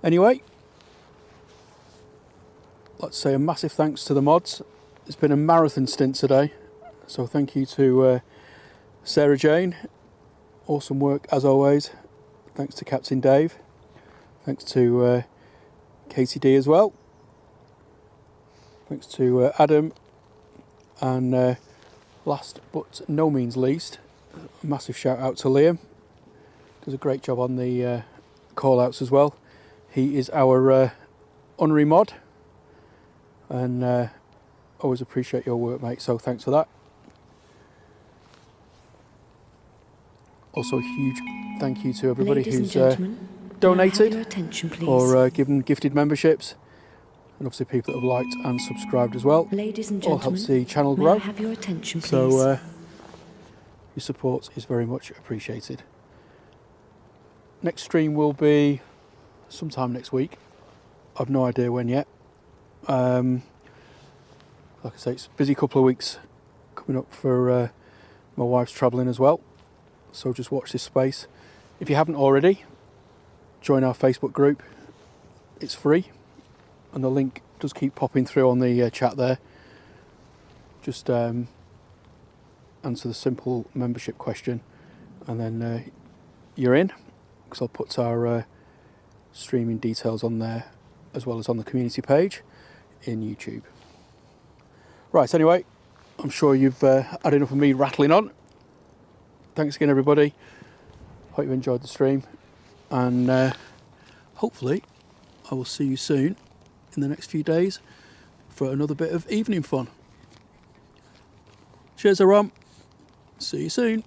Anyway, let's say a massive thanks to the mods. It's been a marathon stint today, so thank you to Sarah Jane. Awesome work as always. Thanks to Captain Dave. Thanks to Katie D as well. Thanks to Adam. And last but no means least, a massive shout out to Liam. Does a great job on the call outs as well. He is our honorary mod, and always appreciate your work, mate, so thanks for that. Also a huge thank you to everybody who's donated or given gifted memberships, and obviously people that have liked and subscribed as well. Ladies and all gentlemen, helps the channel may grow. I have your attention, please? So your support is very much appreciated. Next stream will be sometime next week. I've no idea when yet. Like I say, it's a busy couple of weeks coming up for my wife's travelling as well. So just watch this space. If you haven't already, join our Facebook group. It's free, and the link does keep popping through on the chat there. Just answer the simple membership question, and then you're in, because I'll put our streaming details on there, as well as on the community page in YouTube. Right, anyway, I'm sure you've had enough of me rattling on. Thanks again, everybody. Hope you enjoyed the stream, and hopefully I will see you soon in the next few days for another bit of evening fun. Cheers, everyone. See you soon.